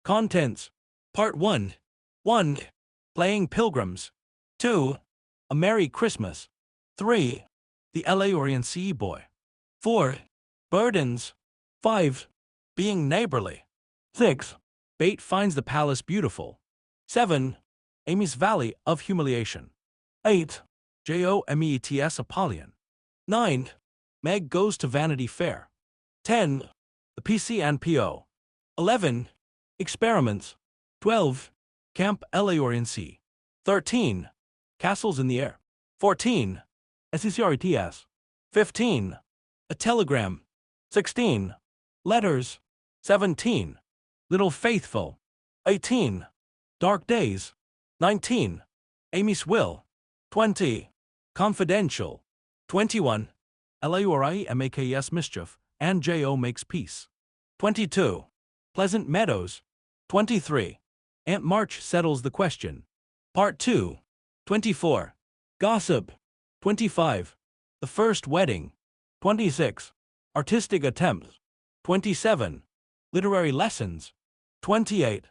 Contents. Part 1. 1. Playing Pilgrims. 2. A Merry Christmas. 3. The LAURENCE Boy. 4. Burdens. 5. Being Neighborly. 6. BETH finds the palace beautiful. 7. Amy's Valley of Humiliation. 8. JOMETS Apollyon. 9. Meg goes to Vanity Fair. 10. The PC and PO. 11. Experiments. 12. Camp LAURENCE. 13. Castles in the Air. 14. SECRETS. 15. A Telegram. 16. Letters. 17. Little Faithful. 18. Dark Days. 19. Amy's Will. 20. Confidential. 21. LAURIE MAKES Mischief, and JO Makes Peace. 22. Pleasant Meadows. 23. Aunt March Settles the Question. Part 2. 24. Gossip. 25. The First Wedding. 26. Artistic Attempts. 27. Literary Lessons. 28.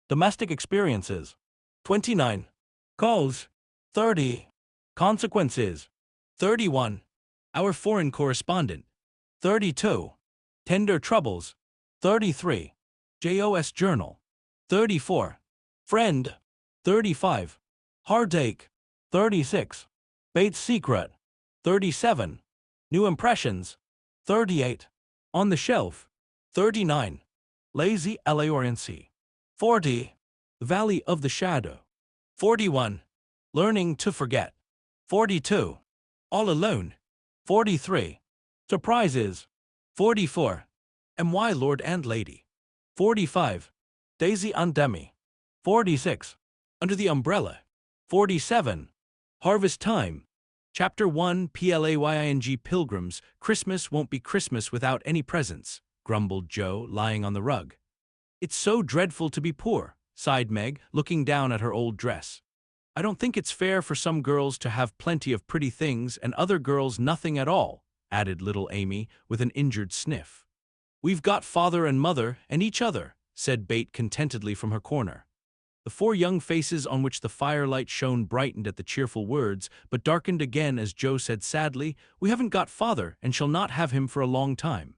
Domestic Experiences. 29. Calls. 30. Consequences. 31. Our Foreign Correspondent. 32. Tender Troubles. 33. JOS Journal. 34. Friend. 35. Heartache. 36. BETH's Secret. 37. New Impressions. 38. On the Shelf. 39. Lazy LAURENCE. 40. The Valley of the Shadow. 41. Learning to Forget. 42. All Alone. 43. Surprises. 44. My Lord and Lady. 45. Daisy and Demi. 46. Under the Umbrella. 47. Harvest Time. Chapter 1 PLAYING Pilgrims. Christmas won't be Christmas without any presents, grumbled Joe, lying on the rug. It's so dreadful to be poor, sighed Meg, looking down at her old dress. I don't think it's fair for some girls to have plenty of pretty things and other girls nothing at all, added little Amy, with an injured sniff. We've got father and mother and each other, said BETH contentedly from her corner. The four young faces on which the firelight shone brightened at the cheerful words, but darkened again as Joe said sadly, We haven't got father and shall not have him for a long time.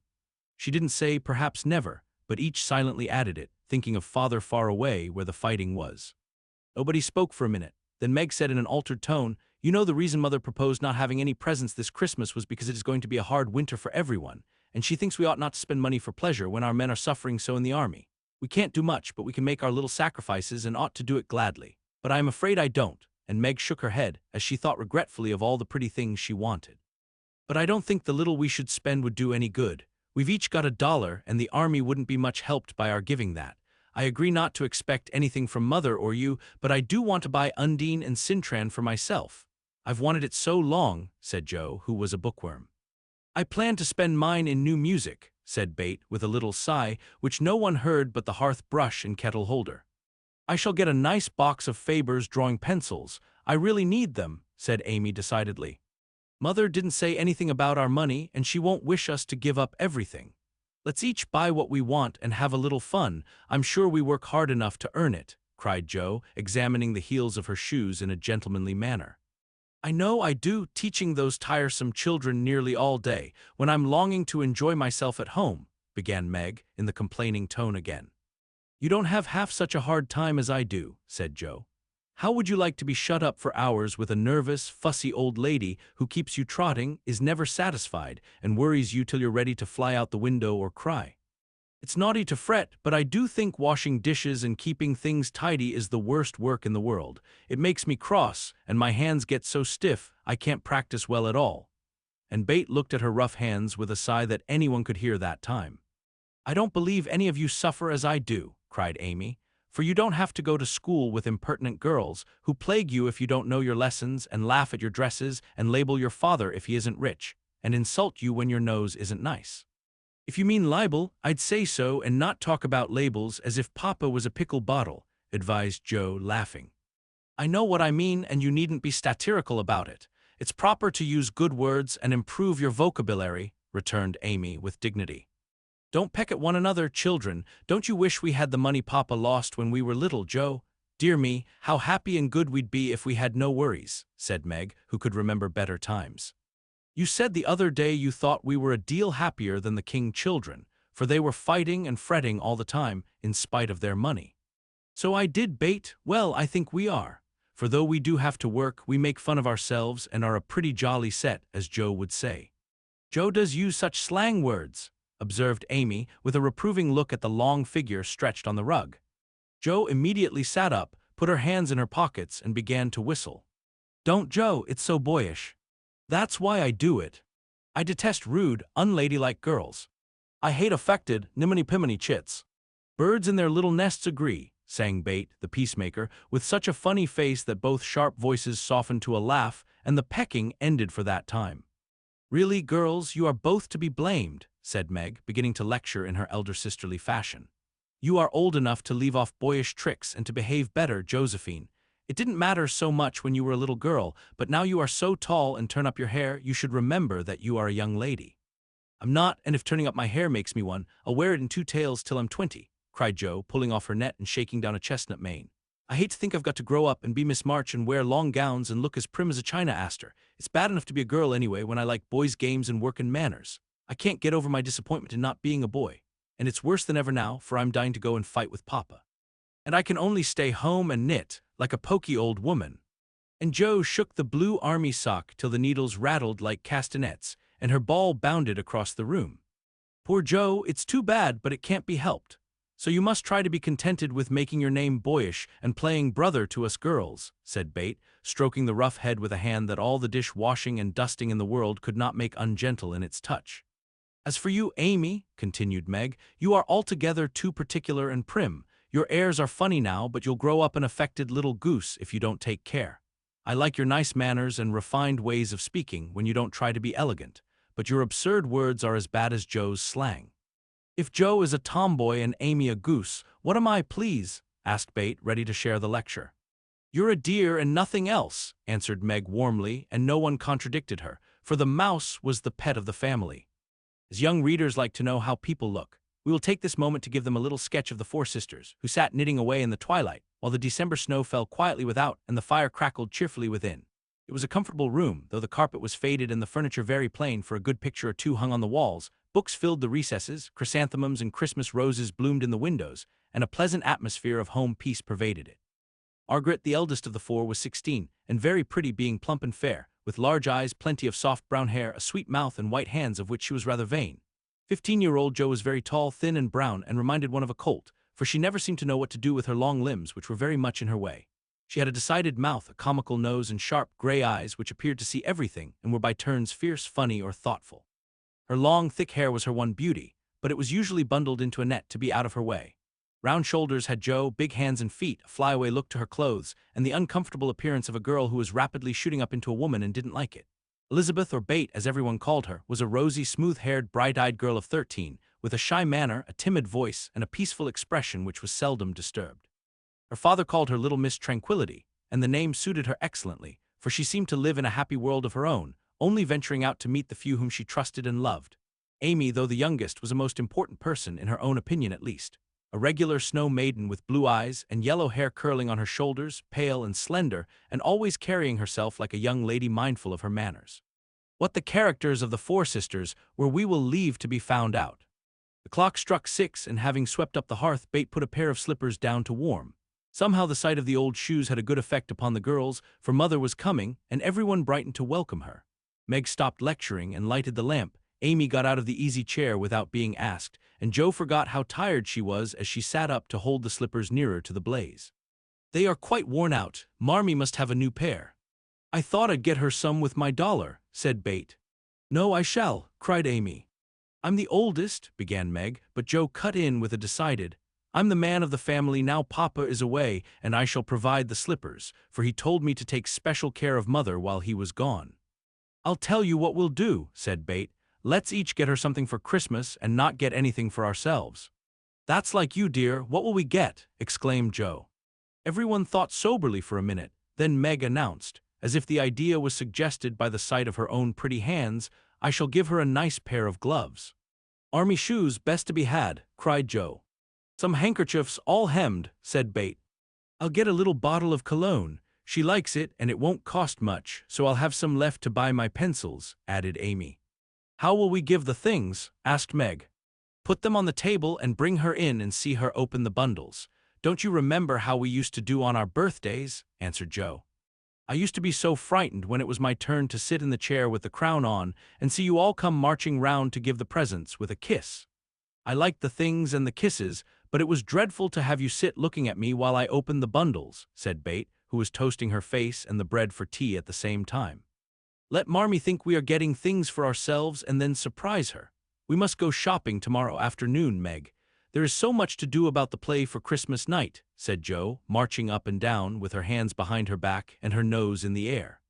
She didn't say perhaps never, but each silently added it, thinking of father far away where the fighting was. Nobody spoke for a minute. Then Meg said in an altered tone, You know the reason Mother proposed not having any presents this Christmas was because it is going to be a hard winter for everyone, and she thinks we ought not to spend money for pleasure when our men are suffering so in the army. We can't do much, but we can make our little sacrifices and ought to do it gladly. But I am afraid I don't, and Meg shook her head as she thought regretfully of all the pretty things she wanted. But I don't think the little we should spend would do any good. We've each got $1, and the army wouldn't be much helped by our giving that. I agree not to expect anything from Mother or you, but I do want to buy Undine and Cintran for myself. I've wanted it so long, said Joe, who was a bookworm. I plan to spend mine in new music, said BETH with a little sigh, which no one heard but the hearth brush and kettle holder. I shall get a nice box of Faber's drawing pencils. I really need them, said Amy decidedly. Mother didn't say anything about our money, and she won't wish us to give up everything. Let's each buy what we want and have a little fun. I'm sure we work hard enough to earn it, cried Joe, examining the heels of her shoes in a gentlemanly manner. I know I do, teaching those tiresome children nearly all day, when I'm longing to enjoy myself at home, began Meg, in the complaining tone again. You don't have half such a hard time as I do, said Joe. How would you like to be shut up for hours with a nervous, fussy old lady who keeps you trotting, is never satisfied, and worries you till you're ready to fly out the window or cry? It's naughty to fret, but I do think washing dishes and keeping things tidy is the worst work in the world. It makes me cross, and my hands get so stiff I can't practice well at all. And BETH looked at her rough hands with a sigh that anyone could hear that time. I don't believe any of you suffer as I do, cried Amy, for you don't have to go to school with impertinent girls who plague you if you don't know your lessons and laugh at your dresses and label your father if he isn't rich, and insult you when your nose isn't nice. If you mean libel, I'd say so and not talk about labels as if Papa was a pickle bottle, advised Joe, laughing. I know what I mean, and you needn't be satirical about it. It's proper to use good words and improve your vocabulary, returned Amy with dignity. Don't peck at one another, children. Don't you wish we had the money Papa lost when we were little, Joe? Dear me, how happy and good we'd be if we had no worries, said Meg, who could remember better times. You said the other day you thought we were a deal happier than the King children, for they were fighting and fretting all the time, in spite of their money. So I did, Bet. Well, I think we are. For though we do have to work, we make fun of ourselves and are a pretty jolly set, as Joe would say. Joe does use such slang words, observed Amy, with a reproving look at the long figure stretched on the rug. Joe immediately sat up, put her hands in her pockets, and began to whistle. Don't, Joe, it's so boyish. That's why I do it. I detest rude, unladylike girls. I hate affected, niminy-piminy chits. Birds in their little nests agree, sang Bet, the peacemaker, with such a funny face that both sharp voices softened to a laugh, and the pecking ended for that time. Really, girls, you are both to be blamed, said Meg, beginning to lecture in her elder sisterly fashion. You are old enough to leave off boyish tricks and to behave better, Josephine. It didn't matter so much when you were a little girl, but now you are so tall and turn up your hair, you should remember that you are a young lady. I'm not, and if turning up my hair makes me one, I'll wear it in 2 tails till I'm 20, cried Joe, pulling off her net and shaking down a chestnut mane. I hate to think I've got to grow up and be Miss March and wear long gowns and look as prim as a china aster. It's bad enough to be a girl anyway when I like boys' games and work and manners. I can't get over my disappointment in not being a boy. And it's worse than ever now, for I'm dying to go and fight with Papa. And I can only stay home and knit, like a poky old woman. And Joe shook the blue army sock till the needles rattled like castanets, and her ball bounded across the room. Poor Joe, it's too bad, but it can't be helped. So you must try to be contented with making your name boyish and playing brother to us girls, said Bet, stroking the rough head with a hand that all the dish-washing and dusting in the world could not make ungentle in its touch. As for you, Amy, continued Meg, you are altogether too particular and prim. Your airs are funny now, but you'll grow up an affected little goose if you don't take care. I like your nice manners and refined ways of speaking when you don't try to be elegant, but your absurd words are as bad as Joe's slang. If Joe is a tomboy and Amy a goose, what am I, please? Asked Bet, ready to share the lecture. You're a dear and nothing else, answered Meg warmly, and no one contradicted her, for the mouse was the pet of the family. As young readers like to know how people look, we will take this moment to give them a little sketch of the 4 sisters, who sat knitting away in the twilight, while the December snow fell quietly without and the fire crackled cheerfully within. It was a comfortable room, though the carpet was faded and the furniture very plain, for a good picture or two hung on the walls, books filled the recesses, chrysanthemums and Christmas roses bloomed in the windows, and a pleasant atmosphere of home peace pervaded it. Margaret, the eldest of the 4, was 16, and very pretty, being plump and fair, with large eyes, plenty of soft brown hair, a sweet mouth, and white hands of which she was rather vain. 15-year-old Joe was very tall, thin, and brown, and reminded one of a colt, for she never seemed to know what to do with her long limbs, which were very much in her way. She had a decided mouth, a comical nose, and sharp, gray eyes which appeared to see everything, and were by turns fierce, funny, or thoughtful. Her long, thick hair was her one beauty, but it was usually bundled into a net to be out of her way. Round shoulders had Joe, big hands and feet, a flyaway look to her clothes, and the uncomfortable appearance of a girl who was rapidly shooting up into a woman and didn't like it. Elizabeth, or Bet as everyone called her, was a rosy, smooth-haired, bright-eyed girl of 13, with a shy manner, a timid voice, and a peaceful expression which was seldom disturbed. Her father called her Little Miss Tranquility, and the name suited her excellently, for she seemed to live in a happy world of her own, only venturing out to meet the few whom she trusted and loved. Amy, though the youngest, was a most important person, in her own opinion at least. A regular snow maiden with blue eyes and yellow hair curling on her shoulders, pale and slender, and always carrying herself like a young lady mindful of her manners. What the characters of the 4 sisters were we will leave to be found out. The clock struck 6, and having swept up the hearth, Bet put a pair of slippers down to warm. Somehow the sight of the old shoes had a good effect upon the girls, for Mother was coming, and everyone brightened to welcome her. Meg stopped lecturing and lighted the lamp. Amy got out of the easy chair without being asked, and Joe forgot how tired she was as she sat up to hold the slippers nearer to the blaze. They are quite worn out. Marmee must have a new pair. I thought I'd get her some with my dollar, said Bet. No, I shall, cried Amy. I'm the oldest, began Meg, but Joe cut in with a decided, I'm the man of the family now Papa is away, and I shall provide the slippers, for he told me to take special care of Mother while he was gone. I'll tell you what we'll do, said Bet. Let's each get her something for Christmas and not get anything for ourselves. That's like you, dear. What will we get? Exclaimed Joe. Everyone thought soberly for a minute, then Meg announced, as if the idea was suggested by the sight of her own pretty hands, I shall give her a nice pair of gloves. "Army shoes best to be had," cried Joe. "Some handkerchiefs all hemmed," said Bate. "I'll get a little bottle of cologne. She likes it and it won't cost much, so I'll have some left to buy my pencils," added Amy. "How will we give the things?" asked Meg. "Put them on the table and bring her in and see her open the bundles. Don't you remember how we used to do on our birthdays?" answered Joe. "I used to be so frightened when it was my turn to sit in the chair with the crown on and see you all come marching round to give the presents with a kiss. I liked the things and the kisses, but it was dreadful to have you sit looking at me while I opened the bundles," said Bate, who was toasting her face and the bread for tea at the same time. "Let Marmee think we are getting things for ourselves and then surprise her. We must go shopping tomorrow afternoon, Meg. There is so much to do about the play for Christmas night," said Joe, marching up and down with her hands behind her back and her nose in the air.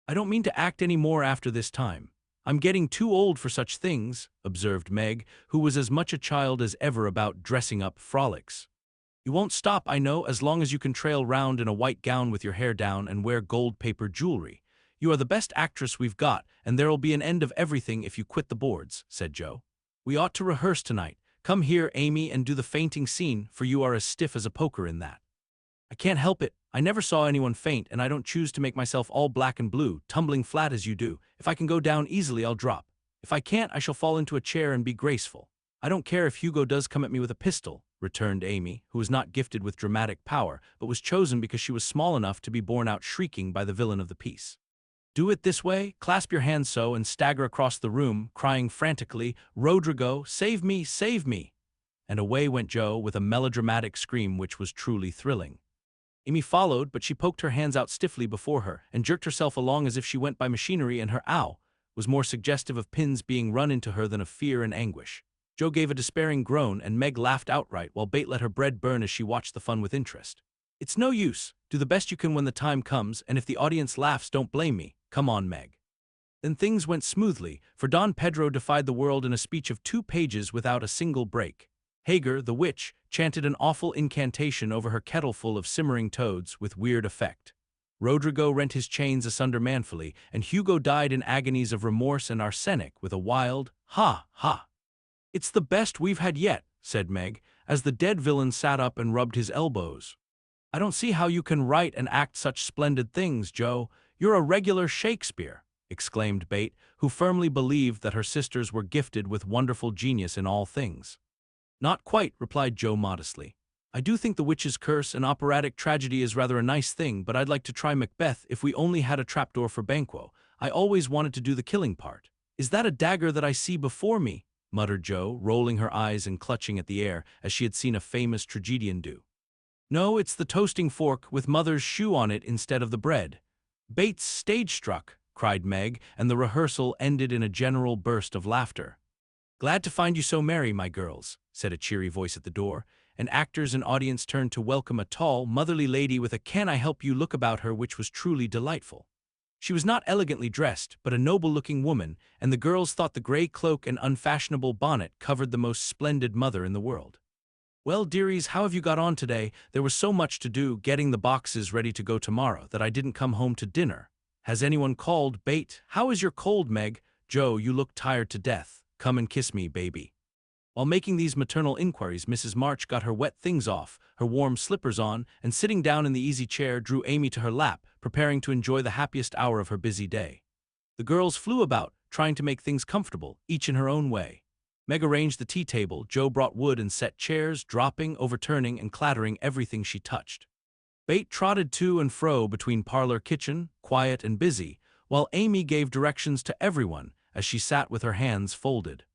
"I don't mean to act any more after this time. I'm getting too old for such things," observed Meg, who was as much a child as ever about dressing-up frolics. "You won't stop, I know, as long as you can trail round in a white gown with your hair down and wear gold-paper jewelry. You are the best actress we've got, and there'll be an end of everything if you quit the boards," said Joe. "We ought to rehearse tonight. Come here, Amy, and do the fainting scene, for you are as stiff as a poker in that." "I can't help it. I never saw anyone faint, and I don't choose to make myself all black and blue, tumbling flat as you do. If I can go down easily, I'll drop. If I can't, I shall fall into a chair and be graceful. I don't care if Hugo does come at me with a pistol," returned Amy, who was not gifted with dramatic power, but was chosen because she was small enough to be borne out shrieking by the villain of the piece. "Do it this way, clasp your hands so, and stagger across the room, crying frantically, 'Rodrigo, save me, save me!'" And away went Joe with a melodramatic scream which was truly thrilling. Amy followed, but she poked her hands out stiffly before her and jerked herself along as if she went by machinery, and her "ow" was more suggestive of pins being run into her than of fear and anguish. Joe gave a despairing groan, and Meg laughed outright, while Bate let her bread burn as she watched the fun with interest. "It's no use. Do the best you can when the time comes, and if the audience laughs, don't blame me. Come on, Meg." Then things went smoothly, for Don Pedro defied the world in a speech of 2 pages without a single break. Hagar, the witch, chanted an awful incantation over her kettle full of simmering toads with weird effect. Rodrigo rent his chains asunder manfully, and Hugo died in agonies of remorse and arsenic with a wild, "Ha, ha." "It's the best we've had yet," said Meg, as the dead villain sat up and rubbed his elbows. "I don't see how you can write and act such splendid things, Joe. You're a regular Shakespeare," exclaimed Bate, who firmly believed that her sisters were gifted with wonderful genius in all things. "Not quite," replied Joe modestly. "I do think the witch's curse and operatic tragedy is rather a nice thing, but I'd like to try Macbeth if we only had a trapdoor for Banquo. I always wanted to do the killing part." "Is that a dagger that I see before me?" muttered Joe, rolling her eyes and clutching at the air, as she had seen a famous tragedian do. "No, it's the toasting fork with Mother's shoe on it instead of the bread." "Bates stage-struck," cried Meg, and the rehearsal ended in a general burst of laughter. "Glad to find you so merry, my girls," said a cheery voice at the door, and actors and audience turned to welcome a tall, motherly lady with a "can I help you" look about her which was truly delightful. She was not elegantly dressed, but a noble-looking woman, and the girls thought the gray cloak and unfashionable bonnet covered the most splendid mother in the world. "Well, dearies, how have you got on today? There was so much to do, getting the boxes ready to go tomorrow, that I didn't come home to dinner. Has anyone called? Bate, how is your cold, Meg? Joe, you look tired to death. Come and kiss me, baby." While making these maternal inquiries, Mrs. March got her wet things off, her warm slippers on, and sitting down in the easy chair, drew Amy to her lap, preparing to enjoy the happiest hour of her busy day. The girls flew about, trying to make things comfortable, each in her own way. Meg arranged the tea table, Joe brought wood and set chairs, dropping, overturning, and clattering everything she touched. Bate trotted to and fro between parlor kitchen, quiet and busy, while Amy gave directions to everyone as she sat with her hands folded.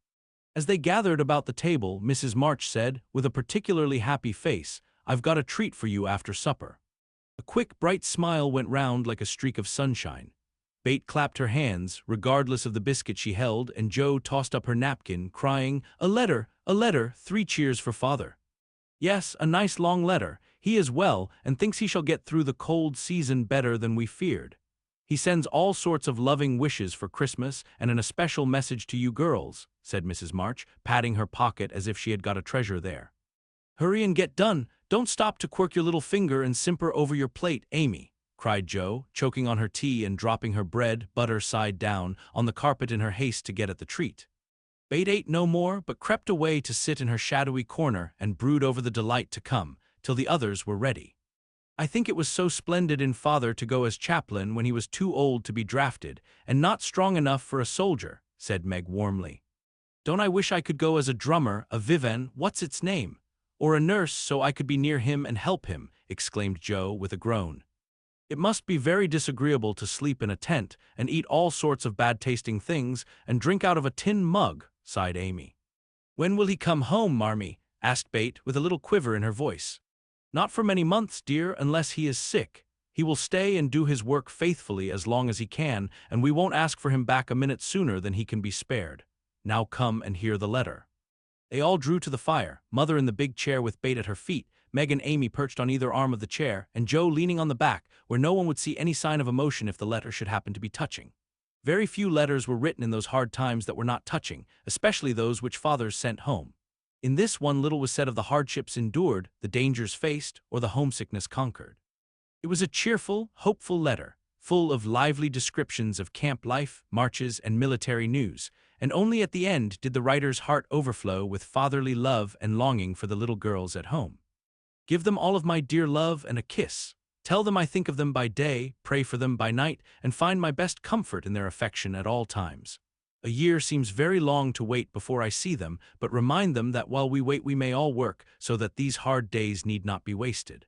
As they gathered about the table, Mrs. March said, with a particularly happy face, "I've got a treat for you after supper." A quick, bright smile went round like a streak of sunshine. Bate clapped her hands, regardless of the biscuit she held, and Joe tossed up her napkin, crying, a letter, 3 cheers for Father." "Yes, a nice long letter. He is well, and thinks he shall get through the cold season better than we feared. He sends all sorts of loving wishes for Christmas, and an especial message to you girls," said Mrs. March, patting her pocket as if she had got a treasure there. "Hurry and get done. Don't stop to quirk your little finger and simper over your plate, Amy," cried Joe, choking on her tea and dropping her bread, butter side down, on the carpet in her haste to get at the treat. BETH ate no more, but crept away to sit in her shadowy corner and brood over the delight to come, till the others were ready. I think it was so splendid in father to go as chaplain when he was too old to be drafted, and not strong enough for a soldier, said Meg warmly. Don't I wish I could go as a drummer, a vivan, what's its name? Or a nurse so I could be near him and help him, exclaimed Joe with a groan. It must be very disagreeable to sleep in a tent and eat all sorts of bad-tasting things and drink out of a tin mug, sighed Amy. When will he come home, Marmee? Asked BETH with a little quiver in her voice. Not for many months, dear, unless he is sick. He will stay and do his work faithfully as long as he can, and we won't ask for him back a minute sooner than he can be spared. Now come and hear the letter. They all drew to the fire, Mother in the big chair with BETH at her feet, Meg and Amy perched on either arm of the chair, and Joe leaning on the back, where no one would see any sign of emotion if the letter should happen to be touching. Very few letters were written in those hard times that were not touching, especially those which fathers sent home. In this one little was said of the hardships endured, the dangers faced, or the homesickness conquered. It was a cheerful, hopeful letter, full of lively descriptions of camp life, marches, and military news, and only at the end did the writer's heart overflow with fatherly love and longing for the little girls at home. Give them all of my dear love and a kiss. Tell them I think of them by day, pray for them by night, and find my best comfort in their affection at all times. A year seems very long to wait before I see them, but remind them that while we wait we may all work, so that these hard days need not be wasted.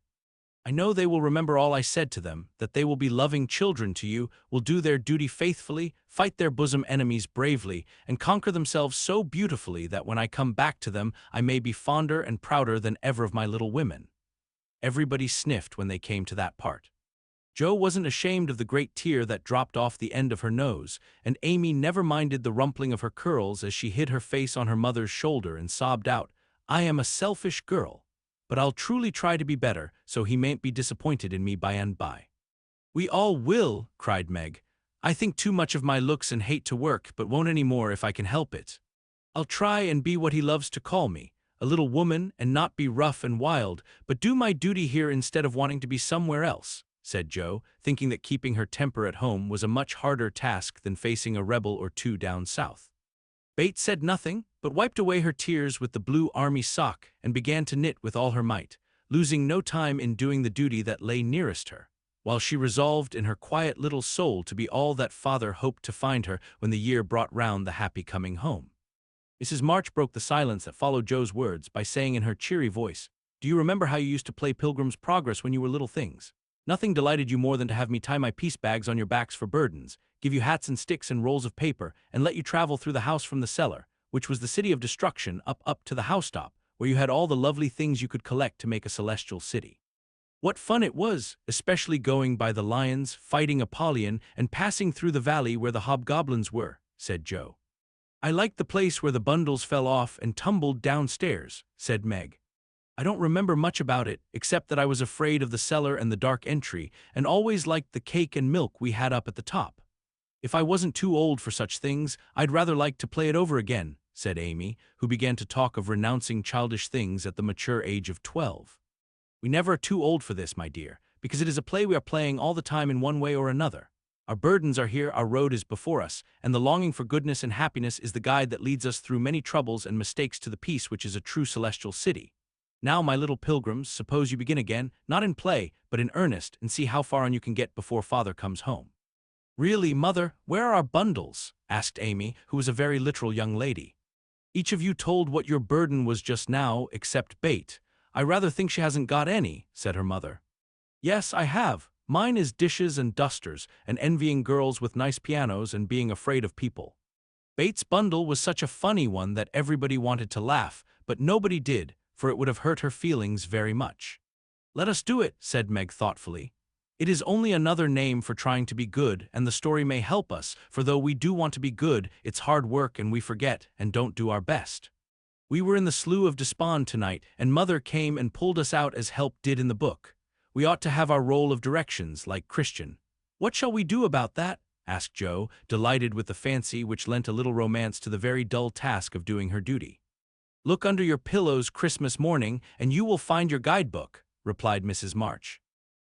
I know they will remember all I said to them, that they will be loving children to you, will do their duty faithfully, fight their bosom enemies bravely, and conquer themselves so beautifully that when I come back to them I may be fonder and prouder than ever of my little women. Everybody sniffed when they came to that part. Joe wasn't ashamed of the great tear that dropped off the end of her nose, and Amy never minded the rumpling of her curls as she hid her face on her mother's shoulder and sobbed out, I am a selfish girl, but I'll truly try to be better, so he mayn't be disappointed in me by and by. We all will, cried Meg. I think too much of my looks and hate to work, but won't any more if I can help it. I'll try and be what he loves to call me, a little woman, and not be rough and wild, but do my duty here instead of wanting to be somewhere else, said Joe, thinking that keeping her temper at home was a much harder task than facing a rebel or two down south. BETH said nothing, but wiped away her tears with the blue army sock and began to knit with all her might, losing no time in doing the duty that lay nearest her, while she resolved in her quiet little soul to be all that father hoped to find her when the year brought round the happy coming home. Mrs. March broke the silence that followed Joe's words by saying in her cheery voice, Do you remember how you used to play Pilgrim's Progress when you were little things? Nothing delighted you more than to have me tie my piece bags on your backs for burdens, give you hats and sticks and rolls of paper, and let you travel through the house from the cellar, which was the city of destruction, up to the housetop, where you had all the lovely things you could collect to make a celestial city. What fun it was, especially going by the lions, fighting Apollyon, and passing through the valley where the hobgoblins were, said Joe. I liked the place where the bundles fell off and tumbled downstairs, said Meg. I don't remember much about it, except that I was afraid of the cellar and the dark entry, and always liked the cake and milk we had up at the top. If I wasn't too old for such things, I'd rather like to play it over again, said Amy, who began to talk of renouncing childish things at the mature age of 12. We never are too old for this, my dear, because it is a play we are playing all the time in one way or another. Our burdens are here, our road is before us, and the longing for goodness and happiness is the guide that leads us through many troubles and mistakes to the peace which is a true celestial city. Now, my little pilgrims, suppose you begin again, not in play, but in earnest, and see how far on you can get before father comes home. Really, Mother, where are our bundles? Asked Amy, who was a very literal young lady. Each of you told what your burden was just now, except BETH. I rather think she hasn't got any, said her mother. Yes, I have. Mine is dishes and dusters, and envying girls with nice pianos and being afraid of people. BETH's bundle was such a funny one that everybody wanted to laugh, but nobody did, for it would have hurt her feelings very much. Let us do it, said Meg thoughtfully. It is only another name for trying to be good, and the story may help us, for though we do want to be good, it's hard work and we forget and don't do our best. We were in the Slough of Despond tonight, and Mother came and pulled us out as Help did in the book. We ought to have our role of directions, like Christian. What shall we do about that? Asked Joe, delighted with the fancy which lent a little romance to the very dull task of doing her duty. Look under your pillows Christmas morning, and you will find your guidebook, replied Mrs. March.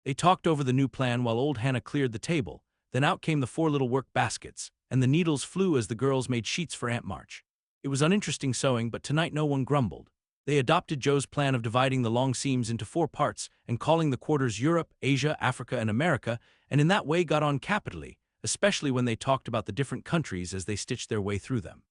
They talked over the new plan while old Hannah cleared the table. Then out came the 4 little work baskets, and the needles flew as the girls made sheets for Aunt March. It was uninteresting sewing, but tonight no one grumbled. They adopted Joe's plan of dividing the long seams into 4 parts and calling the quarters Europe, Asia, Africa, and America, and in that way got on capitally, especially when they talked about the different countries as they stitched their way through them.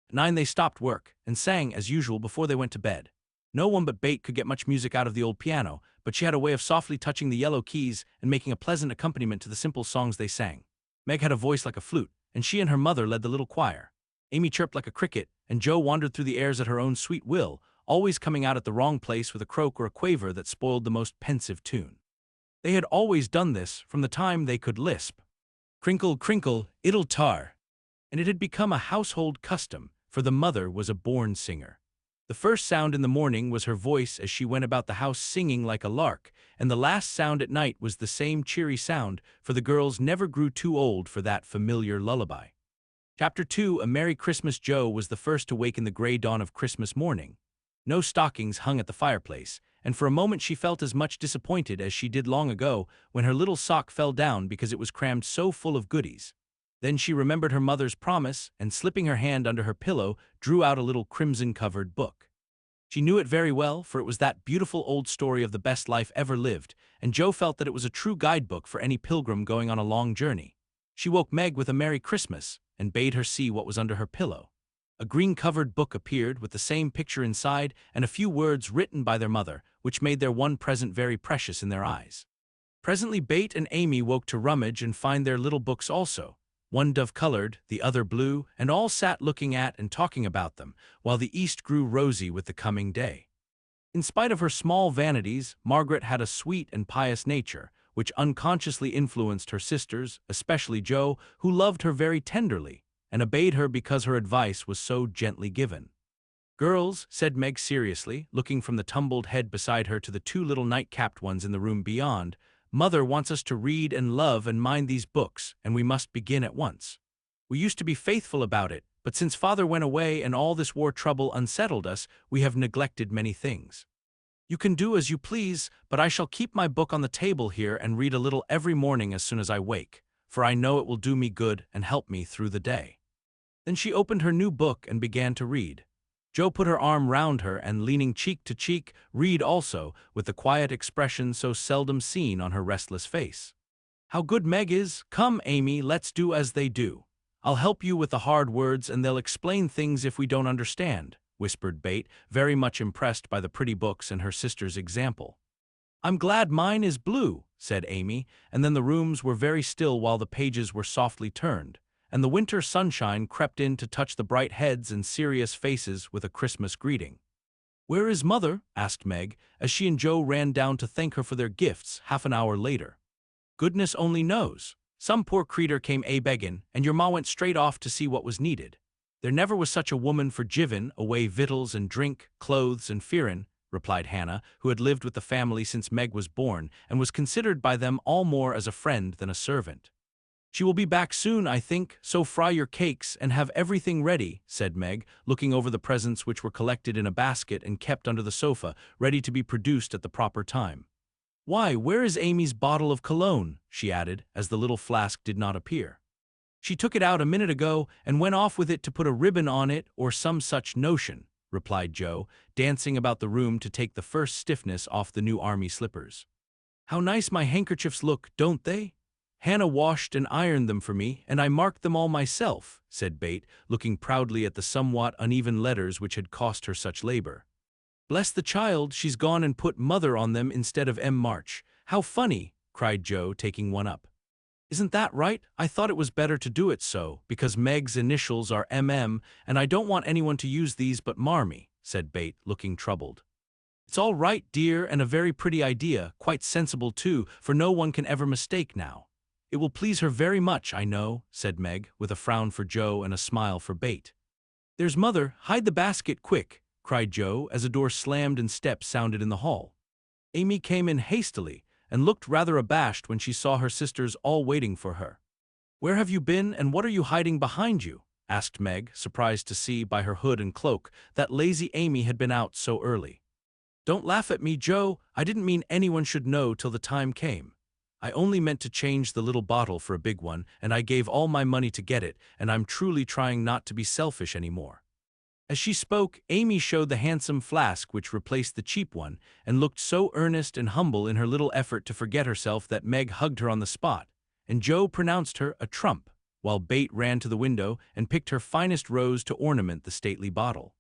At 9 they stopped work and sang, as usual, before they went to bed. No one but BETH could get much music out of the old piano, but she had a way of softly touching the yellow keys and making a pleasant accompaniment to the simple songs they sang. Meg had a voice like a flute, and she and her mother led the little choir. Amy chirped like a cricket, and Jo wandered through the airs at her own sweet will, always coming out at the wrong place with a croak or a quaver that spoiled the most pensive tune. They had always done this from the time they could lisp. Crinkle, crinkle, it'll tar. And it had become a household custom, for the mother was a born singer. The first sound in the morning was her voice as she went about the house singing like a lark, and the last sound at night was the same cheery sound, for the girls never grew too old for that familiar lullaby. Chapter 2, A Merry Christmas. Jo was the first to wake in the gray dawn of Christmas morning. No stockings hung at the fireplace, and for a moment she felt as much disappointed as she did long ago when her little sock fell down because it was crammed so full of goodies. Then she remembered her mother's promise and, slipping her hand under her pillow, drew out a little crimson-covered book. She knew it very well, for it was that beautiful old story of the best life ever lived, and Jo felt that it was a true guidebook for any pilgrim going on a long journey. She woke Meg with a Merry Christmas and bade her see what was under her pillow. A green-covered book appeared with the same picture inside and a few words written by their mother, which made their one present very precious in their eyes. Presently BETH and Amy woke to rummage and find their little books also. One dove-colored, the other blue, and all sat looking at and talking about them, while the east grew rosy with the coming day. In spite of her small vanities, Margaret had a sweet and pious nature, which unconsciously influenced her sisters, especially Jo, who loved her very tenderly, and obeyed her because her advice was so gently given. "Girls," said Meg seriously, looking from the tumbled head beside her to the 2 little night-capped ones in the room beyond, "Mother wants us to read and love and mind these books, and we must begin at once. We used to be faithful about it, but since Father went away and all this war trouble unsettled us, we have neglected many things. You can do as you please, but I shall keep my book on the table here and read a little every morning as soon as I wake, for I know it will do me good and help me through the day." Then she opened her new book and began to read. Jo put her arm round her and, leaning cheek to cheek, read also, with the quiet expression so seldom seen on her restless face. "How good Meg is! Come, Amy, let's do as they do. I'll help you with the hard words and they'll explain things if we don't understand," whispered BETH, very much impressed by the pretty books and her sister's example. "I'm glad mine is blue," said Amy, and then the rooms were very still while the pages were softly turned, and the winter sunshine crept in to touch the bright heads and serious faces with a Christmas greeting. "Where is Mother?" asked Meg, as she and Jo ran down to thank her for their gifts half an hour later. "Goodness only knows. Some poor creetur came a-beggin', and your ma went straight off to see what was needed. There never was such a woman for givin' away victuals and drink, clothes and fearin'," replied Hannah, who had lived with the family since Meg was born and was considered by them all more as a friend than a servant. "She will be back soon, I think, so fry your cakes and have everything ready," said Meg, looking over the presents which were collected in a basket and kept under the sofa, ready to be produced at the proper time. "Why, where is Amy's bottle of cologne?" she added, as the little flask did not appear. "She took it out a minute ago and went off with it to put a ribbon on it or some such notion," replied Jo, dancing about the room to take the first stiffness off the new army slippers. "How nice my handkerchiefs look, don't they? Hannah washed and ironed them for me, and I marked them all myself," said BETH, looking proudly at the somewhat uneven letters which had cost her such labor. "Bless the child, she's gone and put Mother on them instead of M. March. How funny!" cried Jo, taking one up. "Isn't that right? I thought it was better to do it so, because Meg's initials are MM, and I don't want anyone to use these but Marmee," said BETH, looking troubled. "It's all right, dear, and a very pretty idea, quite sensible too, for no one can ever mistake now. It will please her very much, I know," said Meg, with a frown for Jo and a smile for BETH. "There's Mother, hide the basket quick," cried Jo, as a door slammed and steps sounded in the hall. Amy came in hastily, and looked rather abashed when she saw her sisters all waiting for her. "Where have you been, and what are you hiding behind you?" asked Meg, surprised to see, by her hood and cloak, that lazy Amy had been out so early. "Don't laugh at me, Jo. I didn't mean anyone should know till the time came. I only meant to change the little bottle for a big one, and I gave all my money to get it, and I'm truly trying not to be selfish any more." As she spoke, Amy showed the handsome flask which replaced the cheap one, and looked so earnest and humble in her little effort to forget herself that Meg hugged her on the spot, and Joe pronounced her a trump, while Bate ran to the window and picked her finest rose to ornament the stately bottle.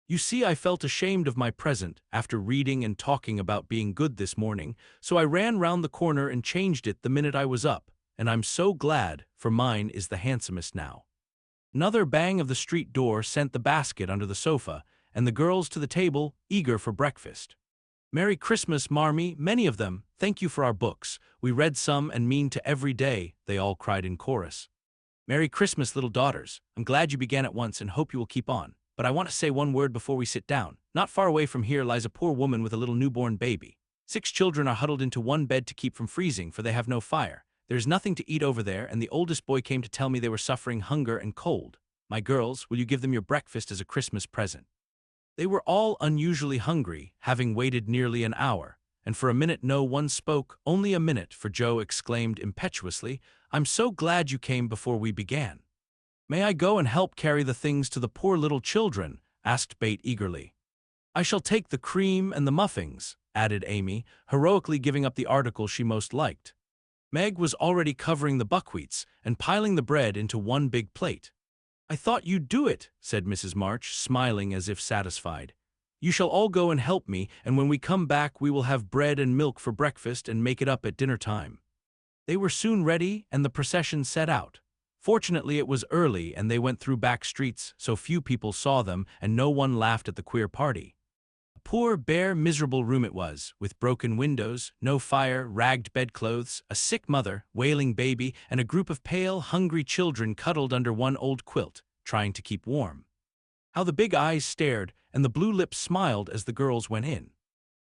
You see, I felt ashamed of my present after reading and talking about being good this morning, so I ran round the corner and changed it the minute I was up, and I'm so glad, for mine is the handsomest now. Another bang of the street door sent the basket under the sofa, and the girls to the table, eager for breakfast. Merry Christmas, Marmee, many of them. Thank you for our books. We read some and mean to every day, they all cried in chorus. Merry Christmas, little daughters. I'm glad you began at once and hope you will keep on. But I want to say one word before we sit down. Not far away from here lies a poor woman with a little newborn baby. 6 children are huddled into one bed to keep from freezing, for they have no fire. There is nothing to eat over there, and the oldest boy came to tell me they were suffering hunger and cold. My girls, will you give them your breakfast as a Christmas present? They were all unusually hungry, having waited nearly an hour, and for a minute no one spoke, only a minute, for Joe exclaimed impetuously, I'm so glad you came before we began. May I go and help carry the things to the poor little children? Asked Bate eagerly. I shall take the cream and the muffins, added Amy, heroically giving up the article she most liked. Meg was already covering the buckwheats and piling the bread into one big plate. I thought you'd do it, said Mrs. March, smiling as if satisfied. You shall all go and help me, and when we come back we will have bread and milk for breakfast and make it up at dinner time. They were soon ready, and the procession set out. Fortunately it was early, and they went through back streets, so few people saw them, and no one laughed at the queer party. A poor, bare, miserable room it was, with broken windows, no fire, ragged bedclothes, a sick mother, wailing baby, and a group of pale, hungry children cuddled under one old quilt, trying to keep warm. How the big eyes stared, and the blue lips smiled as the girls went in.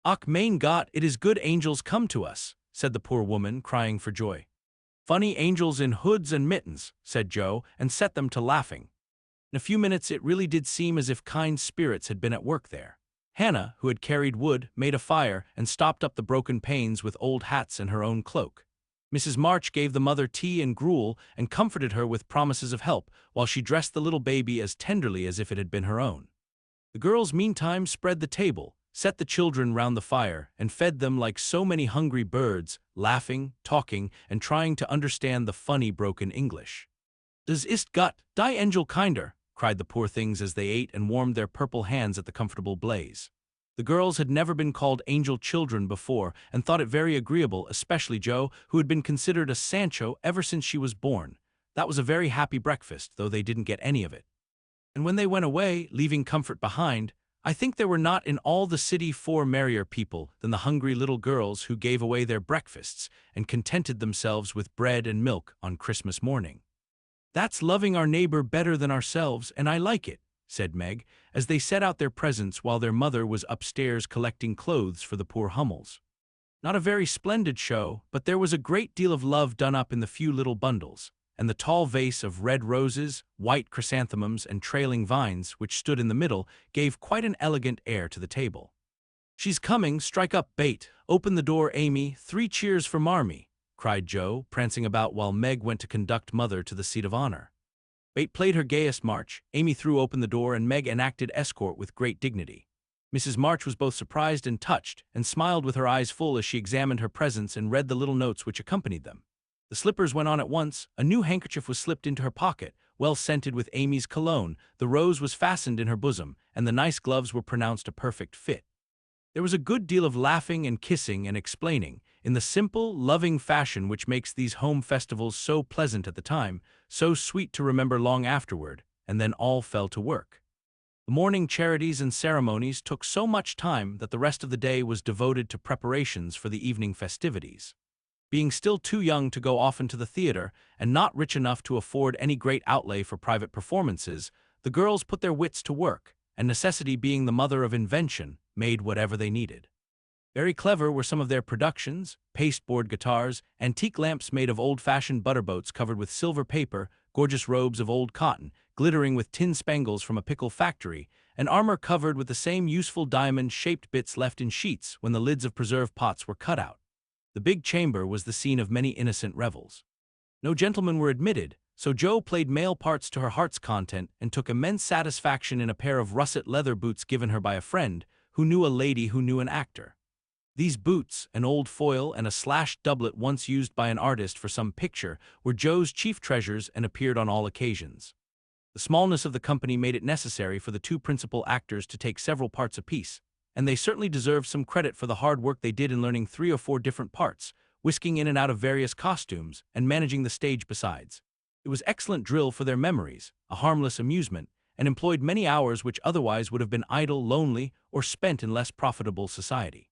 Ach, mein Gott, it is good angels come to us, said the poor woman, crying for joy. Funny angels in hoods and mittens, said Joe, and set them to laughing. In a few minutes it really did seem as if kind spirits had been at work there. Hannah, who had carried wood, made a fire and stopped up the broken panes with old hats and her own cloak. Mrs. March gave the mother tea and gruel and comforted her with promises of help, while she dressed the little baby as tenderly as if it had been her own. The girls meantime spread the table, set the children round the fire, and fed them like so many hungry birds, laughing, talking, and trying to understand the funny broken English. Das ist Gott, die Engel kinder, cried the poor things as they ate and warmed their purple hands at the comfortable blaze. The girls had never been called angel children before and thought it very agreeable, especially Joe, who had been considered a Sancho ever since she was born. That was a very happy breakfast, though they didn't get any of it. And when they went away, leaving comfort behind, I think there were not in all the city 4 merrier people than the hungry little girls who gave away their breakfasts and contented themselves with bread and milk on Christmas morning. That's loving our neighbor better than ourselves, and I like it, said Meg, as they set out their presents while their mother was upstairs collecting clothes for the poor Hummels. Not a very splendid show, but there was a great deal of love done up in the few little bundles, and the tall vase of red roses, white chrysanthemums, and trailing vines, which stood in the middle, gave quite an elegant air to the table. She's coming, strike up, Bate. Open the door, Amy. 3 cheers for Marmee, cried Joe, prancing about while Meg went to conduct Mother to the seat of honor. Bate played her gayest march, Amy threw open the door, and Meg enacted escort with great dignity. Mrs. March was both surprised and touched, and smiled with her eyes full as she examined her presents and read the little notes which accompanied them. The slippers went on at once, a new handkerchief was slipped into her pocket, well scented with Amy's cologne, the rose was fastened in her bosom, and the nice gloves were pronounced a perfect fit. There was a good deal of laughing and kissing and explaining, in the simple, loving fashion which makes these home festivals so pleasant at the time, so sweet to remember long afterward, and then all fell to work. The morning charities and ceremonies took so much time that the rest of the day was devoted to preparations for the evening festivities. Being still too young to go often to the theater, and not rich enough to afford any great outlay for private performances, the girls put their wits to work, and necessity being the mother of invention, made whatever they needed. Very clever were some of their productions: pasteboard guitars, antique lamps made of old-fashioned butterboats covered with silver paper, gorgeous robes of old cotton, glittering with tin spangles from a pickle factory, and armor covered with the same useful diamond-shaped bits left in sheets when the lids of preserve pots were cut out. The big chamber was the scene of many innocent revels. No gentlemen were admitted, So Jo played male parts to her heart's content and took immense satisfaction in a pair of russet leather boots given her by a friend who knew a lady who knew an actor. These boots, an old foil and a slashed doublet once used by an artist for some picture, were Jo's chief treasures and appeared on all occasions. The smallness of the company made it necessary for the two principal actors to take several parts apiece, and they certainly deserved some credit for the hard work they did in learning 3 or 4 different parts, whisking in and out of various costumes, and managing the stage besides. It was excellent drill for their memories, a harmless amusement, and employed many hours which otherwise would have been idle, lonely, or spent in less profitable society.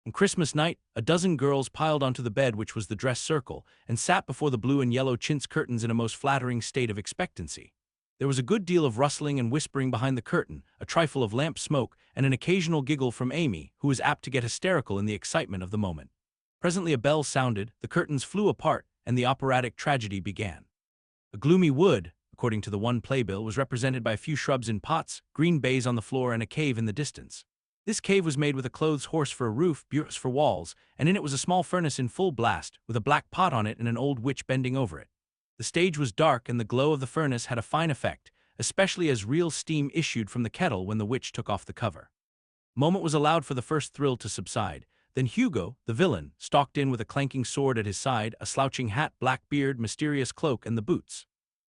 On Christmas night, a dozen girls piled onto the bed which was the dress circle, and sat before the blue and yellow chintz curtains in a most flattering state of expectancy. There was a good deal of rustling and whispering behind the curtain, a trifle of lamp smoke, and an occasional giggle from Amy, who was apt to get hysterical in the excitement of the moment. Presently a bell sounded, the curtains flew apart, and the operatic tragedy began. A gloomy wood, according to the one playbill, was represented by a few shrubs in pots, green baize on the floor, and a cave in the distance. This cave was made with a clothes horse for a roof, bureaus for walls, and in it was a small furnace in full blast, with a black pot on it and an old witch bending over it. The stage was dark, and the glow of the furnace had a fine effect, especially as real steam issued from the kettle when the witch took off the cover. A moment was allowed for the first thrill to subside. Then Hugo, the villain, stalked in with a clanking sword at his side, a slouching hat, black beard, mysterious cloak, and the boots.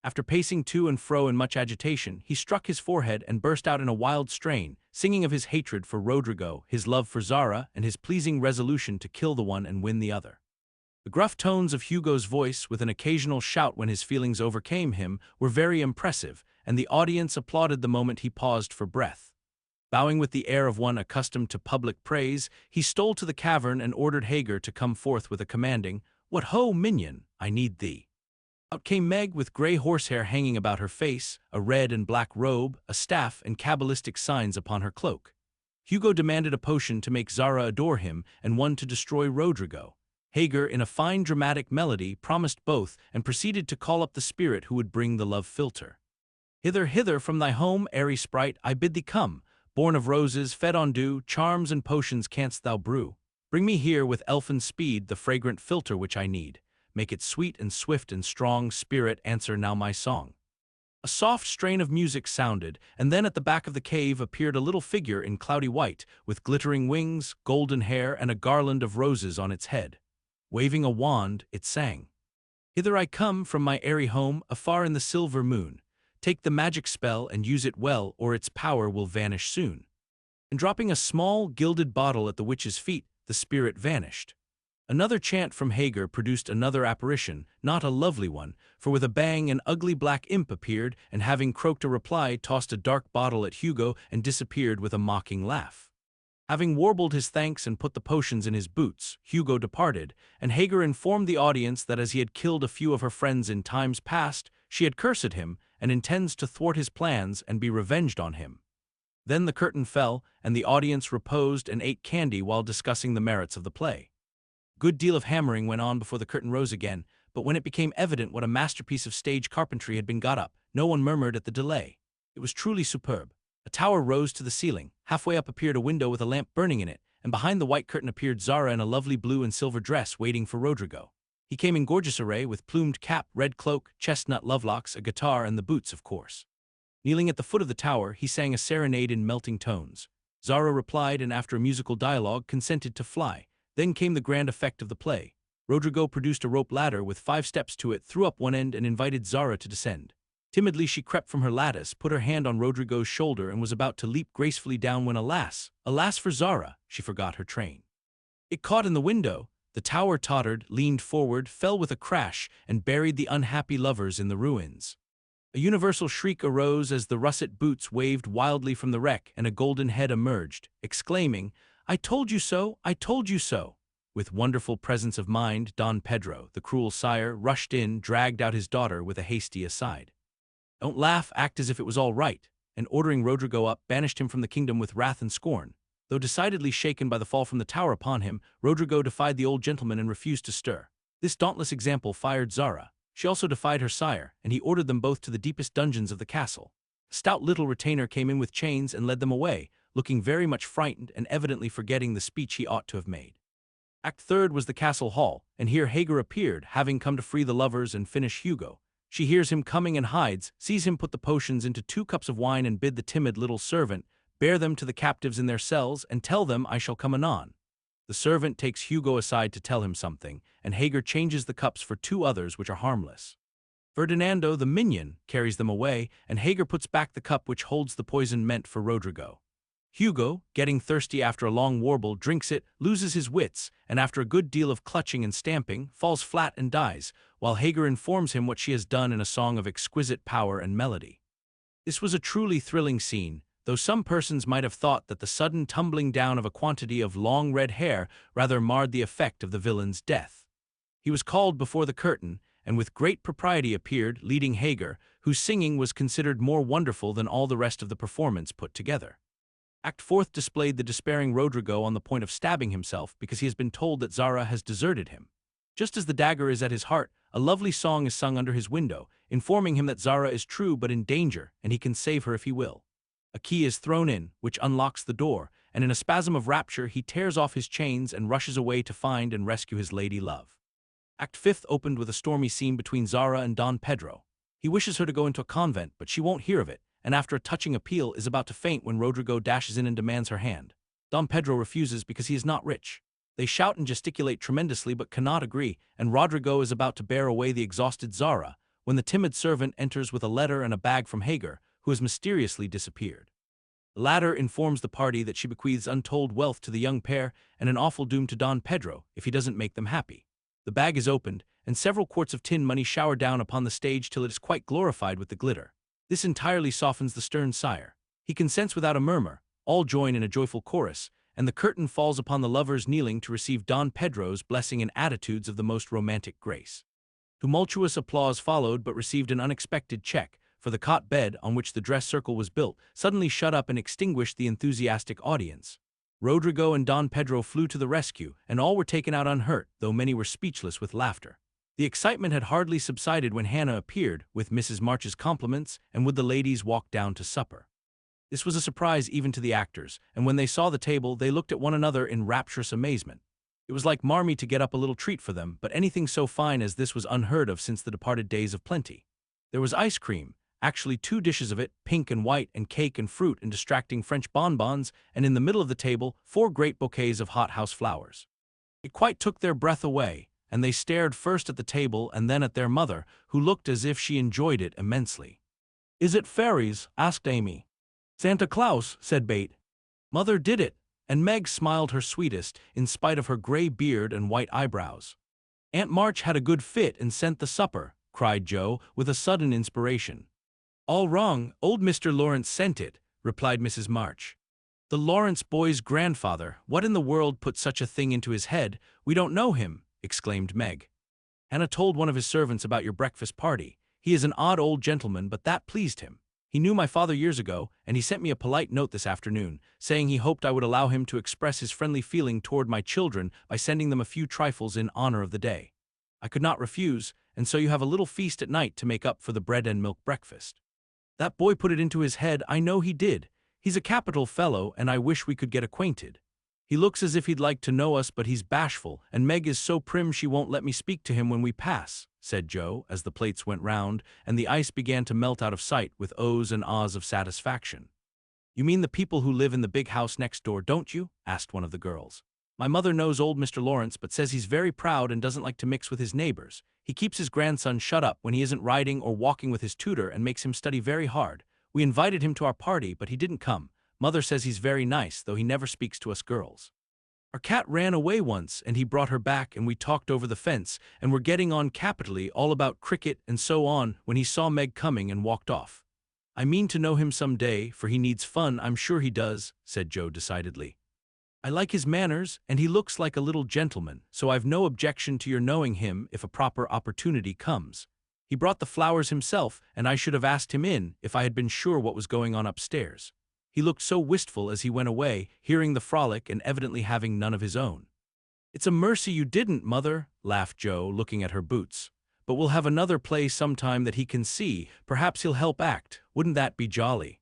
After pacing to and fro in much agitation, he struck his forehead and burst out in a wild strain, singing of his hatred for Rodrigo, his love for Zara, and his pleasing resolution to kill the one and win the other. The gruff tones of Hugo's voice, with an occasional shout when his feelings overcame him, were very impressive, and the audience applauded the moment he paused for breath. Bowing with the air of one accustomed to public praise, he stole to the cavern and ordered Hagar to come forth with a commanding, "What ho, minion, I need thee." Out came Meg with gray horsehair hanging about her face, a red and black robe, a staff, and cabalistic signs upon her cloak. Hugo demanded a potion to make Zara adore him and one to destroy Rodrigo. Hagar, in a fine dramatic melody, promised both and proceeded to call up the spirit who would bring the love philtre. "Hither, hither from thy home, airy sprite, I bid thee come. Born of roses, fed on dew, charms and potions canst thou brew. Bring me here with elfin speed the fragrant philtre which I need. Make it sweet and swift and strong, spirit, answer now my song." A soft strain of music sounded, and then at the back of the cave appeared a little figure in cloudy white, with glittering wings, golden hair, and a garland of roses on its head. Waving a wand, it sang, "Hither I come from my airy home, afar in the silver moon. Take the magic spell and use it well, or its power will vanish soon." And dropping a small, gilded bottle at the witch's feet, the spirit vanished. Another chant from Hagar produced another apparition, not a lovely one, for with a bang an ugly black imp appeared, and having croaked a reply, tossed a dark bottle at Hugo and disappeared with a mocking laugh. Having warbled his thanks and put the potions in his boots, Hugo departed, and Hagar informed the audience that as he had killed a few of her friends in times past, she had cursed him and intends to thwart his plans and be revenged on him. Then the curtain fell, and the audience reposed and ate candy while discussing the merits of the play. A good deal of hammering went on before the curtain rose again, but when it became evident what a masterpiece of stage carpentry had been got up, no one murmured at the delay. It was truly superb. A tower rose to the ceiling, halfway up appeared a window with a lamp burning in it, and behind the white curtain appeared Zara in a lovely blue and silver dress waiting for Rodrigo. He came in gorgeous array with plumed cap, red cloak, chestnut lovelocks, a guitar, and the boots, of course. Kneeling at the foot of the tower, he sang a serenade in melting tones. Zara replied, and after a musical dialogue, consented to fly. Then came the grand effect of the play. Rodrigo produced a rope ladder with 5 steps to it, threw up one end, and invited Zara to descend. Timidly she crept from her lattice, put her hand on Rodrigo's shoulder, and was about to leap gracefully down when alas for Zara, she forgot her train. It caught in the window, the tower tottered, leaned forward, fell with a crash, and buried the unhappy lovers in the ruins. A universal shriek arose as the russet boots waved wildly from the wreck and a golden head emerged, exclaiming, "I told you so, I told you so." With wonderful presence of mind, Don Pedro, the cruel sire, rushed in, dragged out his daughter with a hasty aside. "Don't laugh, act as if it was all right," and ordering Rodrigo up, banished him from the kingdom with wrath and scorn. Though decidedly shaken by the fall from the tower upon him, Rodrigo defied the old gentleman and refused to stir. This dauntless example fired Zara. She also defied her sire, and he ordered them both to the deepest dungeons of the castle. A stout little retainer came in with chains and led them away, looking very much frightened and evidently forgetting the speech he ought to have made. Act third was the castle hall, and here Hagar appeared, having come to free the lovers and finish Hugo. She hears him coming and hides, sees him put the potions into 2 cups of wine and bid the timid little servant bear them to the captives in their cells and tell them I shall come anon. The servant takes Hugo aside to tell him something, and Hagar changes the cups for 2 others which are harmless. Ferdinando, the minion, carries them away, and Hagar puts back the cup which holds the poison meant for Rodrigo. Hugo, getting thirsty after a long warble, drinks it, loses his wits, and after a good deal of clutching and stamping, falls flat and dies, while Hagar informs him what she has done in a song of exquisite power and melody. This was a truly thrilling scene, though some persons might have thought that the sudden tumbling down of a quantity of long red hair rather marred the effect of the villain's death. He was called before the curtain, and with great propriety appeared, leading Hagar, whose singing was considered more wonderful than all the rest of the performance put together. Act 4 displayed the despairing Rodrigo on the point of stabbing himself because he has been told that Zara has deserted him. Just as the dagger is at his heart, a lovely song is sung under his window, informing him that Zara is true but in danger, and he can save her if he will. A key is thrown in, which unlocks the door, and in a spasm of rapture he tears off his chains and rushes away to find and rescue his lady love. Act 5 opened with a stormy scene between Zara and Don Pedro. He wishes her to go into a convent, but she won't hear of it, and after a touching appeal is about to faint when Rodrigo dashes in and demands her hand. Don Pedro refuses because he is not rich. They shout and gesticulate tremendously but cannot agree, and Rodrigo is about to bear away the exhausted Zara, when the timid servant enters with a letter and a bag from Hagar, who has mysteriously disappeared. The latter informs the party that she bequeaths untold wealth to the young pair and an awful doom to Don Pedro if he doesn't make them happy. The bag is opened, and several quarts of tin money shower down upon the stage till it is quite glorified with the glitter. This entirely softens the stern sire. He consents without a murmur, all join in a joyful chorus, and the curtain falls upon the lovers kneeling to receive Don Pedro's blessing in attitudes of the most romantic grace. Tumultuous applause followed but received an unexpected check, for the cot bed on which the dress circle was built suddenly shut up and extinguished the enthusiastic audience. Rodrigo and Don Pedro flew to the rescue, and all were taken out unhurt, though many were speechless with laughter. The excitement had hardly subsided when Hannah appeared, with Mrs. March's compliments, and would the ladies walk down to supper. This was a surprise even to the actors, and when they saw the table they looked at one another in rapturous amazement. It was like Marmee to get up a little treat for them, but anything so fine as this was unheard of since the departed days of plenty. There was ice cream, actually 2 dishes of it, pink and white, and cake and fruit and distracting French bonbons, and in the middle of the table 4 great bouquets of hothouse flowers. It quite took their breath away, and they stared first at the table and then at their mother, who looked as if she enjoyed it immensely. "Is it fairies?" asked Amy. "Santa Claus," said Bate. "Mother did it," and Meg smiled her sweetest, in spite of her gray beard and white eyebrows. "Aunt March had a good fit and sent the supper," cried Joe, with a sudden inspiration. "All wrong, old Mr. Laurence sent it," replied Mrs. March. "The Laurence boy's grandfather, what in the world put such a thing into his head? We don't know him," exclaimed Meg. "Hannah told one of his servants about your breakfast party. He is an odd old gentleman, but that pleased him. He knew my father years ago, and he sent me a polite note this afternoon, saying he hoped I would allow him to express his friendly feeling toward my children by sending them a few trifles in honor of the day. I could not refuse, and so you have a little feast at night to make up for the bread and milk breakfast. That boy put it into his head, I know he did. He's a capital fellow, and I wish we could get acquainted. He looks as if he'd like to know us, but he's bashful, and Meg is so prim she won't let me speak to him when we pass," said Joe, as the plates went round, and the ice began to melt out of sight with ohs and ahs of satisfaction. "You mean the people who live in the big house next door, don't you?" asked one of the girls. "My mother knows old Mr. Laurence, but says he's very proud and doesn't like to mix with his neighbors. He keeps his grandson shut up when he isn't riding or walking with his tutor and makes him study very hard. We invited him to our party, but he didn't come. Mother says he's very nice, though he never speaks to us girls. Our cat ran away once, and he brought her back, and we talked over the fence, and were getting on capitally all about cricket and so on when he saw Meg coming and walked off. I mean to know him some day, for he needs fun, I'm sure he does," said Joe decidedly. "I like his manners, and he looks like a little gentleman, so I've no objection to your knowing him if a proper opportunity comes. He brought the flowers himself, and I should have asked him in if I had been sure what was going on upstairs. He looked so wistful as he went away, hearing the frolic and evidently having none of his own." "It's a mercy you didn't, Mother," laughed Joe, looking at her boots. "But we'll have another play sometime that he can see. Perhaps he'll help act. Wouldn't that be jolly?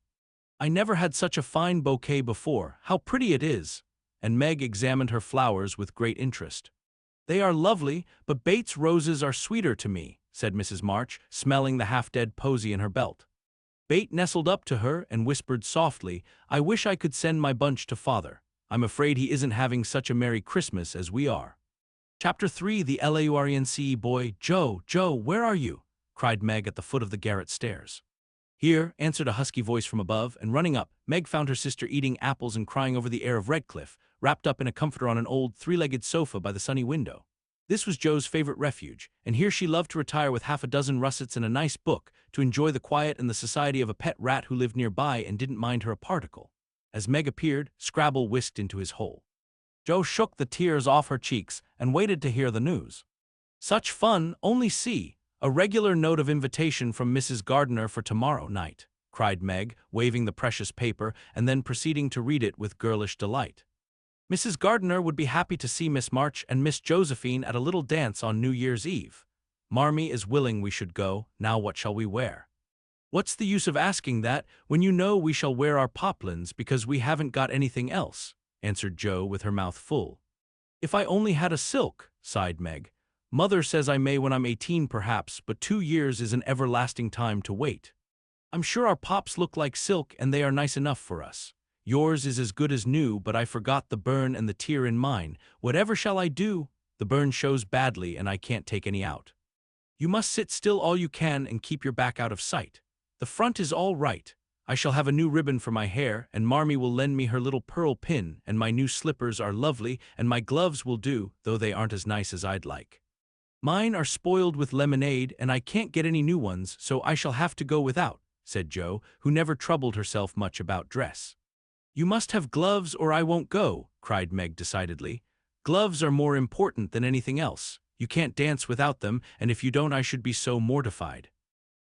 I never had such a fine bouquet before. How pretty it is!" And Meg examined her flowers with great interest. "They are lovely, but Bates' roses are sweeter to me," said Mrs. March, smelling the half-dead posy in her belt. Bate nestled up to her and whispered softly, "I wish I could send my bunch to father. I'm afraid he isn't having such a Merry Christmas as we are." Chapter 3 The LAURENCE boy. "Joe, Joe, where are you?" cried Meg at the foot of the garret stairs. "Here," answered a husky voice from above, and running up, Meg found her sister eating apples and crying over the air of Redcliffe, wrapped up in a comforter on an old three-legged sofa by the sunny window. This was Joe's favorite refuge, and here she loved to retire with half a dozen russets and a nice book, to enjoy the quiet and the society of a pet rat who lived nearby and didn't mind her a particle. As Meg appeared, Scrabble whisked into his hole. Joe shook the tears off her cheeks and waited to hear the news. "Such fun, only see, a regular note of invitation from Mrs. Gardiner for tomorrow night," cried Meg, waving the precious paper and then proceeding to read it with girlish delight. "Mrs. Gardiner would be happy to see Miss March and Miss Josephine at a little dance on New Year's Eve. Marmee is willing we should go. Now what shall we wear?" "What's the use of asking that when you know we shall wear our poplins because we haven't got anything else?" answered Joe with her mouth full. "If I only had a silk," sighed Meg. "Mother says I may when I'm 18 perhaps, but 2 years is an everlasting time to wait. I'm sure our pops look like silk and they are nice enough for us. Yours is as good as new, but I forgot the burn and the tear in mine. Whatever shall I do? The burn shows badly and I can't take any out." "You must sit still all you can and keep your back out of sight. The front is all right. I shall have a new ribbon for my hair, and Marmee will lend me her little pearl pin, and my new slippers are lovely, and my gloves will do, though they aren't as nice as I'd like. Mine are spoiled with lemonade, and I can't get any new ones, so I shall have to go without," said Joe, who never troubled herself much about dress. "You must have gloves or I won't go," cried Meg decidedly. "Gloves are more important than anything else. You can't dance without them, and if you don't I should be so mortified."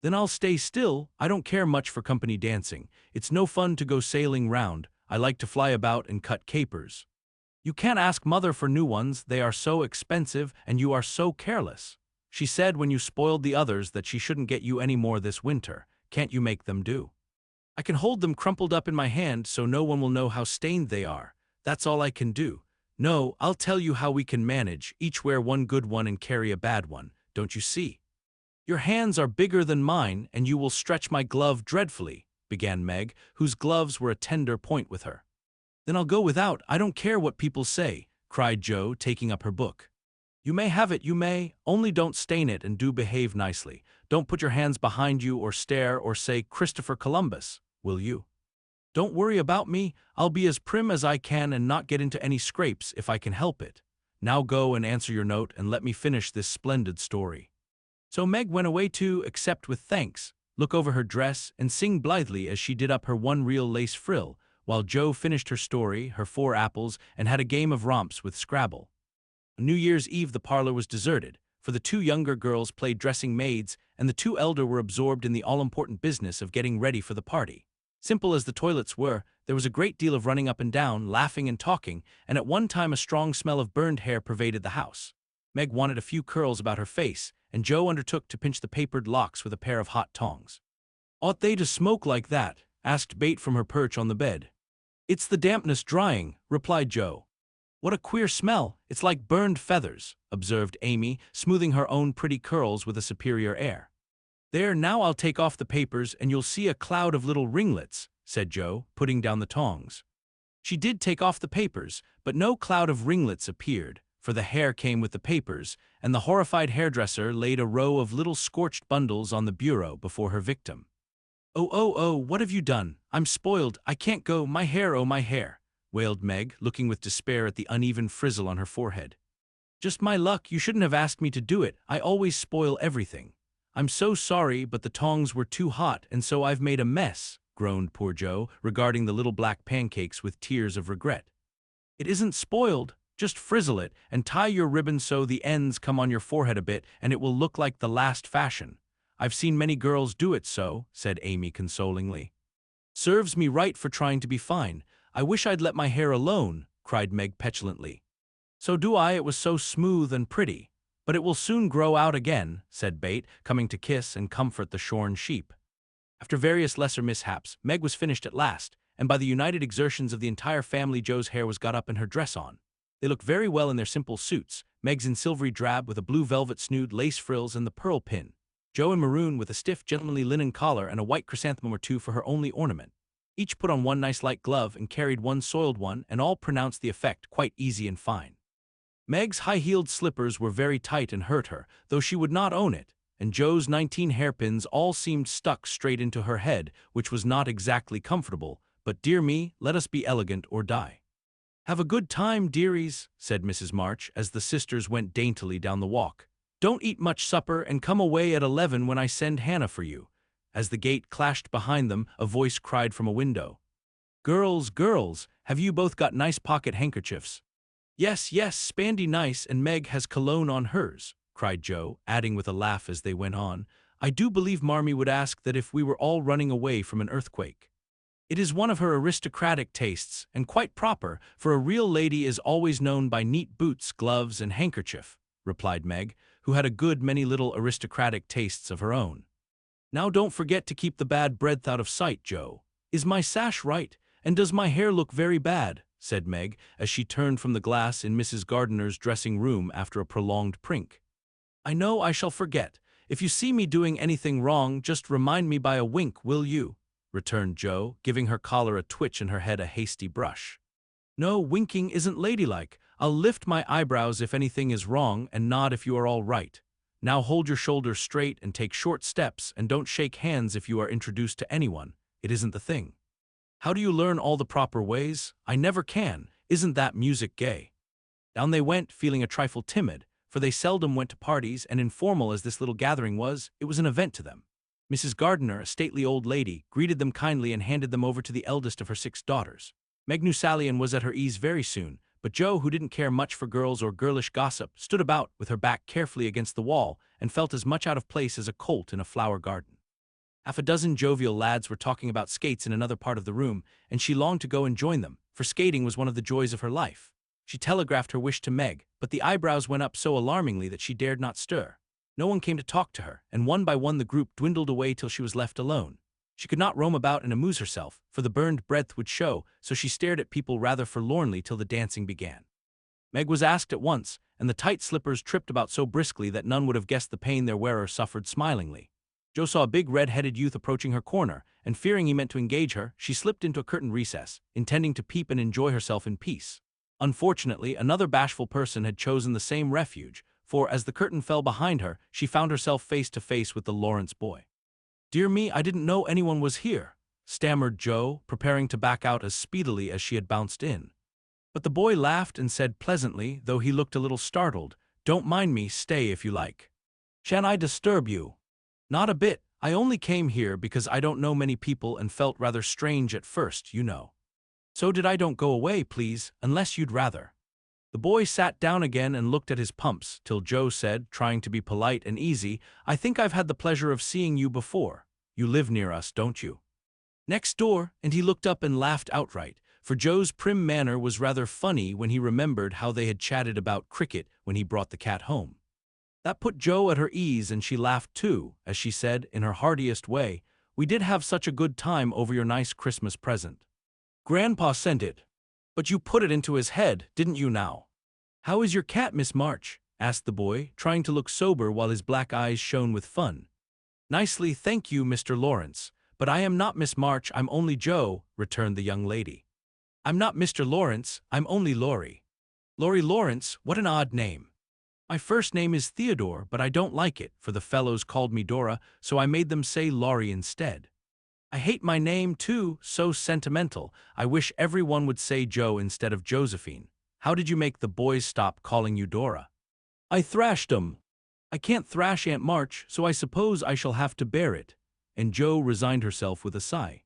"Then I'll stay still. I don't care much for company dancing. It's no fun to go sailing round. I like to fly about and cut capers." "You can't ask Mother for new ones. They are so expensive, and you are so careless. She said when you spoiled the others that she shouldn't get you any more this winter. Can't you make them do?" "I can hold them crumpled up in my hand so no one will know how stained they are. That's all I can do. No, I'll tell you how we can manage. Each wear one good one and carry a bad one. Don't you see?" "Your hands are bigger than mine, and you will stretch my glove dreadfully," began Meg, whose gloves were a tender point with her. "Then I'll go without. I don't care what people say," cried Joe, taking up her book. "You may have it, you may. Only don't stain it and do behave nicely. Don't put your hands behind you or stare or say Christopher Columbus, will you? Don't worry about me. I'll be as prim as I can and not get into any scrapes if I can help it. Now go and answer your note and let me finish this splendid story." So Meg went away to accept with thanks, look over her dress, and sing blithely as she did up her one real lace frill, while Joe finished her story, her 4 apples, and had a game of romps with Scrabble. On New Year's Eve the parlor was deserted, for the 2 younger girls played dressing maids, and the 2 elder were absorbed in the all-important business of getting ready for the party. Simple as the toilets were, there was a great deal of running up and down, laughing and talking, and at one time a strong smell of burned hair pervaded the house. Meg wanted a few curls about her face, and Joe undertook to pinch the papered locks with a pair of hot tongs. "Ought they to smoke like that?" asked Bate from her perch on the bed. "It's the dampness drying," replied Joe. "What a queer smell! It's like burned feathers," observed Amy, smoothing her own pretty curls with a superior air. "There, now I'll take off the papers and you'll see a cloud of little ringlets," said Joe, putting down the tongs. She did take off the papers, but no cloud of ringlets appeared, for the hair came with the papers, and the horrified hairdresser laid a row of little scorched bundles on the bureau before her victim. "Oh, oh, oh, what have you done? I'm spoiled. I can't go. My hair, oh, my hair," wailed Meg, looking with despair at the uneven frizzle on her forehead. "Just my luck. You shouldn't have asked me to do it. I always spoil everything. I'm so sorry, but the tongs were too hot, and so I've made a mess," groaned poor Joe, regarding the little black pancakes with tears of regret. "It isn't spoiled. Just frizzle it, and tie your ribbon so the ends come on your forehead a bit, and it will look like the last fashion. I've seen many girls do it so," said Amy consolingly. "Serves me right for trying to be fine. I wish I'd let my hair alone," cried Meg petulantly. "So do I. It was so smooth and pretty. But it will soon grow out again," said Bate, coming to kiss and comfort the shorn sheep. After various lesser mishaps, Meg was finished at last, and by the united exertions of the entire family Joe's hair was got up and her dress on. They looked very well in their simple suits, Meg's in silvery drab with a blue velvet snood, lace frills, and the pearl pin. Joe in maroon with a stiff, gentlemanly linen collar and a white chrysanthemum or two for her only ornament. Each put on one nice light glove and carried one soiled one, and all pronounced the effect quite easy and fine. Meg's high-heeled slippers were very tight and hurt her, though she would not own it, and Joe's 19 hairpins all seemed stuck straight into her head, which was not exactly comfortable, but dear me, let us be elegant or die. "Have a good time, dearies," said Mrs. March as the sisters went daintily down the walk. "Don't eat much supper and come away at 11 when I send Hannah for you." As the gate clashed behind them, a voice cried from a window. "Girls, girls, have you both got nice pocket handkerchiefs?" "Yes, yes, Spandy nice, and Meg has cologne on hers," cried Joe, adding with a laugh as they went on, "I do believe Marmee would ask that if we were all running away from an earthquake." "It is one of her aristocratic tastes, and quite proper, for a real lady is always known by neat boots, gloves, and handkerchief," replied Meg, who had a good many little aristocratic tastes of her own. "Now don't forget to keep the bad breath out of sight, Joe. Is my sash right, and does my hair look very bad?" said Meg, as she turned from the glass in Mrs. Gardiner's dressing room after a prolonged prink. "I know I shall forget. If you see me doing anything wrong, just remind me by a wink, will you?" returned Joe, giving her collar a twitch and her head a hasty brush. "No, winking isn't ladylike. I'll lift my eyebrows if anything is wrong and nod if you are all right. Now hold your shoulders straight and take short steps, and don't shake hands if you are introduced to anyone. It isn't the thing. How do you learn all the proper ways? I never can. Isn't that music gay?" Down they went, feeling a trifle timid, for they seldom went to parties, and informal as this little gathering was, it was an event to them. Mrs. Gardiner, a stately old lady, greeted them kindly and handed them over to the eldest of her 6 daughters. Meg knew Sally and was at her ease very soon, but Joe, who didn't care much for girls or girlish gossip, stood about with her back carefully against the wall and felt as much out of place as a colt in a flower garden. Half a dozen jovial lads were talking about skates in another part of the room, and she longed to go and join them, for skating was one of the joys of her life. She telegraphed her wish to Meg, but the eyebrows went up so alarmingly that she dared not stir. No one came to talk to her, and one by one the group dwindled away till she was left alone. She could not roam about and amuse herself, for the burned breath would show, so she stared at people rather forlornly till the dancing began. Meg was asked at once, and the tight slippers tripped about so briskly that none would have guessed the pain their wearer suffered smilingly. Joe saw a big red-headed youth approaching her corner, and fearing he meant to engage her, she slipped into a curtained recess, intending to peep and enjoy herself in peace. Unfortunately, another bashful person had chosen the same refuge, for as the curtain fell behind her, she found herself face to face with the Laurence boy. "Dear me, I didn't know anyone was here," stammered Joe, preparing to back out as speedily as she had bounced in. But the boy laughed and said pleasantly, though he looked a little startled, "Don't mind me, stay if you like." "Shan't I disturb you?" "Not a bit. I only came here because I don't know many people and felt rather strange at first, you know." "So did I. Don't go away, please, unless you'd rather." The boy sat down again and looked at his pumps, till Joe said, trying to be polite and easy, "I think I've had the pleasure of seeing you before. You live near us, don't you?" "Next door," and he looked up and laughed outright, for Joe's prim manner was rather funny when he remembered how they had chatted about cricket when he brought the cat home. That put Joe at her ease, and she laughed too, as she said, in her heartiest way, "We did have such a good time over your nice Christmas present. Grandpa sent it. But you put it into his head, didn't you now?" "How is your cat, Miss March?" asked the boy, trying to look sober while his black eyes shone with fun. "Nicely, thank you, Mr. Laurence. But I am not Miss March, I'm only Joe," returned the young lady. "I'm not Mr. Laurence, I'm only Laurie." "Laurie Laurence, what an odd name." "My first name is Theodore, but I don't like it, for the fellows called me Dora, so I made them say Laurie instead. I hate my name, too, so sentimental. I wish everyone would say Joe instead of Josephine. How did you make the boys stop calling you Dora?" "I thrashed 'em." "I can't thrash Aunt March, so I suppose I shall have to bear it." And Joe resigned herself with a sigh.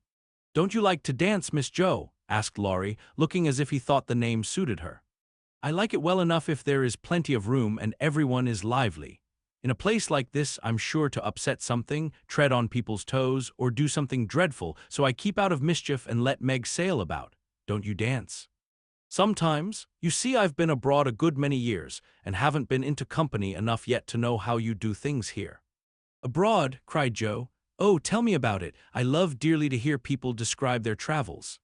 "Don't you like to dance, Miss Joe?" asked Laurie, looking as if he thought the name suited her. "I like it well enough if there is plenty of room and everyone is lively. In a place like this, I'm sure to upset something, tread on people's toes, or do something dreadful, so I keep out of mischief and let Meg sail about. Don't you dance?" "Sometimes. You see, I've been abroad a good many years, and haven't been into company enough yet to know how you do things here." "Abroad?" cried Joe. "Oh, tell me about it. I love dearly to hear people describe their travels."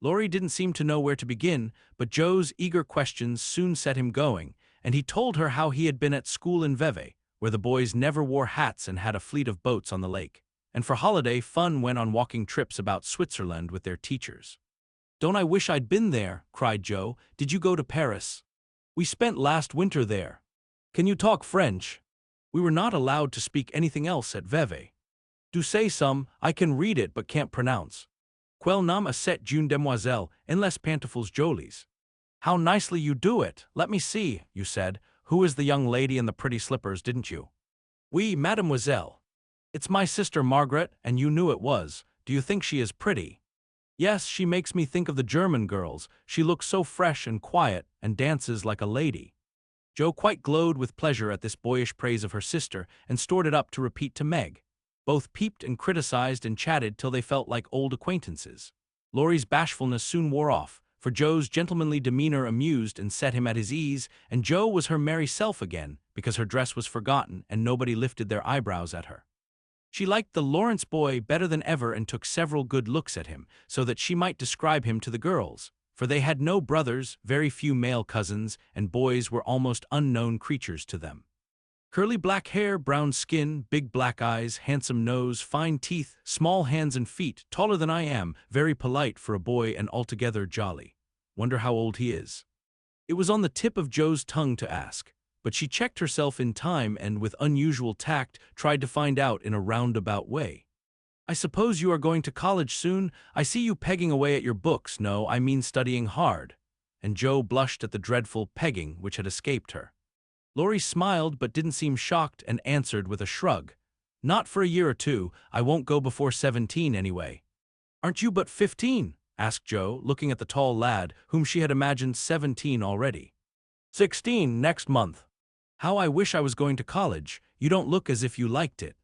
Laurie didn't seem to know where to begin, but Joe's eager questions soon set him going, and he told her how he had been at school in Vevey, where the boys never wore hats and had a fleet of boats on the lake, and for holiday fun went on walking trips about Switzerland with their teachers. "Don't I wish I'd been there," cried Joe. "Did you go to Paris? We spent last winter there. Can you talk French? We were not allowed to speak anything else at Vevey. Do say some, I can read it but can't pronounce. Quel nom a cette jeune demoiselle en les pantoufles jolies? How nicely you do it. Let me see," you said. "Who is the young lady in the pretty slippers, didn't you?" "Oui, mademoiselle. It's my sister Margaret, and you knew it was. Do you think she is pretty?" "Yes, she makes me think of the German girls. She looks so fresh and quiet, and dances like a lady." Joe quite glowed with pleasure at this boyish praise of her sister, and stored it up to repeat to Meg. Both peeped and criticized and chatted till they felt like old acquaintances. Laurie's bashfulness soon wore off, for Joe's gentlemanly demeanor amused and set him at his ease, and Joe was her merry self again, because her dress was forgotten and nobody lifted their eyebrows at her. She liked the Laurence boy better than ever and took several good looks at him, so that she might describe him to the girls, for they had no brothers, very few male cousins, and boys were almost unknown creatures to them. Curly black hair, brown skin, big black eyes, handsome nose, fine teeth, small hands and feet, taller than I am, very polite for a boy and altogether jolly. Wonder how old he is. It was on the tip of Joe's tongue to ask, but she checked herself in time and, with unusual tact, tried to find out in a roundabout way. "I suppose you are going to college soon? I see you pegging away at your books. No, I mean studying hard." And Joe blushed at the dreadful pegging which had escaped her. Laurie smiled but didn't seem shocked and answered with a shrug. "Not for a year or two. I won't go before 17 anyway." "Aren't you but 15? Asked Joe, looking at the tall lad, whom she had imagined 17 already. 16 next month." "How I wish I was going to college. You don't look as if you liked it."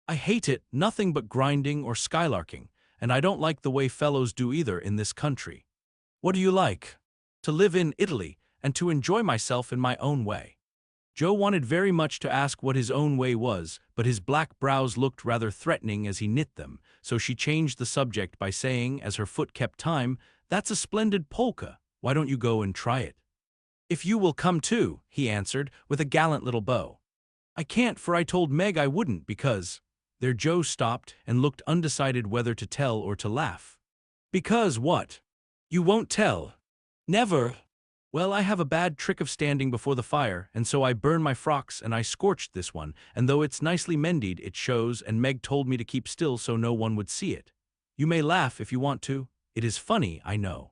"I hate it, nothing but grinding or skylarking, and I don't like the way fellows do either in this country." "What do you like?" "To live in Italy, and to enjoy myself in my own way." Joe wanted very much to ask what his own way was, but his black brows looked rather threatening as he knit them, so she changed the subject by saying, as her foot kept time, "That's a splendid polka. Why don't you go and try it?" "If you will come too," he answered, with a gallant little bow. "I can't, for I told Meg I wouldn't because—" There Joe stopped and looked undecided whether to tell or to laugh. "Because what? You won't tell?" "Never." "Well, I have a bad trick of standing before the fire, and so I burn my frocks, and I scorched this one, and though it's nicely mended, it shows, and Meg told me to keep still so no one would see it. You may laugh if you want to. It is funny, I know."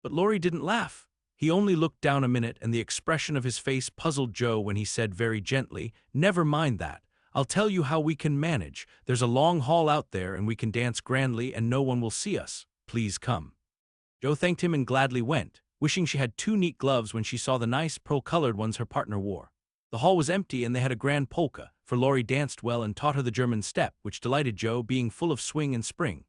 But Laurie didn't laugh. He only looked down a minute, and the expression of his face puzzled Joe when he said very gently, "Never mind that. I'll tell you how we can manage. There's a long hall out there, and we can dance grandly, and no one will see us. Please come." Joe thanked him and gladly went, wishing she had 2 neat gloves when she saw the nice pearl-colored ones her partner wore. The hall was empty, and they had a grand polka, for Laurie danced well and taught her the German step, which delighted Joe, being full of swing and spring.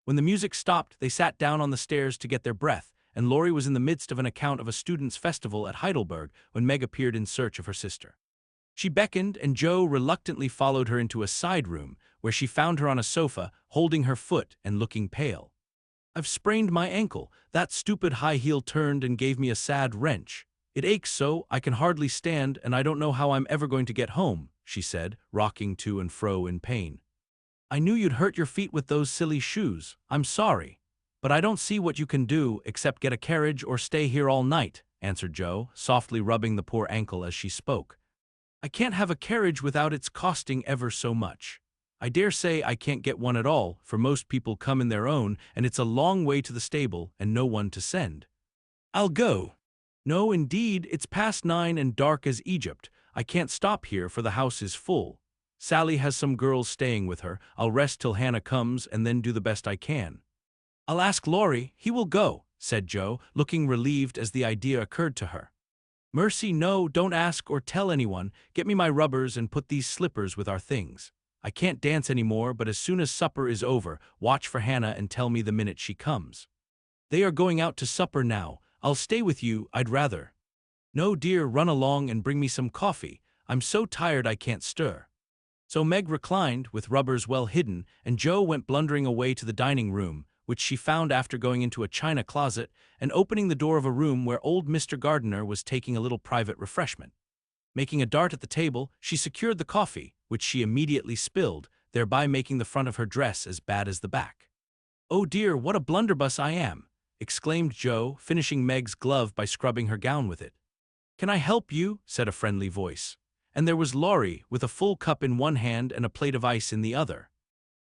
When the music stopped, they sat down on the stairs to get their breath, and Laurie was in the midst of an account of a students' festival at Heidelberg when Meg appeared in search of her sister. She beckoned, and Joe reluctantly followed her into a side room, where she found her on a sofa, holding her foot and looking pale. "I've sprained my ankle. That stupid high heel turned and gave me a sad wrench. It aches so, I can hardly stand, and I don't know how I'm ever going to get home," she said, rocking to and fro in pain. "I knew you'd hurt your feet with those silly shoes. I'm sorry. But I don't see what you can do except get a carriage or stay here all night," answered Joe, softly rubbing the poor ankle as she spoke. "I can't have a carriage without its costing ever so much. I dare say I can't get one at all, for most people come in their own, and it's a long way to the stable and no one to send." "I'll go." "No, indeed, it's past 9 and dark as Egypt. I can't stop here, for the house is full. Sally has some girls staying with her. I'll rest till Hannah comes and then do the best I can." "I'll ask Laurie. He will go," said Joe, looking relieved as the idea occurred to her. "Mercy, no, don't ask or tell anyone. Get me my rubbers and put these slippers with our things. I can't dance any more, but as soon as supper is over, watch for Hannah and tell me the minute she comes." "They are going out to supper now. I'll stay with you, I'd rather." "No, dear, run along and bring me some coffee. I'm so tired I can't stir." So Meg reclined, with rubbers well hidden, and Joe went blundering away to the dining room, which she found after going into a china closet and opening the door of a room where old Mr. Gardiner was taking a little private refreshment. Making a dart at the table, she secured the coffee, which she immediately spilled, thereby making the front of her dress as bad as the back. "Oh dear, what a blunderbuss I am!" exclaimed Joe, finishing Meg's glove by scrubbing her gown with it. "Can I help you?" said a friendly voice. And there was Laurie, with a full cup in one hand and a plate of ice in the other.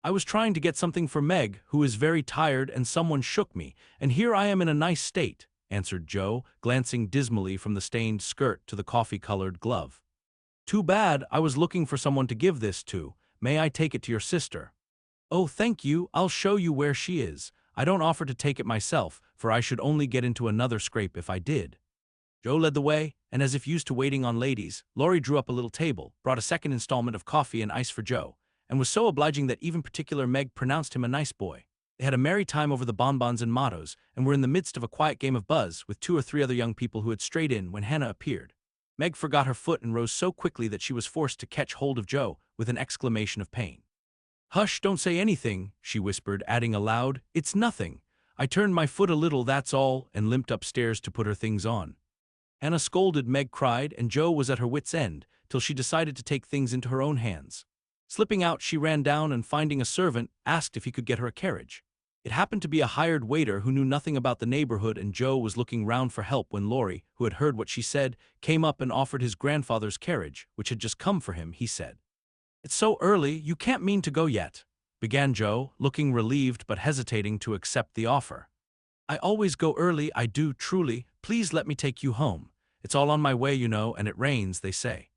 "I was trying to get something for Meg, who is very tired, and someone shook me, and here I am in a nice state," answered Joe, glancing dismally from the stained skirt to the coffee-colored glove. "Too bad, I was looking for someone to give this to. May I take it to your sister?" "Oh, thank you, I'll show you where she is. I don't offer to take it myself, for I should only get into another scrape if I did." Joe led the way, and as if used to waiting on ladies, Laurie drew up a little table, brought a second installment of coffee and ice for Joe, and was so obliging that even particular Meg pronounced him a nice boy. They had a merry time over the bonbons and mottos, and were in the midst of a quiet game of buzz with 2 or 3 other young people who had strayed in when Hannah appeared. Meg forgot her foot and rose so quickly that she was forced to catch hold of Joe with an exclamation of pain. "Hush, don't say anything," she whispered, adding aloud, "It's nothing. I turned my foot a little, that's all," and limped upstairs to put her things on. Hannah scolded, Meg cried, and Joe was at her wits' end, till she decided to take things into her own hands. Slipping out, she ran down and, finding a servant, asked if he could get her a carriage. It happened to be a hired waiter who knew nothing about the neighborhood, and Joe was looking round for help when Laurie, who had heard what she said, came up and offered his grandfather's carriage, which had just come for him. He said, "It's so early, you can't mean to go yet," began Joe, looking relieved but hesitating to accept the offer. "I always go early, I do, truly. Please let me take you home. It's all on my way, you know, and it rains, they say."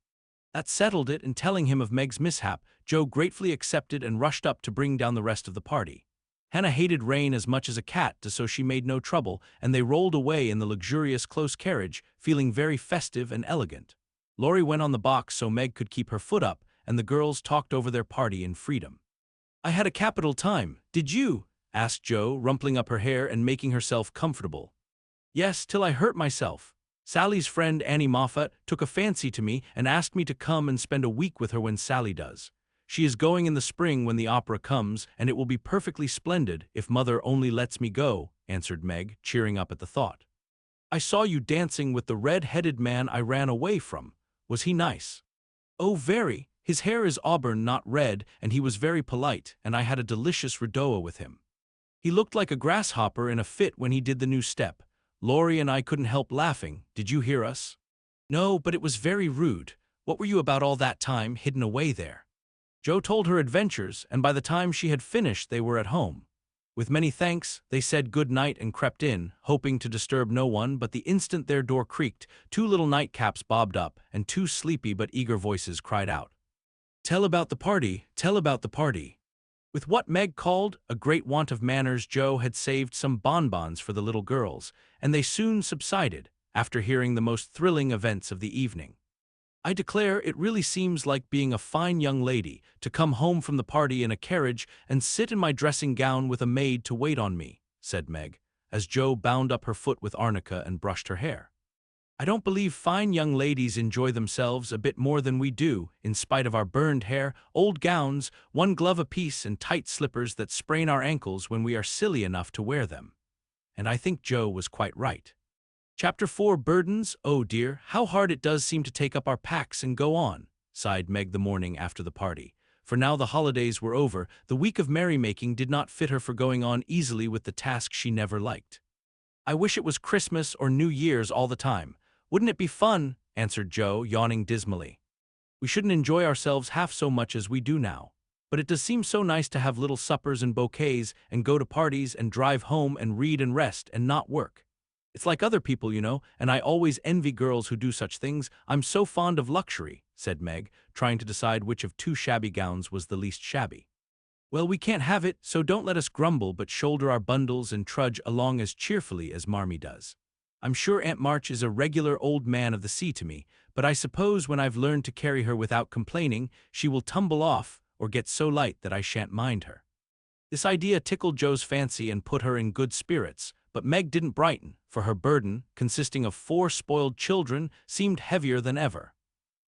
That settled it, and telling him of Meg's mishap, Joe gratefully accepted and rushed up to bring down the rest of the party. Hannah hated rain as much as a cat, so she made no trouble, and they rolled away in the luxurious close carriage, feeling very festive and elegant. Laurie went on the box so Meg could keep her foot up, and the girls talked over their party in freedom. "I had a capital time, did you?" asked Joe, rumpling up her hair and making herself comfortable. "Yes, till I hurt myself. Sally's friend Annie Moffat took a fancy to me and asked me to come and spend a week with her when Sally does. She is going in the spring when the opera comes, and it will be perfectly splendid if Mother only lets me go," answered Meg, cheering up at the thought. "I saw you dancing with the red-headed man I ran away from. Was he nice?" "Oh, very. His hair is auburn, not red, and he was very polite, and I had a delicious redowa with him. He looked like a grasshopper in a fit when he did the new step. Laurie and I couldn't help laughing. Did you hear us?" "No, but it was very rude. What were you about all that time, hidden away there?" Joe told her adventures, and by the time she had finished they were at home. With many thanks, they said good night and crept in, hoping to disturb no one, but the instant their door creaked, 2 little nightcaps bobbed up, and 2 sleepy but eager voices cried out, "Tell about the party, tell about the party." With what Meg called a great want of manners, Joe had saved some bonbons for the little girls, and they soon subsided, after hearing the most thrilling events of the evening. "I declare it really seems like being a fine young lady, to come home from the party in a carriage and sit in my dressing gown with a maid to wait on me," said Meg, as Joe bound up her foot with arnica and brushed her hair. "I don't believe fine young ladies enjoy themselves a bit more than we do, in spite of our burned hair, old gowns, 1 glove apiece, and tight slippers that sprain our ankles when we are silly enough to wear them." And I think Joe was quite right. Chapter 4, Burdens. "Oh dear, how hard it does seem to take up our packs and go on," sighed Meg the morning after the party. For now the holidays were over, the week of merrymaking did not fit her for going on easily with the task she never liked. "I wish it was Christmas or New Year's all the time. Wouldn't it be fun?" answered Joe, yawning dismally. "We shouldn't enjoy ourselves half so much as we do now. But it does seem so nice to have little suppers and bouquets and go to parties and drive home and read and rest and not work. It's like other people, you know, and I always envy girls who do such things. I'm so fond of luxury," said Meg, trying to decide which of 2 shabby gowns was the least shabby. "Well, we can't have it, so don't let us grumble but shoulder our bundles and trudge along as cheerfully as Marmee does. I'm sure Aunt March is a regular old man of the sea to me, but I suppose when I've learned to carry her without complaining, she will tumble off or get so light that I shan't mind her." This idea tickled Joe's fancy and put her in good spirits, but Meg didn't brighten, for her burden, consisting of 4 spoiled children, seemed heavier than ever.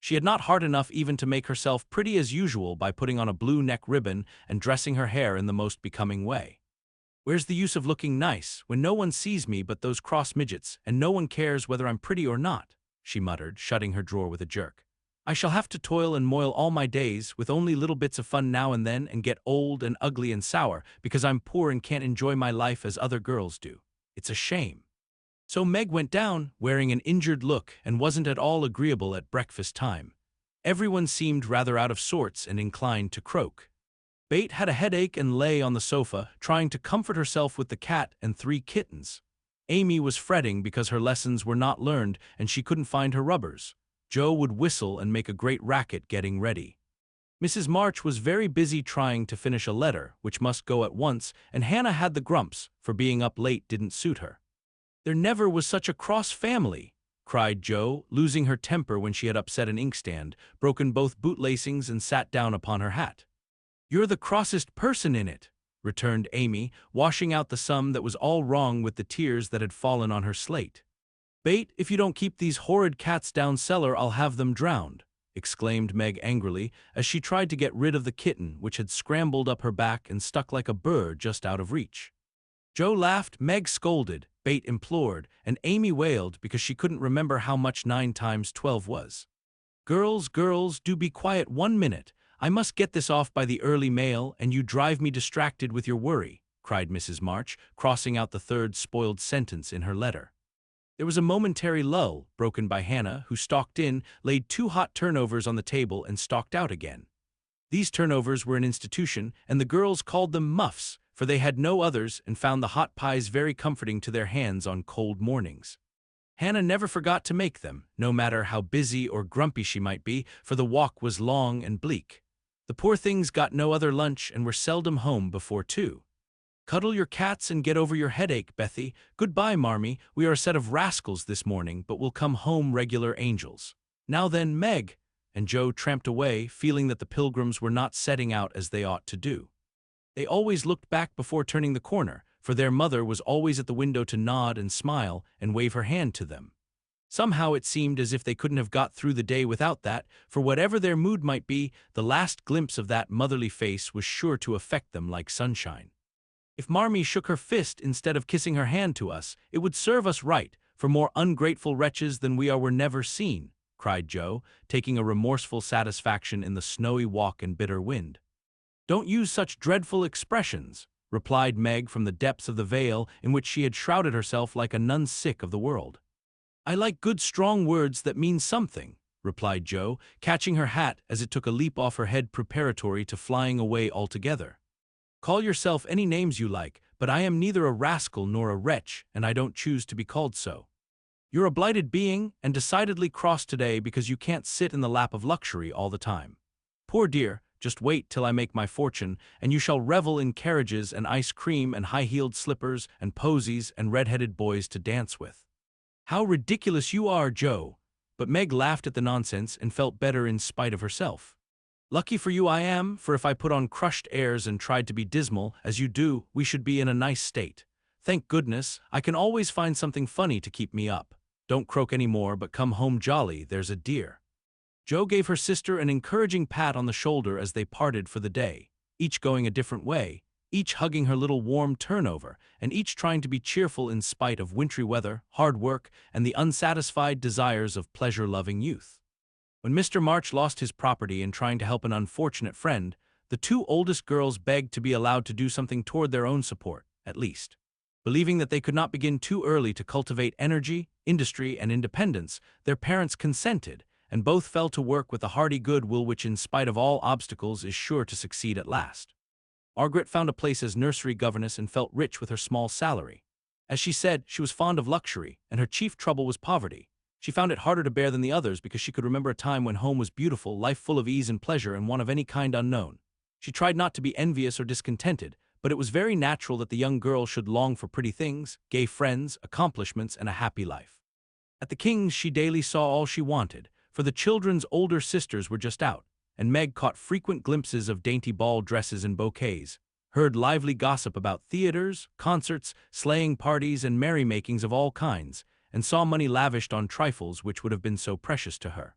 She had not heart enough even to make herself pretty as usual by putting on a blue neck ribbon and dressing her hair in the most becoming way. Where's the use of looking nice when no one sees me but those cross midgets, and no one cares whether I'm pretty or not?" she muttered, shutting her drawer with a jerk. "I shall have to toil and moil all my days, with only little bits of fun now and then, and get old and ugly and sour because I'm poor and can't enjoy my life as other girls do. It's a shame." So Meg went down, wearing an injured look, and wasn't at all agreeable at breakfast time. Everyone seemed rather out of sorts and inclined to croak. Bete had a headache and lay on the sofa, trying to comfort herself with the cat and 3 kittens. Amy was fretting because her lessons were not learned and she couldn't find her rubbers. Joe would whistle and make a great racket getting ready. Mrs. March was very busy trying to finish a letter, which must go at once, and Hannah had the grumps, for being up late didn't suit her. "There never was such a cross family," cried Joe, losing her temper when she had upset an inkstand, broken both bootlacings, and sat down upon her hat. "You're the crossest person in it," returned Amy, washing out the sum that was all wrong with the tears that had fallen on her slate. "Bete, if you don't keep these horrid cats down cellar, I'll have them drowned," exclaimed Meg angrily, as she tried to get rid of the kitten, which had scrambled up her back and stuck like a burr just out of reach. Joe laughed, Meg scolded, Bete implored, and Amy wailed because she couldn't remember how much 9 times 12 was. "Girls, girls, do be quiet 1 minute. I must get this off by the early mail, and you drive me distracted with your worry," cried Mrs. March, crossing out the 3rd spoiled sentence in her letter. There was a momentary lull, broken by Hannah, who stalked in, laid 2 hot turnovers on the table, and stalked out again. These turnovers were an institution, and the girls called them muffs, for they had no others and found the hot pies very comforting to their hands on cold mornings. Hannah never forgot to make them, no matter how busy or grumpy she might be, for the walk was long and bleak. The poor things got no other lunch and were seldom home before 2. "Cuddle your cats and get over your headache, Bethy. Goodbye, Marmee. We are a set of rascals this morning, but we'll come home regular angels. Now then, Meg," and Joe tramped away, feeling that the Pilgrims were not setting out as they ought to do. They always looked back before turning the corner, for their mother was always at the window to nod and smile and wave her hand to them. Somehow it seemed as if they couldn't have got through the day without that, for whatever their mood might be, the last glimpse of that motherly face was sure to affect them like sunshine. "If Marmee shook her fist instead of kissing her hand to us, it would serve us right, for more ungrateful wretches than we are were never seen," cried Joe, taking a remorseful satisfaction in the snowy walk and bitter wind. "Don't use such dreadful expressions," replied Meg from the depths of the veil in which she had shrouded herself like a nun sick of the world. "I like good strong words that mean something," replied Joe, catching her hat as it took a leap off her head preparatory to flying away altogether. "Call yourself any names you like, but I am neither a rascal nor a wretch, and I don't choose to be called so. You're a blighted being, and decidedly cross today because you can't sit in the lap of luxury all the time. Poor dear, just wait till I make my fortune, and you shall revel in carriages and ice cream and high-heeled slippers and posies and red-headed boys to dance with." "How ridiculous you are, Joe!" But Meg laughed at the nonsense and felt better in spite of herself. "Lucky for you I am, for if I put on crushed airs and tried to be dismal, as you do, we should be in a nice state. Thank goodness, I can always find something funny to keep me up. Don't croak any more, but come home jolly, there's a dear." Joe gave her sister an encouraging pat on the shoulder as they parted for the day, each going a different way, each hugging her little warm turnover, and each trying to be cheerful in spite of wintry weather, hard work, and the unsatisfied desires of pleasure-loving youth. When Mr. March lost his property in trying to help an unfortunate friend, the 2 oldest girls begged to be allowed to do something toward their own support, at least. Believing that they could not begin too early to cultivate energy, industry, and independence, their parents consented, and both fell to work with a hearty good will which, in spite of all obstacles, is sure to succeed at last. Margaret found a place as nursery governess and felt rich with her small salary. As she said, she was fond of luxury, and her chief trouble was poverty. She found it harder to bear than the others because she could remember a time when home was beautiful, life full of ease and pleasure, and one of any kind unknown. She tried not to be envious or discontented, but it was very natural that the young girl should long for pretty things, gay friends, accomplishments, and a happy life. At the King's she daily saw all she wanted, for the children's older sisters were just out, and Meg caught frequent glimpses of dainty ball dresses and bouquets, heard lively gossip about theaters, concerts, sleighing parties, and merrymakings of all kinds, and saw money lavished on trifles which would have been so precious to her.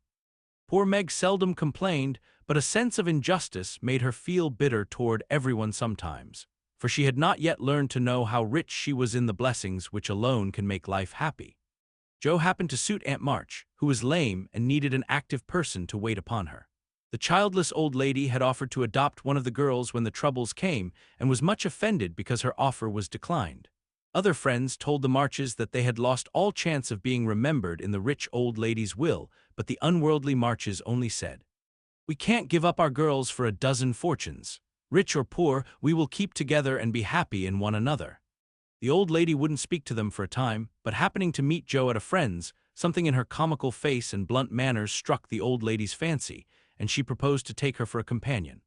Poor Meg seldom complained, but a sense of injustice made her feel bitter toward everyone sometimes. for she had not yet learned to know how rich she was in the blessings which alone can make life happy. Jo happened to suit Aunt March, who was lame and needed an active person to wait upon her. The childless old lady had offered to adopt one of the girls when the troubles came and was much offended because her offer was declined. Other friends told the Marches that they had lost all chance of being remembered in the rich old lady's will, but the unworldly Marches only said, "We can't give up our girls for a dozen fortunes. Rich or poor, we will keep together and be happy in one another." The old lady wouldn't speak to them for a time, but happening to meet Jo at a friend's, something in her comical face and blunt manners struck the old lady's fancy, and she proposed to take her for a companion.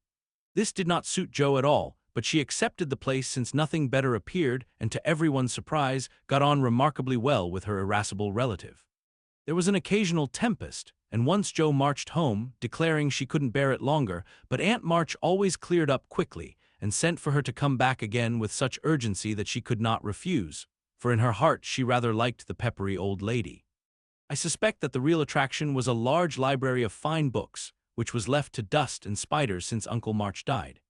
This did not suit Jo at all, but she accepted the place since nothing better appeared and, to everyone's surprise, got on remarkably well with her irascible relative. There was an occasional tempest, and once Jo marched home, declaring she couldn't bear it longer, but Aunt March always cleared up quickly and sent for her to come back again with such urgency that she could not refuse, for in her heart she rather liked the peppery old lady. I suspect that the real attraction was a large library of fine books, which was left to dust and spiders since Uncle March died.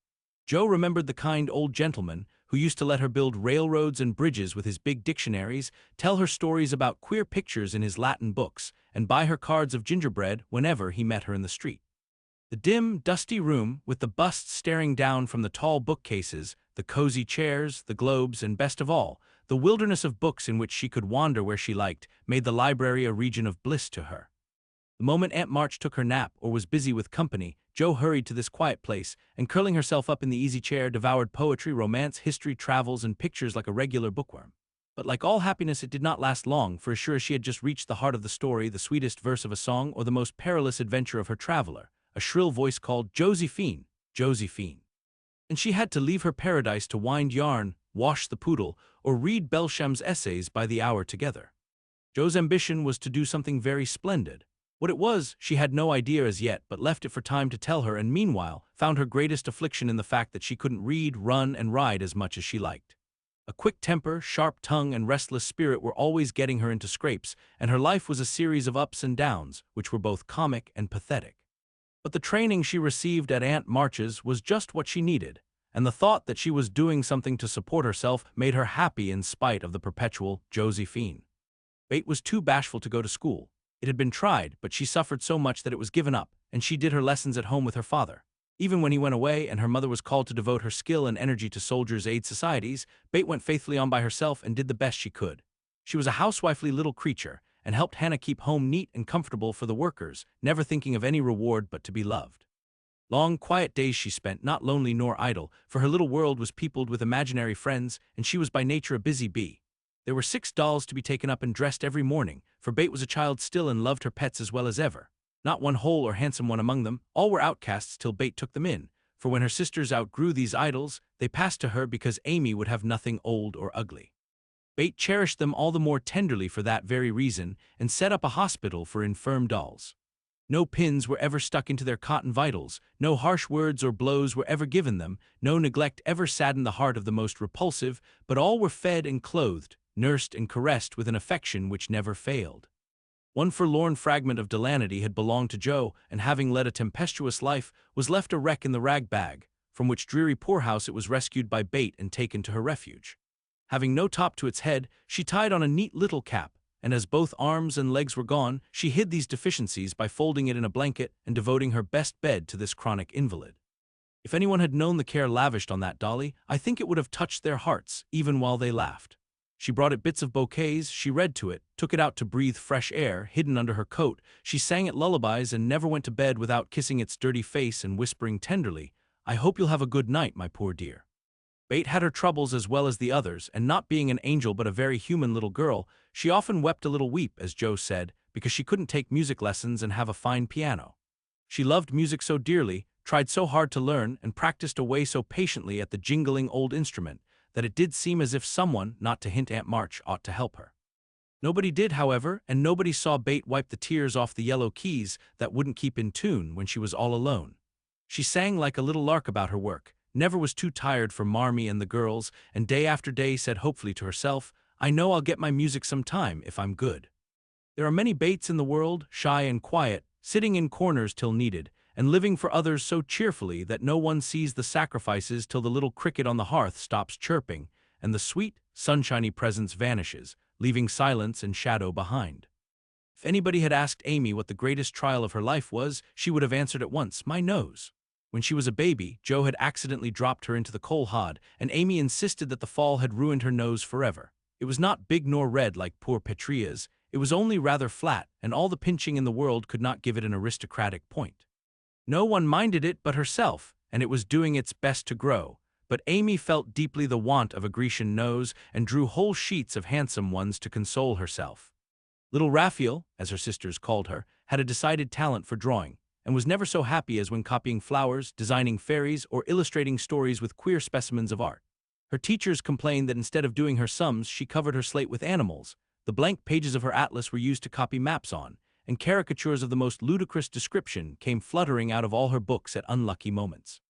Jo remembered the kind old gentleman who used to let her build railroads and bridges with his big dictionaries, tell her stories about queer pictures in his Latin books, and buy her cards of gingerbread whenever he met her in the street. The dim, dusty room, with the busts staring down from the tall bookcases, the cozy chairs, the globes, and best of all, the wilderness of books in which she could wander where she liked, made the library a region of bliss to her. The moment Aunt March took her nap or was busy with company, Jo hurried to this quiet place, and curling herself up in the easy chair, devoured poetry, romance, history, travels, and pictures like a regular bookworm. But like all happiness, it did not last long, for as sure as she had just reached the heart of the story, the sweetest verse of a song, or the most perilous adventure of her traveler, a shrill voice called, "Josephine, Josephine." And she had to leave her paradise to wind yarn, wash the poodle, or read Belsham's essays by the hour together. Jo's ambition was to do something very splendid. What it was, she had no idea as yet, but left it for time to tell her, and meanwhile found her greatest affliction in the fact that she couldn't read, run, and ride as much as she liked. A quick temper, sharp tongue, and restless spirit were always getting her into scrapes, and her life was a series of ups and downs, which were both comic and pathetic. But the training she received at Aunt March's was just what she needed, and the thought that she was doing something to support herself made her happy in spite of the perpetual Josephine. BETH was too bashful to go to school. It had been tried, but she suffered so much that it was given up, and she did her lessons at home with her father. Even when he went away and her mother was called to devote her skill and energy to soldiers' aid societies, BETH went faithfully on by herself and did the best she could. She was a housewifely little creature, and helped Hannah keep home neat and comfortable for the workers, never thinking of any reward but to be loved. Long, quiet days she spent, not lonely nor idle, for her little world was peopled with imaginary friends, and she was by nature a busy bee. There were 6 dolls to be taken up and dressed every morning, for BETH was a child still and loved her pets as well as ever. Not one whole or handsome one among them, all were outcasts till BETH took them in, for when her sisters outgrew these idols, they passed to her because Amy would have nothing old or ugly. BETH cherished them all the more tenderly for that very reason, and set up a hospital for infirm dolls. No pins were ever stuck into their cotton vitals, no harsh words or blows were ever given them, no neglect ever saddened the heart of the most repulsive, but all were fed and clothed, nursed and caressed with an affection which never failed. One forlorn fragment of Delanity had belonged to Jo, and having led a tempestuous life, was left a wreck in the rag bag, from which dreary poorhouse it was rescued by BETH and taken to her refuge. Having no top to its head, she tied on a neat little cap, and as both arms and legs were gone, she hid these deficiencies by folding it in a blanket and devoting her best bed to this chronic invalid. If anyone had known the care lavished on that dolly, I think it would have touched their hearts, even while they laughed. She brought it bits of bouquets, she read to it, took it out to breathe fresh air, hidden under her coat, she sang it lullabies and never went to bed without kissing its dirty face and whispering tenderly, "I hope you'll have a good night, my poor dear." BETH had her troubles as well as the others, and not being an angel but a very human little girl, she often wept a little weep, as Jo said, because she couldn't take music lessons and have a fine piano. She loved music so dearly, tried so hard to learn, and practiced away so patiently at the jingling old instrument, that it did seem as if someone, not to hint Aunt March, ought to help her. Nobody did, however, and nobody saw BETH wipe the tears off the yellow keys that wouldn't keep in tune when she was all alone. She sang like a little lark about her work, never was too tired for Marmee and the girls, and day after day said hopefully to herself, "I know I'll get my music some time if I'm good." There are many BETHs in the world, shy and quiet, sitting in corners till needed, and living for others so cheerfully that no one sees the sacrifices till the little cricket on the hearth stops chirping, and the sweet, sunshiny presence vanishes, leaving silence and shadow behind. If anybody had asked Amy what the greatest trial of her life was, she would have answered at once, my nose. When she was a baby, Joe had accidentally dropped her into the coal hod, and Amy insisted that the fall had ruined her nose forever. It was not big nor red like poor Petria's, it was only rather flat, and all the pinching in the world could not give it an aristocratic point. No one minded it but herself, and it was doing its best to grow, but Amy felt deeply the want of a Grecian nose and drew whole sheets of handsome ones to console herself. Little Raphael, as her sisters called her, had a decided talent for drawing, and was never so happy as when copying flowers, designing fairies, or illustrating stories with queer specimens of art. Her teachers complained that instead of doing her sums, she covered her slate with animals. The blank pages of her atlas were used to copy maps on, and caricatures of the most ludicrous description came fluttering out of all her books at unlucky moments.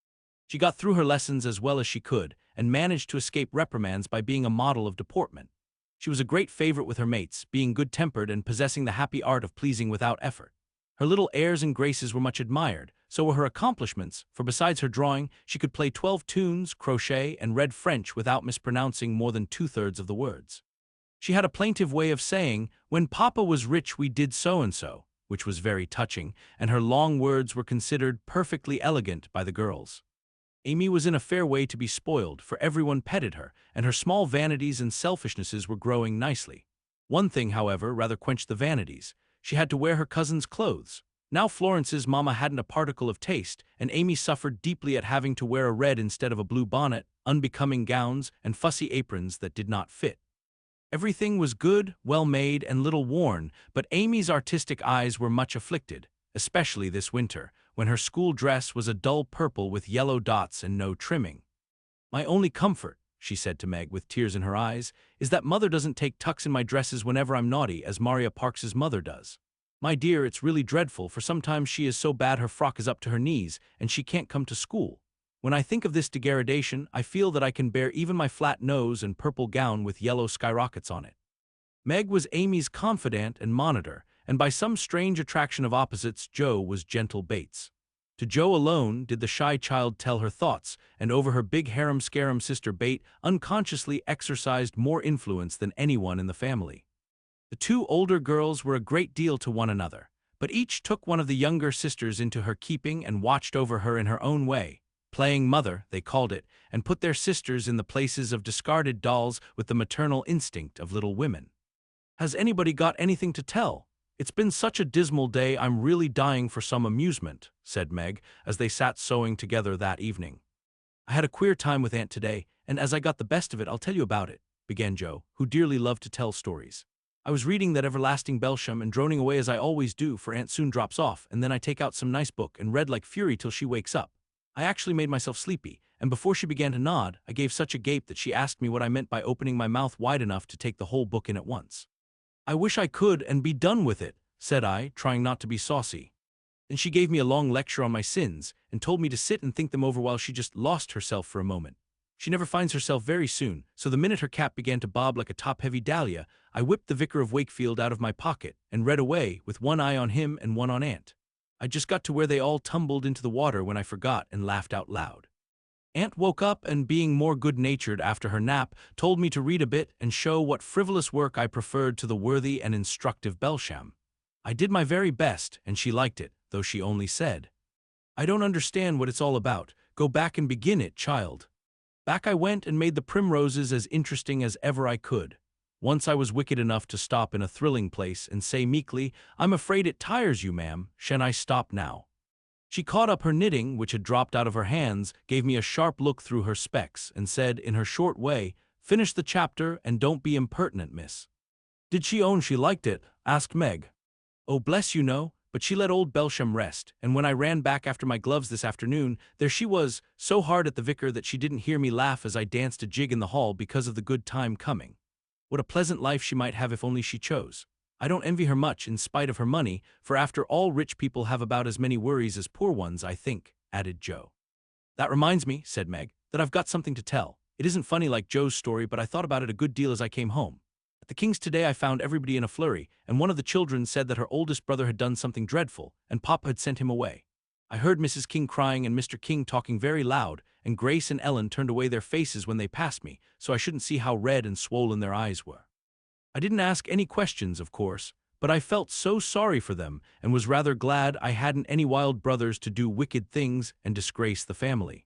She got through her lessons as well as she could, and managed to escape reprimands by being a model of deportment. She was a great favorite with her mates, being good-tempered and possessing the happy art of pleasing without effort. Her little airs and graces were much admired, so were her accomplishments, for besides her drawing, she could play 12 tunes, crochet, and read French without mispronouncing more than 2/3 of the words. She had a plaintive way of saying, when Papa was rich we did so-and-so, which was very touching, and her long words were considered perfectly elegant by the girls. Amy was in a fair way to be spoiled, for everyone petted her, and her small vanities and selfishnesses were growing nicely. One thing, however, rather quenched the vanities. She had to wear her cousin's clothes. Now Florence's mama hadn't a particle of taste, and Amy suffered deeply at having to wear a red instead of a blue bonnet, unbecoming gowns, and fussy aprons that did not fit. Everything was good, well-made, and little worn, but Amy's artistic eyes were much afflicted, especially this winter, when her school dress was a dull purple with yellow dots and no trimming. My only comfort, she said to Meg with tears in her eyes, is that Mother doesn't take tucks in my dresses whenever I'm naughty, as Maria Parks's mother does. My dear, it's really dreadful, for sometimes she is so bad her frock is up to her knees, and she can't come to school. When I think of this degradation, I feel that I can bear even my flat nose and purple gown with yellow skyrockets on it. Meg was Amy's confidant and monitor, and by some strange attraction of opposites, Joe was gentle Bates. To Joe alone did the shy child tell her thoughts, and over her big harum-scarum sister Bate unconsciously exercised more influence than anyone in the family. The two older girls were a great deal to one another, but each took one of the younger sisters into her keeping and watched over her in her own way. Playing mother, they called it, and put their sisters in the places of discarded dolls with the maternal instinct of little women. Has anybody got anything to tell? It's been such a dismal day, I'm really dying for some amusement, said Meg, as they sat sewing together that evening. I had a queer time with Aunt today, and as I got the best of it, I'll tell you about it, began Joe, who dearly loved to tell stories. I was reading that everlasting Belsham and droning away as I always do, for Aunt soon drops off, and then I take out some nice book and read like fury till she wakes up. I actually made myself sleepy, and before she began to nod, I gave such a gape that she asked me what I meant by opening my mouth wide enough to take the whole book in at once. I wish I could and be done with it, said I, trying not to be saucy. Then she gave me a long lecture on my sins, and told me to sit and think them over while she just lost herself for a moment. She never finds herself very soon, so the minute her cap began to bob like a top-heavy dahlia, I whipped the Vicar of Wakefield out of my pocket and read away, with one eye on him and one on Aunt. I just got to where they all tumbled into the water when I forgot and laughed out loud. Aunt woke up and, being more good-natured after her nap, told me to read a bit and show what frivolous work I preferred to the worthy and instructive Belsham. I did my very best, and she liked it, though she only said, I don't understand what it's all about. Go back and begin it, child. Back I went and made the primroses as interesting as ever I could. Once I was wicked enough to stop in a thrilling place and say meekly, I'm afraid it tires you, ma'am. Shan't I stop now? She caught up her knitting, which had dropped out of her hands, gave me a sharp look through her specs, and said, in her short way, Finish the chapter and don't be impertinent, miss. Did she own she liked it? Asked Meg. Oh, bless you, no, but she let old Belsham rest, and when I ran back after my gloves this afternoon, there she was, so hard at the vicar that she didn't hear me laugh as I danced a jig in the hall because of the good time coming. What a pleasant life she might have if only she chose. I don't envy her much in spite of her money, for after all rich people have about as many worries as poor ones, I think, added Joe. That reminds me, said Meg, that I've got something to tell. It isn't funny like Joe's story, but I thought about it a good deal as I came home. At the King's today I found everybody in a flurry, and one of the children said that her oldest brother had done something dreadful, and Papa had sent him away. I heard Mrs. King crying and Mr. King talking very loud, and Grace and Ellen turned away their faces when they passed me, so I shouldn't see how red and swollen their eyes were. I didn't ask any questions, of course, but I felt so sorry for them and was rather glad I hadn't any wild brothers to do wicked things and disgrace the family.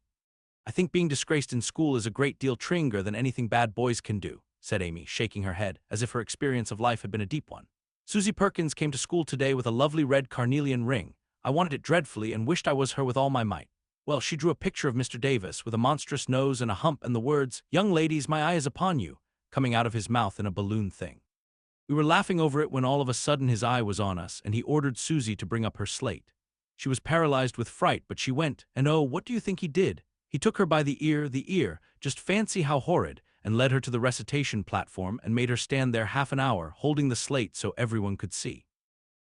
I think being disgraced in school is a great deal tringer than anything bad boys can do, said Amy, shaking her head, as if her experience of life had been a deep one. Susie Perkins came to school today with a lovely red carnelian ring. I wanted it dreadfully and wished I was her with all my might. Well, she drew a picture of Mr. Davis with a monstrous nose and a hump and the words, "Young ladies, my eye is upon you," coming out of his mouth in a balloon thing. We were laughing over it when all of a sudden his eye was on us, and he ordered Susie to bring up her slate. She was paralyzed with fright, but she went, and oh, what do you think he did? He took her by the ear, just fancy how horrid, and led her to the recitation platform and made her stand there half an hour, holding the slate so everyone could see.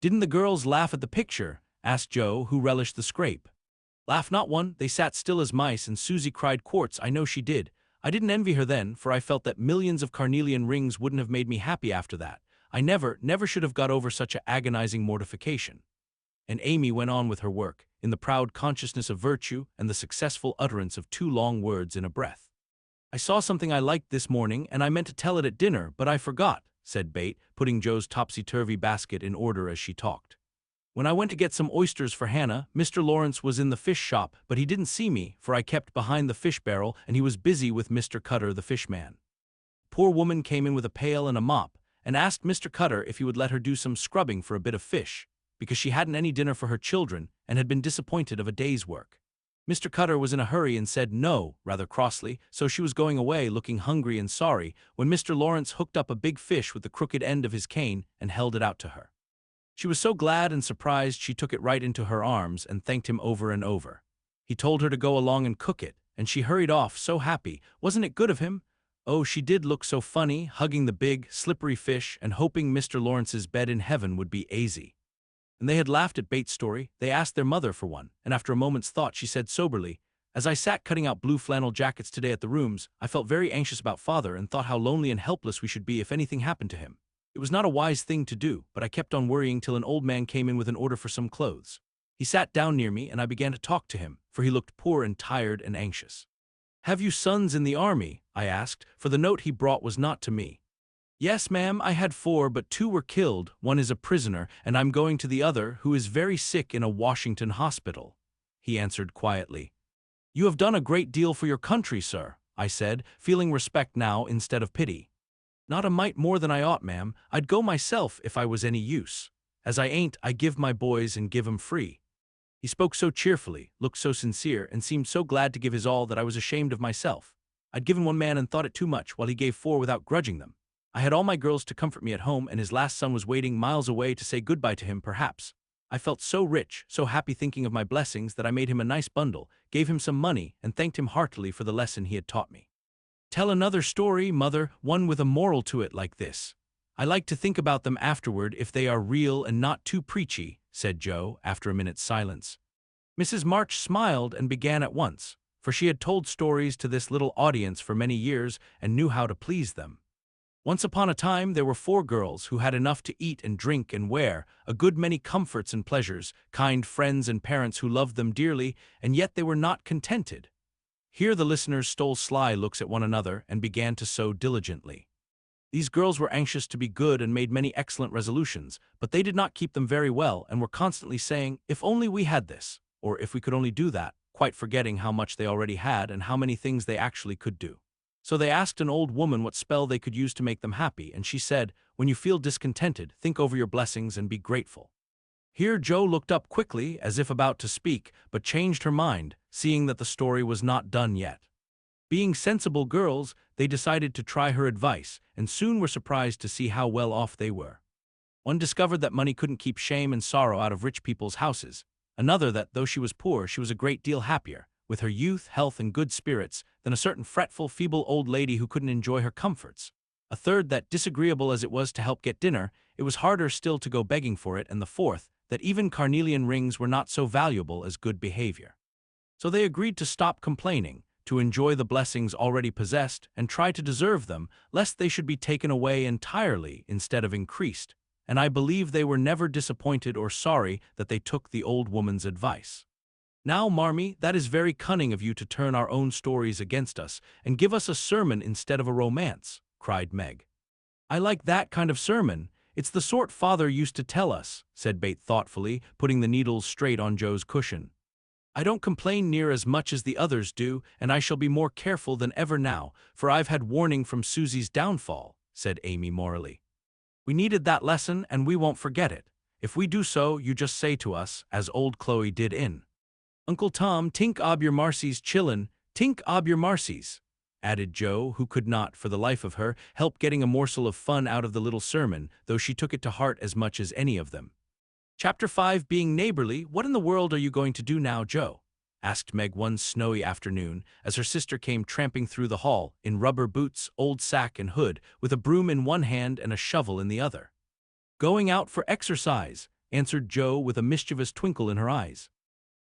"Didn't the girls laugh at the picture?" asked Joe, who relished the scrape. "Laugh not one, they sat still as mice, and Susie cried quarts, I know she did. I didn't envy her then, for I felt that millions of carnelian rings wouldn't have made me happy after that. I never should have got over such a agonizing mortification." And Amy went on with her work, in the proud consciousness of virtue and the successful utterance of 2 long words in a breath. "I saw something I liked this morning, and I meant to tell it at dinner, but I forgot," said Bate, putting Joe's topsy-turvy basket in order as she talked. "When I went to get some oysters for Hannah, Mr. Laurence was in the fish shop, but he didn't see me, for I kept behind the fish barrel, and he was busy with Mr. Cutter, the fishman. Poor woman came in with a pail and a mop, and asked Mr. Cutter if he would let her do some scrubbing for a bit of fish, because she hadn't any dinner for her children and had been disappointed of a day's work. Mr. Cutter was in a hurry and said no, rather crossly, so she was going away looking hungry and sorry, when Mr. Laurence hooked up a big fish with the crooked end of his cane and held it out to her. She was so glad and surprised she took it right into her arms and thanked him over and over. He told her to go along and cook it, and she hurried off so happy. Wasn't it good of him? Oh, she did look so funny, hugging the big, slippery fish and hoping Mr. Lawrence's bed in heaven would be easy. And they had laughed at Bates' story. They asked their mother for one, and after a moment's thought she said soberly, "As I sat cutting out blue flannel jackets today at the rooms, I felt very anxious about father and thought how lonely and helpless we should be if anything happened to him. It was not a wise thing to do, but I kept on worrying till an old man came in with an order for some clothes. He sat down near me and I began to talk to him, for he looked poor and tired and anxious. 'Have you sons in the army?' I asked, for the note he brought was not to me. 'Yes, ma'am, I had 4, but 2 were killed, one is a prisoner, and I'm going to the other, who is very sick in a Washington hospital,' he answered quietly. 'You have done a great deal for your country, sir,' I said, feeling respect now instead of pity. 'Not a mite more than I ought, ma'am. I'd go myself if I was any use. As I ain't, I give my boys and give 'em free.' He spoke so cheerfully, looked so sincere, and seemed so glad to give his all that I was ashamed of myself. I'd given one man and thought it too much, while he gave 4 without grudging them. I had all my girls to comfort me at home, and his last son was waiting miles away to say goodbye to him, perhaps. I felt so rich, so happy thinking of my blessings that I made him a nice bundle, gave him some money, and thanked him heartily for the lesson he had taught me. Tell another story, mother, one with a moral to it like this. I like to think about them afterward if they are real and not too preachy," said Joe, after a minute's silence. Mrs. March smiled and began at once, for she had told stories to this little audience for many years and knew how to please them. Once upon a time there were 4 girls who had enough to eat and drink and wear, a good many comforts and pleasures, kind friends and parents who loved them dearly, and yet they were not contented. Here the listeners stole sly looks at one another and began to sew diligently. These girls were anxious to be good and made many excellent resolutions, but they did not keep them very well and were constantly saying, "If only we had this," or "if we could only do that," quite forgetting how much they already had and how many things they actually could do. So they asked an old woman what spell they could use to make them happy, and she said, "When you feel discontented, think over your blessings and be grateful." Here Joe looked up quickly, as if about to speak, but changed her mind, seeing that the story was not done yet. Being sensible girls, they decided to try her advice, and soon were surprised to see how well off they were. One discovered that money couldn't keep shame and sorrow out of rich people's houses. Another that, though she was poor, she was a great deal happier, with her youth, health, and good spirits, than a certain fretful, feeble old lady who couldn't enjoy her comforts. A third that, disagreeable as it was to help get dinner, it was harder still to go begging for it, and the fourth, that even carnelian rings were not so valuable as good behavior. So they agreed to stop complaining, to enjoy the blessings already possessed, and try to deserve them, lest they should be taken away entirely instead of increased, and I believe they were never disappointed or sorry that they took the old woman's advice. Now, Marmee, that is very cunning of you to turn our own stories against us and give us a sermon instead of a romance, cried Meg. I like that kind of sermon. It's the sort Father used to tell us, said BETH thoughtfully, putting the needles straight on Joe's cushion. I don't complain near as much as the others do, and I shall be more careful than ever now, for I've had warning from Susie's downfall, said Amy morally. We needed that lesson, and we won't forget it. If we do so, you just say to us, as old Chloe did in Uncle Tom, tink ob your marcies chillin', tink ob your marcies, added Joe, who could not, for the life of her, help getting a morsel of fun out of the little sermon, though she took it to heart as much as any of them. Chapter 5, Being Neighborly. What in the world are you going to do now, Joe? Asked Meg one snowy afternoon, as her sister came tramping through the hall, in rubber boots, old sack and hood, with a broom in one hand and a shovel in the other. Going out for exercise, answered Joe with a mischievous twinkle in her eyes.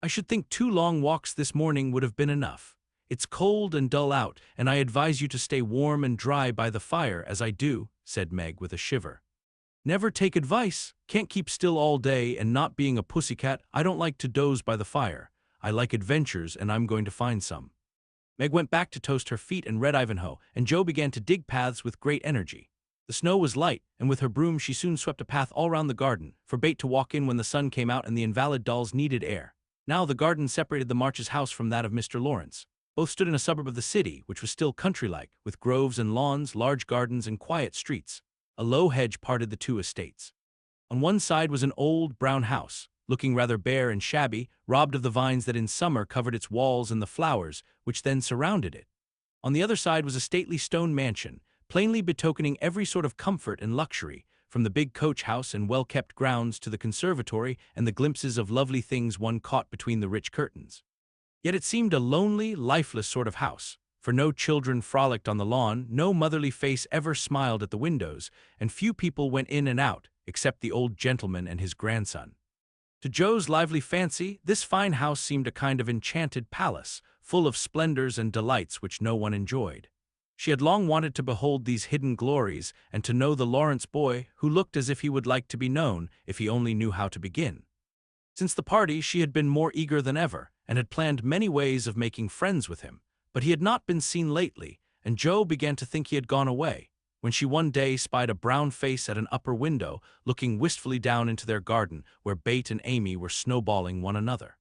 I should think 2 long walks this morning would have been enough. It's cold and dull out, and I advise you to stay warm and dry by the fire as I do, said Meg with a shiver. Never take advice. Can't keep still all day, and not being a pussycat, I don't like to doze by the fire. I like adventures, and I'm going to find some. Meg went back to toast her feet and read Ivanhoe, and Joe began to dig paths with great energy. The snow was light, and with her broom she soon swept a path all round the garden, for BETH to walk in when the sun came out and the invalid dolls needed air. Now the garden separated the Marches' house from that of Mr. Laurence. Both stood in a suburb of the city, which was still country-like, with groves and lawns, large gardens, and quiet streets. A low hedge parted the 2 estates. On one side was an old, brown house, looking rather bare and shabby, robbed of the vines that in summer covered its walls and the flowers which then surrounded it. On the other side was a stately stone mansion, plainly betokening every sort of comfort and luxury, from the big coach house and well-kept grounds to the conservatory and the glimpses of lovely things one caught between the rich curtains. Yet it seemed a lonely, lifeless sort of house, for no children frolicked on the lawn, no motherly face ever smiled at the windows, and few people went in and out, except the old gentleman and his grandson. To Joe's lively fancy, this fine house seemed a kind of enchanted palace, full of splendors and delights which no one enjoyed. She had long wanted to behold these hidden glories and to know the Laurence boy, who looked as if he would like to be known if he only knew how to begin. Since the party she had been more eager than ever, and had planned many ways of making friends with him, but he had not been seen lately, and Joe began to think he had gone away, when she one day spied a brown face at an upper window, looking wistfully down into their garden, where BETH and Amy were snowballing one another.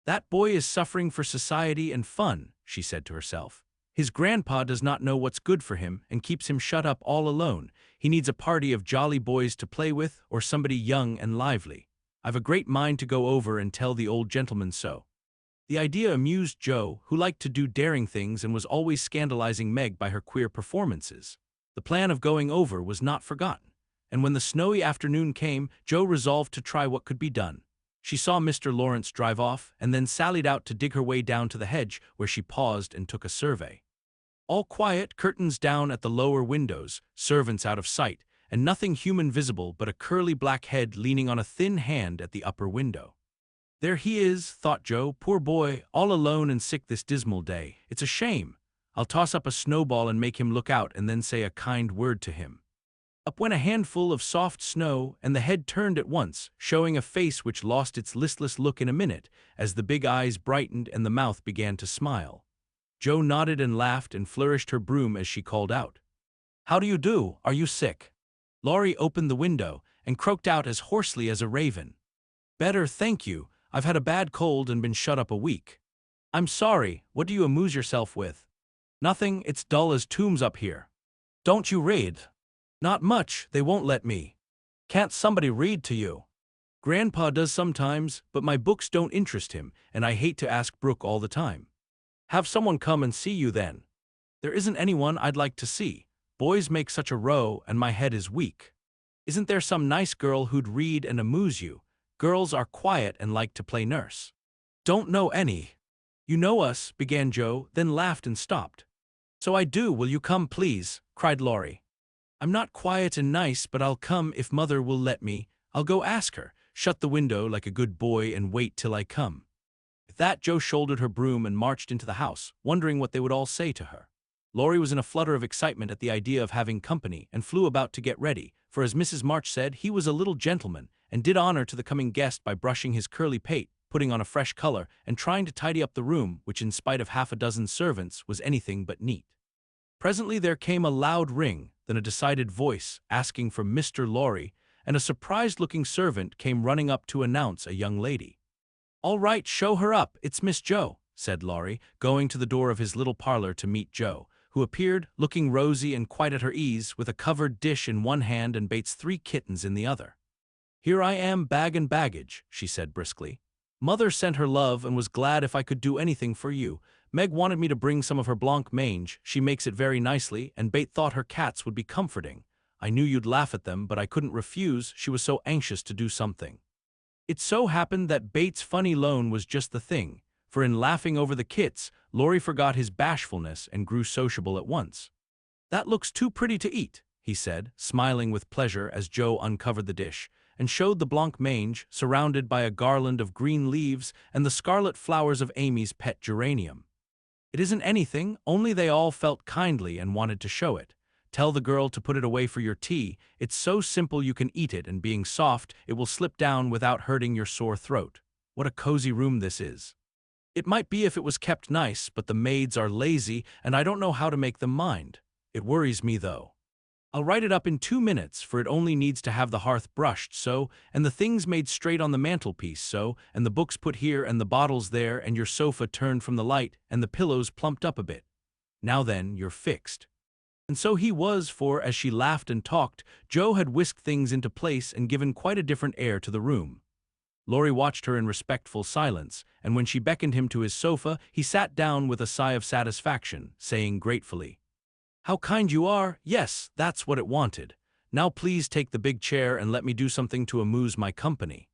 That boy is suffering for society and fun, she said to herself. His grandpa does not know what's good for him and keeps him shut up all alone. He needs a party of jolly boys to play with, or somebody young and lively. I've a great mind to go over and tell the old gentleman so. The idea amused Joe, who liked to do daring things and was always scandalizing Meg by her queer performances. The plan of going over was not forgotten, and when the snowy afternoon came, Joe resolved to try what could be done. She saw Mr. Laurence drive off, and then sallied out to dig her way down to the hedge, where she paused and took a survey. All quiet, curtains down at the lower windows, servants out of sight, and nothing human visible but a curly black head leaning on a thin hand at the upper window. There he is, thought Joe, poor boy, all alone and sick this dismal day. It's a shame. I'll toss up a snowball and make him look out and then say a kind word to him. Up went a handful of soft snow, and the head turned at once, showing a face which lost its listless look in a minute, as the big eyes brightened and the mouth began to smile. Joe nodded and laughed and flourished her broom as she called out, "How do you do? Are you sick?" Laurie opened the window and croaked out as hoarsely as a raven, "Better, thank you. I've had a bad cold and been shut up a week." "I'm sorry. What do you amuse yourself with?" "Nothing. It's dull as tombs up here." "Don't you read?" "Not much. They won't let me." "Can't somebody read to you?" "Grandpa does sometimes, but my books don't interest him, and I hate to ask Brooke all the time." "Have someone come and see you then." "There isn't anyone I'd like to see. Boys make such a row, and my head is weak." "Isn't there some nice girl who'd read and amuse you? Girls are quiet and like to play nurse." "Don't know any." "You know us," began Joe, then laughed and stopped. "So I do. Will you come, please?" cried Laurie. "I'm not quiet and nice, but I'll come if Mother will let me. I'll go ask her, shut the window like a good boy, and wait till I come." With that, Joe shouldered her broom and marched into the house, wondering what they would all say to her. Laurie was in a flutter of excitement at the idea of having company and flew about to get ready, for as Mrs. March said, he was a little gentleman, and did honor to the coming guest by brushing his curly pate, putting on a fresh color and trying to tidy up the room, which in spite of half a dozen servants was anything but neat. Presently there came a loud ring, then a decided voice asking for Mr. Laurie, and a surprised-looking servant came running up to announce a young lady. "All right, show her up, it's Miss Joe," said Laurie, going to the door of his little parlor to meet Joe, who appeared, looking rosy and quite at her ease, with a covered dish in one hand and Bates' 3 kittens in the other. "Here I am, bag and baggage," she said briskly. "Mother sent her love and was glad if I could do anything for you. Meg wanted me to bring some of her blanc mange, she makes it very nicely, and Bate thought her cats would be comforting. I knew you'd laugh at them, but I couldn't refuse, she was so anxious to do something." It so happened that Bates' funny loan was just the thing, for in laughing over the kits, Laurie forgot his bashfulness and grew sociable at once. "That looks too pretty to eat," he said, smiling with pleasure as Joe uncovered the dish, and showed the blanc mange, surrounded by a garland of green leaves and the scarlet flowers of Amy's pet geranium. "It isn't anything, only they all felt kindly and wanted to show it. Tell the girl to put it away for your tea, it's so simple you can eat it, and being soft, it will slip down without hurting your sore throat. What a cozy room this is. It might be if it was kept nice, but the maids are lazy, and I don't know how to make them mind. It worries me, though. I'll write it up in 2 minutes, for it only needs to have the hearth brushed so, and the things made straight on the mantelpiece so, and the books put here and the bottles there, and your sofa turned from the light, and the pillows plumped up a bit. Now then, you're fixed." And so he was, for, as she laughed and talked, Joe had whisked things into place and given quite a different air to the room. Laurie watched her in respectful silence, and when she beckoned him to his sofa, he sat down with a sigh of satisfaction, saying gratefully, "How kind you are! Yes, that's what it wanted. Now please take the big chair and let me do something to amuse my company."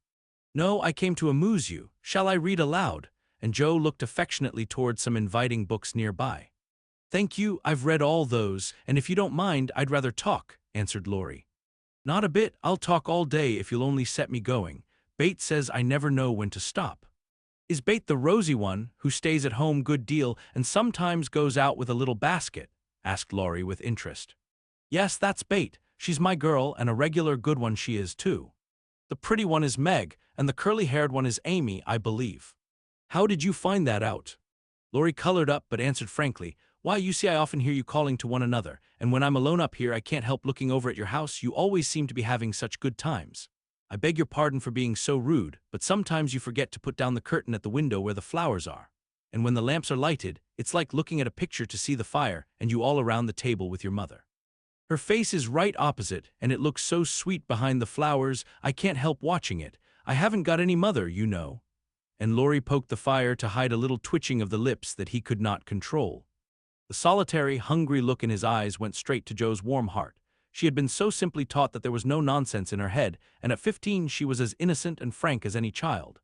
"No, I came to amuse you. Shall I read aloud?" And Joe looked affectionately toward some inviting books nearby. "Thank you, I've read all those, and if you don't mind, I'd rather talk," answered Laurie. "Not a bit, I'll talk all day if you'll only set me going. Bate says I never know when to stop." "Is Bate the rosy one, who stays at home good deal and sometimes goes out with a little basket?" asked Laurie with interest. "Yes, that's Bate. She's my girl, and a regular good one she is, too. The pretty one is Meg, and the curly-haired one is Amy, I believe." "How did you find that out?" Laurie colored up but answered frankly, "Why, you see, I often hear you calling to one another, and when I'm alone up here I can't help looking over at your house. You always seem to be having such good times. I beg your pardon for being so rude, but sometimes you forget to put down the curtain at the window where the flowers are. And when the lamps are lighted, it's like looking at a picture to see the fire, and you all around the table with your mother. Her face is right opposite, and it looks so sweet behind the flowers, I can't help watching it. I haven't got any mother, you know." And Laurie poked the fire to hide a little twitching of the lips that he could not control. The solitary, hungry look in his eyes went straight to Joe's warm heart. She had been so simply taught that there was no nonsense in her head, and at 15 she was as innocent and frank as any child.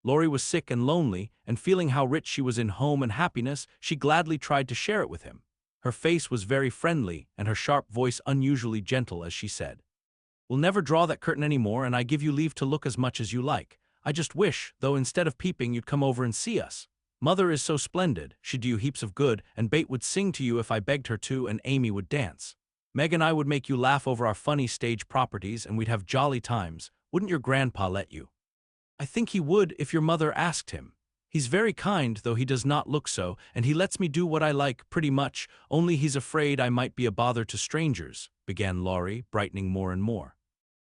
Laurie was sick and lonely, and feeling how rich she was in home and happiness, she gladly tried to share it with him. Her face was very friendly, and her sharp voice unusually gentle as she said, "We'll never draw that curtain any more, and I give you leave to look as much as you like. I just wish, though, instead of peeping, you'd come over and see us. Mother is so splendid, she'd do you heaps of good, and Bate would sing to you if I begged her to, and Amy would dance. Meg and I would make you laugh over our funny stage properties, and we'd have jolly times. Wouldn't your grandpa let you?" "I think he would if your mother asked him. He's very kind, though he does not look so, and he lets me do what I like, pretty much, only he's afraid I might be a bother to strangers," began Laurie, brightening more and more.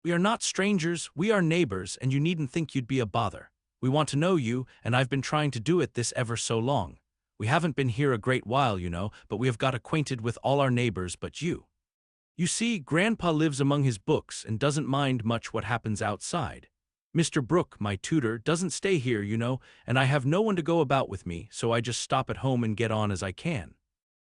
"We are not strangers, we are neighbors, and you needn't think you'd be a bother. We want to know you, and I've been trying to do it this ever so long. We haven't been here a great while, you know, but we have got acquainted with all our neighbors but you. You see, Grandpa lives among his books and doesn't mind much what happens outside. Mr. Brooke, my tutor, doesn't stay here, you know, and I have no one to go about with me, so I just stop at home and get on as I can."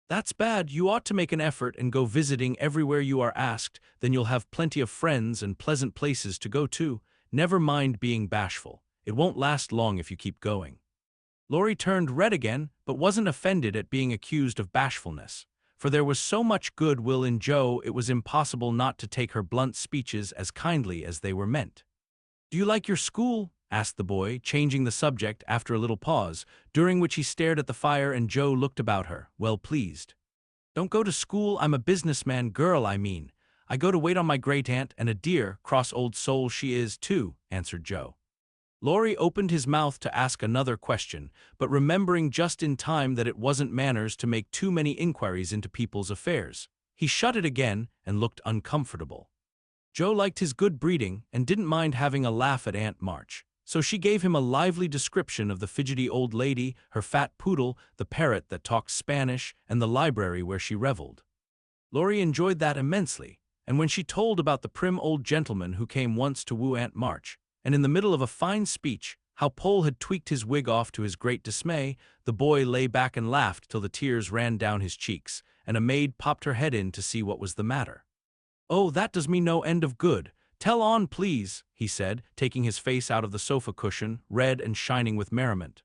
"That's bad. You ought to make an effort and go visiting everywhere you are asked, then you'll have plenty of friends and pleasant places to go to. Never mind being bashful. It won't last long if you keep going." Laurie turned red again, but wasn't offended at being accused of bashfulness, for there was so much goodwill in Joe it was impossible not to take her blunt speeches as kindly as they were meant. "Do you like your school?" asked the boy, changing the subject after a little pause, during which he stared at the fire and Joe looked about her, well pleased. "Don't go to school, I'm a businessman girl, I mean. I go to wait on my great-aunt, and a dear, cross old soul she is, too," answered Joe. Laurie opened his mouth to ask another question, but remembering just in time that it wasn't manners to make too many inquiries into people's affairs, he shut it again and looked uncomfortable. Joe liked his good breeding and didn't mind having a laugh at Aunt March, so she gave him a lively description of the fidgety old lady, her fat poodle, the parrot that talked Spanish, and the library where she reveled. Laurie enjoyed that immensely, and when she told about the prim old gentleman who came once to woo Aunt March, and in the middle of a fine speech, how Pole had tweaked his wig off to his great dismay, the boy lay back and laughed till the tears ran down his cheeks, and a maid popped her head in to see what was the matter. "Oh, that does me no end of good. Tell on, please," he said, taking his face out of the sofa cushion, red and shining with merriment.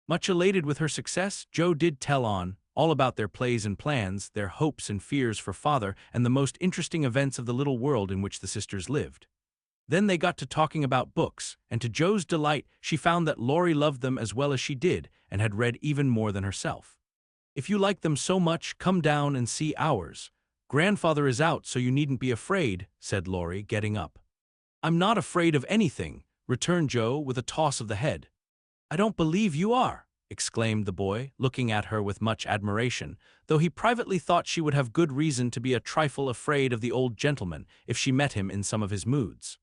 Much elated with her success, Joe did tell on, all about their plays and plans, their hopes and fears for father, and the most interesting events of the little world in which the sisters lived. Then they got to talking about books, and to Joe's delight, she found that Laurie loved them as well as she did, and had read even more than herself. "If you like them so much, come down and see ours. Grandfather is out, so you needn't be afraid," said Laurie, getting up. "I'm not afraid of anything," returned Joe with a toss of the head. "I don't believe you are," exclaimed the boy, looking at her with much admiration, though he privately thought she would have good reason to be a trifle afraid of the old gentleman if she met him in some of his moods.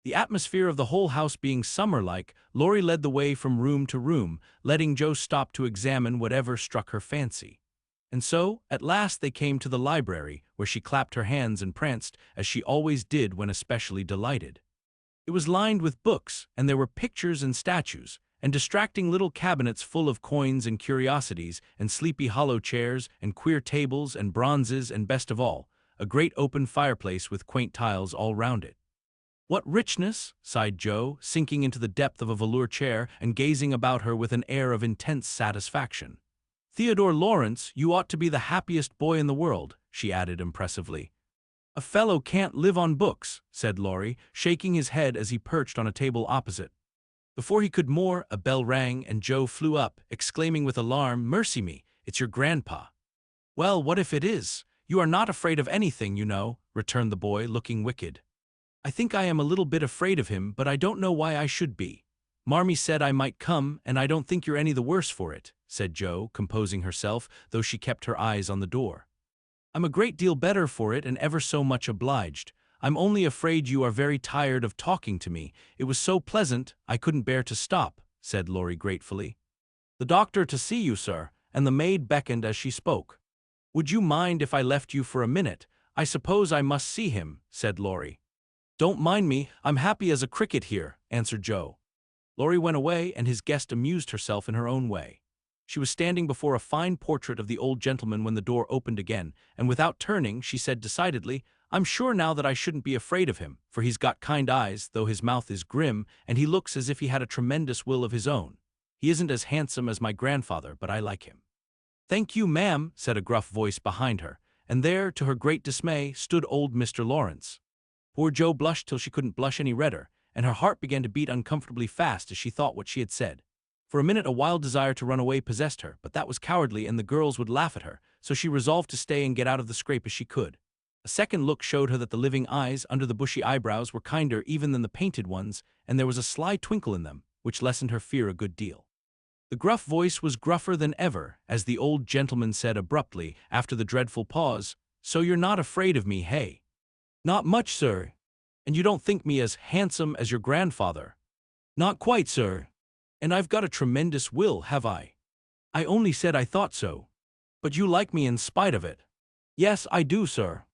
The atmosphere of the whole house being summer-like, Laurie led the way from room to room, letting Joe stop to examine whatever struck her fancy. And so, at last they came to the library, where she clapped her hands and pranced, as she always did when especially delighted. It was lined with books, and there were pictures and statues, and distracting little cabinets full of coins and curiosities, and sleepy hollow chairs, and queer tables and bronzes, and best of all, a great open fireplace with quaint tiles all round it. "What richness!" sighed Joe, sinking into the depth of a velour chair and gazing about her with an air of intense satisfaction. "Theodore Laurence, you ought to be the happiest boy in the world," she added impressively. "A fellow can't live on books," said Laurie, shaking his head as he perched on a table opposite. Before he could more, a bell rang and Joe flew up, exclaiming with alarm, "Mercy me, it's your grandpa." "Well, what if it is? You are not afraid of anything, you know," returned the boy, looking wicked. "I think I am a little bit afraid of him, but I don't know why I should be. Marmee said I might come, and I don't think you're any the worse for it," said Joe, composing herself, though she kept her eyes on the door. "I'm a great deal better for it and ever so much obliged. I'm only afraid you are very tired of talking to me. It was so pleasant, I couldn't bear to stop," said Laurie gratefully. "The doctor to see you, sir," and the maid beckoned as she spoke. "Would you mind if I left you for a minute? I suppose I must see him," said Laurie. "Don't mind me, I'm happy as a cricket here," answered Joe. Laurie went away, and his guest amused herself in her own way. She was standing before a fine portrait of the old gentleman when the door opened again, and without turning, she said decidedly, "I'm sure now that I shouldn't be afraid of him, for he's got kind eyes, though his mouth is grim, and he looks as if he had a tremendous will of his own. He isn't as handsome as my grandfather, but I like him." "Thank you, ma'am," said a gruff voice behind her, and there, to her great dismay, stood old Mr. Laurence. Poor Joe blushed till she couldn't blush any redder, and her heart began to beat uncomfortably fast as she thought what she had said. For a minute a wild desire to run away possessed her, but that was cowardly and the girls would laugh at her, so she resolved to stay and get out of the scrape as she could. A second look showed her that the living eyes under the bushy eyebrows were kinder even than the painted ones, and there was a sly twinkle in them, which lessened her fear a good deal. The gruff voice was gruffer than ever, as the old gentleman said abruptly, after the dreadful pause, "So you're not afraid of me, hey?" "Not much, sir." "And you don't think me as handsome as your grandfather?" "Not quite, sir." "And I've got a tremendous will, have I?" "I only said I thought so." "But you like me in spite of it?" "Yes, I do, sir."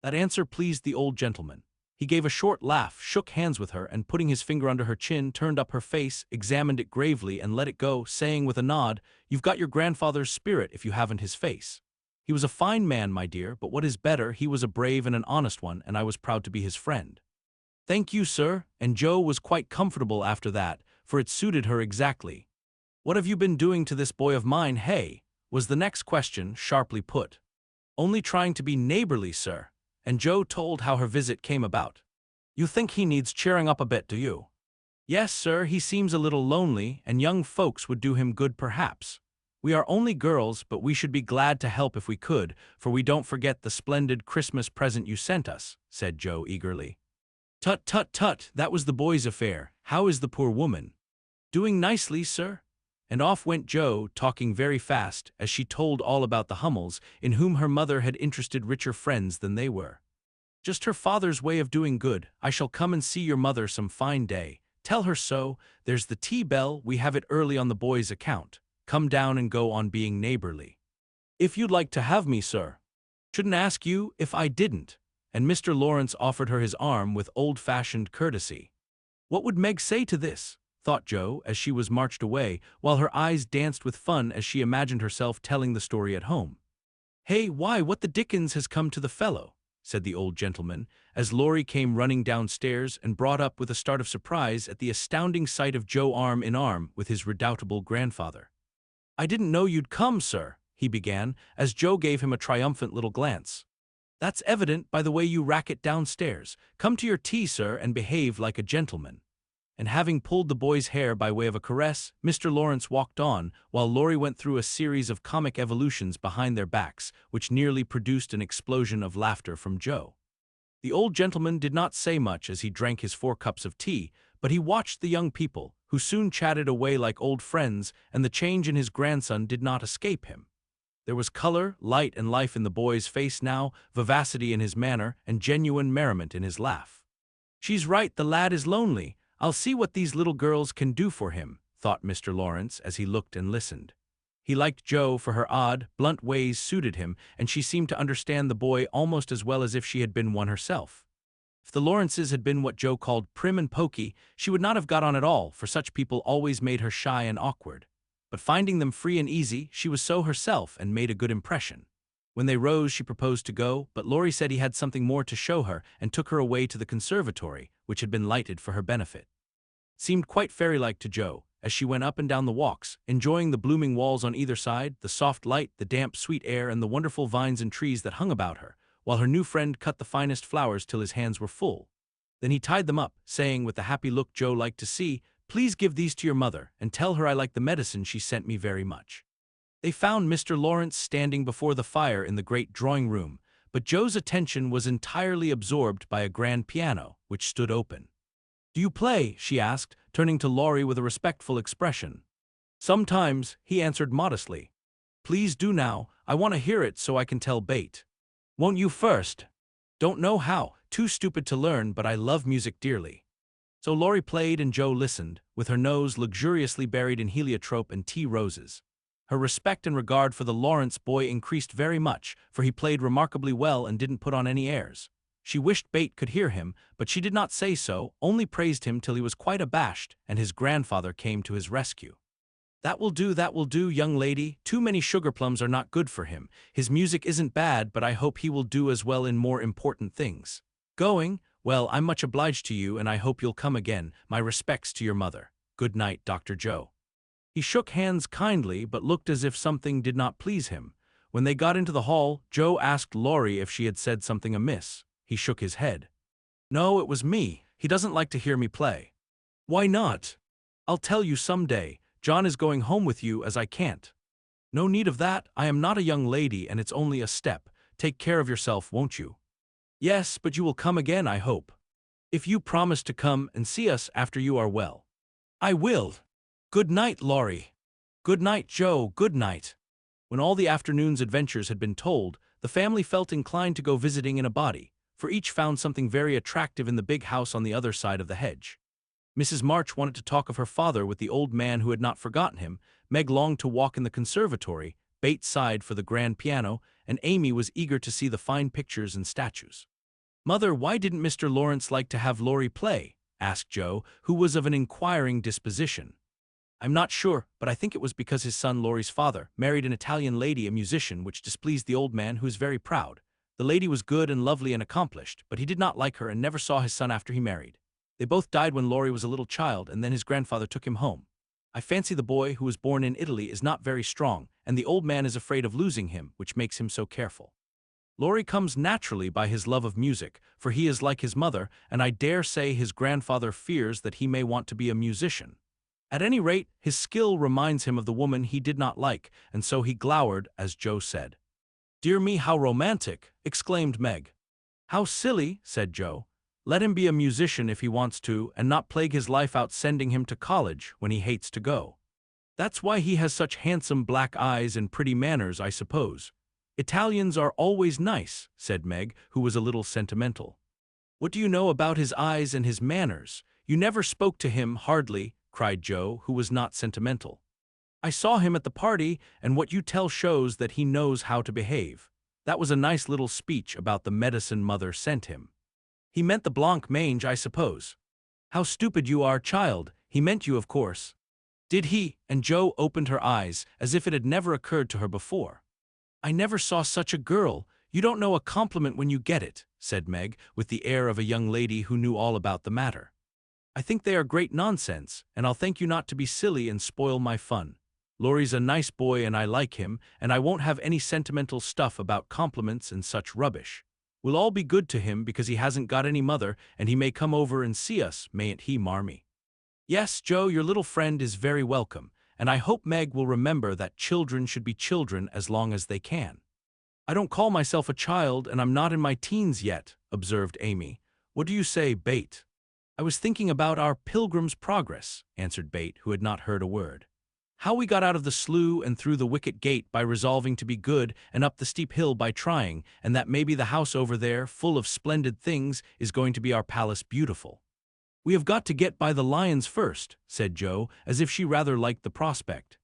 That answer pleased the old gentleman. He gave a short laugh, shook hands with her, and putting his finger under her chin, turned up her face, examined it gravely, and let it go, saying with a nod, "You've got your grandfather's spirit if you haven't his face. He was a fine man, my dear, but what is better, he was a brave and an honest one, and I was proud to be his friend." "Thank you, sir," and Joe was quite comfortable after that, for it suited her exactly. "What have you been doing to this boy of mine, hey?" was the next question, sharply put. "Only trying to be neighborly, sir," and Joe told how her visit came about. "You think he needs cheering up a bit, do you?" "Yes, sir, he seems a little lonely, and young folks would do him good perhaps. We are only girls, but we should be glad to help if we could, for we don't forget the splendid Christmas present you sent us," said Joe eagerly. "Tut, tut, tut, that was the boy's affair. How is the poor woman?" Doing nicely, sir." And off went Joe, talking very fast, as she told all about the Hummels, in whom her mother had interested richer friends than they were. "Just her father's way of doing good. I shall come and see your mother some fine day. Tell her so. There's the tea bell, we have it early on the boy's account. Come down and go on being neighborly. If you'd like to have me, sir. Shouldn't ask you if I didn't." And Mr. Laurence offered her his arm with old-fashioned courtesy. What would Meg say to this? Thought Joe, as she was marched away, while her eyes danced with fun as she imagined herself telling the story at home. "Hey, why, what the dickens has come to the fellow?" said the old gentleman, as Laurie came running downstairs and brought up with a start of surprise at the astounding sight of Joe arm in arm with his redoubtable grandfather. "I didn't know you'd come, sir," he began, as Joe gave him a triumphant little glance. "That's evident by the way you racket downstairs. Come to your tea, sir, and behave like a gentleman." And having pulled the boy's hair by way of a caress, Mr. Laurence walked on, while Laurie went through a series of comic evolutions behind their backs, which nearly produced an explosion of laughter from Joe. The old gentleman did not say much as he drank his 4 cups of tea, but he watched the young people, who soon chatted away like old friends, and the change in his grandson did not escape him. There was color, light, and life in the boy's face now, vivacity in his manner, and genuine merriment in his laugh. "She's right, the lad is lonely. I'll see what these little girls can do for him," thought Mr. Laurence as he looked and listened. He liked Joe, for her odd, blunt ways suited him, and she seemed to understand the boy almost as well as if she had been one herself. If the Laurences had been what Joe called prim and poky, she would not have got on at all, for such people always made her shy and awkward. But finding them free and easy, she was so herself and made a good impression. When they rose, she proposed to go, but Laurie said he had something more to show her and took her away to the conservatory, which had been lighted for her benefit. It seemed quite fairy-like to Joe, as she went up and down the walks, enjoying the blooming walls on either side, the soft light, the damp, sweet air, and the wonderful vines and trees that hung about her, while her new friend cut the finest flowers till his hands were full. Then he tied them up, saying with the happy look Joe liked to see, "Please give these to your mother, and tell her I like the medicine she sent me very much." They found Mr. Laurence standing before the fire in the great drawing-room, but Joe's attention was entirely absorbed by a grand piano, which stood open. "Do you play?" she asked, turning to Laurie with a respectful expression. "Sometimes," he answered modestly. "Please do now, I want to hear it so I can tell Bate." "Won't you first?" "Don't know how, too stupid to learn, but I love music dearly." So Laurie played and Joe listened, with her nose luxuriously buried in heliotrope and tea roses. Her respect and regard for the Laurence boy increased very much, for he played remarkably well and didn't put on any airs. She wished Bate could hear him, but she did not say so, only praised him till he was quite abashed, and his grandfather came to his rescue. That will do, young lady. Too many sugar plums are not good for him. His music isn't bad, but I hope he will do as well in more important things." "Going? Well, I'm much obliged to you, and I hope you'll come again. My respects to your mother. Good night, Dr. Joe." He shook hands kindly, but looked as if something did not please him. When they got into the hall, Joe asked Laurie if she had said something amiss. He shook his head. "No, it was me. He doesn't like to hear me play." "Why not?" "I'll tell you some day. John is going home with you, as I can't." "No need of that. I am not a young lady, and it's only a step. Take care of yourself, won't you?" "Yes, but you will come again, I hope. If you promise to come and see us after you are well." "I will. Good night, Laurie." "Good night, Joe, good night." When all the afternoon's adventures had been told, the family felt inclined to go visiting in a body, for each found something very attractive in the big house on the other side of the hedge. Mrs. March wanted to talk of her father with the old man who had not forgotten him, Meg longed to walk in the conservatory, Bates sighed for the grand piano, and Amy was eager to see the fine pictures and statues. "Mother, why didn't Mr. Laurence like to have Laurie play?" asked Joe, who was of an inquiring disposition. "I'm not sure, but I think it was because his son Laurie's father married an Italian lady, a musician, which displeased the old man, who is very proud. The lady was good and lovely and accomplished, but he did not like her and never saw his son after he married. They both died when Laurie was a little child, and then his grandfather took him home. I fancy the boy, who was born in Italy, is not very strong, and the old man is afraid of losing him, which makes him so careful. Laurie comes naturally by his love of music, for he is like his mother, and I dare say his grandfather fears that he may want to be a musician. At any rate, his skill reminds him of the woman he did not like, and so he glowered, as Joe said." "Dear me, how romantic!" exclaimed Meg. "How silly," said Joe. Let him be a musician if he wants to and not plague his life out sending him to college when he hates to go. That's why he has such handsome black eyes and pretty manners, I suppose. Italians are always nice, said Meg, who was a little sentimental. What do you know about his eyes and his manners? You never spoke to him, hardly, cried Joe, who was not sentimental. I saw him at the party, and what you tell shows that he knows how to behave. That was a nice little speech about the medicine mother sent him. He meant the blanc mange, I suppose. How stupid you are, child. He meant you, of course. Did he? And Joe opened her eyes, as if it had never occurred to her before. I never saw such a girl. You don't know a compliment when you get it, said Meg, with the air of a young lady who knew all about the matter. I think they are great nonsense, and I'll thank you not to be silly and spoil my fun. Laurie's a nice boy and I like him, and I won't have any sentimental stuff about compliments and such rubbish. We'll all be good to him because he hasn't got any mother, and he may come over and see us, mayn't he, Marmee? Yes, Joe, your little friend is very welcome, and I hope Meg will remember that children should be children as long as they can. I don't call myself a child, and I'm not in my teens yet, observed Amy. What do you say, Bate? I was thinking about our Pilgrim's Progress, answered Bate, who had not heard a word. How we got out of the slough and through the wicket gate by resolving to be good, and up the steep hill by trying, and that maybe the house over there, full of splendid things, is going to be our palace beautiful. We have got to get by the lions first, said Joe, as if she rather liked the prospect.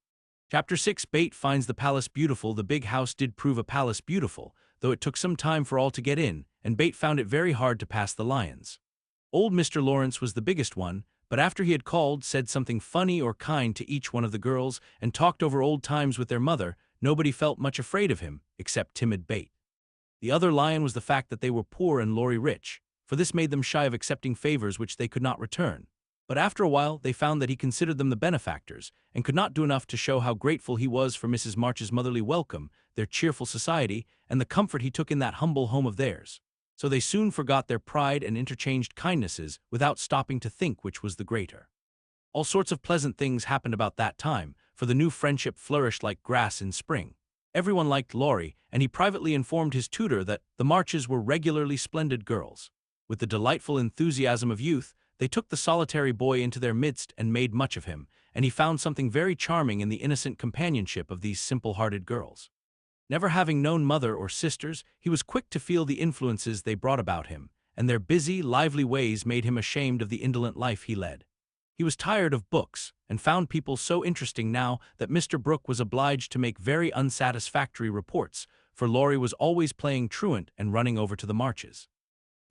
Chapter 6. Bate finds the palace beautiful. The big house did prove a palace beautiful, though it took some time for all to get in, and Bate found it very hard to pass the lions. Old Mr. Laurence was the biggest one, but after he had called, said something funny or kind to each one of the girls, and talked over old times with their mother, nobody felt much afraid of him, except timid Bate. The other lion was the fact that they were poor and Laurie rich, for this made them shy of accepting favors which they could not return. But after a while they found that he considered them the benefactors, and could not do enough to show how grateful he was for Mrs. March's motherly welcome, their cheerful society, and the comfort he took in that humble home of theirs. So they soon forgot their pride and interchanged kindnesses without stopping to think which was the greater. All sorts of pleasant things happened about that time, for the new friendship flourished like grass in spring. Everyone liked Laurie, and he privately informed his tutor that the Marches were regularly splendid girls. With the delightful enthusiasm of youth, they took the solitary boy into their midst and made much of him, and he found something very charming in the innocent companionship of these simple-hearted girls. Never having known mother or sisters, he was quick to feel the influences they brought about him, and their busy, lively ways made him ashamed of the indolent life he led. He was tired of books, and found people so interesting now that Mr. Brooke was obliged to make very unsatisfactory reports, for Laurie was always playing truant and running over to the Marches.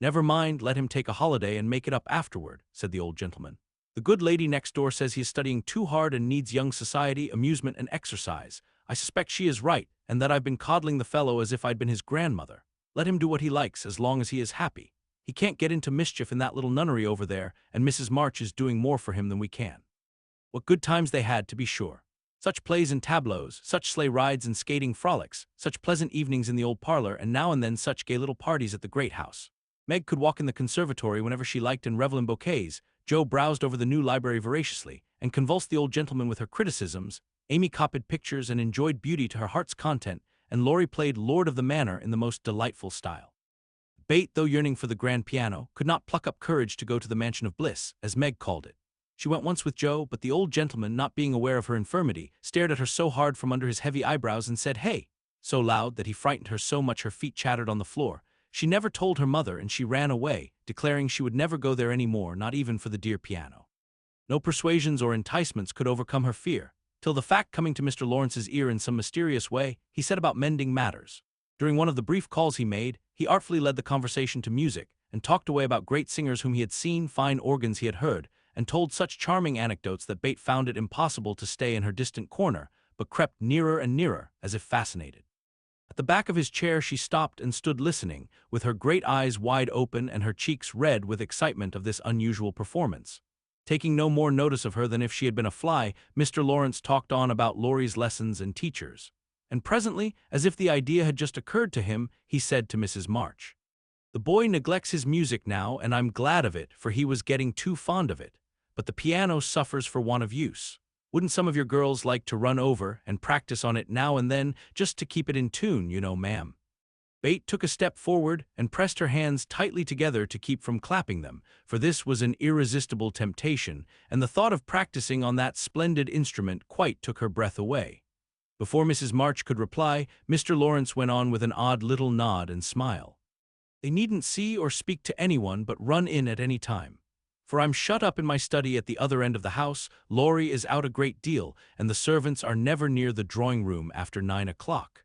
Never mind, let him take a holiday and make it up afterward, said the old gentleman. The good lady next door says he is studying too hard and needs young society, amusement, and exercise. I suspect she is right, and that I've been coddling the fellow as if I'd been his grandmother. Let him do what he likes as long as he is happy. He can't get into mischief in that little nunnery over there, and Mrs. March is doing more for him than we can. What good times they had, to be sure. Such plays and tableaux, such sleigh rides and skating frolics, such pleasant evenings in the old parlor, and now and then such gay little parties at the great house. Meg could walk in the conservatory whenever she liked and revel in bouquets. Joe browsed over the new library voraciously, and convulsed the old gentleman with her criticisms. Amy copied pictures and enjoyed beauty to her heart's content, and Laurie played Lord of the Manor in the most delightful style. Bate, though yearning for the grand piano, could not pluck up courage to go to the Mansion of Bliss, as Meg called it. She went once with Joe, but the old gentleman, not being aware of her infirmity, stared at her so hard from under his heavy eyebrows and said, "Hey," so loud that he frightened her so much her feet chattered on the floor. She never told her mother, and she ran away, declaring she would never go there any more, not even for the dear piano. No persuasions or enticements could overcome her fear, till the fact coming to Mr. Lawrence's ear in some mysterious way, he set about mending matters. During one of the brief calls he made, he artfully led the conversation to music, and talked away about great singers whom he had seen, fine organs he had heard, and told such charming anecdotes that Bate found it impossible to stay in her distant corner, but crept nearer and nearer, as if fascinated. At the back of his chair she stopped and stood listening, with her great eyes wide open and her cheeks red with excitement of this unusual performance. Taking no more notice of her than if she had been a fly, Mr. Laurence talked on about Laurie's lessons and teachers. And presently, as if the idea had just occurred to him, he said to Mrs. March, "The boy neglects his music now, and I'm glad of it, for he was getting too fond of it. But the piano suffers for want of use. Wouldn't some of your girls like to run over and practice on it now and then, just to keep it in tune, you know, ma'am?" Bate took a step forward and pressed her hands tightly together to keep from clapping them, for this was an irresistible temptation, and the thought of practicing on that splendid instrument quite took her breath away. Before Mrs. March could reply, Mr. Laurence went on with an odd little nod and smile. "They needn't see or speak to anyone but run in at any time. For I'm shut up in my study at the other end of the house, Laurie is out a great deal, and the servants are never near the drawing-room after 9 o'clock.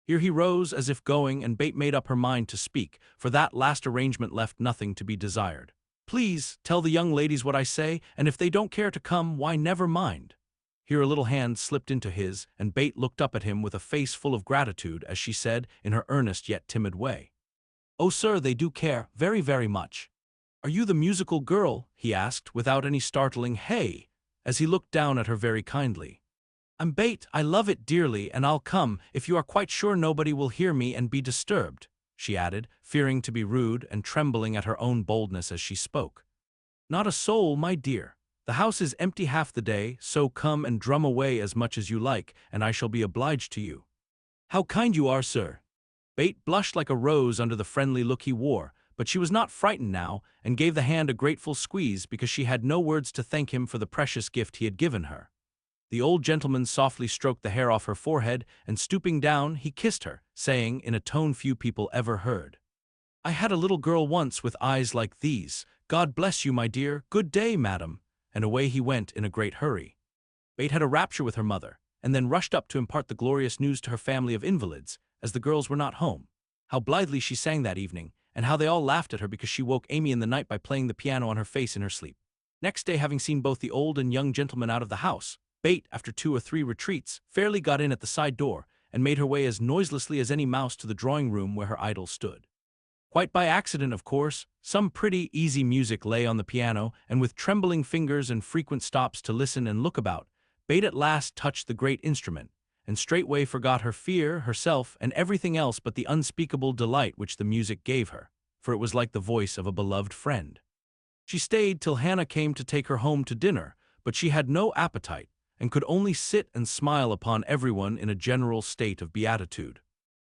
Here he rose as if going, and Bate made up her mind to speak, for that last arrangement left nothing to be desired. "Please, tell the young ladies what I say, and if they don't care to come, why, never mind." Here a little hand slipped into his, and Bate looked up at him with a face full of gratitude as she said, in her earnest yet timid way, "Oh, sir, they do care, very, very much." "Are you the musical girl?" he asked, without any startling "hey," as he looked down at her very kindly. "I'm Bate, I love it dearly, and I'll come, if you are quite sure nobody will hear me and be disturbed," she added, fearing to be rude and trembling at her own boldness as she spoke. "Not a soul, my dear. The house is empty half the day, so come and drum away as much as you like, and I shall be obliged to you." "How kind you are, sir." Bate blushed like a rose under the friendly look he wore, but she was not frightened now, and gave the hand a grateful squeeze because she had no words to thank him for the precious gift he had given her. The old gentleman softly stroked the hair off her forehead, and stooping down, he kissed her, saying, in a tone few people ever heard, "I had a little girl once with eyes like these. God bless you, my dear. Good day, madam." And away he went in a great hurry. Bate had a rapture with her mother, and then rushed up to impart the glorious news to her family of invalids, as the girls were not home. How blithely she sang that evening, and how they all laughed at her because she woke Amy in the night by playing the piano on her face in her sleep. Next day, having seen both the old and young gentlemen out of the house, Bate, after 2 or 3 retreats, fairly got in at the side door, and made her way as noiselessly as any mouse to the drawing-room where her idol stood. Quite by accident, of course, some pretty, easy music lay on the piano, and with trembling fingers and frequent stops to listen and look about, Bate at last touched the great instrument, and straightway forgot her fear, herself, and everything else but the unspeakable delight which the music gave her, for it was like the voice of a beloved friend. She stayed till Hannah came to take her home to dinner, but she had no appetite, and could only sit and smile upon everyone in a general state of beatitude.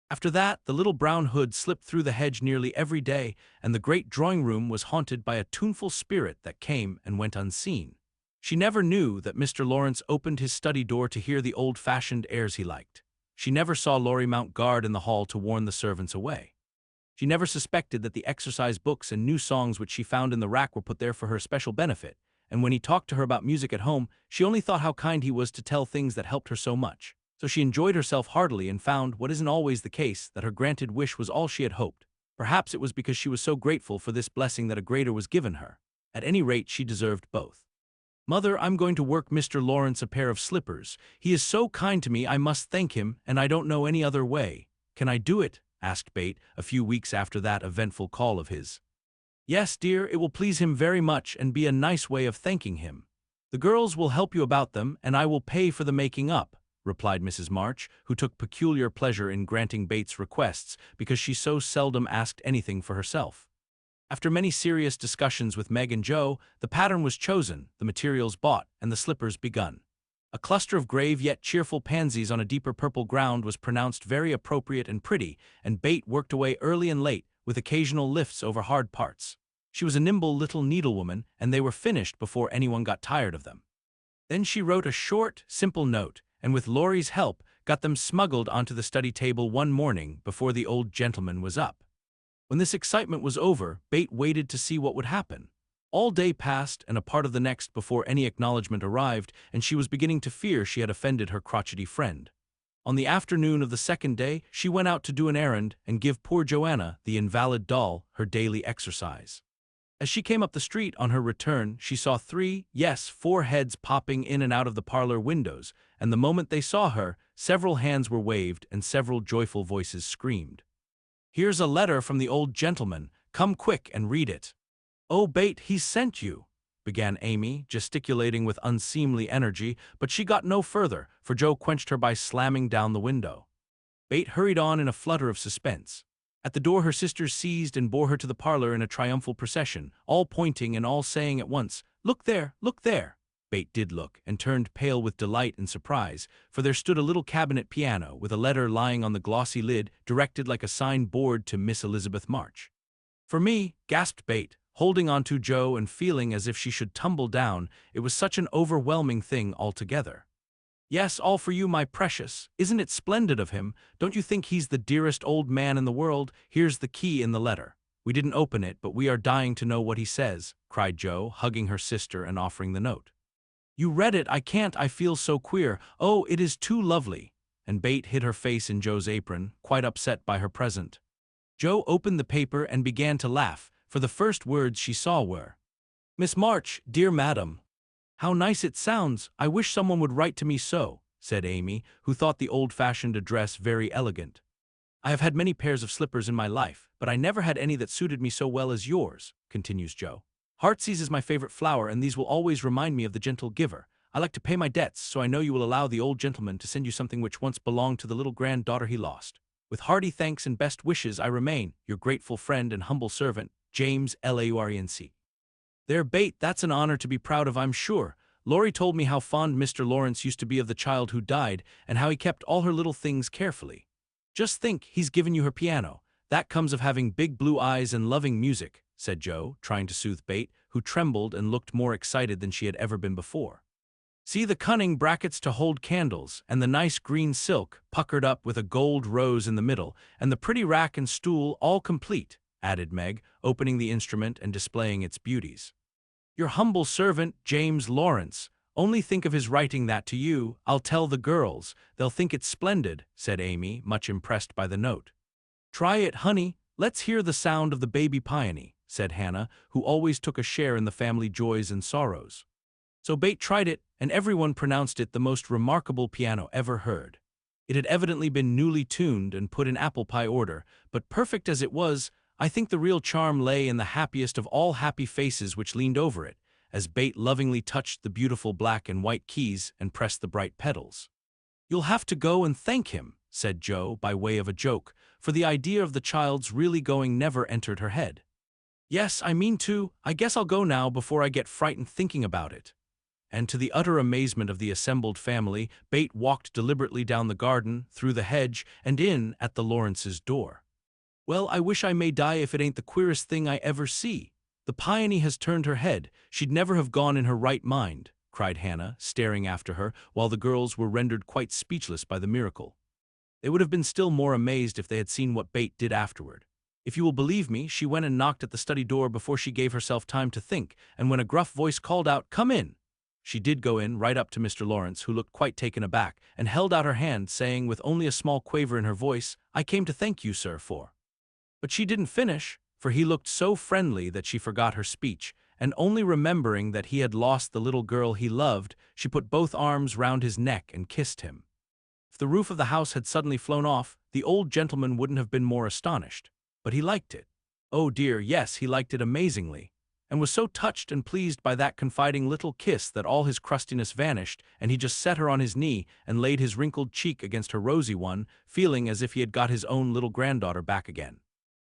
After that, the little brown hood slipped through the hedge nearly every day, and the great drawing-room was haunted by a tuneful spirit that came and went unseen. She never knew that Mr. Laurence opened his study door to hear the old-fashioned airs he liked. She never saw Laurie mount guard in the hall to warn the servants away. She never suspected that the exercise books and new songs which she found in the rack were put there for her special benefit, and when he talked to her about music at home, she only thought how kind he was to tell things that helped her so much. So she enjoyed herself heartily and found, what isn't always the case, that her granted wish was all she had hoped. Perhaps it was because she was so grateful for this blessing that a greater was given her. At any rate, she deserved both. "Mother, I'm going to work Mr. Laurence a pair of slippers. He is so kind to me I must thank him, and I don't know any other way. Can I do it?" asked Bate, a few weeks after that eventful call of his. "Yes, dear, it will please him very much and be a nice way of thanking him. The girls will help you about them, and I will pay for the making up," replied Mrs. March, who took peculiar pleasure in granting Bate's requests because she so seldom asked anything for herself. After many serious discussions with Meg and Joe, the pattern was chosen, the materials bought, and the slippers begun. A cluster of grave yet cheerful pansies on a deeper purple ground was pronounced very appropriate and pretty, and Bate worked away early and late, with occasional lifts over hard parts. She was a nimble little needlewoman, and they were finished before anyone got tired of them. Then she wrote a short, simple note, and with Laurie's help, got them smuggled onto the study table one morning before the old gentleman was up. When this excitement was over, Bate waited to see what would happen. All day passed and a part of the next before any acknowledgement arrived, and she was beginning to fear she had offended her crotchety friend. On the afternoon of the second day, she went out to do an errand and give poor Joanna, the invalid doll, her daily exercise. As she came up the street on her return, she saw 4 heads popping in and out of the parlor windows, and the moment they saw her, several hands were waved and several joyful voices screamed. "Here's a letter from the old gentleman. Come quick and read it." "Oh, Bate, he's sent you," began Amy, gesticulating with unseemly energy, but she got no further, for Joe quenched her by slamming down the window. Bate hurried on in a flutter of suspense. At the door her sisters seized and bore her to the parlor in a triumphal procession, all pointing and all saying at once, "Look there, look there!" Bate did look, and turned pale with delight and surprise, for there stood a little cabinet piano with a letter lying on the glossy lid, directed like a signed board to Miss Elizabeth March. "For me," gasped Bate, holding on to Jo and feeling as if she should tumble down. It was such an overwhelming thing altogether. "Yes, all for you, my precious. Isn't it splendid of him? Don't you think he's the dearest old man in the world? Here's the key in the letter. We didn't open it, but we are dying to know what he says," cried Jo, hugging her sister and offering the note. "You read it? I can't, I feel so queer. Oh, it is too lovely." And Bate hid her face in Jo's apron, quite upset by her present. Jo opened the paper and began to laugh, for the first words she saw were, "Miss March, dear madam." "How nice it sounds. I wish someone would write to me so," said Amy, who thought the old-fashioned address very elegant. "I have had many pairs of slippers in my life, but I never had any that suited me so well as yours," continues Jo. "Heartsease is my favorite flower, and these will always remind me of the gentle giver. I like to pay my debts, so I know you will allow the old gentleman to send you something which once belonged to the little granddaughter he lost. With hearty thanks and best wishes, I remain, your grateful friend and humble servant, James LAURENCE." "There, Bate, that's an honor to be proud of, I'm sure. Laurie told me how fond Mr. Laurence used to be of the child who died, and how he kept all her little things carefully. Just think, he's given you her piano. That comes of having big blue eyes and loving music," said Jo, trying to soothe Bate, who trembled and looked more excited than she had ever been before. "See the cunning brackets to hold candles, and the nice green silk, puckered up with a gold rose in the middle, and the pretty rack and stool, all complete," added Meg, opening the instrument and displaying its beauties. "Your humble servant, James Laurence. Only think of his writing that to you. I'll tell the girls. They'll think it's splendid," said Amy, much impressed by the note. "Try it, honey. Let's hear the sound of the baby peony," said Hannah, who always took a share in the family joys and sorrows. So Bate tried it, and everyone pronounced it the most remarkable piano ever heard. It had evidently been newly tuned and put in apple pie order, but perfect as it was, I think the real charm lay in the happiest of all happy faces which leaned over it, as Bate lovingly touched the beautiful black and white keys and pressed the bright pedals. "You'll have to go and thank him," said Jo, by way of a joke, for the idea of the child's really going never entered her head. "Yes, I mean to. I guess I'll go now before I get frightened thinking about it." And to the utter amazement of the assembled family, Bate walked deliberately down the garden, through the hedge, and in at the Laurences' door. "Well, I wish I may die if it ain't the queerest thing I ever see. The peony has turned her head. She'd never have gone in her right mind," cried Hannah, staring after her, while the girls were rendered quite speechless by the miracle. They would have been still more amazed if they had seen what Bate did afterward. If you will believe me, she went and knocked at the study door before she gave herself time to think, and when a gruff voice called out, "Come in," she did go in, right up to Mr. Laurence, who looked quite taken aback, and held out her hand, saying with only a small quaver in her voice, "I came to thank you, sir, for—" But she didn't finish, for he looked so friendly that she forgot her speech, and only remembering that he had lost the little girl he loved, she put both arms round his neck and kissed him. If the roof of the house had suddenly flown off, the old gentleman wouldn't have been more astonished. But he liked it. Oh dear, yes, he liked it amazingly, and was so touched and pleased by that confiding little kiss that all his crustiness vanished, and he just set her on his knee and laid his wrinkled cheek against her rosy one, feeling as if he had got his own little granddaughter back again.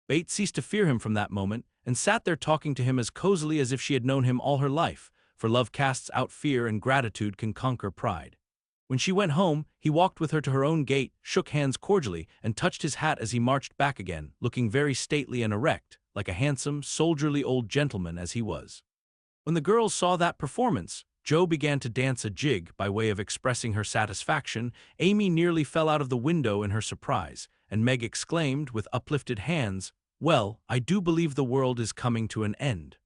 Bate ceased to fear him from that moment, and sat there talking to him as cozily as if she had known him all her life, for love casts out fear and gratitude can conquer pride. When she went home, he walked with her to her own gate, shook hands cordially, and touched his hat as he marched back again, looking very stately and erect, like a handsome, soldierly old gentleman as he was. When the girls saw that performance, Jo began to dance a jig by way of expressing her satisfaction. Amy nearly fell out of the window in her surprise, and Meg exclaimed, with uplifted hands, "Well, I do believe the world is coming to an end."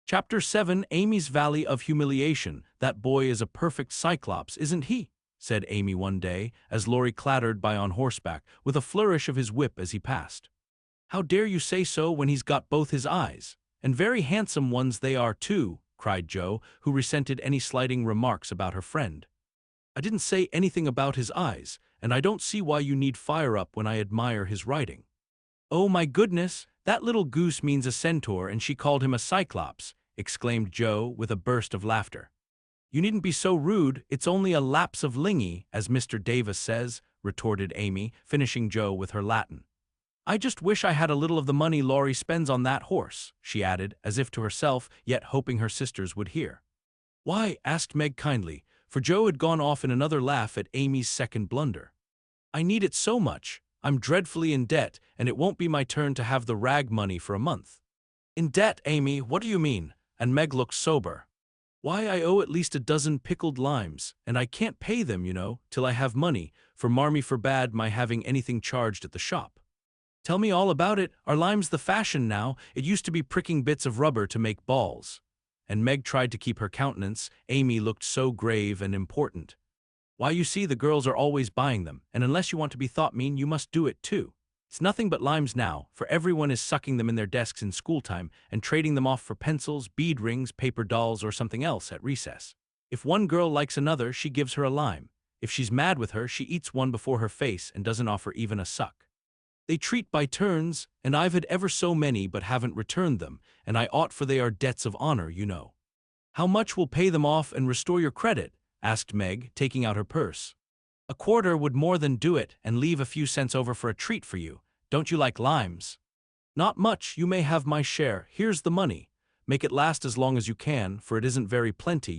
Chapter 7, Amy's Valley of Humiliation. "That boy is a perfect cyclops, isn't he?" said Amy one day, as Laurie clattered by on horseback, with a flourish of his whip as he passed. "How dare you say so when he's got both his eyes? And very handsome ones they are, too," cried Jo, who resented any slighting remarks about her friend. "I didn't say anything about his eyes, and I don't see why you need fire up when I admire his writing." "Oh my goodness, that little goose means a centaur and she called him a cyclops," exclaimed Jo with a burst of laughter. "You needn't be so rude, it's only a lapse of lingy, as Mr. Davis says," retorted Amy, finishing Jo with her Latin. "I just wish I had a little of the money Laurie spends on that horse," she added, as if to herself, yet hoping her sisters would hear. "Why?" asked Meg kindly, for Joe had gone off in another laugh at Amy's second blunder. "I need it so much. I'm dreadfully in debt, and it won't be my turn to have the rag money for a month." "In debt, Amy? What do you mean?" And Meg looked sober. "Why, I owe at least a dozen pickled limes, and I can't pay them, till I have money, for Marmee forbade my having anything charged at the shop." "Tell me all about it. Are limes the fashion now? It used to be pricking bits of rubber to make balls." And Meg tried to keep her countenance. Amy looked so grave and important. "Why, you see, the girls are always buying them, and unless you want to be thought mean, you must do it too. It's nothing but limes now, for everyone is sucking them in their desks in school time and trading them off for pencils, bead rings, paper dolls, or something else at recess. If one girl likes another, she gives her a lime. If she's mad with her, she eats one before her face and doesn't offer even a suck. They treat by turns, and I've had ever so many but haven't returned them, and I ought, for they are debts of honor, "How much will pay them off and restore your credit?" asked Meg, taking out her purse. "A quarter would more than do it, and leave a few cents over for a treat for you. Don't you like limes?" "Not much. You may have my share. Here's the money. Make it last as long as you can, for it isn't very plenty,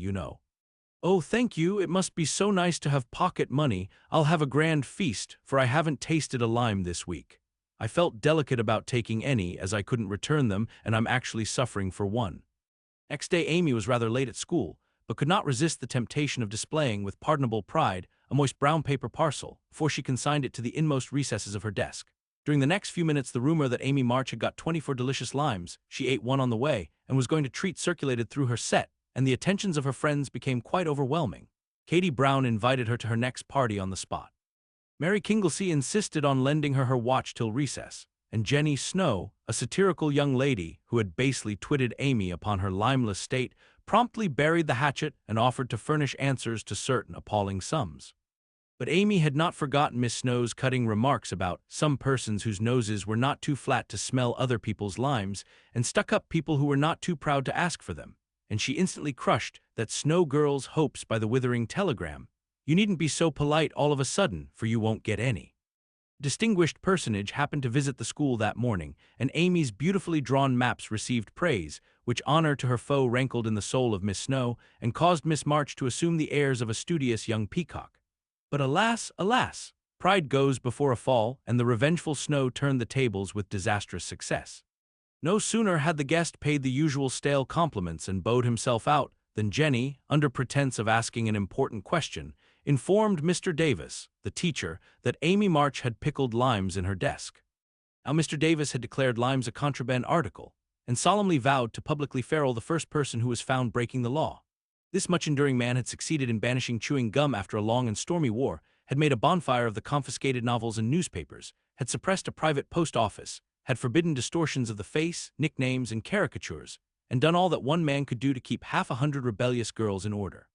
"Oh, thank you. It must be so nice to have pocket money. I'll have a grand feast, for I haven't tasted a lime this week. I felt delicate about taking any, as I couldn't return them, and I'm actually suffering for one." Next day Amy was rather late at school, but could not resist the temptation of displaying, with pardonable pride, a moist brown paper parcel, before she consigned it to the inmost recesses of her desk. During the next few minutes the rumor that Amy March had got 24 delicious limes, she ate one on the way, and was going to treat circulated through her set, and the attentions of her friends became quite overwhelming. Katie Brown invited her to her next party on the spot. Mary Kinglesey insisted on lending her watch till recess, and Jenny Snow, a satirical young lady who had basely twitted Amy upon her limeless state, promptly buried the hatchet and offered to furnish answers to certain appalling sums. But Amy had not forgotten Miss Snow's cutting remarks about some persons whose noses were not too flat to smell other people's limes, and stuck-up people who were not too proud to ask for them, and she instantly crushed that Snow girl's hopes by the withering telegram. "You needn't be so polite all of a sudden, for you won't get any." A distinguished personage happened to visit the school that morning, and Amy's beautifully drawn maps received praise, which honor to her foe rankled in the soul of Miss Snow, and caused Miss March to assume the airs of a studious young peacock. But alas, alas! Pride goes before a fall, and the revengeful Snow turned the tables with disastrous success. No sooner had the guest paid the usual stale compliments and bowed himself out, than Jenny, under pretense of asking an important question, informed Mr. Davis, the teacher, that Amy March had pickled limes in her desk. Now Mr. Davis had declared limes a contraband article, and solemnly vowed to publicly ferule the first person who was found breaking the law. This much-enduring man had succeeded in banishing chewing gum after a long and stormy war, had made a bonfire of the confiscated novels and newspapers, had suppressed a private post office, had forbidden distortions of the face, nicknames, and caricatures, and done all that one man could do to keep 100 rebellious girls in order.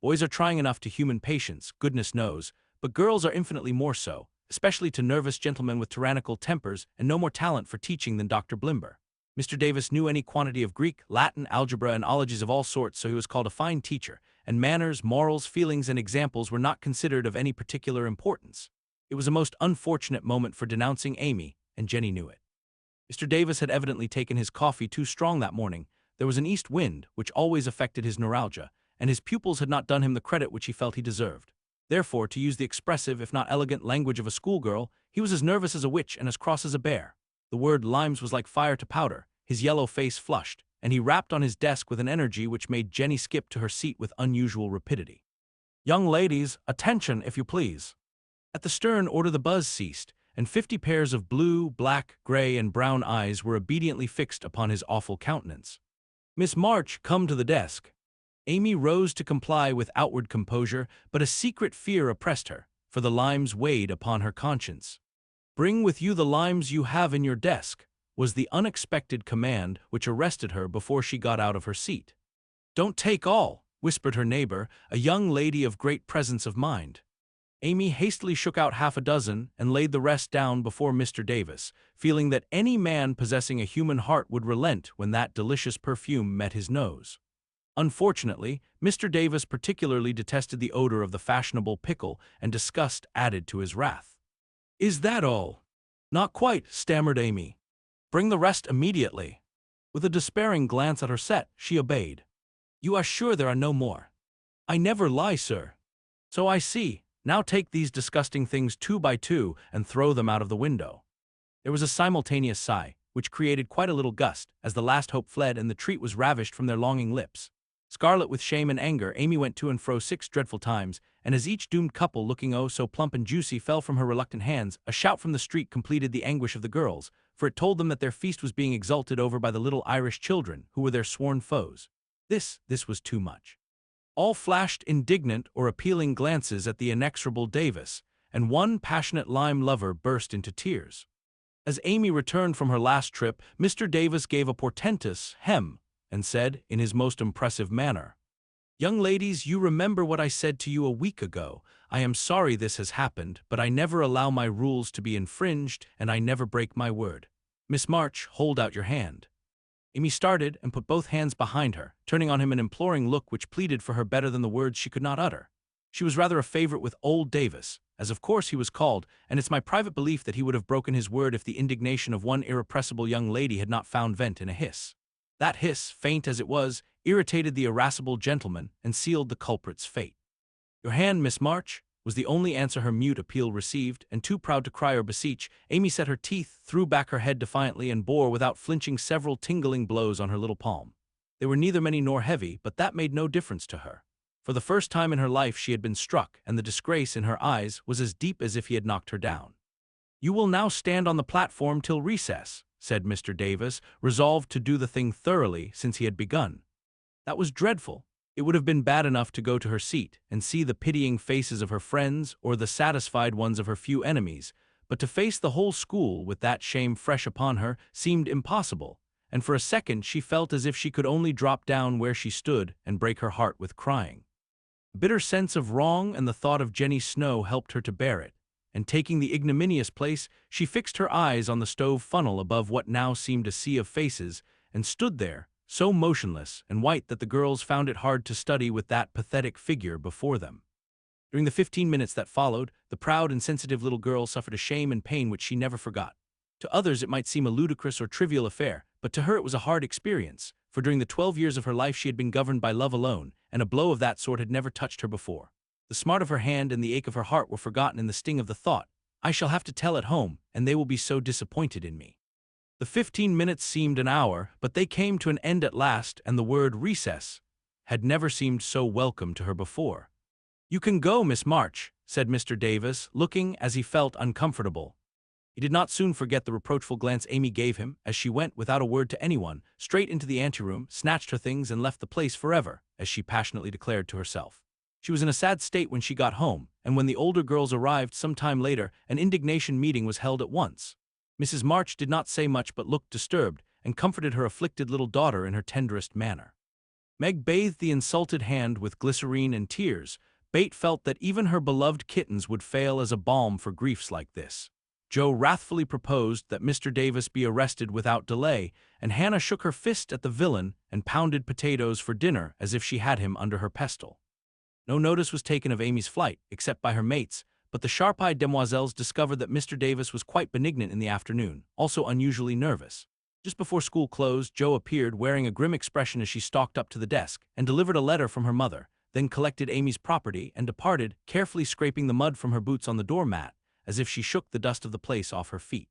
Boys are trying enough to human patience, goodness knows, but girls are infinitely more so, especially to nervous gentlemen with tyrannical tempers and no more talent for teaching than Dr. Blimber. Mr. Davis knew any quantity of Greek, Latin, algebra, and ologies of all sorts, so he was called a fine teacher, and manners, morals, feelings, and examples were not considered of any particular importance. It was a most unfortunate moment for denouncing Amy, and Jenny knew it. Mr. Davis had evidently taken his coffee too strong that morning. There was an east wind, which always affected his neuralgia, and his pupils had not done him the credit which he felt he deserved. Therefore, to use the expressive, if not elegant, language of a schoolgirl, he was as nervous as a witch and as cross as a bear. The word limes was like fire to powder, his yellow face flushed, and he rapped on his desk with an energy which made Jenny skip to her seat with unusual rapidity. "Young ladies, attention, if you please." At the stern order the buzz ceased, and 50 pairs of blue, black, gray, and brown eyes were obediently fixed upon his awful countenance. "Miss March, come to the desk." Amy rose to comply with outward composure, but a secret fear oppressed her, for the limes weighed upon her conscience. "Bring with you the limes you have in your desk," was the unexpected command which arrested her before she got out of her seat. "Don't take all," whispered her neighbor, a young lady of great presence of mind. Amy hastily shook out half a dozen and laid the rest down before Mr. Davis, feeling that any man possessing a human heart would relent when that delicious perfume met his nose. Unfortunately, Mr. Davis particularly detested the odor of the fashionable pickle, and disgust added to his wrath. "Is that all?" "Not quite," stammered Amy. "Bring the rest immediately." With a despairing glance at her set, she obeyed. You are sure there are no more? I never lie, sir. So I see. Now take these disgusting things 2 by 2 and throw them out of the window. There was a simultaneous sigh, which created quite a little gust, as the last hope fled and the treat was ravished from their longing lips. Scarlet with shame and anger, Amy went to and fro 6 dreadful times, and as each doomed couple, looking oh so plump and juicy, fell from her reluctant hands, a shout from the street completed the anguish of the girls, for it told them that their feast was being exulted over by the little Irish children, who were their sworn foes. This was too much. All flashed indignant or appealing glances at the inexorable Davis, and one passionate lime lover burst into tears. As Amy returned from her last trip, Mr. Davis gave a portentous hem, and said, in his most impressive manner, "Young ladies, you remember what I said to you a week ago. I am sorry this has happened, but I never allow my rules to be infringed, and I never break my word. Miss March, hold out your hand." Amy started and put both hands behind her, turning on him an imploring look which pleaded for her better than the words she could not utter. She was rather a favorite with old Davis, as of course he was called, and it's my private belief that he would have broken his word if the indignation of one irrepressible young lady had not found vent in a hiss. That hiss, faint as it was, irritated the irascible gentleman and sealed the culprit's fate. "Your hand, Miss March," was the only answer her mute appeal received, and too proud to cry or beseech, Amy set her teeth, threw back her head defiantly, and bore without flinching several tingling blows on her little palm. They were neither many nor heavy, but that made no difference to her. For the first time in her life she had been struck, and the disgrace in her eyes was as deep as if he had knocked her down. "You will now stand on the platform till recess," said Mr. Davis, resolved to do the thing thoroughly since he had begun. That was dreadful. It would have been bad enough to go to her seat and see the pitying faces of her friends or the satisfied ones of her few enemies, but to face the whole school with that shame fresh upon her seemed impossible, and for a second she felt as if she could only drop down where she stood and break her heart with crying. A bitter sense of wrong and the thought of Jenny Snow helped her to bear it, and taking the ignominious place, she fixed her eyes on the stove funnel above what now seemed a sea of faces, and stood there, so motionless and white that the girls found it hard to study with that pathetic figure before them. During the 15 minutes that followed, the proud and sensitive little girl suffered a shame and pain which she never forgot. To others it might seem a ludicrous or trivial affair, but to her it was a hard experience, for during the 12 years of her life she had been governed by love alone, and a blow of that sort had never touched her before. The smart of her hand and the ache of her heart were forgotten in the sting of the thought, "I shall have to tell at home, and they will be so disappointed in me." The 15 minutes seemed an hour, but they came to an end at last, and the word recess had never seemed so welcome to her before. "You can go, Miss March," said Mr. Davis, looking, as he felt, uncomfortable. He did not soon forget the reproachful glance Amy gave him as she went, without a word to anyone, straight into the anteroom, snatched her things, and left the place forever, as she passionately declared to herself. She was in a sad state when she got home, and when the older girls arrived some time later, an indignation meeting was held at once. Mrs. March did not say much but looked disturbed, and comforted her afflicted little daughter in her tenderest manner. Meg bathed the insulted hand with glycerine and tears. Bet felt that even her beloved kittens would fail as a balm for griefs like this. Joe wrathfully proposed that Mr. Davis be arrested without delay, and Hannah shook her fist at the villain and pounded potatoes for dinner as if she had him under her pestle. No notice was taken of Amy's flight, except by her mates, but the sharp-eyed demoiselles discovered that Mr. Davis was quite benignant in the afternoon, also unusually nervous. Just before school closed, Jo appeared, wearing a grim expression as she stalked up to the desk, and delivered a letter from her mother, then collected Amy's property and departed, carefully scraping the mud from her boots on the doormat, as if she shook the dust of the place off her feet.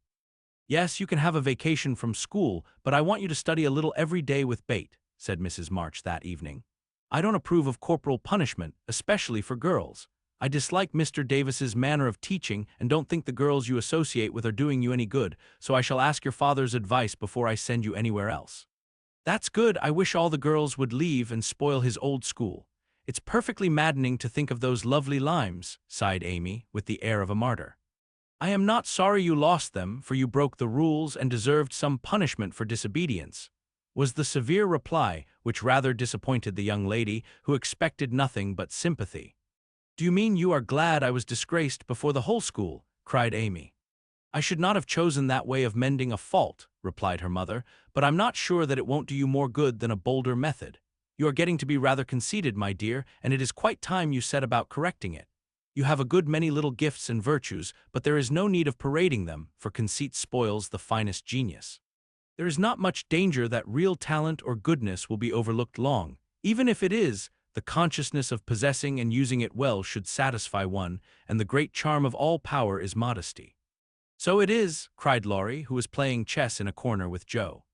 "Yes, you can have a vacation from school, but I want you to study a little every day with Bet," said Mrs. March that evening. "I don't approve of corporal punishment, especially for girls. I dislike Mr. Davis's manner of teaching and don't think the girls you associate with are doing you any good, so I shall ask your father's advice before I send you anywhere else." "That's good. I wish all the girls would leave and spoil his old school. It's perfectly maddening to think of those lovely limes," sighed Amy, with the air of a martyr. "I am not sorry you lost them, for you broke the rules and deserved some punishment for disobedience," was the severe reply, which rather disappointed the young lady, who expected nothing but sympathy. "Do you mean you are glad I was disgraced before the whole school?" cried Amy. "I should not have chosen that way of mending a fault," replied her mother, "but I'm not sure that it won't do you more good than a bolder method. You are getting to be rather conceited, my dear, and it is quite time you set about correcting it. You have a good many little gifts and virtues, but there is no need of parading them, for conceit spoils the finest genius. There is not much danger that real talent or goodness will be overlooked long, Even if it is, the consciousness of possessing and using it well should satisfy one, and the great charm of all power is modesty. So it is, cried Laurie, who was playing chess in a corner with Joe.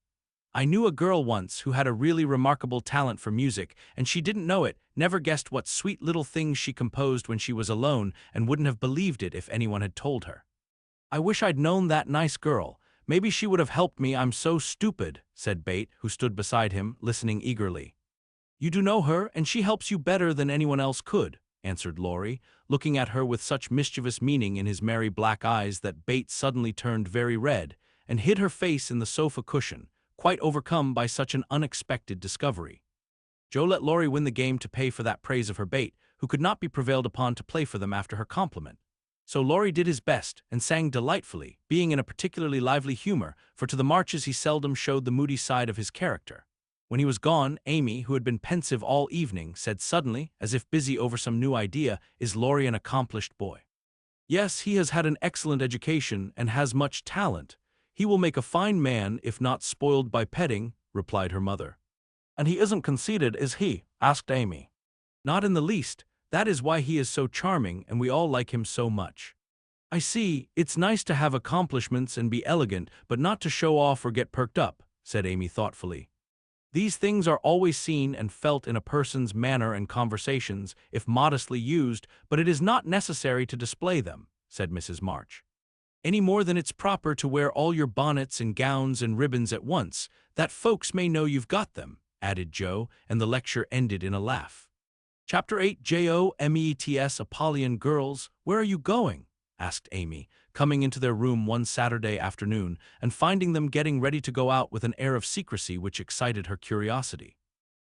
I knew a girl once who had a really remarkable talent for music, and she didn't know it, never guessed what sweet little things she composed when she was alone, and wouldn't have believed it if anyone had told her. I wish I'd known that nice girl. Maybe she would have helped me. I'm so stupid, said BETH, who stood beside him, listening eagerly. You do know her, and she helps you better than anyone else could, answered Laurie, looking at her with such mischievous meaning in his merry black eyes that BETH suddenly turned very red, and hid her face in the sofa cushion, quite overcome by such an unexpected discovery. Joe let Laurie win the game to pay for that praise of her BETH, who could not be prevailed upon to play for them after her compliment. So Laurie did his best, and sang delightfully, being in a particularly lively humor, for to the marches he seldom showed the moody side of his character. When he was gone, Amy, who had been pensive all evening, said suddenly, as if busy over some new idea, "Is Laurie an accomplished boy?" "Yes, he has had an excellent education, and has much talent. He will make a fine man if not spoiled by petting," replied her mother. "And he isn't conceited, is he?" asked Amy. "Not in the least. That is why he is so charming, and we all like him so much." "I see. It's nice to have accomplishments and be elegant, but not to show off or get perked up," said Amy thoughtfully. "These things are always seen and felt in a person's manner and conversations, if modestly used, but it is not necessary to display them," said Mrs. March. "Any more than it's proper to wear all your bonnets and gowns and ribbons at once, that folks may know you've got them," added Joe, and the lecture ended in a laugh. Chapter 8 JOMETS Apollyon Girls, where are you going? Asked Amy, coming into their room one Saturday afternoon and finding them getting ready to go out with an air of secrecy which excited her curiosity.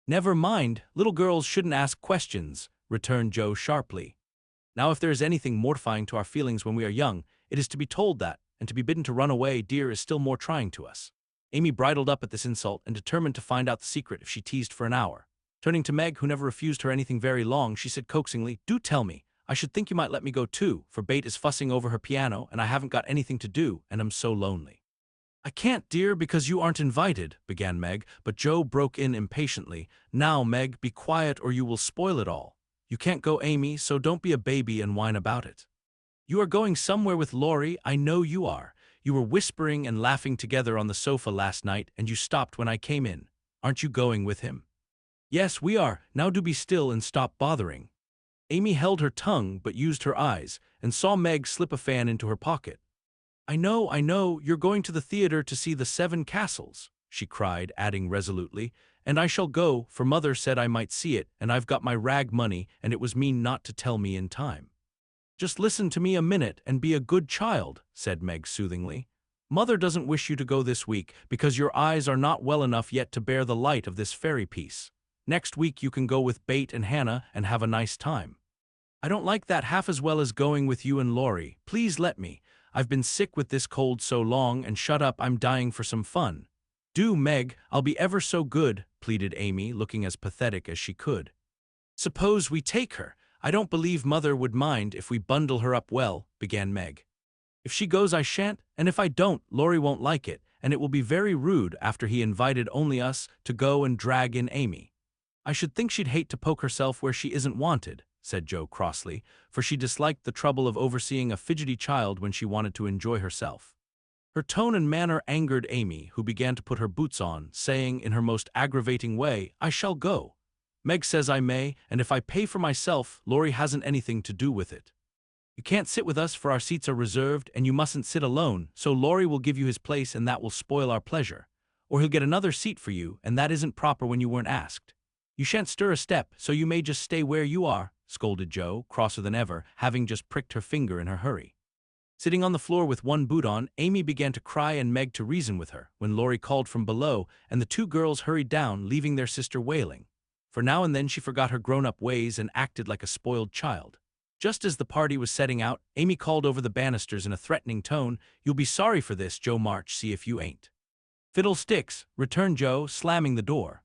"Never mind, little girls shouldn't ask questions," returned Joe sharply. "Now if there is anything mortifying to our feelings when we are young, it is to be told that, and to be bidden to run away, dear, is still more trying to us." Amy bridled up at this insult and determined to find out the secret if she teased for an hour. Turning to Meg, who never refused her anything very long, she said coaxingly, "Do tell me. I should think you might let me go too, for BETH is fussing over her piano and I haven't got anything to do and I'm so lonely." "I can't, dear, because you aren't invited," began Meg, but Joe broke in impatiently. "Now, Meg, be quiet or you will spoil it all. You can't go, Amy, so don't be a baby and whine about it. You are going somewhere with Laurie, I know you are. You were whispering and laughing together on the sofa last night and you stopped when I came in. Aren't you going with him?" "Yes, we are. Now do be still and stop bothering." Amy held her tongue but used her eyes, and saw Meg slip a fan into her pocket. I know, you're going to the theater to see The Seven Castles," she cried, adding resolutely, "and I shall go, for Mother said I might see it, and I've got my rag money, and it was mean not to tell me in time." "Just listen to me a minute and be a good child," said Meg soothingly. "Mother doesn't wish you to go this week, because your eyes are not well enough yet to bear the light of this fairy piece. Next week you can go with BETH and Hannah and have a nice time." "I don't like that half as well as going with you and Laurie. Please let me. I've been sick with this cold so long, and shut up, I'm dying for some fun." "Do, Meg, I'll be ever so good," pleaded Amy, looking as pathetic as she could. "Suppose we take her. I don't believe Mother would mind if we bundle her up well," began Meg. "If she goes I shan't, and if I don't, Laurie won't like it, and it will be very rude after he invited only us to go and drag in Amy." "I should think she'd hate to poke herself where she isn't wanted," said Joe crossly, for she disliked the trouble of overseeing a fidgety child when she wanted to enjoy herself. Her tone and manner angered Amy, who began to put her boots on, saying in her most aggravating way, "I shall go. Meg says I may, and if I pay for myself, Laurie hasn't anything to do with it. You can't sit with us, for our seats are reserved, and you mustn't sit alone, so Laurie will give you his place and that will spoil our pleasure. Or he'll get another seat for you, and that isn't proper when you weren't asked. You shan't stir a step, so you may just stay where you are," scolded Joe, crosser than ever, having just pricked her finger in her hurry. Sitting on the floor with one boot on, Amy began to cry and Meg to reason with her, when Laurie called from below, and the two girls hurried down, leaving their sister wailing. For now and then she forgot her grown-up ways and acted like a spoiled child. Just as the party was setting out, Amy called over the banisters in a threatening tone, "You'll be sorry for this, Joe March, see if you ain't." "Fiddlesticks," returned Joe, slamming the door.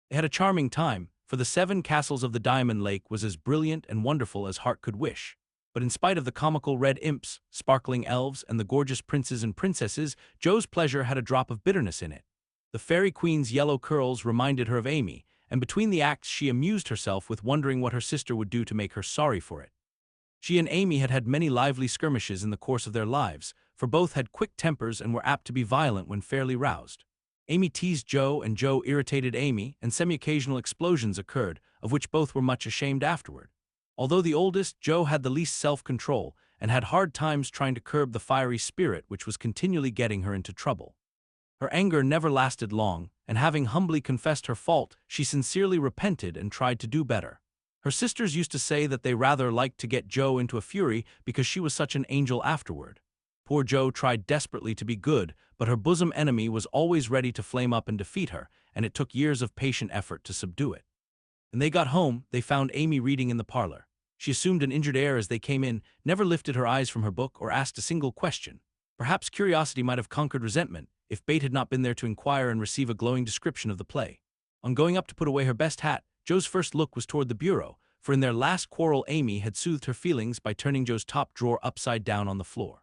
They had a charming time, for the Seven Castles of the Diamond Lake was as brilliant and wonderful as heart could wish. But in spite of the comical red imps, sparkling elves, and the gorgeous princes and princesses, Joe's pleasure had a drop of bitterness in it. The Fairy Queen's yellow curls reminded her of Amy, and between the acts she amused herself with wondering what her sister would do to make her sorry for it. She and Amy had had many lively skirmishes in the course of their lives, for both had quick tempers and were apt to be violent when fairly roused. Amy teased Joe, and Joe irritated Amy, and semi-occasional explosions occurred, of which both were much ashamed afterward. Although the oldest, Joe had the least self-control, and had hard times trying to curb the fiery spirit which was continually getting her into trouble. Her anger never lasted long, and having humbly confessed her fault, she sincerely repented and tried to do better. Her sisters used to say that they rather liked to get Joe into a fury because she was such an angel afterward. Poor Joe tried desperately to be good, but her bosom enemy was always ready to flame up and defeat her, and it took years of patient effort to subdue it. When they got home, they found Amy reading in the parlor. She assumed an injured air as they came in, never lifted her eyes from her book or asked a single question. Perhaps curiosity might have conquered resentment, if BETH had not been there to inquire and receive a glowing description of the play. On going up to put away her best hat, Joe's first look was toward the bureau, for in their last quarrel Amy had soothed her feelings by turning Joe's top drawer upside down on the floor.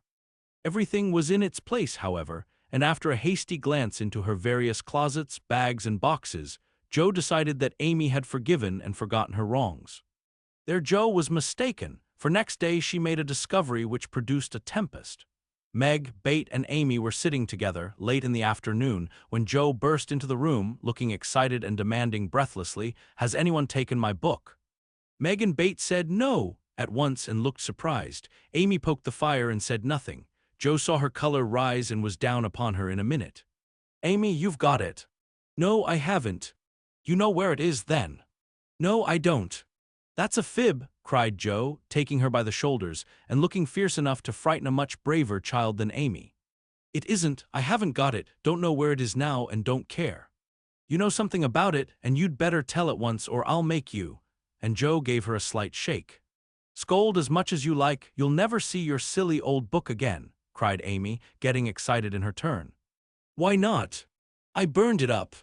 Everything was in its place, however, and after a hasty glance into her various closets, bags, and boxes, Joe decided that Amy had forgiven and forgotten her wrongs. There Joe was mistaken, for next day she made a discovery which produced a tempest. Meg, BETH, and Amy were sitting together, late in the afternoon, when Joe burst into the room, looking excited and demanding breathlessly, "Has anyone taken my book?" Meg and BETH said no at once and looked surprised. Amy poked the fire and said nothing. Joe saw her color rise and was down upon her in a minute. "Amy, you've got it." "No, I haven't." "You know where it is, then." "No, I don't." "That's a fib," cried Joe, taking her by the shoulders and looking fierce enough to frighten a much braver child than Amy. "It isn't. I haven't got it, don't know where it is now, and don't care." "You know something about it, and you'd better tell at once or I'll make you." And Joe gave her a slight shake. "Scold as much as you like, you'll never see your silly old book again," cried Amy, getting excited in her turn. "Why not?" "I burned it up."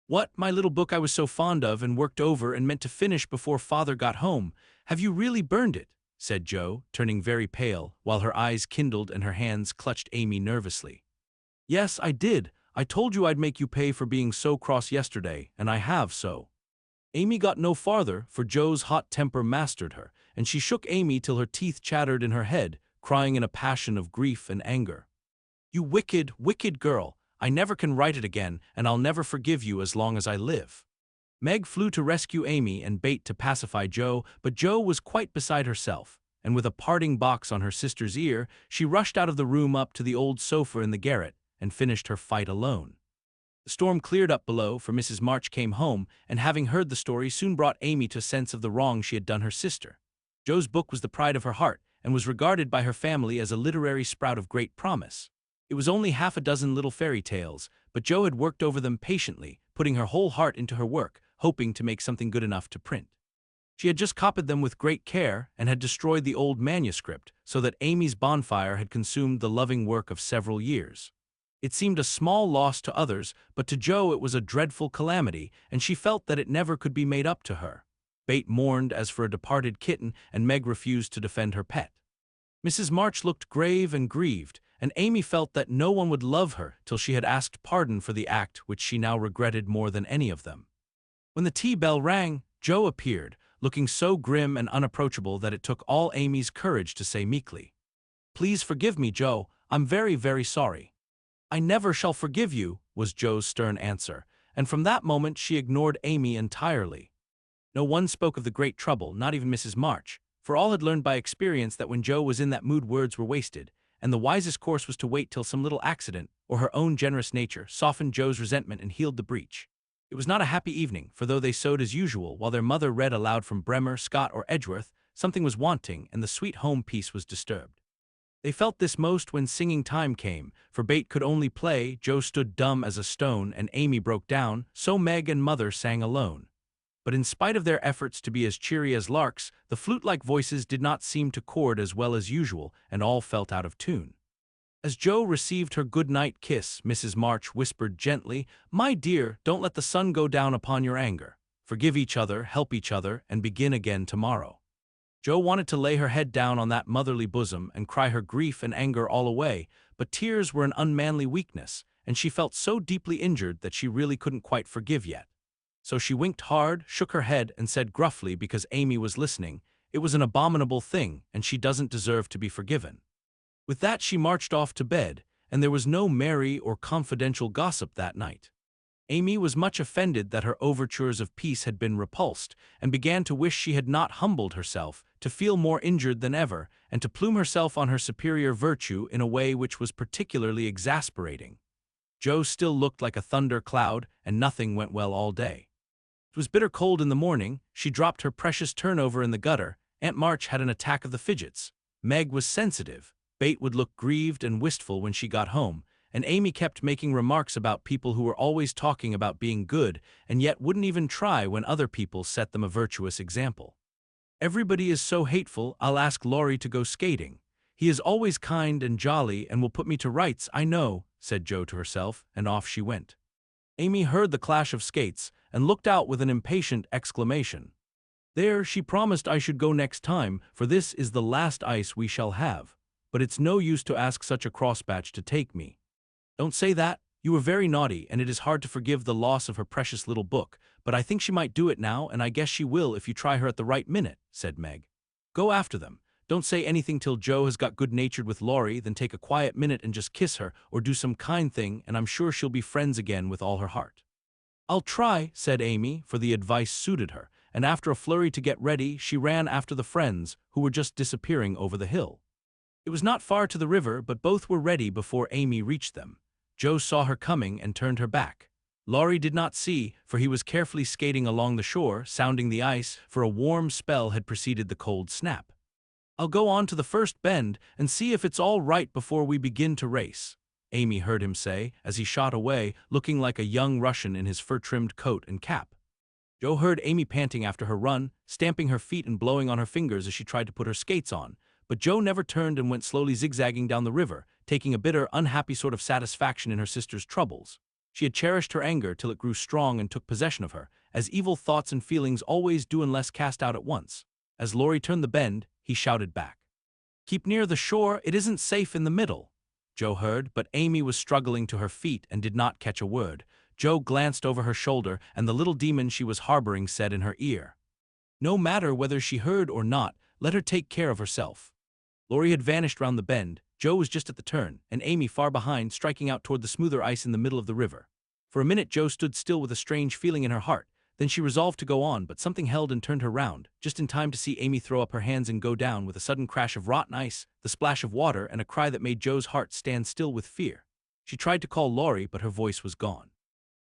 "What, my little book I was so fond of and worked over and meant to finish before Father got home? Have you really burned it?" said Joe, turning very pale, while her eyes kindled and her hands clutched Amy nervously. "Yes, I did. I told you I'd make you pay for being so cross yesterday, and I have so." Amy got no farther, for Joe's hot temper mastered her, and she shook Amy till her teeth chattered in her head, crying in a passion of grief and anger. "You wicked, wicked girl! I never can write it again, and I'll never forgive you as long as I live." Meg flew to rescue Amy and BETH to pacify Joe, but Joe was quite beside herself, and with a parting box on her sister's ear, she rushed out of the room up to the old sofa in the garret, and finished her fight alone. The storm cleared up below, for Mrs. March came home, and having heard the story soon brought Amy to a sense of the wrong she had done her sister. Joe's book was the pride of her heart, and was regarded by her family as a literary sprout of great promise. It was only half a dozen little fairy tales, but Joe had worked over them patiently, putting her whole heart into her work, hoping to make something good enough to print. She had just copied them with great care, and had destroyed the old manuscript, so that Amy's bonfire had consumed the loving work of several years. It seemed a small loss to others, but to Joe it was a dreadful calamity, and she felt that it never could be made up to her. BETH mourned as for a departed kitten, and Meg refused to defend her pet. Mrs. March looked grave and grieved, and Amy felt that no one would love her till she had asked pardon for the act which she now regretted more than any of them. When the tea bell rang, Joe appeared, looking so grim and unapproachable that it took all Amy's courage to say meekly, "Please forgive me, Joe. I'm very, very sorry." "I never shall forgive you," was Joe's stern answer, and from that moment she ignored Amy entirely. No one spoke of the great trouble, not even Mrs. March, for all had learned by experience that when Joe was in that mood words were wasted, and the wisest course was to wait till some little accident, or her own generous nature, softened Joe's resentment and healed the breach. It was not a happy evening, for though they sewed as usual while their mother read aloud from Bremer, Scott, or Edgeworth, something was wanting, and the sweet home peace was disturbed. They felt this most when singing time came, for BETH could only play, Joe stood dumb as a stone, and Amy broke down, so Meg and Mother sang alone. But in spite of their efforts to be as cheery as larks, the flute-like voices did not seem to chord as well as usual, and all felt out of tune. As Joe received her good-night kiss, Mrs. March whispered gently, "My dear, don't let the sun go down upon your anger. Forgive each other, help each other, and begin again tomorrow." Joe wanted to lay her head down on that motherly bosom and cry her grief and anger all away, but tears were an unmanly weakness, and she felt so deeply injured that she really couldn't quite forgive yet. So she winked hard, shook her head, and said gruffly, because Amy was listening, "It was an abominable thing, and she doesn't deserve to be forgiven." With that she marched off to bed, and there was no merry or confidential gossip that night. Amy was much offended that her overtures of peace had been repulsed, and began to wish she had not humbled herself, to feel more injured than ever, and to plume herself on her superior virtue in a way which was particularly exasperating. Joe still looked like a thunder cloud, and nothing went well all day. It was bitter cold in the morning. She dropped her precious turnover in the gutter. Aunt March had an attack of the fidgets. Meg was sensitive. Bet would look grieved and wistful when she got home, and Amy kept making remarks about people who were always talking about being good and yet wouldn't even try when other people set them a virtuous example. "Everybody is so hateful, I'll ask Laurie to go skating. He is always kind and jolly and will put me to rights, I know," said Joe to herself, and off she went. Amy heard the clash of skates and looked out with an impatient exclamation. "There, she promised I should go next time, for this is the last ice we shall have. But it's no use to ask such a crossbatch to take me." "Don't say that. You were very naughty, and it is hard to forgive the loss of her precious little book, but I think she might do it now, and I guess she will if you try her at the right minute," said Meg. "Go after them. Don't say anything till Joe has got good-natured with Laurie, then take a quiet minute and just kiss her, or do some kind thing, and I'm sure she'll be friends again with all her heart." "I'll try," said Amy, for the advice suited her, and after a flurry to get ready, she ran after the friends, who were just disappearing over the hill. It was not far to the river, but both were ready before Amy reached them. Joe saw her coming and turned her back. Laurie did not see, for he was carefully skating along the shore, sounding the ice, for a warm spell had preceded the cold snap. "I'll go on to the first bend and see if it's all right before we begin to race," Amy heard him say, as he shot away, looking like a young Russian in his fur-trimmed coat and cap. Joe heard Amy panting after her run, stamping her feet and blowing on her fingers as she tried to put her skates on, but Joe never turned and went slowly zigzagging down the river, taking a bitter, unhappy sort of satisfaction in her sister's troubles. She had cherished her anger till it grew strong and took possession of her, as evil thoughts and feelings always do unless cast out at once. As Laurie turned the bend, he shouted back, "Keep near the shore, it isn't safe in the middle." Joe heard, but Amy was struggling to her feet and did not catch a word. Joe glanced over her shoulder, and the little demon she was harboring said in her ear, "No matter whether she heard or not, let her take care of herself." Laurie had vanished round the bend. Joe was just at the turn, and Amy far behind, striking out toward the smoother ice in the middle of the river. For a minute Joe stood still with a strange feeling in her heart. Then she resolved to go on, but something held and turned her round, just in time to see Amy throw up her hands and go down with a sudden crash of rotten ice, the splash of water, and a cry that made Joe's heart stand still with fear. She tried to call Laurie, but her voice was gone.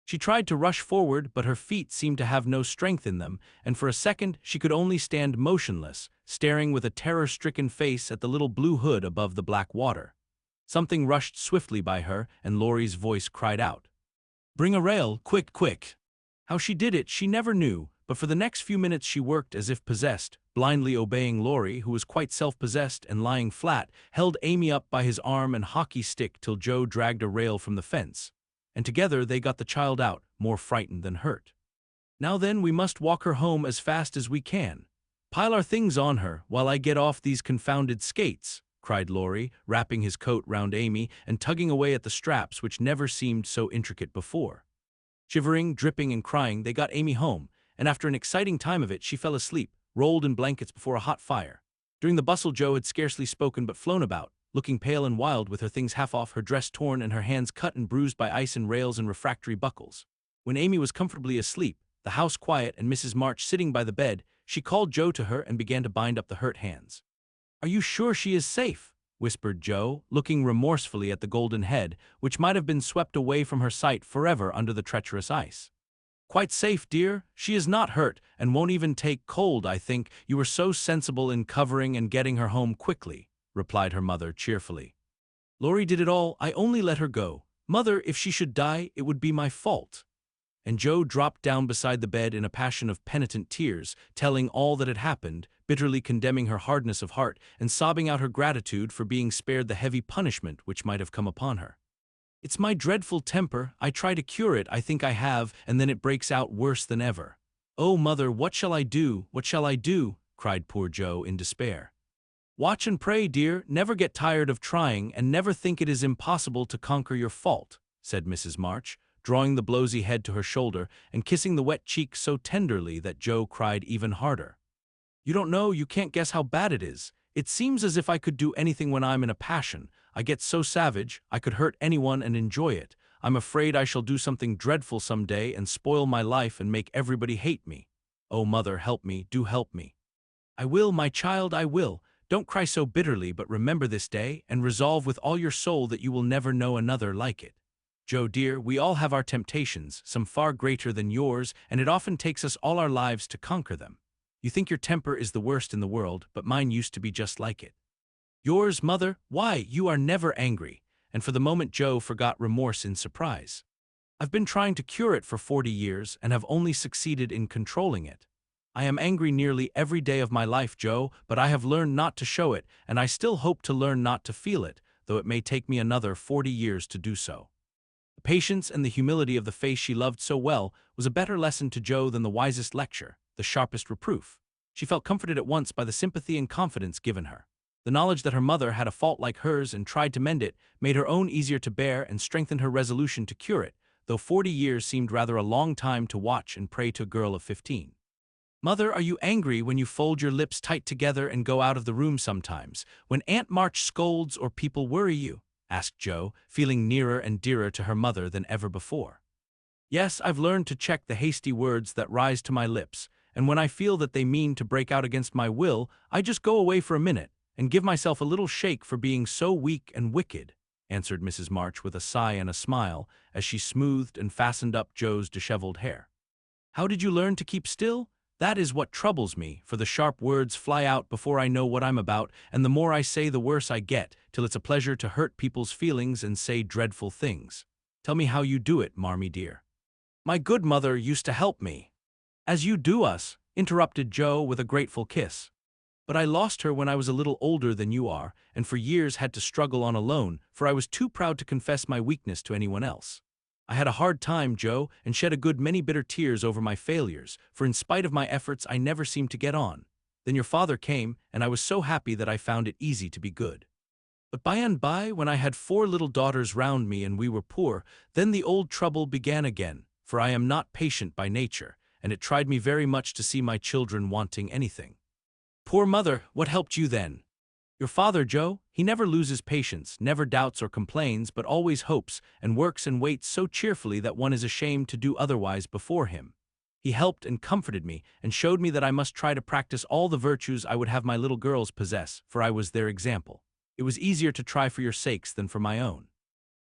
She tried to rush forward, but her feet seemed to have no strength in them, and for a second she could only stand motionless, staring with a terror-stricken face at the little blue hood above the black water. Something rushed swiftly by her, and Laurie's voice cried out, "Bring a rail, quick, quick!" How she did it she never knew, but for the next few minutes she worked as if possessed, blindly obeying Laurie, who was quite self-possessed and lying flat, held Amy up by his arm and hockey stick till Joe dragged a rail from the fence. And together they got the child out, more frightened than hurt. "Now then, we must walk her home as fast as we can. Pile our things on her, while I get off these confounded skates," cried Laurie, wrapping his coat round Amy and tugging away at the straps which never seemed so intricate before. Shivering, dripping, and crying, they got Amy home, and after an exciting time of it she fell asleep, rolled in blankets before a hot fire. During the bustle Joe had scarcely spoken but flown about, looking pale and wild with her things half off, her dress torn, and her hands cut and bruised by ice and rails and refractory buckles. When Amy was comfortably asleep, the house quiet and Mrs. March sitting by the bed, she called Joe to her and began to bind up the hurt hands. "Are you sure she is safe?" whispered Joe, looking remorsefully at the golden head, which might have been swept away from her sight forever under the treacherous ice. "Quite safe, dear. She is not hurt, and won't even take cold, I think. You were so sensible in covering and getting her home quickly," replied her mother cheerfully. "Laurie did it all. I only let her go. Mother, if she should die, it would be my fault." And Joe dropped down beside the bed in a passion of penitent tears, telling all that had happened, bitterly condemning her hardness of heart, and sobbing out her gratitude for being spared the heavy punishment which might have come upon her. "It's my dreadful temper. I try to cure it, I think I have, and then it breaks out worse than ever. Oh, Mother, what shall I do? What shall I do?" cried poor Joe in despair. "Watch and pray, dear. Never get tired of trying, and never think it is impossible to conquer your fault," said Mrs. March, drawing the blowsy head to her shoulder and kissing the wet cheek so tenderly that Joe cried even harder. "You don't know, you can't guess how bad it is. It seems as if I could do anything when I'm in a passion. I get so savage, I could hurt anyone and enjoy it. I'm afraid I shall do something dreadful some day and spoil my life and make everybody hate me. Oh, mother, help me, do help me." "I will, my child, I will. Don't cry so bitterly, but remember this day, and resolve with all your soul that you will never know another like it. Joe dear, we all have our temptations, some far greater than yours, and it often takes us all our lives to conquer them. You think your temper is the worst in the world, but mine used to be just like it." "Yours, mother? Why, you are never angry," and for the moment Joe forgot remorse in surprise. "I've been trying to cure it for 40 years and have only succeeded in controlling it. I am angry nearly every day of my life, Joe, but I have learned not to show it, and I still hope to learn not to feel it, though it may take me another 40 years to do so." The patience and the humility of the face she loved so well was a better lesson to Joe than the wisest lecture, the sharpest reproof. She felt comforted at once by the sympathy and confidence given her. The knowledge that her mother had a fault like hers and tried to mend it made her own easier to bear and strengthened her resolution to cure it, though 40 years seemed rather a long time to watch and pray to a girl of 15. "Mother, are you angry when you fold your lips tight together and go out of the room sometimes, when Aunt March scolds or people worry you?" asked Joe, feeling nearer and dearer to her mother than ever before. "Yes, I've learned to check the hasty words that rise to my lips, and when I feel that they mean to break out against my will, I just go away for a minute and give myself a little shake for being so weak and wicked," answered Mrs. March with a sigh and a smile as she smoothed and fastened up Joe's disheveled hair. "How did you learn to keep still? That is what troubles me, for the sharp words fly out before I know what I'm about, and the more I say the worse I get, till it's a pleasure to hurt people's feelings and say dreadful things. Tell me how you do it, Marmee dear." "My good mother used to help me." "As you do us," interrupted Joe with a grateful kiss. "But I lost her when I was a little older than you are, and for years had to struggle on alone, for I was too proud to confess my weakness to anyone else. I had a hard time, Joe, and shed a good many bitter tears over my failures, for in spite of my efforts I never seemed to get on. Then your father came, and I was so happy that I found it easy to be good. But by and by, when I had 4 little daughters round me and we were poor, then the old trouble began again, for I am not patient by nature, and it tried me very much to see my children wanting anything." "Poor mother, what helped you then?" "Your father, Joe, he never loses patience, never doubts or complains, but always hopes, and works and waits so cheerfully that one is ashamed to do otherwise before him. He helped and comforted me, and showed me that I must try to practice all the virtues I would have my little girls possess, for I was their example. It was easier to try for your sakes than for my own."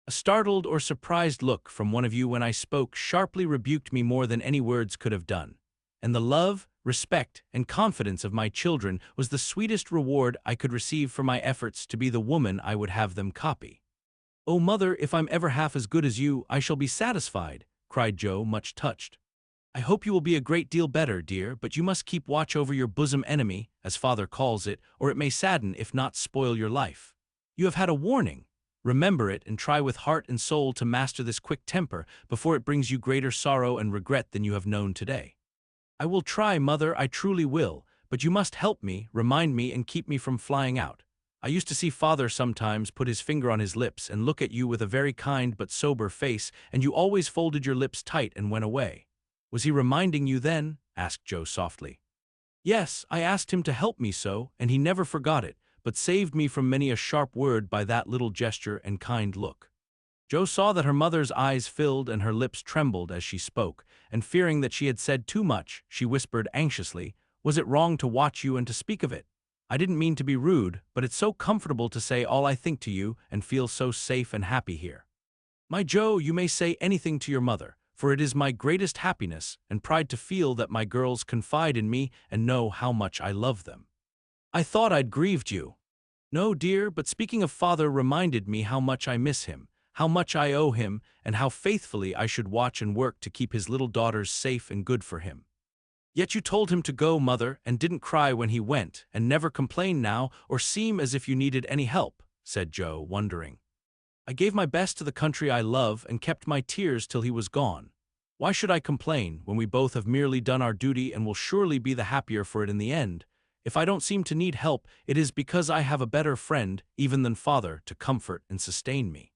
A startled or surprised look from one of you when I spoke sharply rebuked me more than any words could have done. And the love, respect, and confidence of my children was the sweetest reward I could receive for my efforts to be the woman I would have them copy. "Oh, mother, if I'm ever half as good as you, I shall be satisfied," cried Joe, much touched. "I hope you will be a great deal better, dear, but you must keep watch over your bosom enemy, as father calls it, or it may sadden if not spoil your life. You have had a warning. Remember it and try with heart and soul to master this quick temper before it brings you greater sorrow and regret than you have known today." "I will try, mother, I truly will, but you must help me, remind me, and keep me from flying out. I used to see father sometimes put his finger on his lips and look at you with a very kind but sober face, and you always folded your lips tight and went away. Was he reminding you then?" asked Joe softly. "Yes, I asked him to help me so, and he never forgot it, but saved me from many a sharp word by that little gesture and kind look." Joe saw that her mother's eyes filled and her lips trembled as she spoke, and fearing that she had said too much, she whispered anxiously, "Was it wrong to watch you and to speak of it? I didn't mean to be rude, but it's so comfortable to say all I think to you and feel so safe and happy here." "My Joe, you may say anything to your mother, for it is my greatest happiness and pride to feel that my girls confide in me and know how much I love them." "I thought I'd grieved you." "No, dear, but speaking of father reminded me how much I miss him, how much I owe him, and how faithfully I should watch and work to keep his little daughters safe and good for him." "Yet you told him to go, mother, and didn't cry when he went, and never complain now, or seem as if you needed any help," said Joe, wondering. "I gave my best to the country I love and kept my tears till he was gone. Why should I complain, when we both have merely done our duty and will surely be the happier for it in the end? If I don't seem to need help, it is because I have a better friend, even than father, to comfort and sustain me."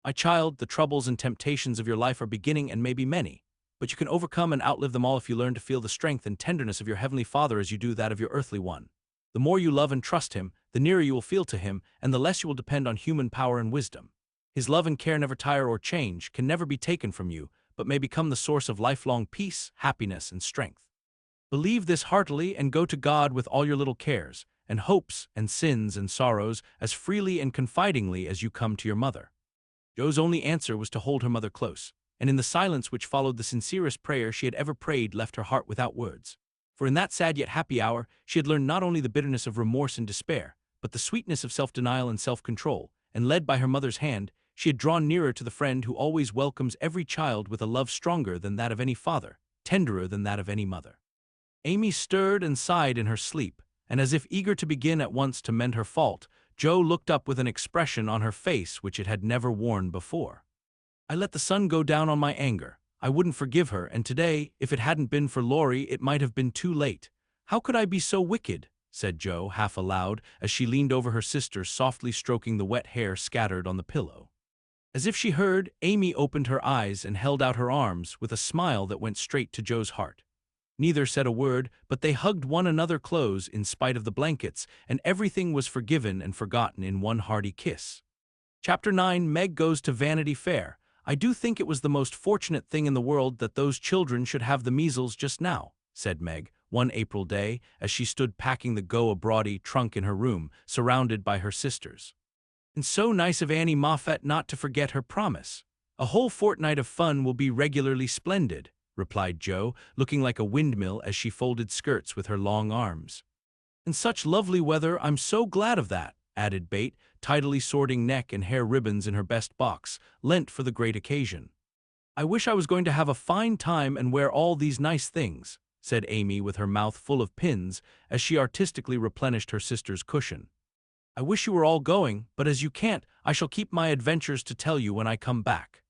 My child, the troubles and temptations of your life are beginning and may be many, but you can overcome and outlive them all if you learn to feel the strength and tenderness of your heavenly Father as you do that of your earthly one. The more you love and trust him, the nearer you will feel to him, and the less you will depend on human power and wisdom. His love and care never tire or change, can never be taken from you, but may become the source of lifelong peace, happiness, and strength. Believe this heartily and go to God with all your little cares, and hopes, and sins, and sorrows, as freely and confidingly as you come to your mother. Jo's only answer was to hold her mother close, and in the silence which followed the sincerest prayer she had ever prayed left her heart without words. For in that sad yet happy hour, she had learned not only the bitterness of remorse and despair, but the sweetness of self-denial and self-control, and led by her mother's hand, she had drawn nearer to the friend who always welcomes every child with a love stronger than that of any father, tenderer than that of any mother. Amy stirred and sighed in her sleep, and as if eager to begin at once to mend her fault, Jo looked up with an expression on her face which it had never worn before. I let the sun go down on my anger. I wouldn't forgive her, and today, if it hadn't been for Laurie, it might have been too late. How could I be so wicked? Said Jo, half aloud, as she leaned over her sister, softly stroking the wet hair scattered on the pillow. As if she heard, Amy opened her eyes and held out her arms with a smile that went straight to Jo's heart. Neither said a word, but they hugged one another close in spite of the blankets, and everything was forgiven and forgotten in one hearty kiss. Chapter 9. Meg Goes to Vanity Fair. I do think it was the most fortunate thing in the world that those children should have the measles just now, said Meg, one April day, as she stood packing the go-abroady trunk in her room, surrounded by her sisters. And so nice of Annie Moffat not to forget her promise. A whole fortnight of fun will be regularly splendid, replied Jo, looking like a windmill as she folded skirts with her long arms. And such lovely weather, I'm so glad of that, added Bet, tidily sorting neck and hair ribbons in her best box, lent for the great occasion. I wish I was going to have a fine time and wear all these nice things, said Amy with her mouth full of pins as she artistically replenished her sister's cushion. I wish you were all going, but as you can't, I shall keep my adventures to tell you when I come back.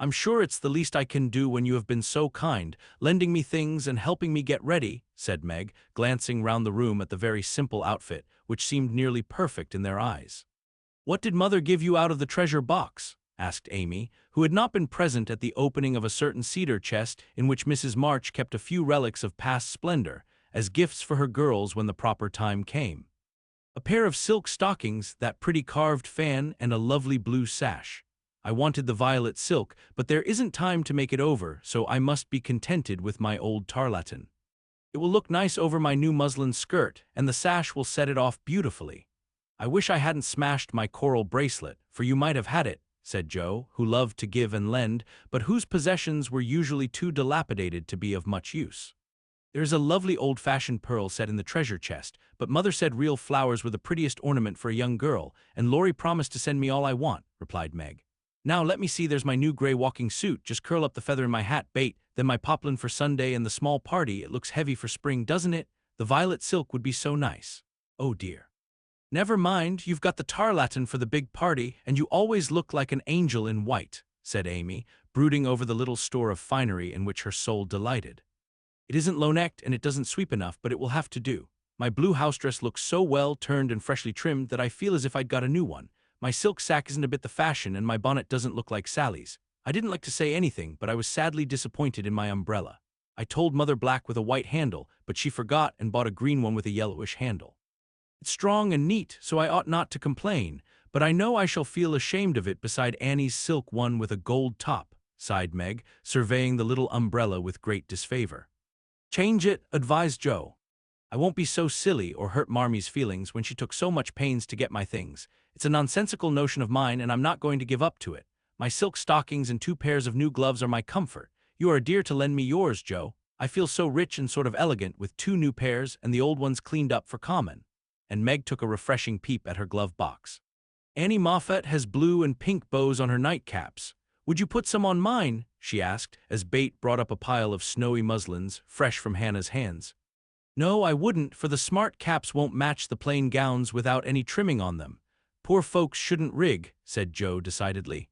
I'm sure it's the least I can do when you have been so kind, lending me things and helping me get ready, said Meg, glancing round the room at the very simple outfit, which seemed nearly perfect in their eyes. What did Mother give you out of the treasure box? Asked Amy, who had not been present at the opening of a certain cedar chest in which Mrs. March kept a few relics of past splendor, as gifts for her girls when the proper time came. A pair of silk stockings, that pretty carved fan, and a lovely blue sash. I wanted the violet silk, but there isn't time to make it over, so I must be contented with my old tarlatan. It will look nice over my new muslin skirt, and the sash will set it off beautifully. I wish I hadn't smashed my coral bracelet, for you might have had it, said Jo, who loved to give and lend, but whose possessions were usually too dilapidated to be of much use. There's a lovely old-fashioned pearl set in the treasure chest, but Mother said real flowers were the prettiest ornament for a young girl, and Laurie promised to send me all I want, replied Meg. Now let me see, there's my new gray walking suit, just curl up the feather in my hat, Bet, then my poplin for Sunday and the small party, it looks heavy for spring, doesn't it? The violet silk would be so nice. Oh dear. Never mind, you've got the tarlatan for the big party, and you always look like an angel in white, said Amy, brooding over the little store of finery in which her soul delighted. It isn't low-necked and it doesn't sweep enough, but it will have to do. My blue house dress looks so well turned and freshly trimmed that I feel as if I'd got a new one. My silk sack isn't a bit the fashion, and my bonnet doesn't look like Sally's. I didn't like to say anything, but I was sadly disappointed in my umbrella. I told Mother black with a white handle, but she forgot and bought a green one with a yellowish handle. It's strong and neat, so I ought not to complain, but I know I shall feel ashamed of it beside Annie's silk one with a gold top, sighed Meg, surveying the little umbrella with great disfavor. Change it, advised Jo. I won't be so silly or hurt Marmie's feelings when she took so much pains to get my things. It's a nonsensical notion of mine, and I'm not going to give up to it. My silk stockings and 2 pairs of new gloves are my comfort. You are a dear to lend me yours, Jo. I feel so rich and sort of elegant with 2 new pairs and the old ones cleaned up for common. And Meg took a refreshing peep at her glove box. Annie Moffat has blue and pink bows on her nightcaps. Would you put some on mine? She asked, as Bet brought up a pile of snowy muslins, fresh from Hannah's hands. No, I wouldn't, for the smart caps won't match the plain gowns without any trimming on them. Poor folks shouldn't rig, said Jo decidedly.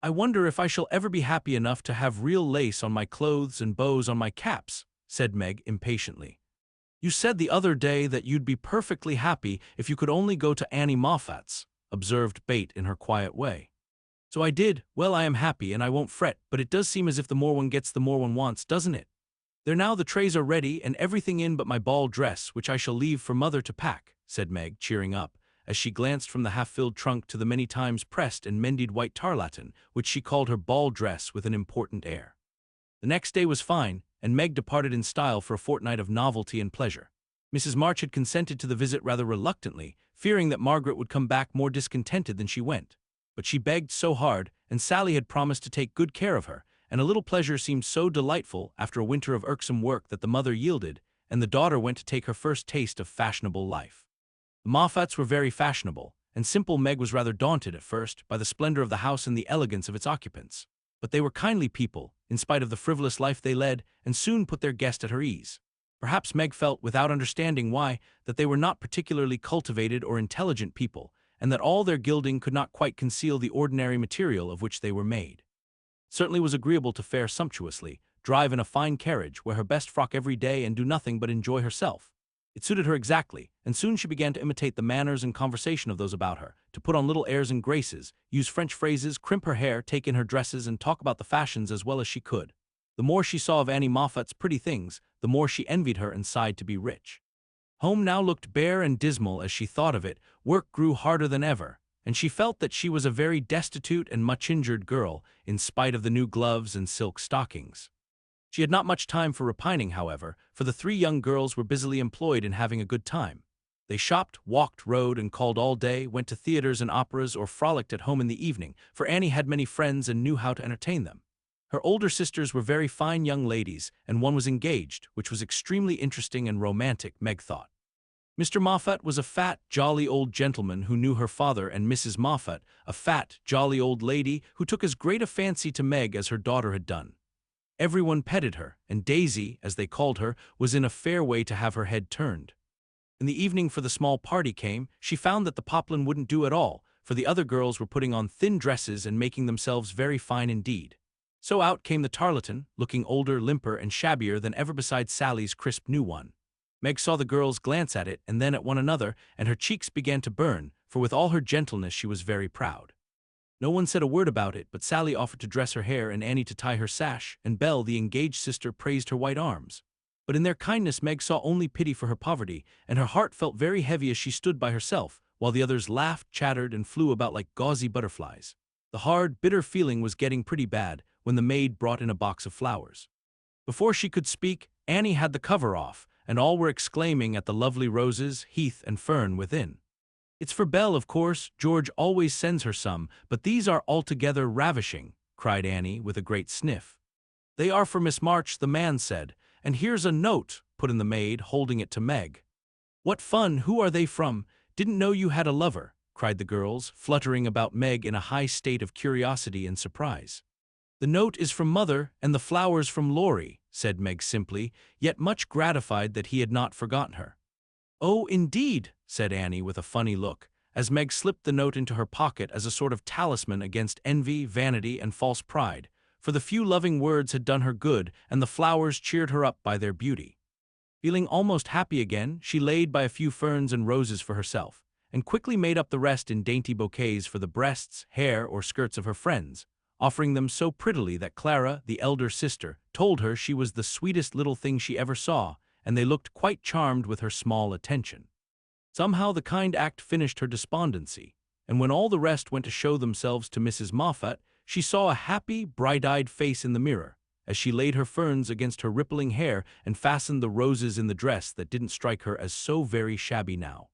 I wonder if I shall ever be happy enough to have real lace on my clothes and bows on my caps, said Meg impatiently. You said the other day that you'd be perfectly happy if you could only go to Annie Moffat's, observed Bet in her quiet way. So I did. Well, I am happy and I won't fret, but it does seem as if the more one gets the more one wants, doesn't it? There now the trays are ready and everything in but my ball dress, which I shall leave for Mother to pack, said Meg, cheering up, as she glanced from the half-filled trunk to the many times pressed and mended white tarlatan, which she called her ball dress with an important air. The next day was fine, and Meg departed in style for a fortnight of novelty and pleasure. Mrs. March had consented to the visit rather reluctantly, fearing that Margaret would come back more discontented than she went. But she begged so hard, and Sally had promised to take good care of her, and a little pleasure seemed so delightful after a winter of irksome work that the mother yielded, and the daughter went to take her first taste of fashionable life. The Moffats were very fashionable, and simple Meg was rather daunted at first by the splendor of the house and the elegance of its occupants. But they were kindly people, in spite of the frivolous life they led, and soon put their guest at her ease. Perhaps Meg felt, without understanding why, that they were not particularly cultivated or intelligent people, and that all their gilding could not quite conceal the ordinary material of which they were made. It certainly was agreeable to fare sumptuously, drive in a fine carriage, wear her best frock every day, and do nothing but enjoy herself. It suited her exactly, and soon she began to imitate the manners and conversation of those about her, to put on little airs and graces, use French phrases, crimp her hair, take in her dresses, and talk about the fashions as well as she could. The more she saw of Annie Moffat's pretty things, the more she envied her and sighed to be rich. Home now looked bare and dismal as she thought of it, work grew harder than ever, and she felt that she was a very destitute and much-injured girl, in spite of the new gloves and silk stockings. She had not much time for repining, however, for the three young girls were busily employed in having a good time. They shopped, walked, rode, and called all day, went to theaters and operas, or frolicked at home in the evening, for Annie had many friends and knew how to entertain them. Her older sisters were very fine young ladies, and one was engaged, which was extremely interesting and romantic, Meg thought. Mr. Moffat was a fat, jolly old gentleman who knew her father, and Mrs. Moffat, a fat, jolly old lady who took as great a fancy to Meg as her daughter had done. Everyone petted her, and Daisy, as they called her, was in a fair way to have her head turned. In the evening for the small party came, she found that the poplin wouldn't do at all, for the other girls were putting on thin dresses and making themselves very fine indeed. So out came the tarlatan, looking older, limper, and shabbier than ever beside Sally's crisp new one. Meg saw the girls glance at it and then at one another, and her cheeks began to burn, for with all her gentleness she was very proud. No one said a word about it, but Sally offered to dress her hair and Annie to tie her sash, and Belle, the engaged sister, praised her white arms. But in their kindness Meg saw only pity for her poverty, and her heart felt very heavy as she stood by herself, while the others laughed, chattered, and flew about like gauzy butterflies. The hard, bitter feeling was getting pretty bad when the maid brought in a box of flowers. Before she could speak, Annie had the cover off, and all were exclaiming at the lovely roses, heath, and fern within. "It's for Belle, of course. George always sends her some, but these are altogether ravishing," cried Annie with a great sniff. "They are for Miss March," the man said. "And here's a note," put in the maid, holding it to Meg. "What fun! Who are they from? Didn't know you had a lover," cried the girls, fluttering about Meg in a high state of curiosity and surprise. "The note is from Mother, and the flowers from Laurie," said Meg simply, yet much gratified that he had not forgotten her. "Oh, indeed," said Annie with a funny look, as Meg slipped the note into her pocket as a sort of talisman against envy, vanity, and false pride, for the few loving words had done her good, and the flowers cheered her up by their beauty. Feeling almost happy again, she laid by a few ferns and roses for herself, and quickly made up the rest in dainty bouquets for the breasts, hair, or skirts of her friends, offering them so prettily that Clara, the elder sister, told her she was the sweetest little thing she ever saw, and they looked quite charmed with her small attention. Somehow the kind act finished her despondency, and when all the rest went to show themselves to Mrs. Moffat, she saw a happy, bright-eyed face in the mirror, as she laid her ferns against her rippling hair and fastened the roses in the dress that didn't strike her as so very shabby now.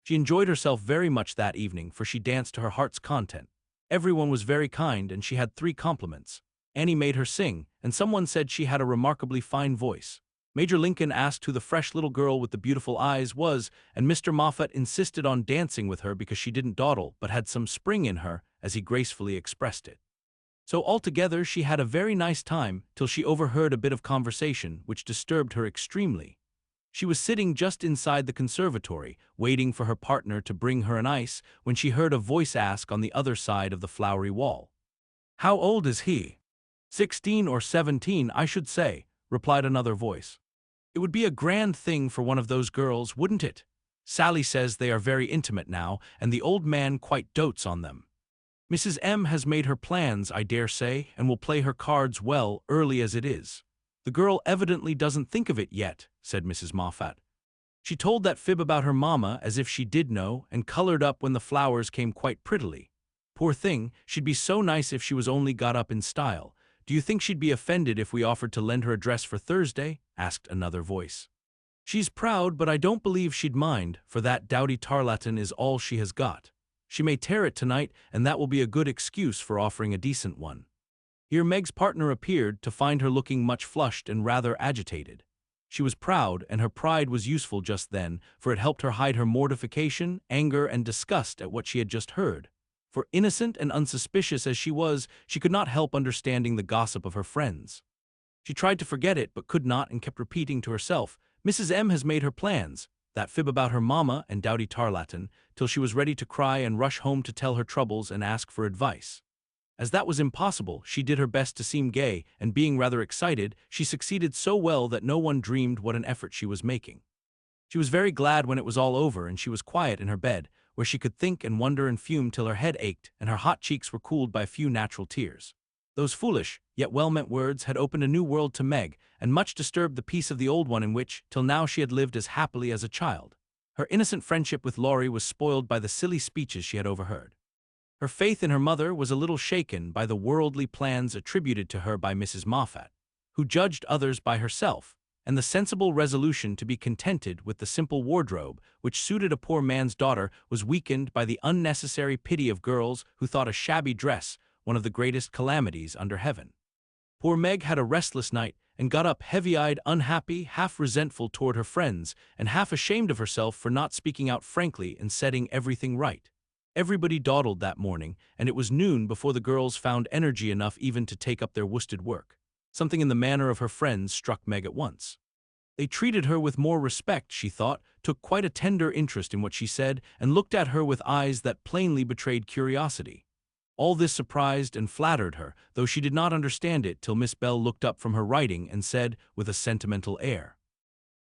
She enjoyed herself very much that evening, for she danced to her heart's content. Everyone was very kind, and she had 3 compliments. Annie made her sing, and someone said she had a remarkably fine voice. Major Lincoln asked who the fresh little girl with the beautiful eyes was, and Mr. Moffat insisted on dancing with her because she didn't dawdle but had some spring in her, as he gracefully expressed it. So altogether she had a very nice time, till she overheard a bit of conversation which disturbed her extremely. She was sitting just inside the conservatory, waiting for her partner to bring her an ice, when she heard a voice ask on the other side of the flowery wall. "How old is he?" 16 or 17, I should say," replied another voice. "It would be a grand thing for one of those girls, wouldn't it? Sally says they are very intimate now, and the old man quite dotes on them." Mrs. M has made her plans, I dare say, and will play her cards well, early as it is. The girl evidently doesn't think of it yet, said Mrs. Moffat. She told that fib about her mamma as if she did know, and colored up when the flowers came quite prettily. Poor thing, she'd be so nice if she was only got up in style. Do you think she'd be offended if we offered to lend her a dress for Thursday? Asked another voice. She's proud, but I don't believe she'd mind, for that dowdy tarlatan is all she has got. She may tear it tonight, and that will be a good excuse for offering a decent one. Here Meg's partner appeared, to find her looking much flushed and rather agitated. She was proud, and her pride was useful just then, for it helped her hide her mortification, anger, and disgust at what she had just heard. For innocent and unsuspicious as she was, she could not help understanding the gossip of her friends. She tried to forget it, but could not, and kept repeating to herself, Mrs. M has made her plans, that fib about her mamma and dowdy tarlatan, till she was ready to cry and rush home to tell her troubles and ask for advice. As that was impossible, she did her best to seem gay, and being rather excited, she succeeded so well that no one dreamed what an effort she was making. She was very glad when it was all over and she was quiet in her bed, where she could think and wonder and fume till her head ached and her hot cheeks were cooled by a few natural tears. Those foolish, yet well-meant words had opened a new world to Meg, and much disturbed the peace of the old one in which, till now, she had lived as happily as a child. Her innocent friendship with Laurie was spoiled by the silly speeches she had overheard. Her faith in her mother was a little shaken by the worldly plans attributed to her by Mrs. Moffat, who judged others by herself, and the sensible resolution to be contented with the simple wardrobe which suited a poor man's daughter was weakened by the unnecessary pity of girls who thought a shabby dress one of the greatest calamities under heaven. Poor Meg had a restless night, and got up heavy-eyed, unhappy, half resentful toward her friends, and half ashamed of herself for not speaking out frankly and setting everything right. Everybody dawdled that morning, and it was noon before the girls found energy enough even to take up their worsted work. Something in the manner of her friends struck Meg at once. They treated her with more respect, she thought, took quite a tender interest in what she said, and looked at her with eyes that plainly betrayed curiosity. All this surprised and flattered her, though she did not understand it till Miss Bell looked up from her writing and said, with a sentimental air,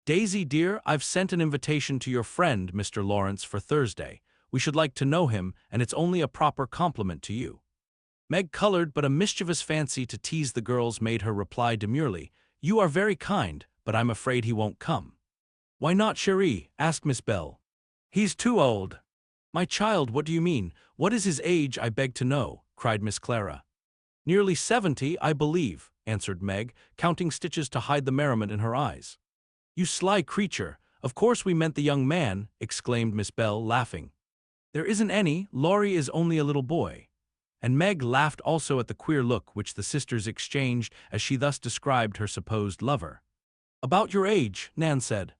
"Daisy, dear, I've sent an invitation to your friend, Mr. Laurence, for Thursday. We should like to know him, and it's only a proper compliment to you." Meg colored, but a mischievous fancy to tease the girls made her reply demurely, "You are very kind, but I'm afraid he won't come." "Why not, chérie?" asked Miss Bell. "He's too old." "My child, what do you mean? What is his age, I beg to know?" cried Miss Clara. "Nearly 70, I believe," answered Meg, counting stitches to hide the merriment in her eyes. "You sly creature, of course we meant the young man," exclaimed Miss Bell, laughing. "There isn't any, Laurie is only a little boy." And Meg laughed also at the queer look which the sisters exchanged as she thus described her supposed lover. "About your age," Nan said.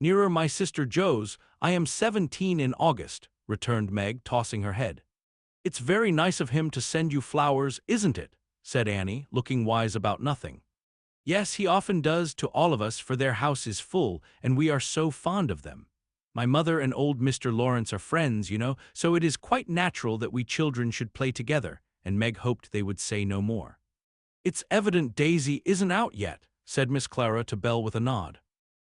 "Nearer my sister Jo's. I am 17 in August," returned Meg, tossing her head. "It's very nice of him to send you flowers, isn't it?" said Annie, looking wise about nothing. "Yes, he often does to all of us, for their house is full, and we are so fond of them. My mother and old Mr. Laurence are friends, you know, so it is quite natural that we children should play together," and Meg hoped they would say no more. "It's evident Daisy isn't out yet," said Miss Clara to Belle with a nod.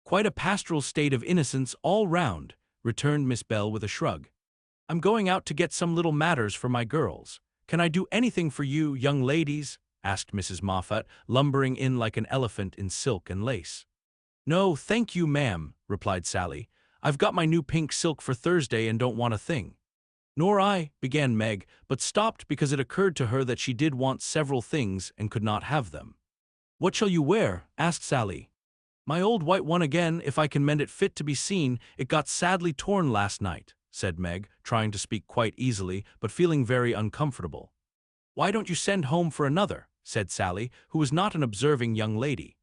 "Quite a pastoral state of innocence all round," returned Miss Bell with a shrug. "I'm going out to get some little matters for my girls. Can I do anything for you, young ladies?" asked Mrs. Moffat, lumbering in like an elephant in silk and lace. "No, thank you, ma'am," replied Sally. "I've got my new pink silk for Thursday and don't want a thing." "Nor I," began Meg, but stopped because it occurred to her that she did want several things and could not have them. "What shall you wear?" asked Sally. "My old white one again, if I can mend it fit to be seen. It got sadly torn last night," said Meg, trying to speak quite easily, but feeling very uncomfortable. "Why don't you send home for another?" said Sally, who was not an observing young lady.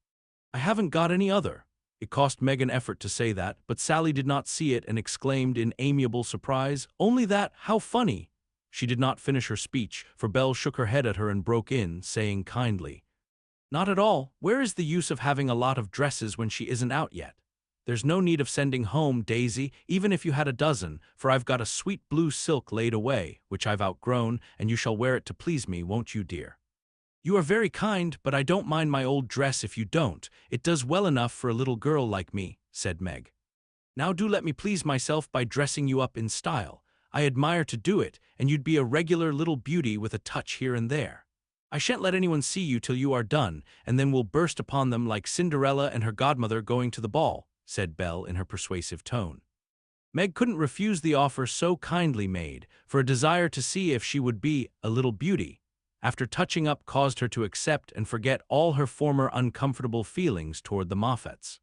"I haven't got any other." It cost Meg an effort to say that, but Sally did not see it and exclaimed in amiable surprise, "Only that? How funny!" She did not finish her speech, for Belle shook her head at her and broke in, saying kindly, "Not at all. Where is the use of having a lot of dresses when she isn't out yet? There's no need of sending home, Daisy, even if you had a dozen, for I've got a sweet blue silk laid away, which I've outgrown, and you shall wear it to please me, won't you, dear?" "You are very kind, but I don't mind my old dress if you don't. It does well enough for a little girl like me," said Meg. "Now do let me please myself by dressing you up in style. I admire to do it, and you'd be a regular little beauty with a touch here and there. I shan't let anyone see you till you are done, and then we'll burst upon them like Cinderella and her godmother going to the ball," said Belle in her persuasive tone. Meg couldn't refuse the offer so kindly made, for a desire to see if she would be a little beauty, after touching up, caused her to accept and forget all her former uncomfortable feelings toward the Moffats.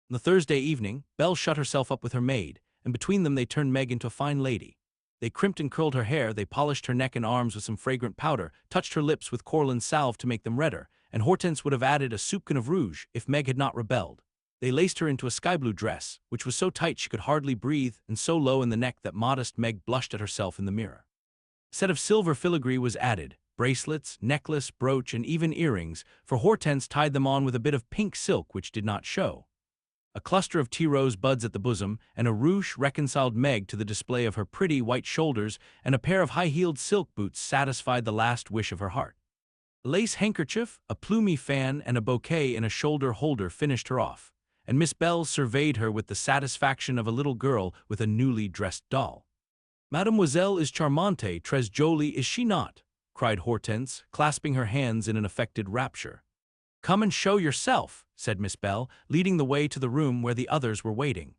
On the Thursday evening, Belle shut herself up with her maid, and between them they turned Meg into a fine lady. They crimped and curled her hair, they polished her neck and arms with some fragrant powder, touched her lips with Corlin salve to make them redder, and Hortense would have added a soupçon of rouge if Meg had not rebelled. They laced her into a sky-blue dress, which was so tight she could hardly breathe and so low in the neck that modest Meg blushed at herself in the mirror. A set of silver filigree was added, bracelets, necklace, brooch, and even earrings, for Hortense tied them on with a bit of pink silk which did not show. A cluster of tea-rose buds at the bosom, and a ruche reconciled Meg to the display of her pretty white shoulders, and a pair of high-heeled silk boots satisfied the last wish of her heart. A lace handkerchief, a plumy fan, and a bouquet in a shoulder holder finished her off, and Miss Belle surveyed her with the satisfaction of a little girl with a newly dressed doll. "Mademoiselle is charmante, très jolie, is she not?" cried Hortense, clasping her hands in an affected rapture. "Come and show yourself," said Miss Belle, leading the way to the room where the others were waiting.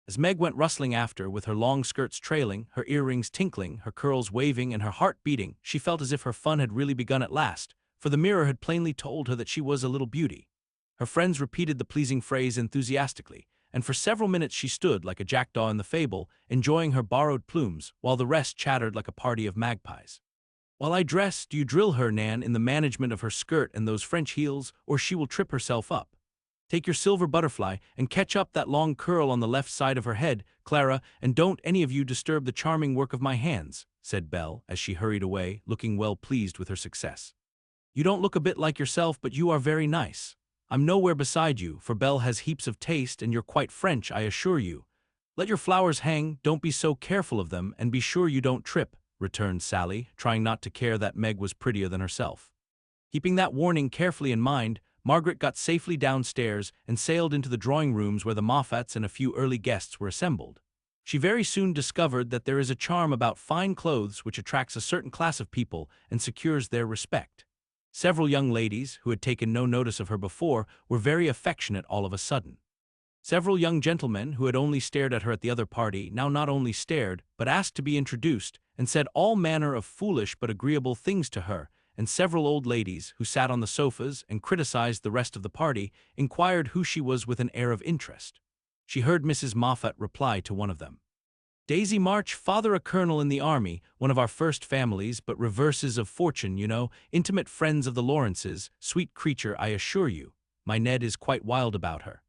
As Meg went rustling after, with her long skirts trailing, her earrings tinkling, her curls waving, and her heart beating, she felt as if her fun had really begun at last, for the mirror had plainly told her that she was a little beauty. Her friends repeated the pleasing phrase enthusiastically, and for several minutes she stood like a jackdaw in the fable, enjoying her borrowed plumes, while the rest chattered like a party of magpies. "While I dress, do you drill her, Nan, in the management of her skirt and those French heels, or she will trip herself up? Take your silver butterfly and catch up that long curl on the left side of her head, Clara, and don't any of you disturb the charming work of my hands," said Belle, as she hurried away, looking well pleased with her success. "You don't look a bit like yourself, but you are very nice. I'm nowhere beside you, for Belle has heaps of taste, and you're quite French, I assure you. Let your flowers hang, don't be so careful of them, and be sure you don't trip," returned Sally, trying not to care that Meg was prettier than herself. Keeping that warning carefully in mind, Margaret got safely downstairs and sailed into the drawing-rooms where the Moffats and a few early guests were assembled. She very soon discovered that there is a charm about fine clothes which attracts a certain class of people and secures their respect. Several young ladies, who had taken no notice of her before, were very affectionate all of a sudden. Several young gentlemen, who had only stared at her at the other party, now not only stared, but asked to be introduced, and said all manner of foolish but agreeable things to her, and several old ladies, who sat on the sofas and criticized the rest of the party, inquired who she was with an air of interest. She heard Mrs. Moffat reply to one of them, "Daisy March, father a colonel in the army, one of our first families, but reverses of fortune, you know, intimate friends of the Laurences, sweet creature, I assure you. My Ned is quite wild about her."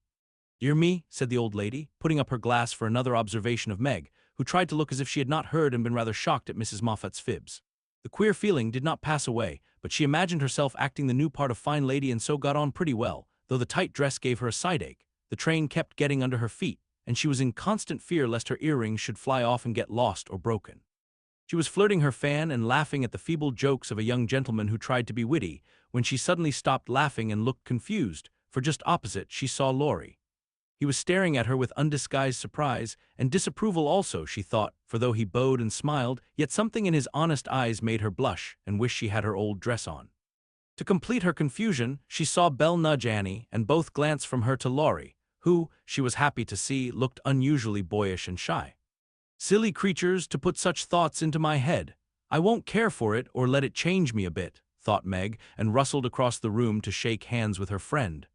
"Dear me," said the old lady, putting up her glass for another observation of Meg, who tried to look as if she had not heard and been rather shocked at Mrs. Moffat's fibs. The queer feeling did not pass away, but she imagined herself acting the new part of fine lady and so got on pretty well, though the tight dress gave her a side-ache, the train kept getting under her feet, and she was in constant fear lest her earrings should fly off and get lost or broken. She was flirting her fan and laughing at the feeble jokes of a young gentleman who tried to be witty, when she suddenly stopped laughing and looked confused, for just opposite she saw Laurie. He was staring at her with undisguised surprise, and disapproval also, she thought, for though he bowed and smiled, yet something in his honest eyes made her blush and wish she had her old dress on. To complete her confusion, she saw Belle nudge Annie, and both glance from her to Laurie, who, she was happy to see, looked unusually boyish and shy. "Silly creatures to put such thoughts into my head. I won't care for it or let it change me a bit," thought Meg, and rustled across the room to shake hands with her friend.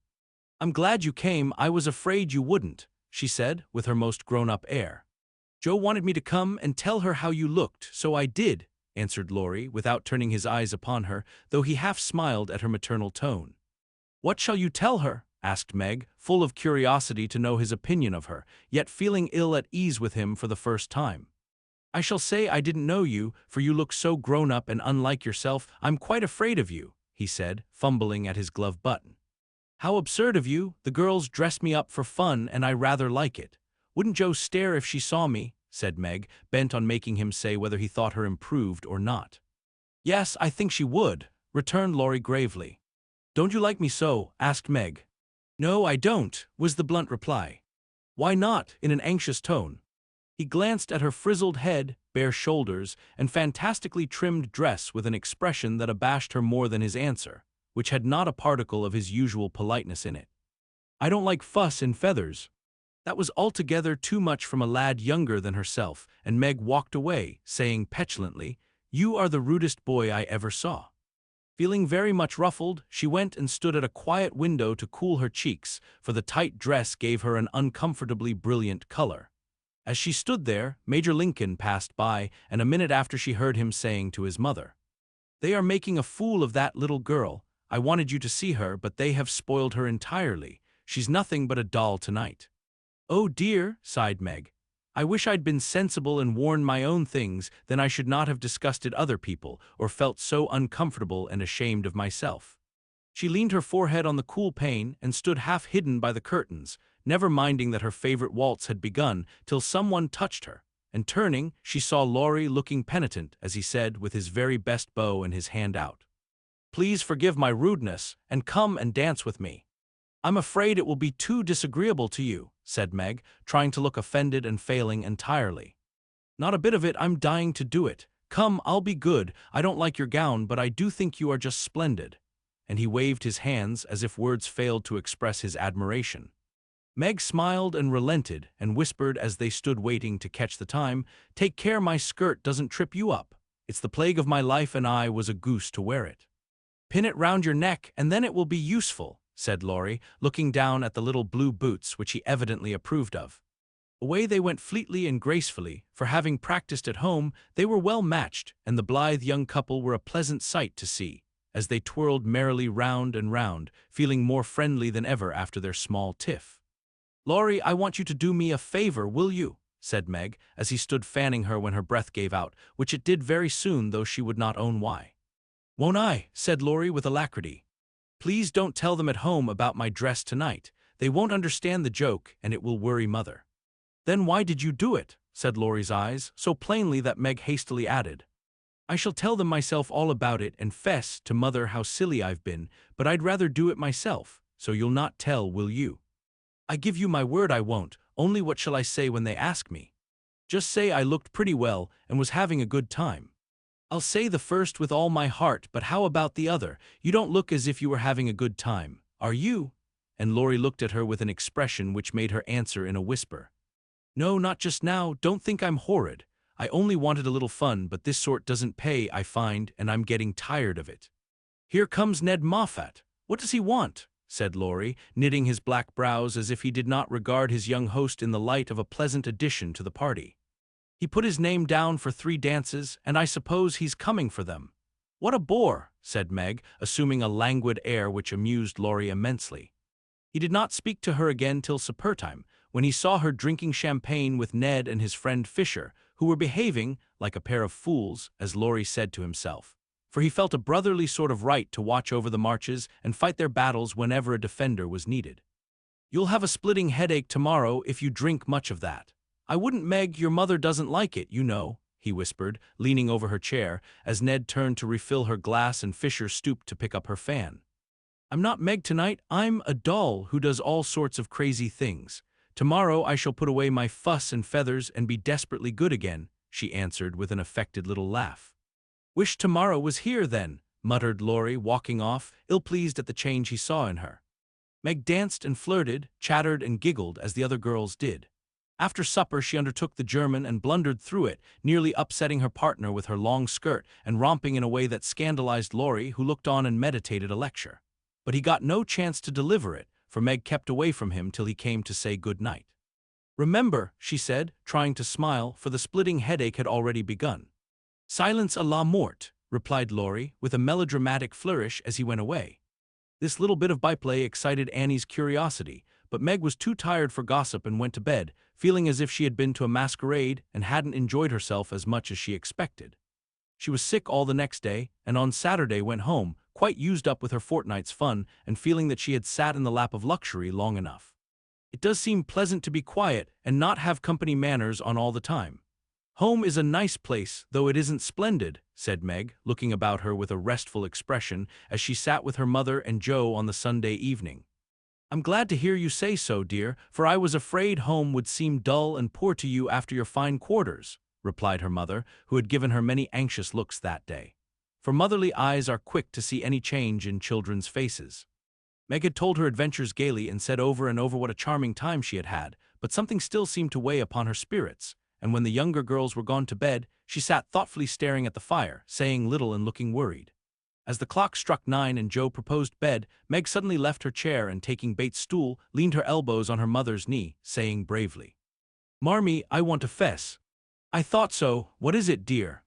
"I'm glad you came, I was afraid you wouldn't," she said, with her most grown-up air. "Joe wanted me to come and tell her how you looked, so I did," answered Laurie, without turning his eyes upon her, though he half smiled at her maternal tone. "What shall you tell her?" asked Meg, full of curiosity to know his opinion of her, yet feeling ill at ease with him for the first time. "I shall say I didn't know you, for you look so grown-up and unlike yourself. I'm quite afraid of you," he said, fumbling at his glove button. "How absurd of you, the girls dress me up for fun and I rather like it. Wouldn't Joe stare if she saw me?" said Meg, bent on making him say whether he thought her improved or not. "Yes, I think she would," returned Laurie gravely. "Don't you like me so?" asked Meg. "No, I don't," was the blunt reply. "Why not?" in an anxious tone. He glanced at her frizzled head, bare shoulders, and fantastically trimmed dress with an expression that abashed her more than his answer, which had not a particle of his usual politeness in it. "I don't like fuss and feathers." That was altogether too much from a lad younger than herself, and Meg walked away, saying petulantly, "You are the rudest boy I ever saw." Feeling very much ruffled, she went and stood at a quiet window to cool her cheeks, for the tight dress gave her an uncomfortably brilliant color. As she stood there, Major Lincoln passed by, and a minute after she heard him saying to his mother, "They are making a fool of that little girl. I wanted you to see her, but they have spoiled her entirely. She's nothing but a doll tonight." "Oh dear," sighed Meg. "I wish I'd been sensible and worn my own things, then I should not have disgusted other people, or felt so uncomfortable and ashamed of myself." She leaned her forehead on the cool pane and stood half hidden by the curtains, never minding that her favorite waltz had begun, till someone touched her, and turning, she saw Laurie looking penitent as he said, with his very best bow and his hand out, "Please forgive my rudeness, and come and dance with me." "I'm afraid it will be too disagreeable to you," said Meg, trying to look offended and failing entirely. "Not a bit of it, I'm dying to do it. Come, I'll be good. I don't like your gown, but I do think you are just splendid." And he waved his hands as if words failed to express his admiration. Meg smiled and relented, and whispered as they stood waiting to catch the time, "Take care my skirt doesn't trip you up. It's the plague of my life and I was a goose to wear it." "Pin it round your neck and then it will be useful," said Laurie, looking down at the little blue boots which he evidently approved of. Away they went fleetly and gracefully, for having practiced at home, they were well matched, and the blithe young couple were a pleasant sight to see, as they twirled merrily round and round, feeling more friendly than ever after their small tiff. "Laurie, I want you to do me a favor, will you?" said Meg, as he stood fanning her when her breath gave out, which it did very soon, though she would not own why. "Won't I?" said Laurie with alacrity. "Please don't tell them at home about my dress tonight. They won't understand the joke, and it will worry Mother." "Then why did you do it?" said Laurie's eyes, so plainly that Meg hastily added, "I shall tell them myself all about it and fess to Mother how silly I've been, but I'd rather do it myself, so you'll not tell, will you?" "I give you my word I won't, only what shall I say when they ask me?" "Just say I looked pretty well and was having a good time." "I'll say the first with all my heart, but how about the other? You don't look as if you were having a good time, are you?" And Laurie looked at her with an expression which made her answer in a whisper, "No, not just now, don't think I'm horrid. I only wanted a little fun, but this sort doesn't pay, I find, and I'm getting tired of it." "Here comes Ned Moffat. What does he want?" said Laurie, knitting his black brows as if he did not regard his young host in the light of a pleasant addition to the party. "He put his name down for 3 dances, and I suppose he's coming for them." "What a bore," said Meg, assuming a languid air which amused Laurie immensely. He did not speak to her again till supper time, when he saw her drinking champagne with Ned and his friend Fisher, who were behaving like a pair of fools, as Laurie said to himself, for he felt a brotherly sort of right to watch over the marches and fight their battles whenever a defender was needed. "You'll have a splitting headache tomorrow if you drink much of that." "I wouldn't, Meg, your mother doesn't like it, you know," he whispered, leaning over her chair, as Ned turned to refill her glass and Fisher stooped to pick up her fan. "I'm not Meg tonight, I'm a doll who does all sorts of crazy things. Tomorrow I shall put away my fuss and feathers and be desperately good again," she answered with an affected little laugh. "Wish tomorrow was here then," muttered Laurie, walking off, ill-pleased at the change he saw in her. Meg danced and flirted, chattered and giggled as the other girls did. After supper she undertook the German and blundered through it, nearly upsetting her partner with her long skirt and romping in a way that scandalized Laurie, who looked on and meditated a lecture. But he got no chance to deliver it, for Meg kept away from him till he came to say good night. "Remember," she said, trying to smile, for the splitting headache had already begun. "Silence à la mort," replied Laurie, with a melodramatic flourish as he went away. This little bit of byplay excited Annie's curiosity, but Meg was too tired for gossip and went to bed, feeling as if she had been to a masquerade and hadn't enjoyed herself as much as she expected. She was sick all the next day, and on Saturday went home, quite used up with her fortnight's fun and feeling that she had sat in the lap of luxury long enough. It does seem pleasant to be quiet and not have company manners on all the time. "Home is a nice place, though it isn't splendid," said Meg, looking about her with a restful expression as she sat with her mother and Joe on the Sunday evening. "I'm glad to hear you say so, dear, for I was afraid home would seem dull and poor to you after your fine quarters. replied her mother, who had given her many anxious looks that day. For motherly eyes are quick to see any change in children's faces. Meg had told her adventures gaily and said over and over what a charming time she had had, but something still seemed to weigh upon her spirits, and when the younger girls were gone to bed, she sat thoughtfully staring at the fire, saying little and looking worried. As the clock struck 9 and Joe proposed bed, Meg suddenly left her chair and, taking Bates' stool, leaned her elbows on her mother's knee, saying bravely, "Marmee, I want to fess." "I thought so. What is it, dear?"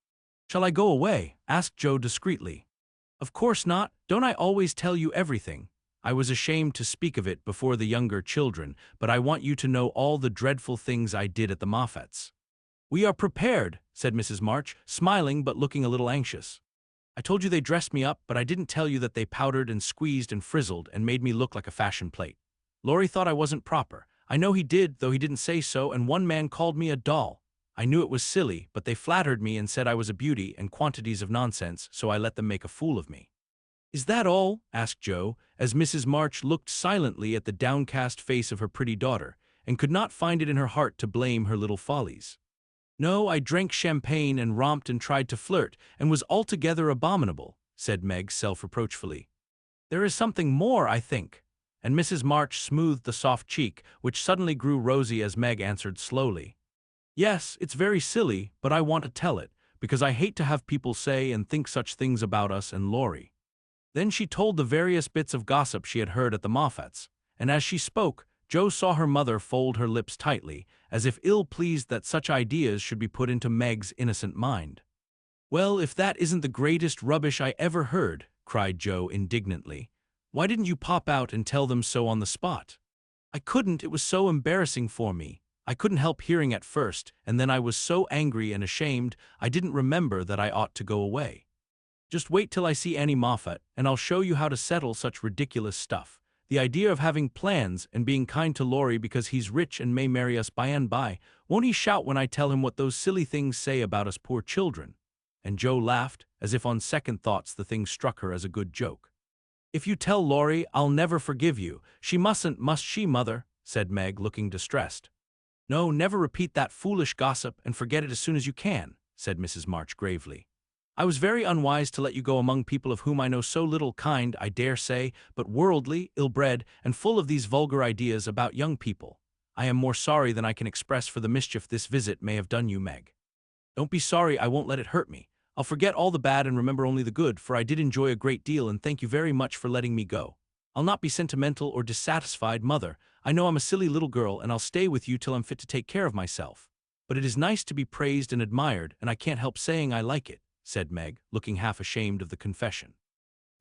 "Shall I go away?" asked Joe discreetly. "Of course not. Don't I always tell you everything? I was ashamed to speak of it before the younger children, but I want you to know all the dreadful things I did at the Moffats." "We are prepared," said Mrs. March, smiling but looking a little anxious. "I told you they dressed me up, but I didn't tell you that they powdered and squeezed and frizzled and made me look like a fashion plate. Laurie thought I wasn't proper. I know he did, though he didn't say so, and one man called me a doll. I knew it was silly, but they flattered me and said I was a beauty and quantities of nonsense, so I let them make a fool of me." "Is that all?" asked Joe, as Mrs. March looked silently at the downcast face of her pretty daughter, and could not find it in her heart to blame her little follies. "No, I drank champagne and romped and tried to flirt, and was altogether abominable," said Meg self-reproachfully. "There is something more, I think," and Mrs. March smoothed the soft cheek, which suddenly grew rosy as Meg answered slowly. "Yes, it's very silly, but I want to tell it, because I hate to have people say and think such things about us and Laurie." Then she told the various bits of gossip she had heard at the Moffats, and as she spoke, Joe saw her mother fold her lips tightly, as if ill-pleased that such ideas should be put into Meg's innocent mind. "Well, if that isn't the greatest rubbish I ever heard," cried Joe indignantly, "why didn't you pop out and tell them so on the spot?" "I couldn't, it was so embarrassing for me. I couldn't help hearing at first, and then I was so angry and ashamed I didn't remember that I ought to go away. Just wait till I see Annie Moffat, and I'll show you how to settle such ridiculous stuff. The idea of having plans and being kind to Laurie because he's rich and may marry us by and by. Won't he shout when I tell him what those silly things say about us poor children?" And Joe laughed, as if on second thoughts the thing struck her as a good joke. "If you tell Laurie, I'll never forgive you. She mustn't, must she, Mother?" said Meg, looking distressed. "No, never repeat that foolish gossip and forget it as soon as you can," said Mrs. March gravely. "I was very unwise to let you go among people of whom I know so little, kind, I dare say, but worldly, ill-bred, and full of these vulgar ideas about young people. I am more sorry than I can express for the mischief this visit may have done you, Meg. Don't be sorry, I won't let it hurt me. I'll forget all the bad and remember only the good, for I did enjoy a great deal and thank you very much for letting me go. I'll not be sentimental or dissatisfied, Mother. I know I'm a silly little girl and I'll stay with you till I'm fit to take care of myself. But it is nice to be praised and admired, and I can't help saying I like it," said Meg, looking half ashamed of the confession.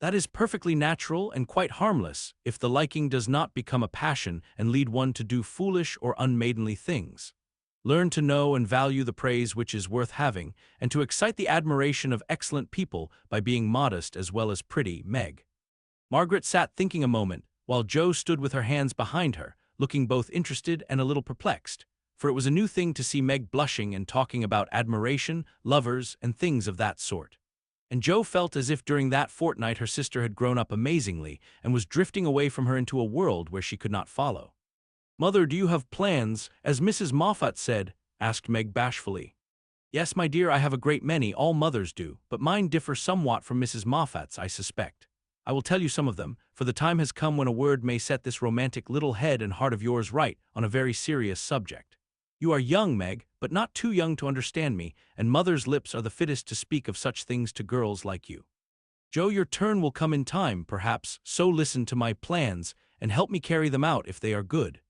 "That is perfectly natural and quite harmless, if the liking does not become a passion and lead one to do foolish or unmaidenly things. Learn to know and value the praise which is worth having, and to excite the admiration of excellent people by being modest as well as pretty, Meg." Margaret sat thinking a moment, while Joe stood with her hands behind her, looking both interested and a little perplexed, for it was a new thing to see Meg blushing and talking about admiration, lovers, and things of that sort. And Joe felt as if during that fortnight her sister had grown up amazingly and was drifting away from her into a world where she could not follow. "Mother, do you have plans, as Mrs. Moffat said?" asked Meg bashfully. "Yes, my dear, I have a great many, all mothers do, but mine differ somewhat from Mrs. Moffat's, I suspect. I will tell you some of them, for the time has come when a word may set this romantic little head and heart of yours right on a very serious subject. You are young, Meg, but not too young to understand me, and mother's lips are the fittest to speak of such things to girls like you. Joe, your turn will come in time, perhaps, so listen to my plans, and help me carry them out if they are good."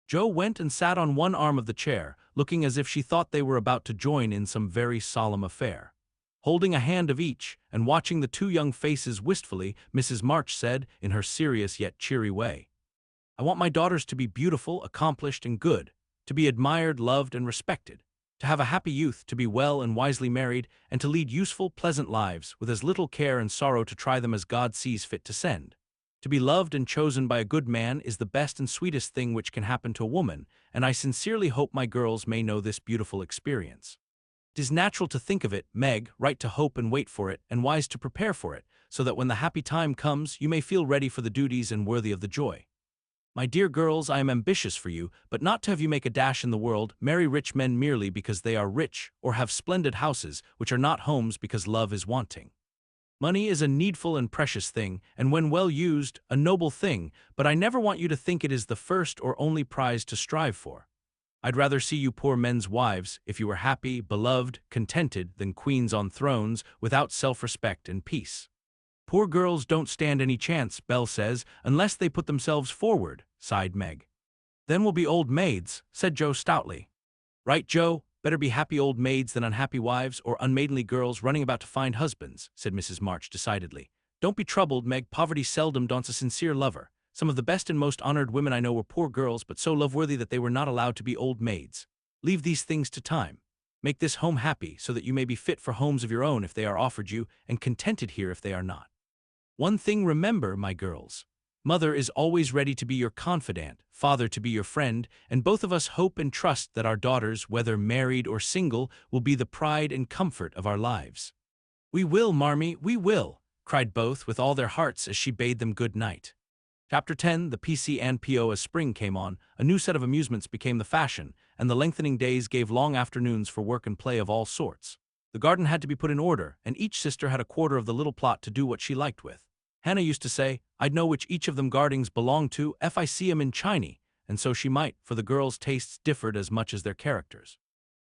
Joe went and sat on one arm of the chair, looking as if she thought they were about to join in some very solemn affair. Holding a hand of each, and watching the two young faces wistfully, Mrs. March said, in her serious yet cheery way, "I want my daughters to be beautiful, accomplished, and good, to be admired, loved, and respected, to have a happy youth, to be well and wisely married, and to lead useful, pleasant lives, with as little care and sorrow to try them as God sees fit to send. To be loved and chosen by a good man is the best and sweetest thing which can happen to a woman, and I sincerely hope my girls may know this beautiful experience. It is natural to think of it, Meg, right to hope and wait for it, and wise to prepare for it, so that when the happy time comes you may feel ready for the duties and worthy of the joy. My dear girls, I am ambitious for you, but not to have you make a dash in the world, marry rich men merely because they are rich, or have splendid houses, which are not homes because love is wanting. Money is a needful and precious thing, and when well used, a noble thing, but I never want you to think it is the first or only prize to strive for. I'd rather see you poor men's wives, if you were happy, beloved, contented, than queens on thrones, without self-respect and peace. Poor girls don't stand any chance, Belle says, unless they put themselves forward, sighed Meg. Then we'll be old maids, said Joe stoutly. Right, Joe, better be happy old maids than unhappy wives or unmaidenly girls running about to find husbands, said Mrs. March decidedly. Don't be troubled, Meg, poverty seldom daunts a sincere lover. Some of the best and most honored women I know were poor girls, but so love-worthy that they were not allowed to be old maids. Leave these things to time. Make this home happy, so that you may be fit for homes of your own if they are offered you, and contented here if they are not. One thing remember, my girls. Mother is always ready to be your confidant, father to be your friend, and both of us hope and trust that our daughters, whether married or single, will be the pride and comfort of our lives. We will, Marmee, we will, cried both with all their hearts as she bade them good night. Chapter 10, the PC and PO. As spring came on, a new set of amusements became the fashion, and the lengthening days gave long afternoons for work and play of all sorts. The garden had to be put in order, and each sister had a quarter of the little plot to do what she liked with. Hannah used to say, I'd know which each of them gardings belonged to if I see 'em in Chiney, and so she might, for the girls' tastes differed as much as their characters.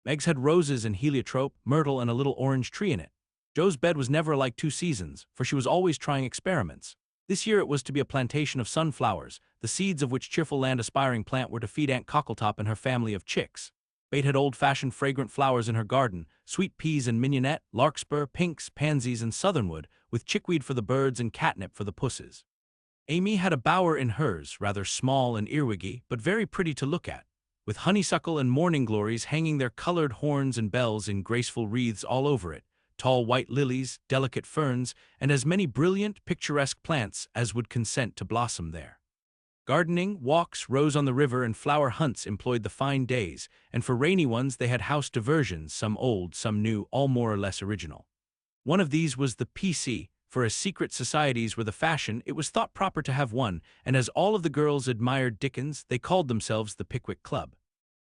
Meg's had roses and heliotrope, myrtle, and a little orange tree in it. Joe's bed was never like 2 seasons, for she was always trying experiments. This year it was to be a plantation of sunflowers, the seeds of which cheerful land-aspiring plant were to feed Aunt Cockletop and her family of chicks. Bate had old-fashioned fragrant flowers in her garden, sweet peas and mignonette, larkspur, pinks, pansies, and southernwood, with chickweed for the birds and catnip for the pusses. Amy had a bower in hers, rather small and earwiggy, but very pretty to look at, with honeysuckle and morning glories hanging their colored horns and bells in graceful wreaths all over it, tall white lilies, delicate ferns, and as many brilliant, picturesque plants as would consent to blossom there. Gardening, walks, rows on the river, and flower hunts employed the fine days, and for rainy ones they had house diversions, some old, some new, all more or less original. One of these was the PC, for as secret societies were the fashion, it was thought proper to have one, and as all of the girls admired Dickens, they called themselves the Pickwick Club.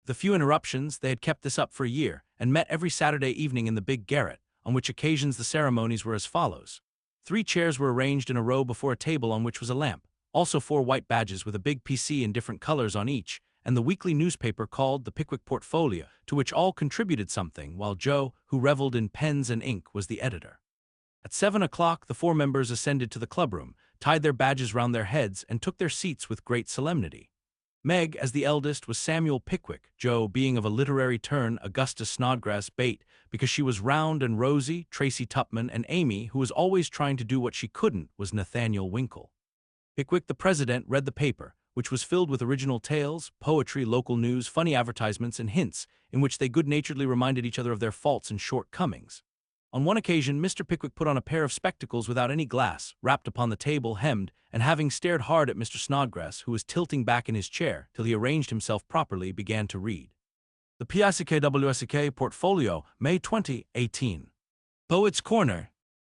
With a few interruptions, they had kept this up for a year, and met every Saturday evening in the big garret, on which occasions the ceremonies were as follows. 3 chairs were arranged in a row before a table on which was a lamp, also 4 white badges with a big PC in different colors on each, and the weekly newspaper called the Pickwick Portfolio, to which all contributed something, while Joe, who reveled in pens and ink, was the editor. At 7 o'clock the 4 members ascended to the clubroom, tied their badges round their heads, and took their seats with great solemnity. Meg, as the eldest, was Samuel Pickwick, Joe, being of a literary turn, Augustus Snodgrass Bate, because she was round and rosy, Tracy Tupman, and Amy, who was always trying to do what she couldn't, was Nathaniel Winkle. Pickwick, the president, read the paper, which was filled with original tales, poetry, local news, funny advertisements, and hints, in which they good-naturedly reminded each other of their faults and shortcomings. On one occasion, Mr. Pickwick put on a pair of spectacles without any glass, rapped upon the table, hemmed, and having stared hard at Mr. Snodgrass, who was tilting back in his chair till he arranged himself properly, began to read. The PICKWSK Portfolio, May 2018. Poets' Corner.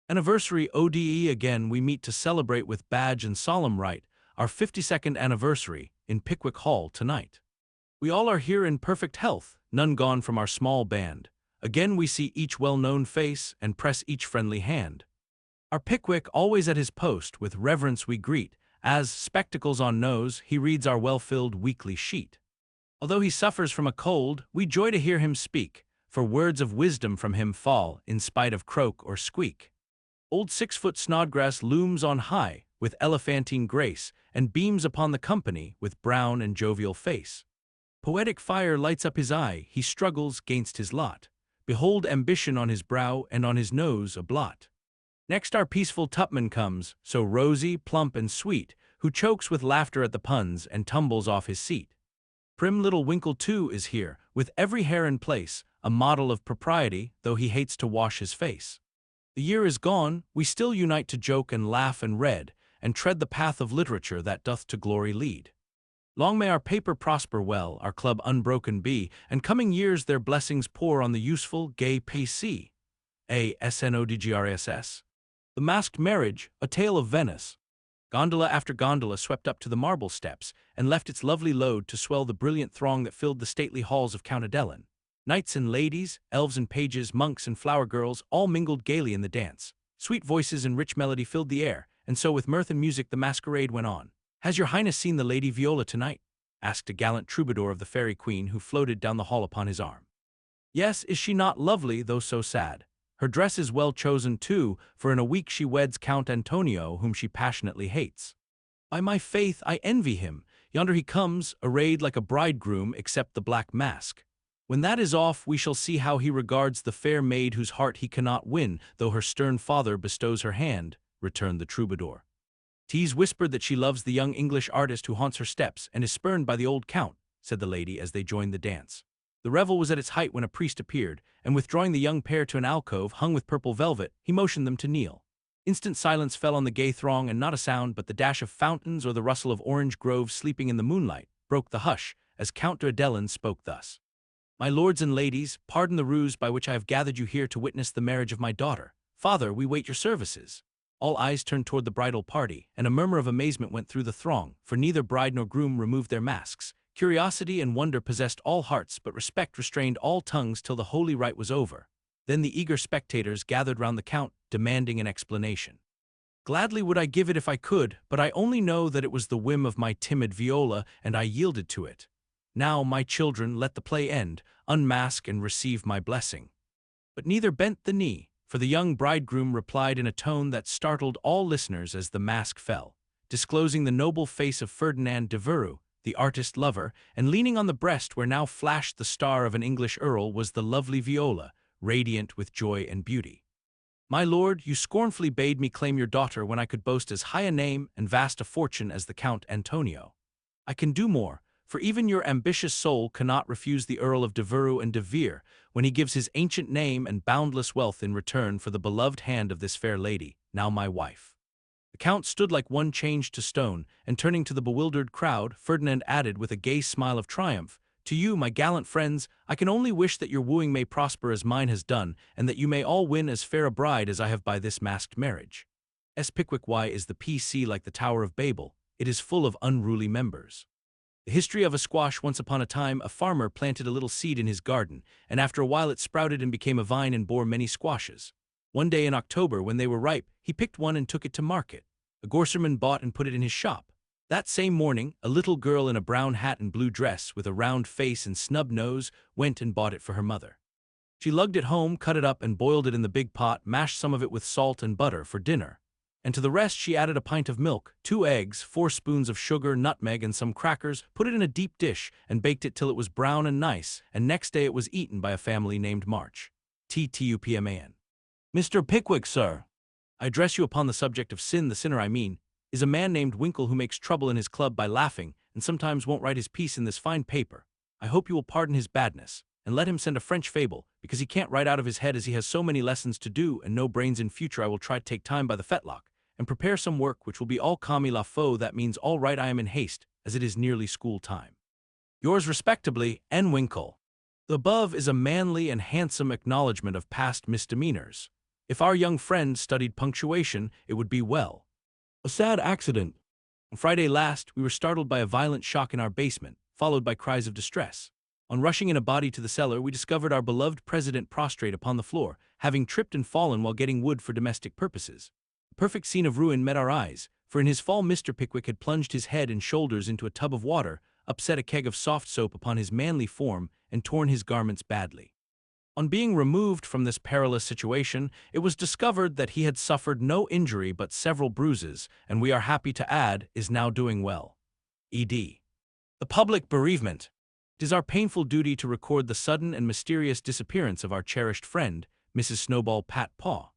Anniversary ODE. Again we meet to celebrate with badge and solemn rite our 52nd anniversary in Pickwick Hall tonight. We all are here in perfect health, none gone from our small band. Again we see each well-known face and press each friendly hand. Our Pickwick always at his post, with reverence we greet, as, spectacles on nose, he reads our well-filled weekly sheet. Although he suffers from a cold, we joy to hear him speak, for words of wisdom from him fall, in spite of croak or squeak. Old 6-foot Snodgrass looms on high, with elephantine grace, and beams upon the company with brown and jovial face. Poetic fire lights up his eye, he struggles 'gainst his lot. Behold ambition on his brow, and on his nose a blot. Next our peaceful Tupman comes, so rosy, plump, and sweet, who chokes with laughter at the puns and tumbles off his seat. Prim little Winkle too is here, with every hair in place, a model of propriety, though he hates to wash his face. The year is gone, we still unite to joke and laugh and read, and tread the path of literature that doth to glory lead. Long may our paper prosper well, our club unbroken be, and coming years their blessings pour on the useful, gay PC. A. SNODGRSS. The Masked Marriage, A Tale of Venice. Gondola after gondola swept up to the marble steps and left its lovely load to swell the brilliant throng that filled the stately halls of Count Adelin. Knights and ladies, elves and pages, monks and flower girls all mingled gaily in the dance. Sweet voices and rich melody filled the air, and so with mirth and music the masquerade went on. "Has your highness seen the Lady Viola tonight?" asked a gallant troubadour of the fairy queen who floated down the hall upon his arm. "Yes, is she not lovely, though so sad? Her dress is well chosen, too, for in a week she weds Count Antonio, whom she passionately hates. By my faith, I envy him. Yonder he comes, arrayed like a bridegroom, except the black mask. When that is off, we shall see how he regards the fair maid whose heart he cannot win, though her stern father bestows her hand," returned the troubadour. "'Tis whispered that she loves the young English artist who haunts her steps and is spurned by the old count," said the lady as they joined the dance. The revel was at its height when a priest appeared, and withdrawing the young pair to an alcove hung with purple velvet, he motioned them to kneel. Instant silence fell on the gay throng, and not a sound but the dash of fountains or the rustle of orange groves sleeping in the moonlight broke the hush as Count d'Adelin spoke thus. "My lords and ladies, pardon the ruse by which I have gathered you here to witness the marriage of my daughter. Father, we wait your services." All eyes turned toward the bridal party, and a murmur of amazement went through the throng, for neither bride nor groom removed their masks. Curiosity and wonder possessed all hearts, but respect restrained all tongues till the holy rite was over. Then the eager spectators gathered round the count, demanding an explanation. "Gladly would I give it if I could, but I only know that it was the whim of my timid Viola, and I yielded to it. Now, my children, let the play end, unmask and receive my blessing." But neither bent the knee, for the young bridegroom replied in a tone that startled all listeners as the mask fell, disclosing the noble face of Ferdinand de Veru, the artist lover, and leaning on the breast where now flashed the star of an English earl was the lovely Viola, radiant with joy and beauty. "My lord, you scornfully bade me claim your daughter when I could boast as high a name and vast a fortune as the Count Antonio. I can do more, for even your ambitious soul cannot refuse the Earl of de Veru and de Vere when he gives his ancient name and boundless wealth in return for the beloved hand of this fair lady, now my wife." The count stood like one changed to stone, and turning to the bewildered crowd, Ferdinand added with a gay smile of triumph, "To you, my gallant friends, I can only wish that your wooing may prosper as mine has done, and that you may all win as fair a bride as I have by this masked marriage. Pickwick, why is the PC like the Tower of Babel? It is full of unruly members." The history of a squash. Once upon a time, a farmer planted a little seed in his garden, and after a while it sprouted and became a vine and bore many squashes. One day in October, when they were ripe, he picked one and took it to market. A grocerman bought and put it in his shop. That same morning, a little girl in a brown hat and blue dress, with a round face and snub nose, went and bought it for her mother. She lugged it home, cut it up, and boiled it in the big pot, mashed some of it with salt and butter for dinner. And to the rest she added a pint of milk, 2 eggs, 4 spoons of sugar, nutmeg, and some crackers, put it in a deep dish, and baked it till it was brown and nice, and next day it was eaten by a family named March. TTUPMAN. "Mr. Pickwick, sir, I address you upon the subject of sin. The sinner, I mean, is a man named Winkle who makes trouble in his club by laughing, and sometimes won't write his piece in this fine paper. I hope you will pardon his badness, and let him send a French fable, because he can't write out of his head as he has so many lessons to do and no brains. In future I will try to take time by the fetlock, and prepare some work which will be all comme il faut. That means all right. I am in haste, as it is nearly school time. Yours respectably, N. Winkle." The above is a manly and handsome acknowledgment of past misdemeanors. If our young friend studied punctuation, it would be well. A sad accident. On Friday last, we were startled by a violent shock in our basement, followed by cries of distress. On rushing in a body to the cellar, we discovered our beloved president prostrate upon the floor, having tripped and fallen while getting wood for domestic purposes. A perfect scene of ruin met our eyes, for in his fall Mr. Pickwick had plunged his head and shoulders into a tub of water, upset a keg of soft soap upon his manly form, and torn his garments badly. On being removed from this perilous situation, it was discovered that he had suffered no injury but several bruises, and we are happy to add, is now doing well. E.D. The public bereavement. It is our painful duty to record the sudden and mysterious disappearance of our cherished friend, Mrs. Snowball Pat Paw.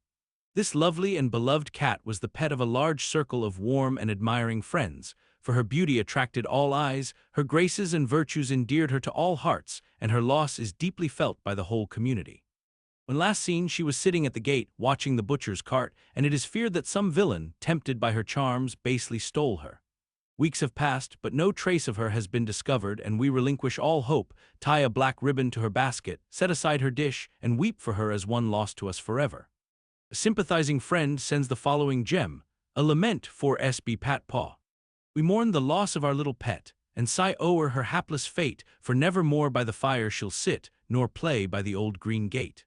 This lovely and beloved cat was the pet of a large circle of warm and admiring friends, for her beauty attracted all eyes, her graces and virtues endeared her to all hearts, and her loss is deeply felt by the whole community. When last seen, she was sitting at the gate, watching the butcher's cart, and it is feared that some villain, tempted by her charms, basely stole her. Weeks have passed, but no trace of her has been discovered, and we relinquish all hope, tie a black ribbon to her basket, set aside her dish, and weep for her as one lost to us forever. A sympathizing friend sends the following gem, A lament for S.B. Patpaw. We mourn the loss of our little pet, and sigh o'er her hapless fate, for never more by the fire she'll sit, nor play by the old green gate.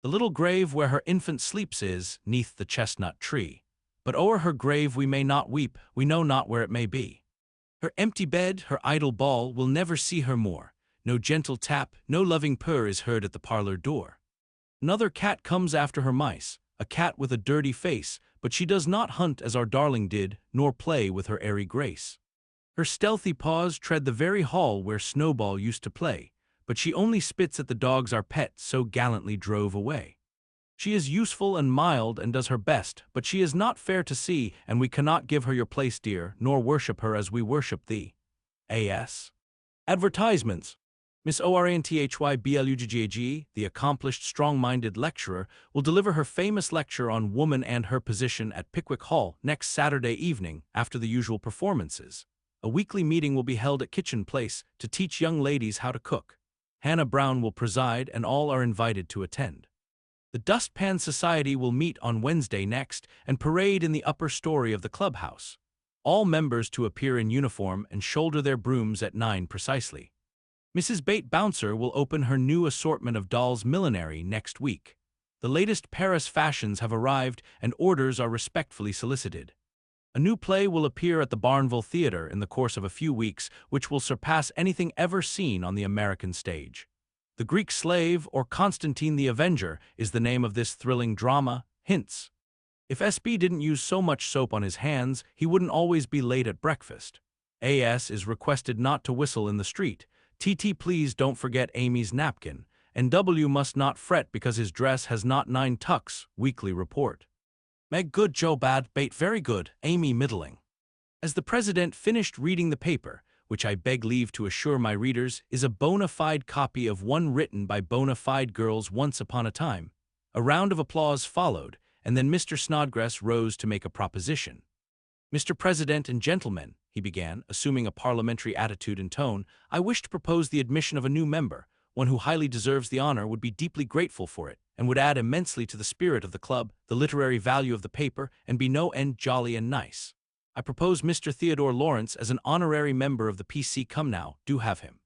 The little grave where her infant sleeps is, 'neath the chestnut tree. But o'er her grave we may not weep, we know not where it may be. Her empty bed, her idle ball, will never see her more. No gentle tap, no loving purr is heard at the parlor door. Another cat comes after her mice, a cat with a dirty face, but she does not hunt as our darling did, nor play with her airy grace. Her stealthy paws tread the very hall where Snowball used to play, but she only spits at the dogs our pet so gallantly drove away. She is useful and mild and does her best, but she is not fair to see, and we cannot give her your place, dear, nor worship her as we worship thee. A.S. Advertisements. Miss ORANTHYBLUGGAG, the accomplished, strong-minded lecturer, will deliver her famous lecture on Woman and Her Position at Pickwick Hall next Saturday evening after the usual performances. A weekly meeting will be held at Kitchen Place to teach young ladies how to cook. Hannah Brown will preside, and all are invited to attend. The Dustpan Society will meet on Wednesday next and parade in the upper story of the clubhouse. All members to appear in uniform and shoulder their brooms at 9 precisely. Mrs. Bate Bouncer will open her new assortment of dolls' millinery next week. The latest Paris fashions have arrived and orders are respectfully solicited. A new play will appear at the Barnville Theatre in the course of a few weeks, which will surpass anything ever seen on the American stage. The Greek Slave, or Constantine the Avenger, is the name of this thrilling drama. Hints. If S.B. didn't use so much soap on his hands, he wouldn't always be late at breakfast. A.S. is requested not to whistle in the street. T.T. please don't forget Amy's napkin, and W. must not fret because his dress has not 9 tucks. Weekly report. Meg good, Joe bad, Bate very good, Amy middling. As the president finished reading the paper, which I beg leave to assure my readers is a bona fide copy of one written by bona fide girls once upon a time, a round of applause followed, and then Mr. Snodgrass rose to make a proposition. Mr. President and gentlemen, he began, assuming a parliamentary attitude and tone, I wish to propose the admission of a new member. One who highly deserves the honor, would be deeply grateful for it, and would add immensely to the spirit of the club, the literary value of the paper, and be no end jolly and nice. I propose Mr. Theodore Laurence as an honorary member of the PC. Come now, do have him.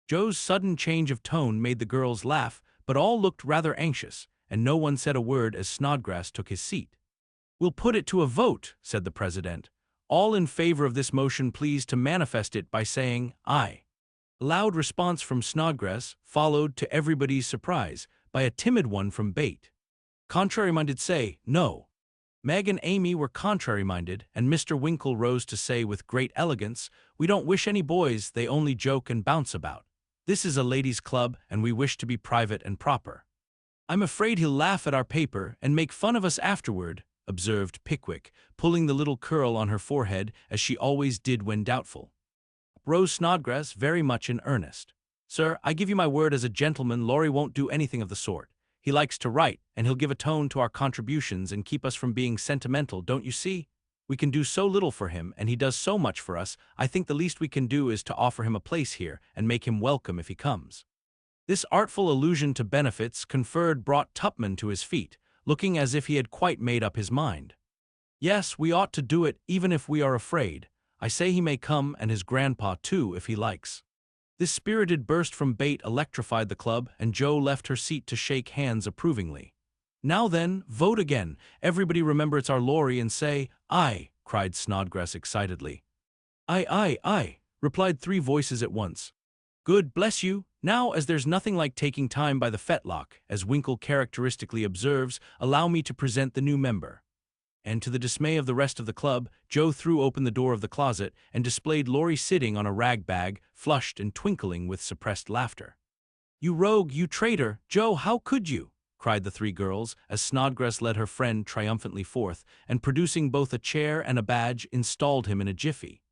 Joe's sudden change of tone made the girls laugh, but all looked rather anxious, and no one said a word as Snodgrass took his seat. We'll put it to a vote, said the president. All in favor of this motion please to manifest it by saying aye. A loud response from Snodgrass, followed, to everybody's surprise, by a timid one from Bate. Contrary-minded say no. Meg and Amy were contrary-minded, and Mr. Winkle rose to say with great elegance, we don't wish any boys, they only joke and bounce about. This is a ladies' club, and we wish to be private and proper. I'm afraid he'll laugh at our paper and make fun of us afterward, observed Pickwick, pulling the little curl on her forehead as she always did when doubtful. Rose Snodgrass, very much in earnest. Sir, I give you my word as a gentleman, Laurie won't do anything of the sort. He likes to write, and he'll give a tone to our contributions and keep us from being sentimental, don't you see? We can do so little for him, and he does so much for us. I think the least we can do is to offer him a place here and make him welcome if he comes. This artful allusion to benefits conferred brought Tupman to his feet, looking as if he had quite made up his mind. Yes, we ought to do it, even if we are afraid. I say he may come, and his grandpa too, if he likes. This spirited burst from Bate electrified the club, and Joe left her seat to shake hands approvingly. Now then, vote again. Everybody remember it's our Laurie and say, aye, cried Snodgrass excitedly. Aye, aye, aye, replied 3 voices at once. Good, bless you. Now, as there's nothing like taking time by the fetlock, as Winkle characteristically observes, allow me to present the new member. And to the dismay of the rest of the club, Joe threw open the door of the closet and displayed Laurie sitting on a rag bag, flushed and twinkling with suppressed laughter. You rogue, you traitor, Joe, how could you? Cried the 3 girls, as Snodgrass led her friend triumphantly forth, and producing both a chair and a badge, installed him in a jiffy.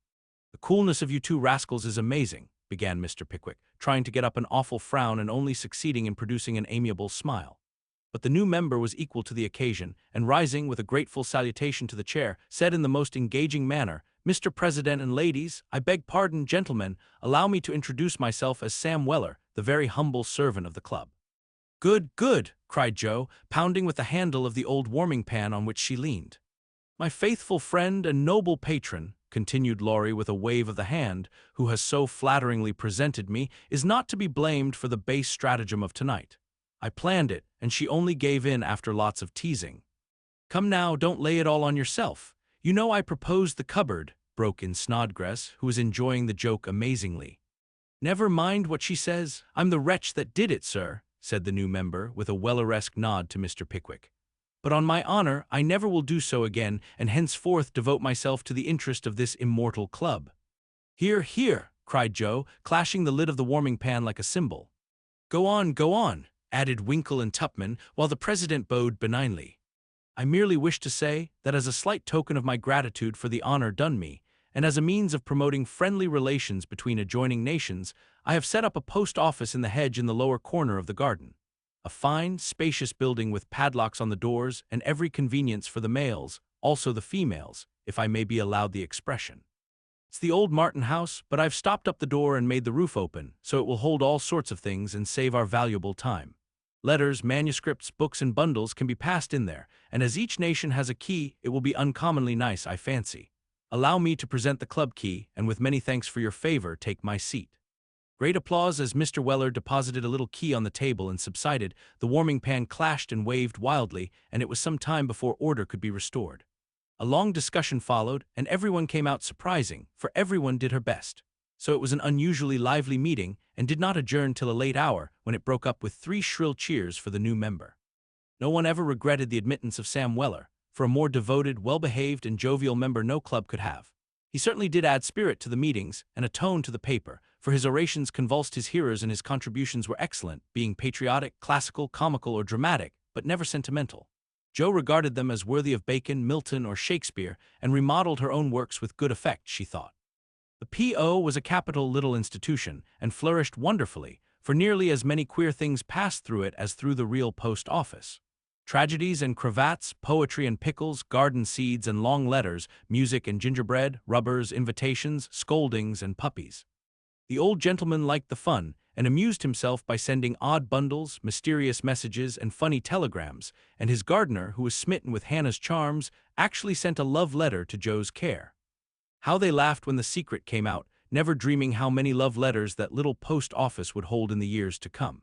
The coolness of you 2 rascals is amazing, began Mr. Pickwick, trying to get up an awful frown and only succeeding in producing an amiable smile. But the new member was equal to the occasion, and rising with a grateful salutation to the chair, said in the most engaging manner, Mr. President and ladies, I beg pardon, gentlemen, allow me to introduce myself as Sam Weller, the very humble servant of the club. Good, good, cried Joe, pounding with the handle of the old warming pan on which she leaned. My faithful friend and noble patron, continued Laurie with a wave of the hand, who has so flatteringly presented me, is not to be blamed for the base stratagem of tonight. I planned it, and she only gave in after lots of teasing. Come now, don't lay it all on yourself. You know I proposed the cupboard, broke in Snodgrass, who was enjoying the joke amazingly. Never mind what she says. I'm the wretch that did it, sir, said the new member, with a Welleresque nod to Mr. Pickwick. But on my honor, I never will do so again, and henceforth devote myself to the interest of this immortal club. Hear, hear, cried Joe, clashing the lid of the warming pan like a cymbal. Go on, added Winkle and Tupman, while the president bowed benignly. I merely wish to say that as a slight token of my gratitude for the honor done me, and as a means of promoting friendly relations between adjoining nations, I have set up a post office in the hedge in the lower corner of the garden. A fine, spacious building with padlocks on the doors and every convenience for the males, also the females, if I may be allowed the expression. It's the old Martin house, but I've stopped up the door and made the roof open, so it will hold all sorts of things and save our valuable time. Letters, manuscripts, books, and bundles can be passed in there, and as each nation has a key, it will be uncommonly nice, I fancy. Allow me to present the club key, and with many thanks for your favor, take my seat. Great applause as Mr. Weller deposited a little key on the table and subsided. The warming pan clashed and waved wildly, and it was some time before order could be restored. A long discussion followed, and everyone came out surprising, for everyone did her best. So it was an unusually lively meeting, and did not adjourn till a late hour, when it broke up with 3 shrill cheers for the new member. No one ever regretted the admittance of Sam Weller, for a more devoted, well-behaved, and jovial member no club could have. He certainly did add spirit to the meetings, and a tone to the paper, for his orations convulsed his hearers and his contributions were excellent, being patriotic, classical, comical, or dramatic, but never sentimental. Joe regarded them as worthy of Bacon, Milton, or Shakespeare, and remodeled her own works with good effect, she thought. The P.O. was a capital little institution, and flourished wonderfully, for nearly as many queer things passed through it as through the real post office. Tragedies and cravats, poetry and pickles, garden seeds and long letters, music and gingerbread, rubbers, invitations, scoldings, and puppies. The old gentleman liked the fun, and amused himself by sending odd bundles, mysterious messages, and funny telegrams, and his gardener, who was smitten with Hannah's charms, actually sent a love letter to Joe's care. How they laughed when the secret came out, never dreaming how many love letters that little post office would hold in the years to come.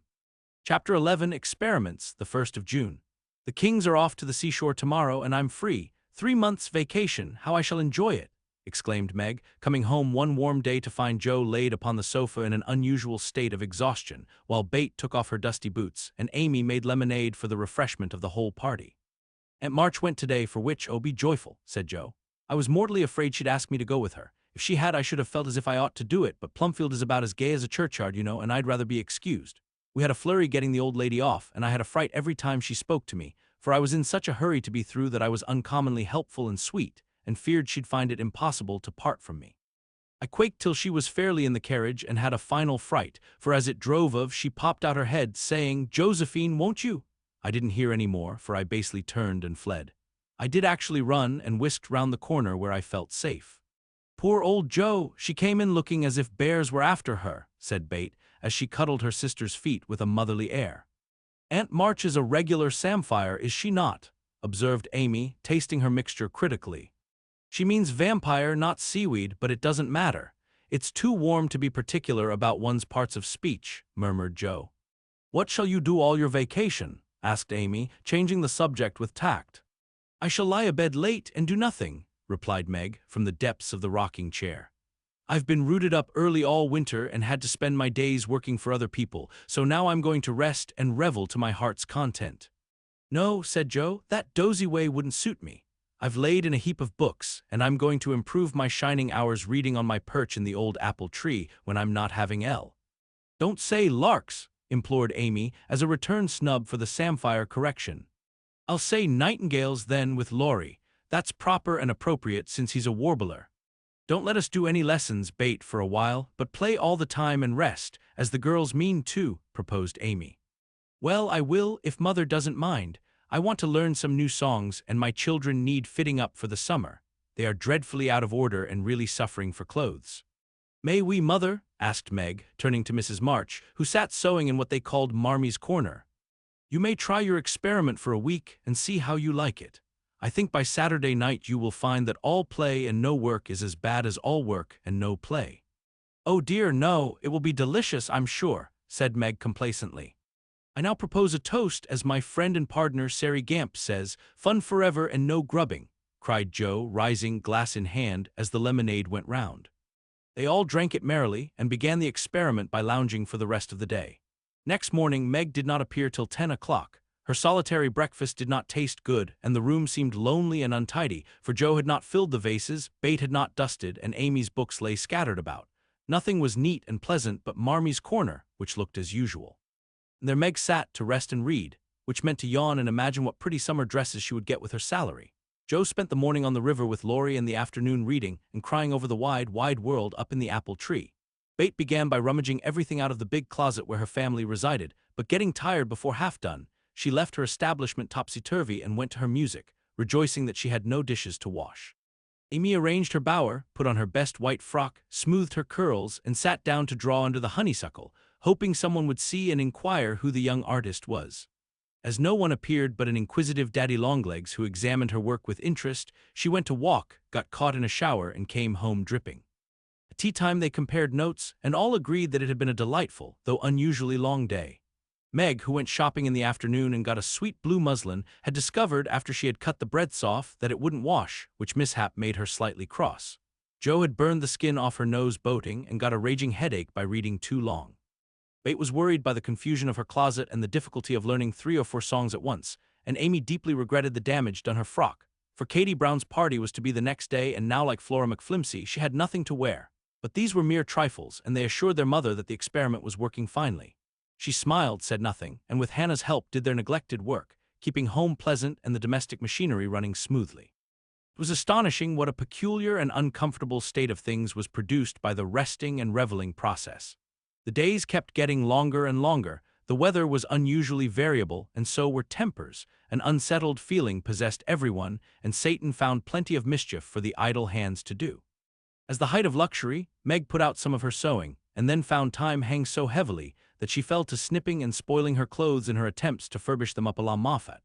Chapter 11, Experiments, the 1st of June. The Kings are off to the seashore tomorrow, and I'm free. 3 months' vacation, how I shall enjoy it, exclaimed Meg, coming home one warm day to find Joe laid upon the sofa in an unusual state of exhaustion, while Bate took off her dusty boots, and Amy made lemonade for the refreshment of the whole party. Aunt March went today, for which, oh, be joyful, said Joe. I was mortally afraid she'd ask me to go with her. If she had, I should have felt as if I ought to do it, but Plumfield is about as gay as a churchyard, you know, and I'd rather be excused. We had a flurry getting the old lady off, and I had a fright every time she spoke to me, for I was in such a hurry to be through that I was uncommonly helpful and sweet, and feared she'd find it impossible to part from me. I quaked till she was fairly in the carriage and had a final fright, for as it drove off she popped out her head, saying, "Josephine, won't you?" I didn't hear any more, for I basely turned and fled. I did actually run and whisked round the corner where I felt safe. Poor old Joe, she came in looking as if bears were after her, said Bate, as she cuddled her sister's feet with a motherly air. Aunt March is a regular samphire, is she not? Observed Amy, tasting her mixture critically. She means vampire, not seaweed, but it doesn't matter. It's too warm to be particular about one's parts of speech, murmured Joe. What shall you do all your vacation? Asked Amy, changing the subject with tact. I shall lie abed late and do nothing, replied Meg, from the depths of the rocking chair. I've been rooted up early all winter and had to spend my days working for other people, so now I'm going to rest and revel to my heart's content. No, said Joe, that dozy way wouldn't suit me. I've laid in a heap of books, and I'm going to improve my shining hours reading on my perch in the old apple tree when I'm not having L. Don't say larks, implored Amy, as a return snub for the samphire correction. I'll say nightingales then with Laurie. That's proper and appropriate since he's a warbler. Don't let us do any lessons, Bate, for a while, but play all the time and rest, as the girls mean to, proposed Amy. Well, I will, if Mother doesn't mind. I want to learn some new songs, and my children need fitting up for the summer. They are dreadfully out of order and really suffering for clothes. May we, Mother? Asked Meg, turning to Mrs. March, who sat sewing in what they called Marmie's corner. You may try your experiment for a week and see how you like it. I think by Saturday night you will find that all play and no work is as bad as all work and no play." "Oh dear, no, it will be delicious, I'm sure," said Meg complacently. "I now propose a toast, as my friend and partner Sari Gamp says, 'Fun forever and no grubbing,'" cried Joe, rising glass in hand as the lemonade went round. They all drank it merrily and began the experiment by lounging for the rest of the day. Next morning Meg did not appear till 10 o'clock. Her solitary breakfast did not taste good, and the room seemed lonely and untidy, for Joe had not filled the vases, Bate had not dusted, and Amy's books lay scattered about. Nothing was neat and pleasant but Marmie's corner, which looked as usual. And there Meg sat to rest and read, which meant to yawn and imagine what pretty summer dresses she would get with her salary. Joe spent the morning on the river with Laurie and the afternoon reading and crying over the wide, wide world up in the apple tree. Bate began by rummaging everything out of the big closet where her family resided, but getting tired before half done, she left her establishment topsy-turvy and went to her music, rejoicing that she had no dishes to wash. Amy arranged her bower, put on her best white frock, smoothed her curls, and sat down to draw under the honeysuckle, hoping someone would see and inquire who the young artist was. As no one appeared but an inquisitive Daddy Longlegs who examined her work with interest, she went to walk, got caught in a shower, and came home dripping. At tea time they compared notes, and all agreed that it had been a delightful, though unusually long day. Meg, who went shopping in the afternoon and got a sweet blue muslin, had discovered after she had cut the breadths off that it wouldn't wash, which mishap made her slightly cross. Joe had burned the skin off her nose boating and got a raging headache by reading too long. Bate was worried by the confusion of her closet and the difficulty of learning 3 or 4 songs at once, and Amy deeply regretted the damage done her frock, for Katie Brown's party was to be the next day, and now, like Flora McFlimsy, she had nothing to wear. But these were mere trifles, and they assured their mother that the experiment was working finely. She smiled, said nothing, and with Hannah's help did their neglected work, keeping home pleasant and the domestic machinery running smoothly. It was astonishing what a peculiar and uncomfortable state of things was produced by the resting and reveling process. The days kept getting longer and longer, the weather was unusually variable, and so were tempers. An unsettled feeling possessed everyone, and Satan found plenty of mischief for the idle hands to do. As the height of luxury, Meg put out some of her sewing, and then found time hang so heavily that she fell to snipping and spoiling her clothes in her attempts to furbish them up a la Moffat.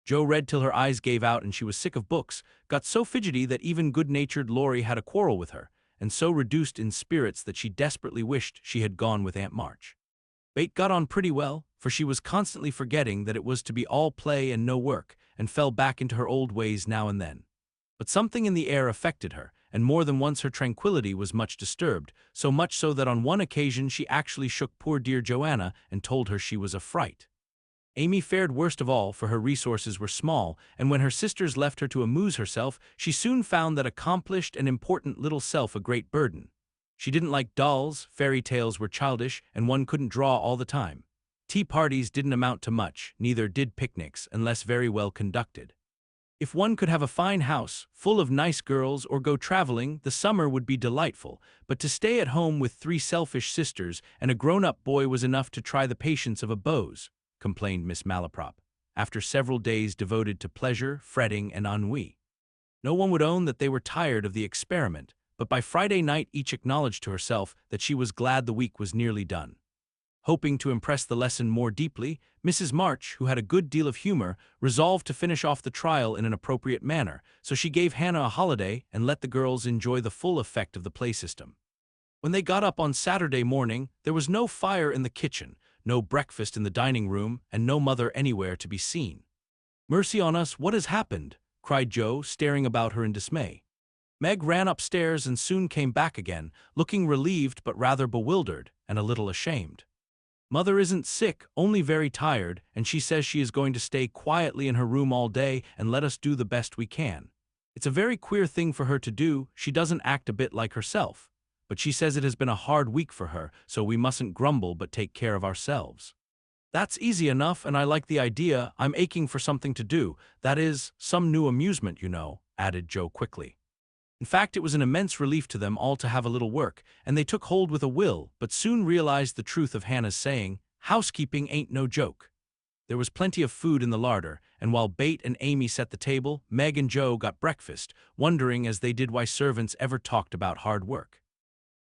Joe read till her eyes gave out and she was sick of books, got so fidgety that even good-natured Laurie had a quarrel with her, and so reduced in spirits that she desperately wished she had gone with Aunt March. Bate got on pretty well, for she was constantly forgetting that it was to be all play and no work, and fell back into her old ways now and then. But something in the air affected her, and more than once her tranquility was much disturbed, so much so that on one occasion she actually shook poor dear Joanna and told her she was a fright. Amy fared worst of all, for her resources were small, and when her sisters left her to amuse herself, she soon found that accomplished and important little self a great burden. She didn't like dolls, fairy tales were childish, and one couldn't draw all the time. Tea parties didn't amount to much, neither did picnics, unless very well conducted. If one could have a fine house, full of nice girls, or go traveling, the summer would be delightful, but to stay at home with 3 selfish sisters and a grown-up boy was enough to try the patience of a Bose, complained Miss Malaprop, after several days devoted to pleasure, fretting, and ennui. No one would own that they were tired of the experiment, but by Friday night each acknowledged to herself that she was glad the week was nearly done. Hoping to impress the lesson more deeply, Mrs. March, who had a good deal of humor, resolved to finish off the trial in an appropriate manner, so she gave Hannah a holiday and let the girls enjoy the full effect of the play system. When they got up on Saturday morning, there was no fire in the kitchen, no breakfast in the dining room, and no mother anywhere to be seen. "Mercy on us, what has happened?" cried Joe, staring about her in dismay. Meg ran upstairs and soon came back again, looking relieved but rather bewildered and a little ashamed. "Mother isn't sick, only very tired, and she says she is going to stay quietly in her room all day and let us do the best we can. It's a very queer thing for her to do, she doesn't act a bit like herself. But she says it has been a hard week for her, so we mustn't grumble but take care of ourselves." "That's easy enough, and I like the idea. I'm aching for something to do, that is, some new amusement, you know," added Joe quickly. In fact, it was an immense relief to them all to have a little work, and they took hold with a will, but soon realized the truth of Hannah's saying, "Housekeeping ain't no joke." There was plenty of food in the larder, and while Bate and Amy set the table, Meg and Joe got breakfast, wondering as they did why servants ever talked about hard work.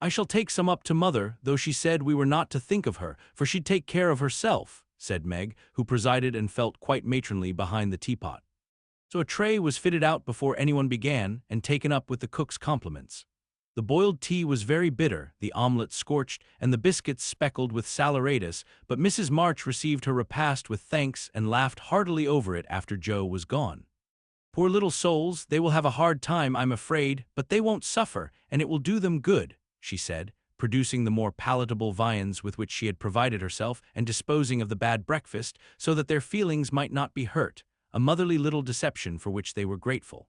"I shall take some up to Mother, though she said we were not to think of her, for she'd take care of herself," said Meg, who presided and felt quite matronly behind the teapot. So a tray was fitted out before anyone began and taken up with the cook's compliments. The boiled tea was very bitter, the omelette scorched, and the biscuits speckled with saleratus, but Mrs. March received her repast with thanks and laughed heartily over it after Joe was gone. "Poor little souls, they will have a hard time, I'm afraid, but they won't suffer, and it will do them good," she said, producing the more palatable viands with which she had provided herself and disposing of the bad breakfast so that their feelings might not be hurt, a motherly little deception for which they were grateful.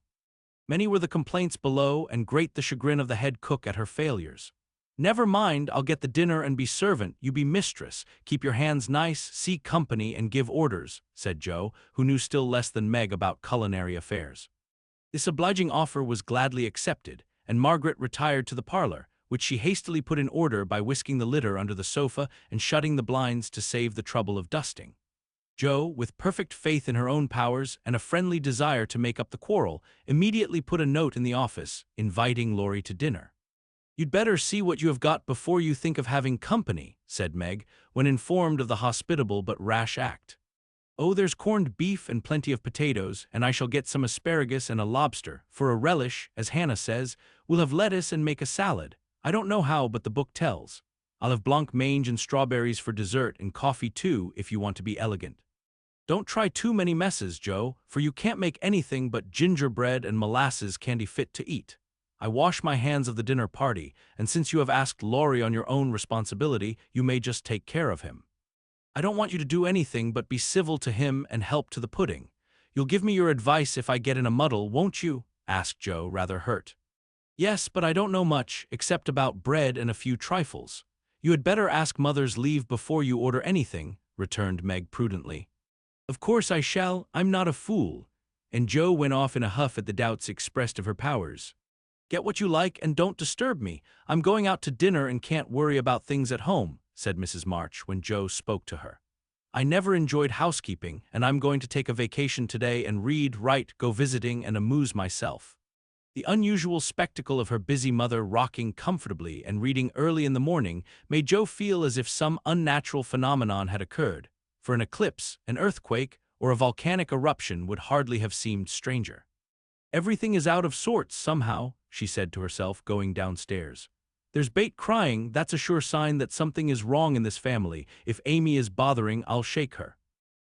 Many were the complaints below, and great the chagrin of the head cook at her failures. "Never mind, I'll get the dinner and be servant, you be mistress, keep your hands nice, see company, and give orders," said Joe, who knew still less than Meg about culinary affairs. This obliging offer was gladly accepted, and Margaret retired to the parlor, which she hastily put in order by whisking the litter under the sofa and shutting the blinds to save the trouble of dusting. Joe, with perfect faith in her own powers and a friendly desire to make up the quarrel, immediately put a note in the office, inviting Laurie to dinner. "You'd better see what you have got before you think of having company," said Meg, when informed of the hospitable but rash act. "Oh, there's corned beef and plenty of potatoes, and I shall get some asparagus and a lobster, for a relish, as Hannah says. We'll have lettuce and make a salad. I don't know how, but the book tells. I'll have blanc mange and strawberries for dessert, and coffee too, if you want to be elegant. Don't try too many messes, Joe, for you can't make anything but gingerbread and molasses candy fit to eat. I wash my hands of the dinner party, and since you have asked Laurie on your own responsibility, you may just take care of him. I don't want you to do anything but be civil to him and help to the pudding. You'll give me your advice if I get in a muddle, won't you?" asked Joe, rather hurt. "Yes, but I don't know much, except about bread and a few trifles. You had better ask Mother's leave before you order anything," returned Meg prudently. "Of course I shall, I'm not a fool," and Joe went off in a huff at the doubts expressed of her powers. "Get what you like and don't disturb me. I'm going out to dinner and can't worry about things at home," said Mrs. March when Joe spoke to her. "I never enjoyed housekeeping, and I'm going to take a vacation today and read, write, go visiting, and amuse myself." The unusual spectacle of her busy mother rocking comfortably and reading early in the morning made Joe feel as if some unnatural phenomenon had occurred, for an eclipse, an earthquake, or a volcanic eruption would hardly have seemed stranger. "Everything is out of sorts somehow," she said to herself, going downstairs. "There's BETH crying, that's a sure sign that something is wrong in this family. If Amy is bothering, I'll shake her."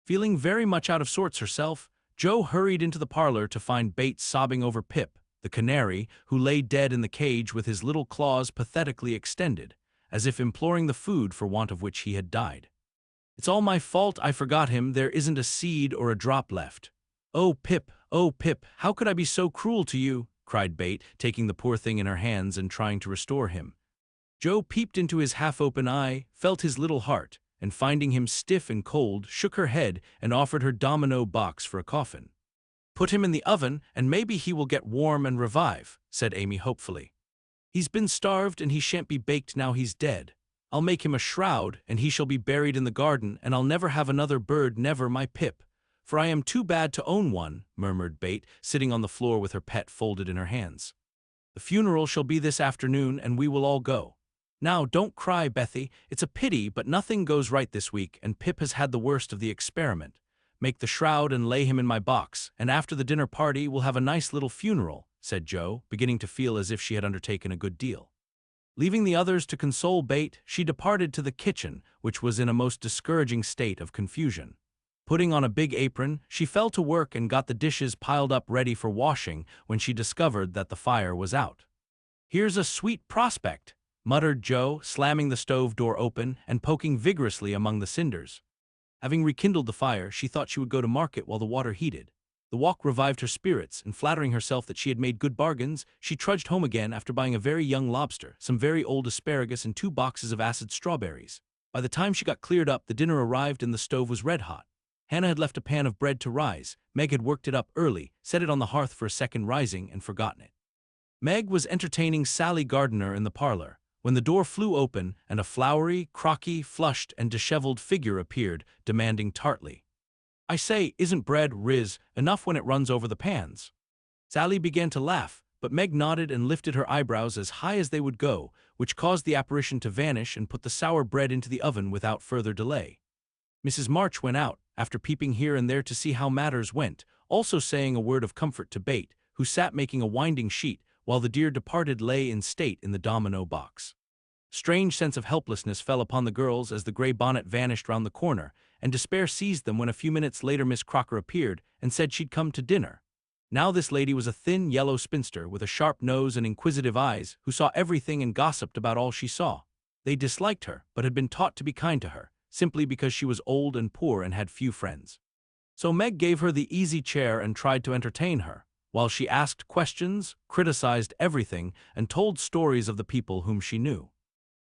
Feeling very much out of sorts herself, Joe hurried into the parlor to find BETH sobbing over Pip, the canary, who lay dead in the cage with his little claws pathetically extended, as if imploring the food for want of which he had died. "It's all my fault, I forgot him, there isn't a seed or a drop left. Oh, Pip, how could I be so cruel to you?" cried BETH, taking the poor thing in her hands and trying to restore him. Joe peeped into his half-open eye, felt his little heart, and finding him stiff and cold, shook her head and offered her domino box for a coffin. "Put him in the oven, and maybe he will get warm and revive," said Amy hopefully. "He's been starved, and he shan't be baked now he's dead. I'll make him a shroud, and he shall be buried in the garden, and I'll never have another bird, never, my Pip, for I am too bad to own one," murmured BETH, sitting on the floor with her pet folded in her hands. "The funeral shall be this afternoon, and we will all go. Now, don't cry, Bethy, it's a pity, but nothing goes right this week, and Pip has had the worst of the experiment. Make the shroud and lay him in my box, and after the dinner party we'll have a nice little funeral," said Joe, beginning to feel as if she had undertaken a good deal. Leaving the others to console BETH, she departed to the kitchen, which was in a most discouraging state of confusion. Putting on a big apron, she fell to work and got the dishes piled up ready for washing when she discovered that the fire was out. "Here's a sweet prospect," muttered Joe, slamming the stove door open and poking vigorously among the cinders. Having rekindled the fire, she thought she would go to market while the water heated. The walk revived her spirits, and flattering herself that she had made good bargains, she trudged home again after buying a very young lobster, some very old asparagus, and 2 boxes of acid strawberries. By the time she got cleared up, the dinner arrived and the stove was red hot. Hannah had left a pan of bread to rise. Meg had worked it up early, set it on the hearth for a second rising, and forgotten it. Meg was entertaining Sally Gardiner in the parlor, when the door flew open and a flowery, crocky, flushed, and disheveled figure appeared, demanding tartly, "I say, isn't bread, Riz, enough when it runs over the pans?" Sally began to laugh, but Meg nodded and lifted her eyebrows as high as they would go, which caused the apparition to vanish and put the sour bread into the oven without further delay. Mrs. March went out, after peeping here and there to see how matters went, also saying a word of comfort to Bate, who sat making a winding sheet while the dear departed lay in state in the domino box. Strange sense of helplessness fell upon the girls as the gray bonnet vanished round the corner, and despair seized them when a few minutes later Miss Crocker appeared and said she'd come to dinner. Now this lady was a thin, yellow spinster with a sharp nose and inquisitive eyes who saw everything and gossiped about all she saw. They disliked her, but had been taught to be kind to her, simply because she was old and poor and had few friends. So Meg gave her the easy chair and tried to entertain her, while she asked questions, criticized everything, and told stories of the people whom she knew.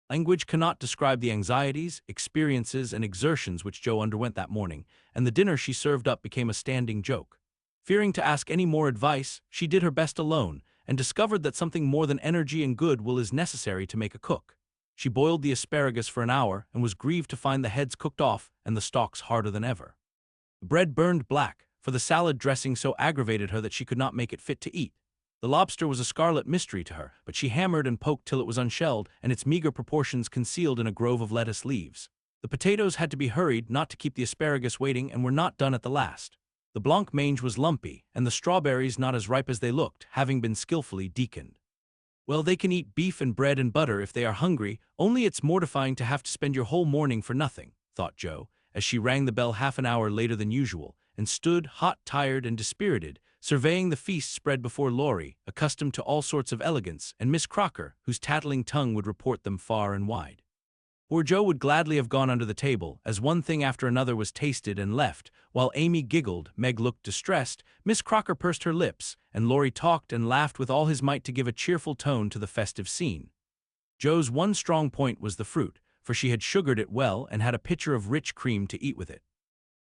Language cannot describe the anxieties, experiences, and exertions which Jo underwent that morning, and the dinner she served up became a standing joke. Fearing to ask any more advice, she did her best alone, and discovered that something more than energy and good will is necessary to make a cook. She boiled the asparagus for an hour and was grieved to find the heads cooked off and the stalks harder than ever. The bread burned black, for the salad dressing so aggravated her that she could not make it fit to eat. The lobster was a scarlet mystery to her, but she hammered and poked till it was unshelled and its meager proportions concealed in a grove of lettuce leaves. The potatoes had to be hurried not to keep the asparagus waiting and were not done at the last. The blanc mange was lumpy, and the strawberries not as ripe as they looked, having been skillfully deaconed. Well, they can eat beef and bread and butter if they are hungry, only it's mortifying to have to spend your whole morning for nothing, thought Jo, as she rang the bell half an hour later than usual, and stood, hot, tired, and dispirited, surveying the feast spread before Laurie, accustomed to all sorts of elegance, and Miss Crocker, whose tattling tongue would report them far and wide. Poor Jo would gladly have gone under the table, as one thing after another was tasted and left. While Amy giggled, Meg looked distressed, Miss Crocker pursed her lips, and Laurie talked and laughed with all his might to give a cheerful tone to the festive scene. Jo's one strong point was the fruit, for she had sugared it well and had a pitcher of rich cream to eat with it.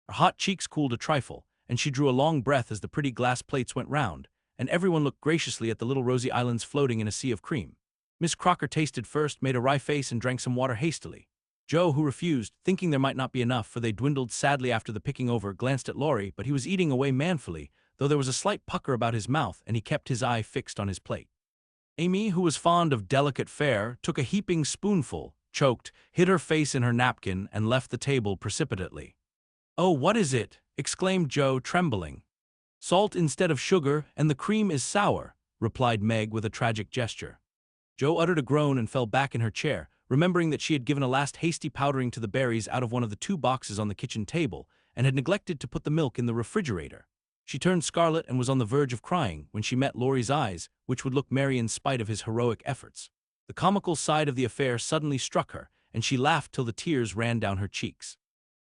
Her hot cheeks cooled a trifle, and she drew a long breath as the pretty glass plates went round, and everyone looked graciously at the little rosy islands floating in a sea of cream. Miss Crocker tasted first, made a wry face, and drank some water hastily. Jo, who refused, thinking there might not be enough, for they dwindled sadly after the picking over, glanced at Laurie, but he was eating away manfully, though there was a slight pucker about his mouth, and he kept his eye fixed on his plate. Amy, who was fond of delicate fare, took a heaping spoonful, choked, hid her face in her napkin, and left the table precipitately. "Oh, what is it?" exclaimed Jo, trembling. "Salt instead of sugar, and the cream is sour," replied Meg with a tragic gesture. Jo uttered a groan and fell back in her chair, remembering that she had given a last hasty powdering to the berries out of one of the 2 boxes on the kitchen table, and had neglected to put the milk in the refrigerator. She turned scarlet and was on the verge of crying when she met Laurie's eyes, which would look merry in spite of his heroic efforts. The comical side of the affair suddenly struck her, and she laughed till the tears ran down her cheeks.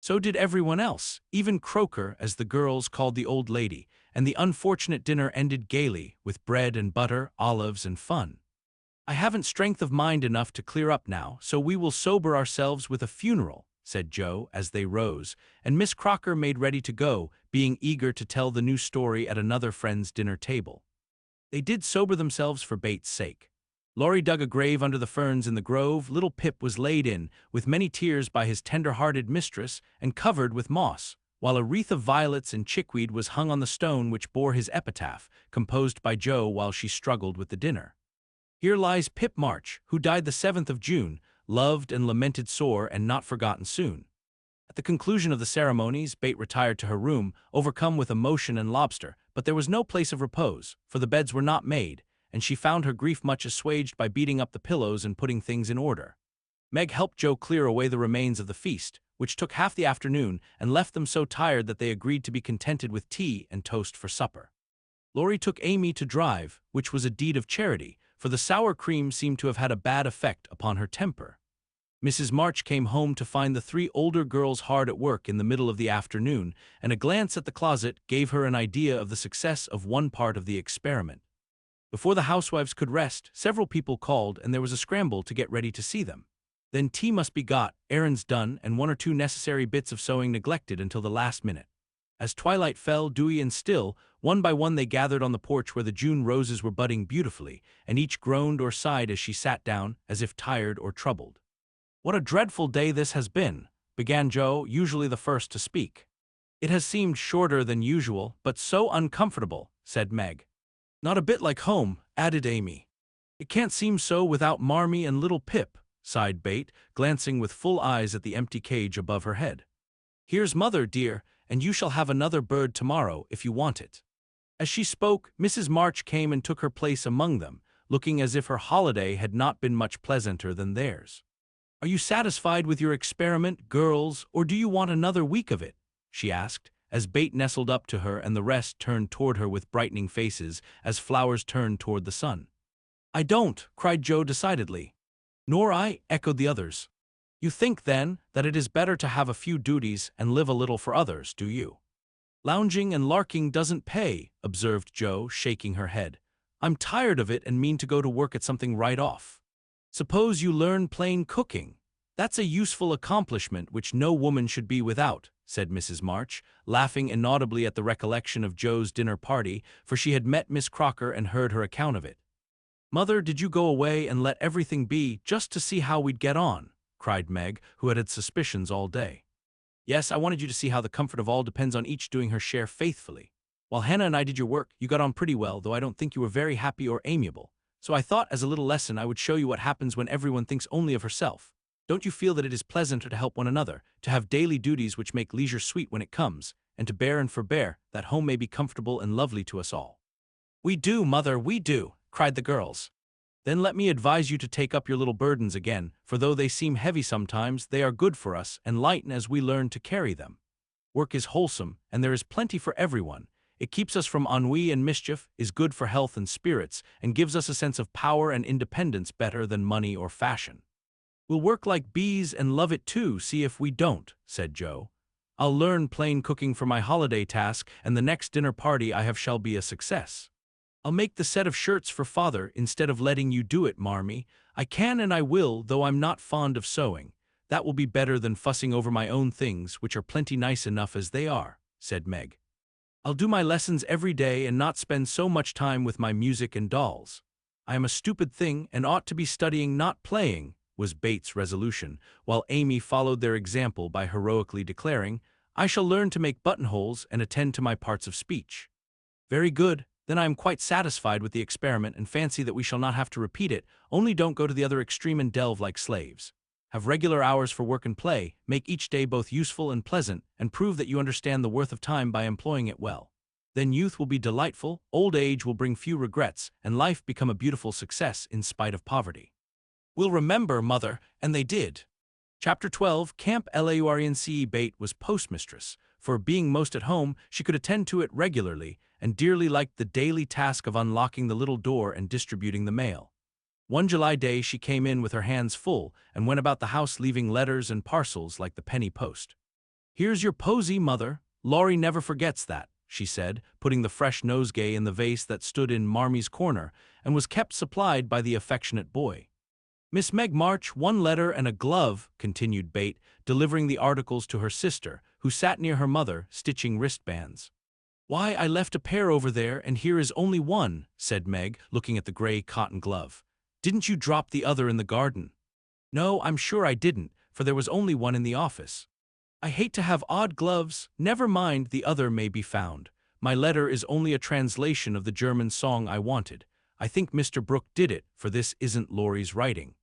So did everyone else, even Croker, as the girls called the old lady, and the unfortunate dinner ended gaily, with bread and butter, olives, and fun. "I haven't strength of mind enough to clear up now, so we will sober ourselves with a funeral," said Jo, as they rose, and Miss Crocker made ready to go, being eager to tell the new story at another friend's dinner table. They did sober themselves for Bates' sake. Laurie dug a grave under the ferns in the grove. Little Pip was laid in, with many tears, by his tender-hearted mistress, and covered with moss, while a wreath of violets and chickweed was hung on the stone which bore his epitaph, composed by Jo while she struggled with the dinner. "Here lies Pip March, who died the 7th of June, loved and lamented sore and not forgotten soon." At the conclusion of the ceremonies, Bate retired to her room, overcome with emotion and lobster, but there was no place of repose, for the beds were not made, and she found her grief much assuaged by beating up the pillows and putting things in order. Meg helped Jo clear away the remains of the feast, which took half the afternoon and left them so tired that they agreed to be contented with tea and toast for supper. Laurie took Amy to drive, which was a deed of charity, for the sour cream seemed to have had a bad effect upon her temper. Mrs. March came home to find the 3 older girls hard at work in the middle of the afternoon, and a glance at the closet gave her an idea of the success of one part of the experiment. Before the housewives could rest, several people called, and there was a scramble to get ready to see them. Then tea must be got, errands done, and 1 or 2 necessary bits of sewing neglected until the last minute. As twilight fell, dewy and still, one by one they gathered on the porch where the June roses were budding beautifully, and each groaned or sighed as she sat down, as if tired or troubled. "What a dreadful day this has been," began Jo, usually the first to speak. "It has seemed shorter than usual, but so uncomfortable," said Meg. "Not a bit like home," added Amy. "It can't seem so without Marmee and little Pip," sighed Bate, glancing with full eyes at the empty cage above her head. "Here's Mother, dear, and you shall have another bird tomorrow if you want it." As she spoke, Mrs. March came and took her place among them, looking as if her holiday had not been much pleasanter than theirs. "Are you satisfied with your experiment, girls, or do you want another week of it?" she asked, as BETH nestled up to her and the rest turned toward her with brightening faces, as flowers turn toward the sun. "I don't," cried Joe decidedly. "Nor I," echoed the others. "You think, then, that it is better to have a few duties and live a little for others, do you?" "Lounging and larking doesn't pay," observed Joe, shaking her head. "I'm tired of it and mean to go to work at something right off." "Suppose you learn plain cooking. That's a useful accomplishment which no woman should be without," said Mrs. March, laughing inaudibly at the recollection of Joe's dinner party, for she had met Miss Crocker and heard her account of it. "Mother, did you go away and let everything be just to see how we'd get on?" cried Meg, who had suspicions all day. "Yes, I wanted you to see how the comfort of all depends on each doing her share faithfully. While Hannah and I did your work, you got on pretty well, though I don't think you were very happy or amiable. So I thought as a little lesson I would show you what happens when everyone thinks only of herself. Don't you feel that it is pleasanter to help one another, to have daily duties which make leisure sweet when it comes, and to bear and forbear, that home may be comfortable and lovely to us all?" "We do, Mother, we do," cried the girls. "Then let me advise you to take up your little burdens again, for though they seem heavy sometimes, they are good for us and lighten as we learn to carry them. Work is wholesome, and there is plenty for everyone. It keeps us from ennui and mischief, is good for health and spirits, and gives us a sense of power and independence better than money or fashion." "We'll work like bees and love it too, see if we don't," said Joe. "I'll learn plain cooking for my holiday task, and the next dinner party I have shall be a success. I'll make the set of shirts for Father instead of letting you do it, Marmee. I can and I will, though I'm not fond of sewing. That will be better than fussing over my own things, which are plenty nice enough as they are," said Meg. "I'll do my lessons every day and not spend so much time with my music and dolls. I am a stupid thing and ought to be studying, not playing," was BETH's resolution, while Amy followed their example by heroically declaring, "I shall learn to make buttonholes and attend to my parts of speech." "Very good. Then I am quite satisfied with the experiment and fancy that we shall not have to repeat it, only don't go to the other extreme and delve like slaves. Have regular hours for work and play, make each day both useful and pleasant, and prove that you understand the worth of time by employing it well. Then youth will be delightful, old age will bring few regrets, and life become a beautiful success in spite of poverty." "We'll remember, Mother," and they did. Chapter 12, Camp LAURENCE. BETH was postmistress, for, being most at home, she could attend to it regularly, and dearly liked the daily task of unlocking the little door and distributing the mail. One July day she came in with her hands full, and went about the house leaving letters and parcels like the penny post. "Here's your posy, Mother. Laurie never forgets that," she said, putting the fresh nosegay in the vase that stood in Marmee's corner, and was kept supplied by the affectionate boy. "Miss Meg March, one letter and a glove," continued BETH, delivering the articles to her sister, who sat near her mother, stitching wristbands. "Why, I left a pair over there, and here is only one," said Meg, looking at the gray cotton glove. "Didn't you drop the other in the garden?" "No, I'm sure I didn't, for there was only one in the office. I hate to have odd gloves. Never mind, the other may be found. My letter is only a translation of the German song I wanted. I think Mr. Brooke did it, for this isn't Laurie's writing."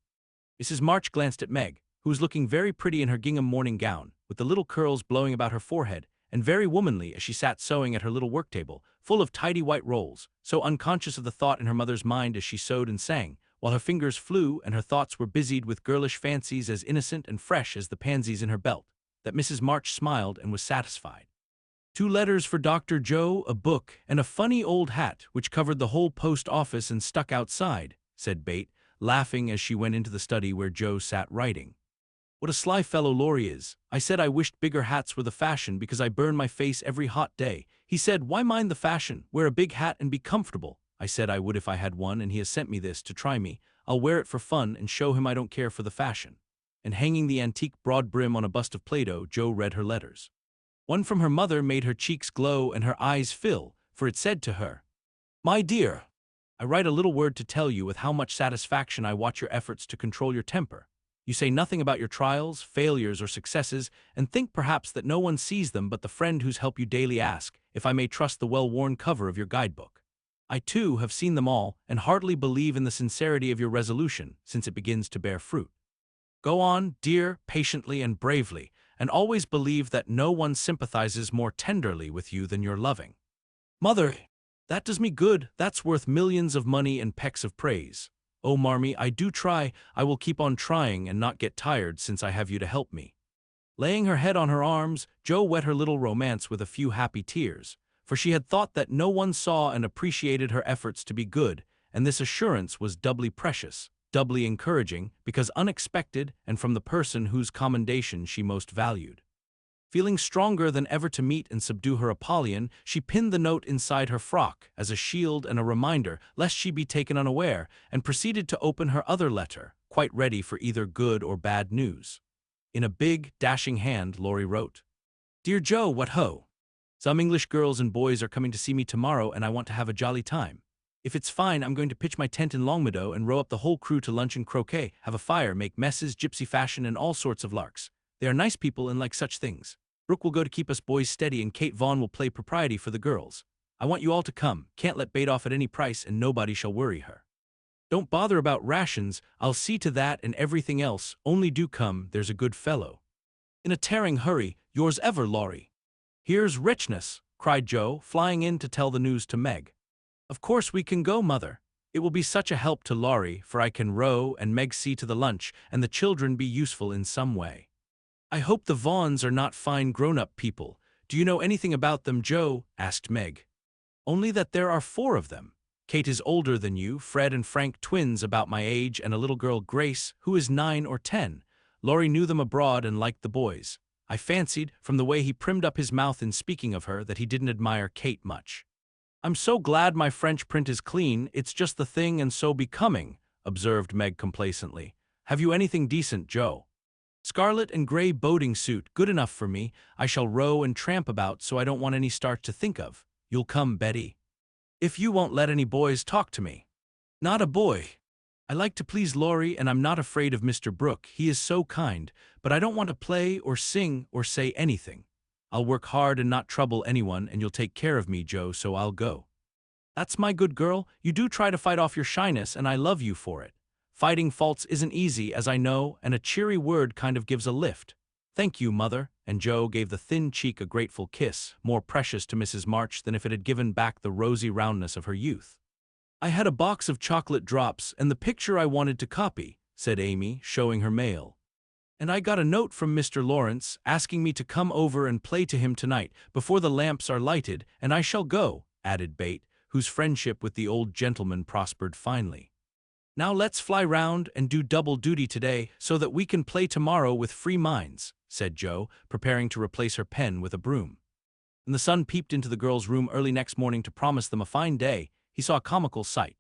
Mrs. March glanced at Meg, who was looking very pretty in her gingham morning gown, with the little curls blowing about her forehead, and very womanly as she sat sewing at her little work-table, full of tidy white rolls, so unconscious of the thought in her mother's mind as she sewed and sang, while her fingers flew and her thoughts were busied with girlish fancies as innocent and fresh as the pansies in her belt, that Mrs. March smiled and was satisfied. "2 letters for Dr. Joe, a book, and a funny old hat which covered the whole post office and stuck outside," said BETH, laughing as she went into the study where Joe sat writing. "What a sly fellow Laurie is. I said I wished bigger hats were the fashion because I burn my face every hot day. He said, 'Why mind the fashion? Wear a big hat and be comfortable.' I said I would if I had one, and he has sent me this to try me. I'll wear it for fun and show him I don't care for the fashion." And hanging the antique broad brim on a bust of Plato, Joe read her letters. One from her mother made her cheeks glow and her eyes fill, for it said to her, "My dear, I write a little word to tell you with how much satisfaction I watch your efforts to control your temper. You say nothing about your trials, failures, or successes, and think perhaps that no one sees them but the friend whose help you daily ask, if I may trust the well-worn cover of your guidebook. I, too, have seen them all, and heartily believe in the sincerity of your resolution, since it begins to bear fruit. Go on, dear, patiently and bravely, and always believe that no one sympathizes more tenderly with you than your loving mother. That does me good. That's worth millions of money and pecks of praise. Oh, Marmee, I do try. I will keep on trying and not get tired since I have you to help me." Laying her head on her arms, Jo wet her little romance with a few happy tears, for she had thought that no one saw and appreciated her efforts to be good, and this assurance was doubly precious, doubly encouraging, because unexpected and from the person whose commendation she most valued. Feeling stronger than ever to meet and subdue her Apollyon, she pinned the note inside her frock as a shield and a reminder lest she be taken unaware, and proceeded to open her other letter, quite ready for either good or bad news. In a big, dashing hand, Laurie wrote, "Dear Jo, what ho! Some English girls and boys are coming to see me tomorrow, and I want to have a jolly time. If it's fine, I'm going to pitch my tent in Longmeadow and row up the whole crew to lunch and croquet, have a fire, make messes, gypsy fashion, and all sorts of larks. They are nice people and like such things. Brooke will go to keep us boys steady, and Kate Vaughn will play propriety for the girls. I want you all to come, can't let Bate off at any price, and nobody shall worry her. Don't bother about rations, I'll see to that and everything else, only do come, there's a good fellow. In a tearing hurry, yours ever, Laurie." "Here's richness," cried Jo, flying in to tell the news to Meg. "Of course we can go, Mother. It will be such a help to Laurie, for I can row and Meg see to the lunch, and the children be useful in some way. I hope the Vaughns are not fine grown-up people. Do you know anything about them, Jo?" asked Meg. "Only that there are 4 of them. Kate is older than you, Fred and Frank twins about my age, and a little girl, Grace, who is 9 or 10. Laurie knew them abroad and liked the boys. I fancied, from the way he primmed up his mouth in speaking of her, that he didn't admire Kate much." "I'm so glad my French print is clean, it's just the thing and so becoming," observed Meg complacently. "Have you anything decent, Jo?" "Scarlet and gray boating suit, good enough for me. I shall row and tramp about, so I don't want any start to think of. You'll come, Betty? If you won't let any boys talk to me." "Not a boy. I like to please Laurie, and I'm not afraid of Mr. Brooke, he is so kind, but I don't want to play or sing or say anything. I'll work hard and not trouble anyone, and you'll take care of me, Jo, so I'll go." "That's my good girl. You do try to fight off your shyness, and I love you for it. Fighting faults isn't easy, as I know, and a cheery word kind of gives a lift. Thank you, Mother," and Jo gave the thin cheek a grateful kiss, more precious to Mrs. March than if it had given back the rosy roundness of her youth. "I had a box of chocolate drops and the picture I wanted to copy," said Amy, showing her mail. "And I got a note from Mr. Laurence, asking me to come over and play to him tonight, before the lamps are lighted, and I shall go," added Bate, whose friendship with the old gentleman prospered finely. "Now let's fly round and do double duty today, so that we can play tomorrow with free minds," said Jo, preparing to replace her pen with a broom. When the sun peeped into the girls' room early next morning to promise them a fine day, he saw a comical sight.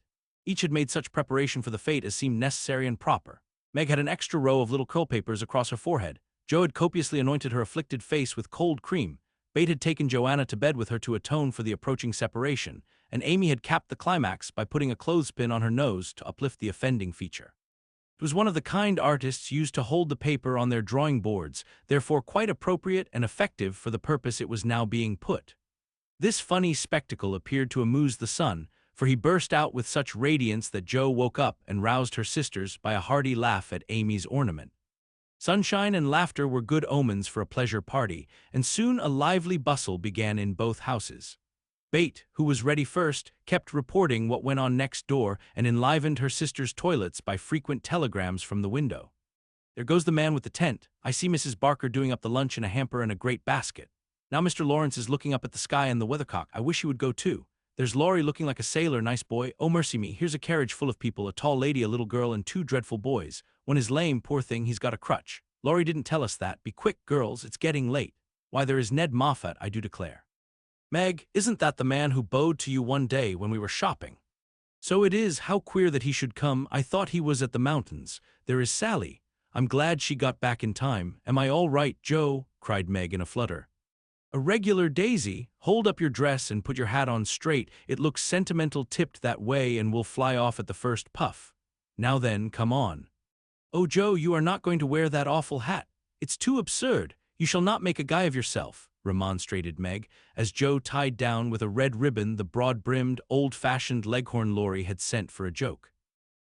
Each had made such preparation for the fete as seemed necessary and proper. Meg had an extra row of little curl papers across her forehead. Jo had copiously anointed her afflicted face with cold cream. Bate had taken Joanna to bed with her to atone for the approaching separation, and Amy had capped the climax by putting a clothespin on her nose to uplift the offending feature. It was one of the kind artists used to hold the paper on their drawing boards, therefore quite appropriate and effective for the purpose it was now being put. This funny spectacle appeared to amuse the sun, for he burst out with such radiance that Jo woke up and roused her sisters by a hearty laugh at Amy's ornament. Sunshine and laughter were good omens for a pleasure party, and soon a lively bustle began in both houses. Bate, who was ready first, kept reporting what went on next door and enlivened her sisters' toilets by frequent telegrams from the window. "There goes the man with the tent. I see Mrs. Barker doing up the lunch in a hamper and a great basket. Now Mr. Laurence is looking up at the sky and the weathercock. I wish he would go too. There's Laurie looking like a sailor, nice boy. Oh, mercy me, here's a carriage full of people, a tall lady, a little girl, and 2 dreadful boys. One is lame, poor thing, he's got a crutch. Laurie didn't tell us that. Be quick, girls, it's getting late. Why, there is Ned Moffat, I do declare. Meg, isn't that the man who bowed to you one day when we were shopping? So it is. How queer that he should come. I thought he was at the mountains. There is Sally. I'm glad she got back in time. Am I all right, Jo? Cried Meg in a flutter. A regular daisy. Hold up your dress and put your hat on straight. It looks sentimental tipped that way and will fly off at the first puff. Now then, come on. Oh, Jo, you are not going to wear that awful hat. It's too absurd. You shall not make a guy of yourself, remonstrated Meg, as Jo tied down with a red ribbon the broad-brimmed, old-fashioned leghorn Laurie had sent for a joke.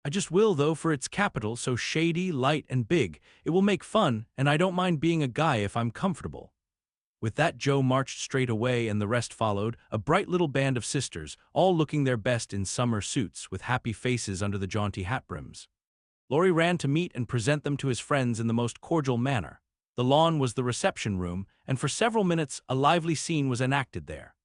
I just will, though, for its capital, so shady, light, and big. It will make fun, and I don't mind being a guy if I'm comfortable." With that, Joe marched straight away, and the rest followed, a bright little band of sisters, all looking their best in summer suits, with happy faces under the jaunty hat brims. Laurie ran to meet and present them to his friends in the most cordial manner. The lawn was the reception room, and for several minutes a lively scene was enacted there.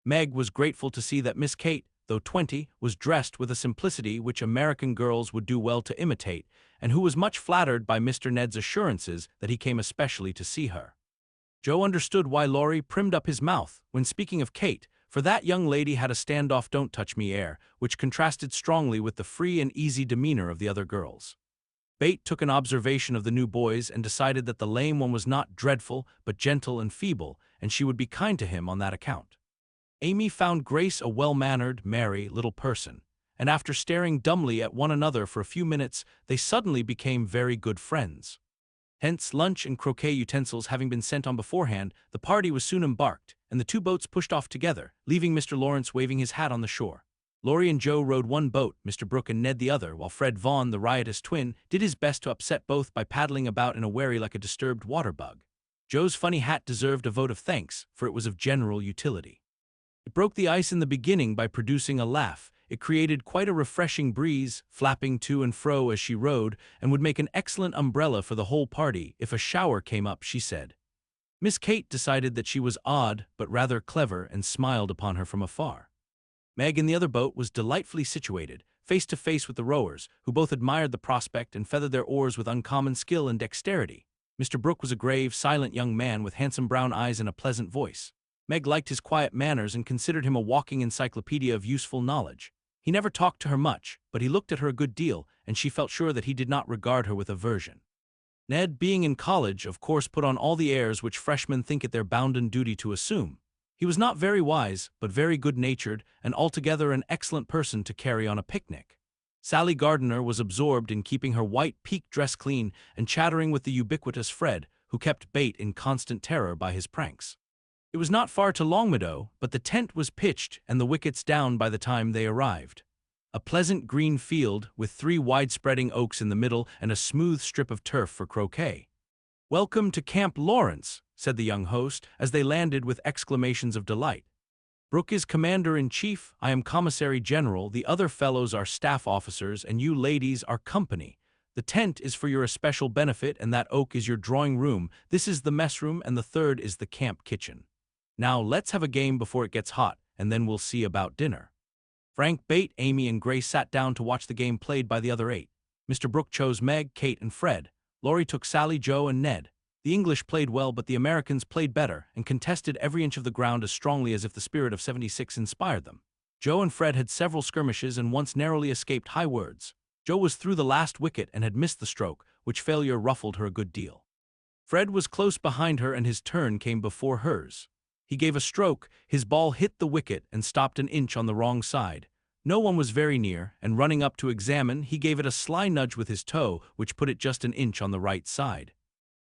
Meg was grateful to see that Miss Kate, though 20, was dressed with a simplicity which American girls would do well to imitate, and who was much flattered by Mr. Ned's assurances that he came especially to see her. Joe understood why Laurie primed up his mouth when speaking of Kate, for that young lady had a standoff don't-touch-me air, which contrasted strongly with the free and easy demeanor of the other girls. Bate took an observation of the new boys and decided that the lame one was not dreadful, but gentle and feeble, and she would be kind to him on that account. Amy found Grace a well-mannered, merry little person, and after staring dumbly at one another for a few minutes, they suddenly became very good friends. Hence, lunch and croquet utensils having been sent on beforehand, the party was soon embarked, and the two boats pushed off together, leaving Mr. Laurence waving his hat on the shore. Laurie and Joe rowed one boat, Mr. Brooke and Ned the other, while Fred Vaughn, the riotous twin, did his best to upset both by paddling about in a wherry like a disturbed water bug. Joe's funny hat deserved a vote of thanks, for it was of general utility. It broke the ice in the beginning by producing a laugh. It created quite a refreshing breeze, flapping to and fro as she rowed, and would make an excellent umbrella for the whole party if a shower came up, she said. Miss Kate decided that she was odd but rather clever and smiled upon her from afar. Meg in the other boat was delightfully situated, face to face with the rowers, who both admired the prospect and feathered their oars with uncommon skill and dexterity. Mr. Brooke was a grave, silent young man with handsome brown eyes and a pleasant voice. Meg liked his quiet manners and considered him a walking encyclopedia of useful knowledge. He never talked to her much, but he looked at her a good deal, and she felt sure that he did not regard her with aversion. Ned, being in college, of course put on all the airs which freshmen think it their bounden duty to assume. He was not very wise, but very good-natured, and altogether an excellent person to carry on a picnic. Sally Gardiner was absorbed in keeping her white pique dress clean and chattering with the ubiquitous Fred, who kept Bate in constant terror by his pranks. It was not far to Longmeadow, but the tent was pitched and the wickets down by the time they arrived. A pleasant green field, with 3 wide-spreading oaks in the middle and a smooth strip of turf for croquet. "Welcome to Camp Laurence," said the young host, as they landed with exclamations of delight. "Brooke is commander-in-chief, I am commissary-general, the other fellows are staff officers, and you ladies are company. The tent is for your especial benefit, and that oak is your drawing-room, this is the mess-room, and the third is the camp kitchen. Now let's have a game before it gets hot, and then we'll see about dinner." Frank, Bate, Amy, and Grace sat down to watch the game played by the other 8. Mr. Brooke chose Meg, Kate, and Fred. Laurie took Sally, Joe, and Ned. The English played well, but the Americans played better, and contested every inch of the ground as strongly as if the spirit of '76 inspired them. Joe and Fred had several skirmishes and once narrowly escaped high words. Joe was through the last wicket and had missed the stroke, which failure ruffled her a good deal. Fred was close behind her, and his turn came before hers. He gave a stroke, his ball hit the wicket and stopped an inch on the wrong side. No one was very near, and running up to examine, he gave it a sly nudge with his toe, which put it just an inch on the right side.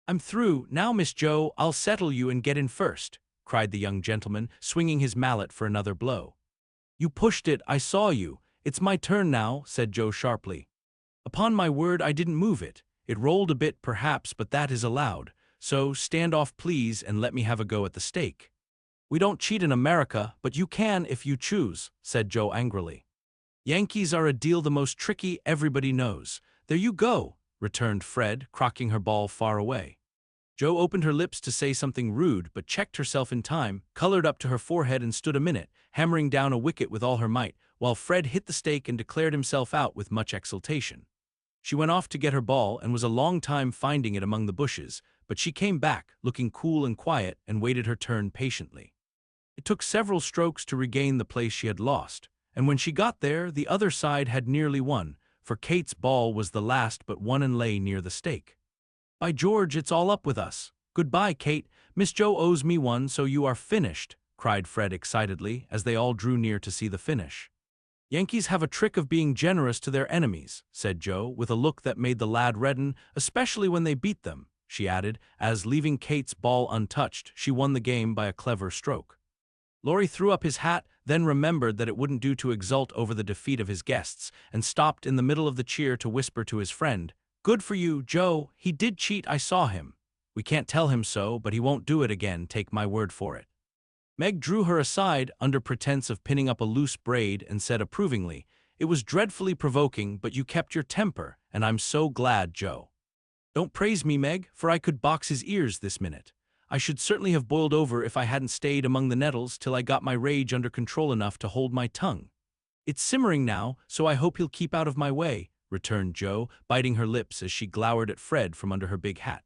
"I'm through. Now, Miss Joe, I'll settle you and get in first," cried the young gentleman, swinging his mallet for another blow. "You pushed it, I saw you. It's my turn now," said Joe sharply. "Upon my word, I didn't move it. It rolled a bit, perhaps, but that is allowed. So, stand off, please, and let me have a go at the stake." "We don't cheat in America, but you can if you choose," said Joe angrily. "Yankees are a deal the most tricky, everybody knows." "There you go," returned Fred, crocking her ball far away. Joe opened her lips to say something rude, but checked herself in time, colored up to her forehead, and stood a minute, hammering down a wicket with all her might, while Fred hit the stake and declared himself out with much exultation. She went off to get her ball and was a long time finding it among the bushes, but she came back, looking cool and quiet, and waited her turn patiently. It took several strokes to regain the place she had lost, and when she got there, the other side had nearly won, for Kate's ball was the last but one and lay near the stake. "By George, it's all up with us. Goodbye, Kate. Miss Joe owes me one, so you are finished," cried Fred excitedly, as they all drew near to see the finish. "Yankees have a trick of being generous to their enemies," said Joe, with a look that made the lad redden, "especially when they beat them," she added, as, leaving Kate's ball untouched, she won the game by a clever stroke. Laurie threw up his hat, then remembered that it wouldn't do to exult over the defeat of his guests, and stopped in the middle of the cheer to whisper to his friend, "Good for you, Joe. He did cheat, I saw him. We can't tell him so, but he won't do it again, take my word for it." Meg drew her aside under pretense of pinning up a loose braid and said approvingly, "It was dreadfully provoking, but you kept your temper, and I'm so glad, Joe. Don't praise me, Meg, for I could box his ears this minute. I should certainly have boiled over if I hadn't stayed among the nettles till I got my rage under control enough to hold my tongue. It's simmering now, so I hope he'll keep out of my way," returned Joe, biting her lips as she glowered at Fred from under her big hat.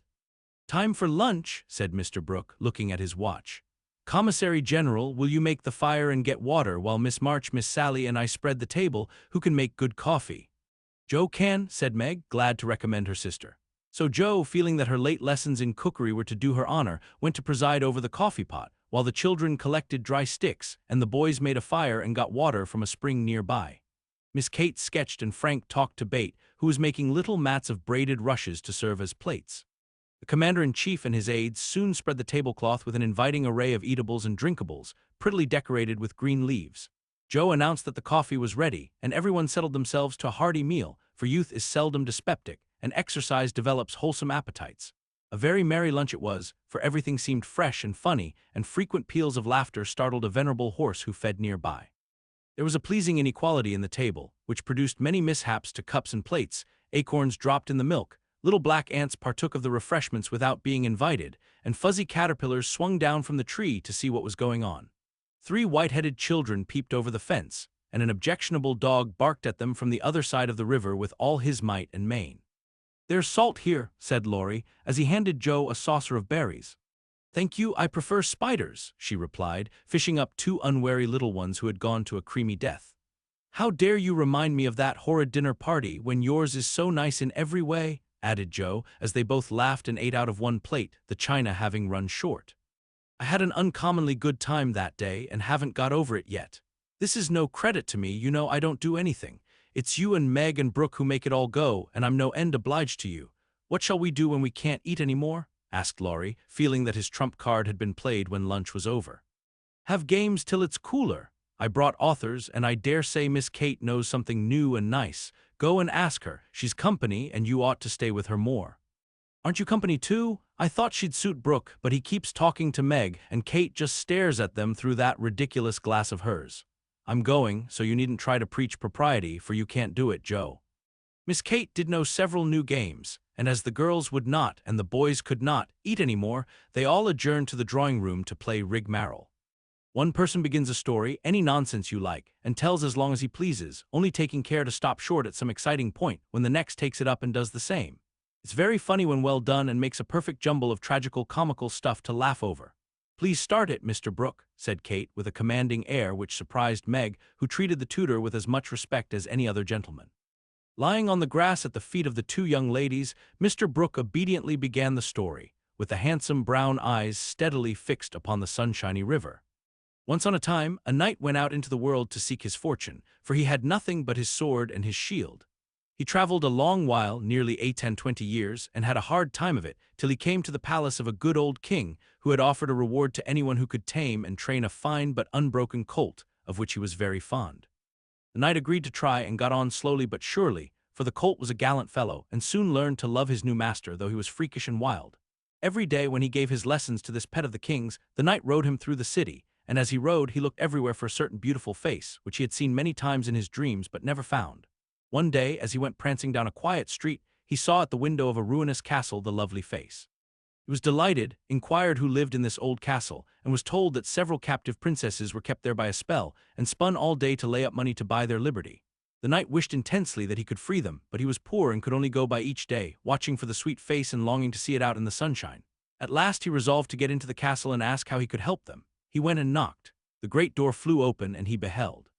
"Time for lunch," said Mr. Brooke, looking at his watch. "Commissary General, will you make the fire and get water while Miss March, Miss Sally, and I spread the table? Who can make good coffee?" "Joe can," said Meg, glad to recommend her sister. So Joe, feeling that her late lessons in cookery were to do her honor, went to preside over the coffee pot, while the children collected dry sticks, and the boys made a fire and got water from a spring nearby. Miss Kate sketched and Frank talked to Bate, who was making little mats of braided rushes to serve as plates. The commander-in-chief and his aides soon spread the tablecloth with an inviting array of eatables and drinkables, prettily decorated with green leaves. Joe announced that the coffee was ready, and everyone settled themselves to a hearty meal, for youth is seldom dyspeptic, and exercise develops wholesome appetites. A very merry lunch it was, for everything seemed fresh and funny, and frequent peals of laughter startled a venerable horse who fed nearby. There was a pleasing inequality in the table, which produced many mishaps to cups and plates. Acorns dropped in the milk, little black ants partook of the refreshments without being invited, and fuzzy caterpillars swung down from the tree to see what was going on. 3 white-headed children peeped over the fence, and an objectionable dog barked at them from the other side of the river with all his might and main. "There's salt here," said Laurie, as he handed Joe a saucer of berries. "Thank you, I prefer spiders," she replied, fishing up 2 unwary little ones who had gone to a creamy death. "How dare you remind me of that horrid dinner party when yours is so nice in every way," added Joe, as they both laughed and ate out of one plate, the china having run short. "I had an uncommonly good time that day and haven't got over it yet. This is no credit to me, you know I don't do anything. It's you and Meg and Brooke who make it all go, and I'm no end obliged to you. What shall we do when we can't eat any more?" asked Laurie, feeling that his trump card had been played when lunch was over. "Have games till it's cooler. I brought authors, and I dare say Miss Kate knows something new and nice. Go and ask her. She's company, and you ought to stay with her more." "Aren't you company too? I thought she'd suit Brooke, but he keeps talking to Meg, and Kate just stares at them through that ridiculous glass of hers. I'm going, so you needn't try to preach propriety, for you can't do it, Joe." Miss Kate did know several new games, and as the girls would not, and the boys could not, eat any more, they all adjourned to the drawing-room to play Rigmarole. One person begins a story, any nonsense you like, and tells as long as he pleases, only taking care to stop short at some exciting point when the next takes it up and does the same. It's very funny when well done and makes a perfect jumble of tragical-comical stuff to laugh over. "Please start it, Mr. Brooke," said Kate, with a commanding air which surprised Meg, who treated the tutor with as much respect as any other gentleman. Lying on the grass at the feet of the 2 young ladies, Mr. Brooke obediently began the story, with the handsome brown eyes steadily fixed upon the sunshiny river. Once on a time, a knight went out into the world to seek his fortune, for he had nothing but his sword and his shield. He traveled a long while, nearly 20 years, and had a hard time of it, till he came to the palace of a good old king, who had offered a reward to anyone who could tame and train a fine but unbroken colt, of which he was very fond. The knight agreed to try and got on slowly but surely, for the colt was a gallant fellow, and soon learned to love his new master, though he was freakish and wild. Every day when he gave his lessons to this pet of the king's, the knight rode him through the city, and as he rode he looked everywhere for a certain beautiful face, which he had seen many times in his dreams but never found. One day, as he went prancing down a quiet street, he saw at the window of a ruinous castle the lovely face. He was delighted, inquired who lived in this old castle, and was told that several captive princesses were kept there by a spell, and spun all day to lay up money to buy their liberty. The knight wished intensely that he could free them, but he was poor and could only go by each day, watching for the sweet face and longing to see it out in the sunshine. At last he resolved to get into the castle and ask how he could help them. He went and knocked. The great door flew open, and he beheld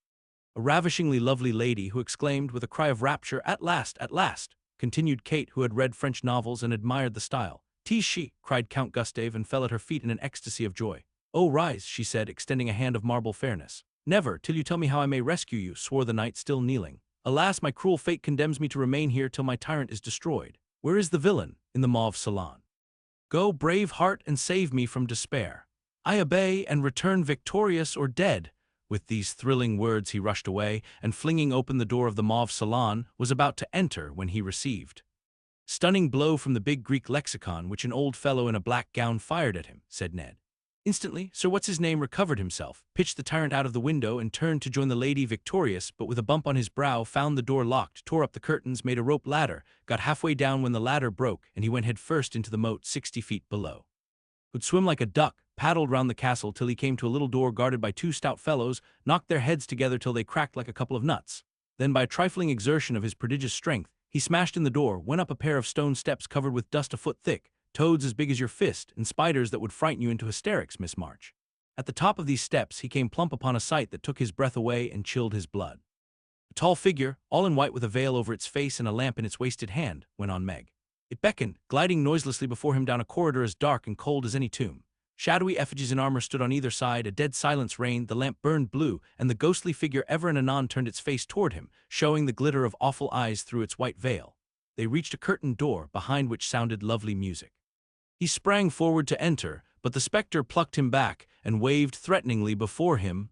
a ravishingly lovely lady, who exclaimed with a cry of rapture, "At last, at last!" continued Kate, who had read French novels and admired the style. "'Tis she!" cried Count Gustave, and fell at her feet in an ecstasy of joy. "Oh, rise," she said, extending a hand of marble fairness. "Never, till you tell me how I may rescue you," swore the knight, still kneeling. "Alas, my cruel fate condemns me to remain here till my tyrant is destroyed. Where is the villain?" "In the mauve salon." "Go, brave heart, and save me from despair." I obey and return victorious or dead." With these thrilling words he rushed away, and flinging open the door of the mauve salon, was about to enter when he received stunning blow from the big Greek lexicon which an old fellow in a black gown fired at him, said Ned. Instantly, Sir What's-His-Name recovered himself, pitched the tyrant out of the window, and turned to join the lady victorious, but with a bump on his brow found the door locked, tore up the curtains, made a rope ladder, got halfway down when the ladder broke, and he went head first into the moat 60 feet below. Would swim like a duck, paddled round the castle till he came to a little door guarded by two stout fellows, knocked their heads together till they cracked like a couple of nuts. Then by a trifling exertion of his prodigious strength, he smashed in the door, went up a pair of stone steps covered with dust a foot thick, toads as big as your fist, and spiders that would frighten you into hysterics, Miss March. At the top of these steps he came plump upon a sight that took his breath away and chilled his blood. A tall figure, all in white with a veil over its face and a lamp in its wasted hand, went on Meg. It beckoned, gliding noiselessly before him down a corridor as dark and cold as any tomb. Shadowy effigies in armor stood on either side, a dead silence reigned, the lamp burned blue, and the ghostly figure ever and anon turned its face toward him, showing the glitter of awful eyes through its white veil. They reached a curtained door, behind which sounded lovely music. He sprang forward to enter, but the spectre plucked him back, and waved threateningly before him.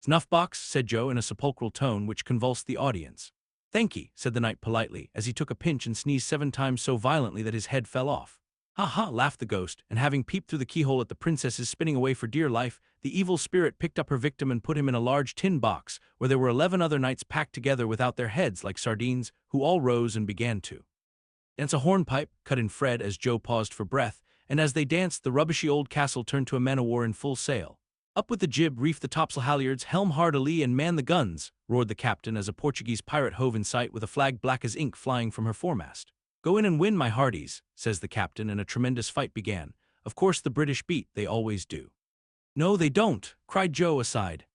Snuff-box," said Joe in a sepulchral tone which convulsed the audience. "Thank'ee," said the knight politely, as he took a pinch and sneezed 7 times so violently that his head fell off. "Ha ha," laughed the ghost, and having peeped through the keyhole at the princess's spinning away for dear life, the evil spirit picked up her victim and put him in a large tin box, where there were 11 other knights packed together without their heads like sardines, who all rose and began to dance a hornpipe, cut in Fred as Joe paused for breath, and as they danced the rubbishy old castle turned to a man-o'-war in full sail. "Up with the jib, reef the topsail halyards, helm hard a lee, and man the guns," roared the captain as a Portuguese pirate hove in sight with a flag black as ink flying from her foremast. "Go in and win, my hearties," says the captain, and a tremendous fight began. Of course the British beat, they always do. "No, they don't," cried Joe aside.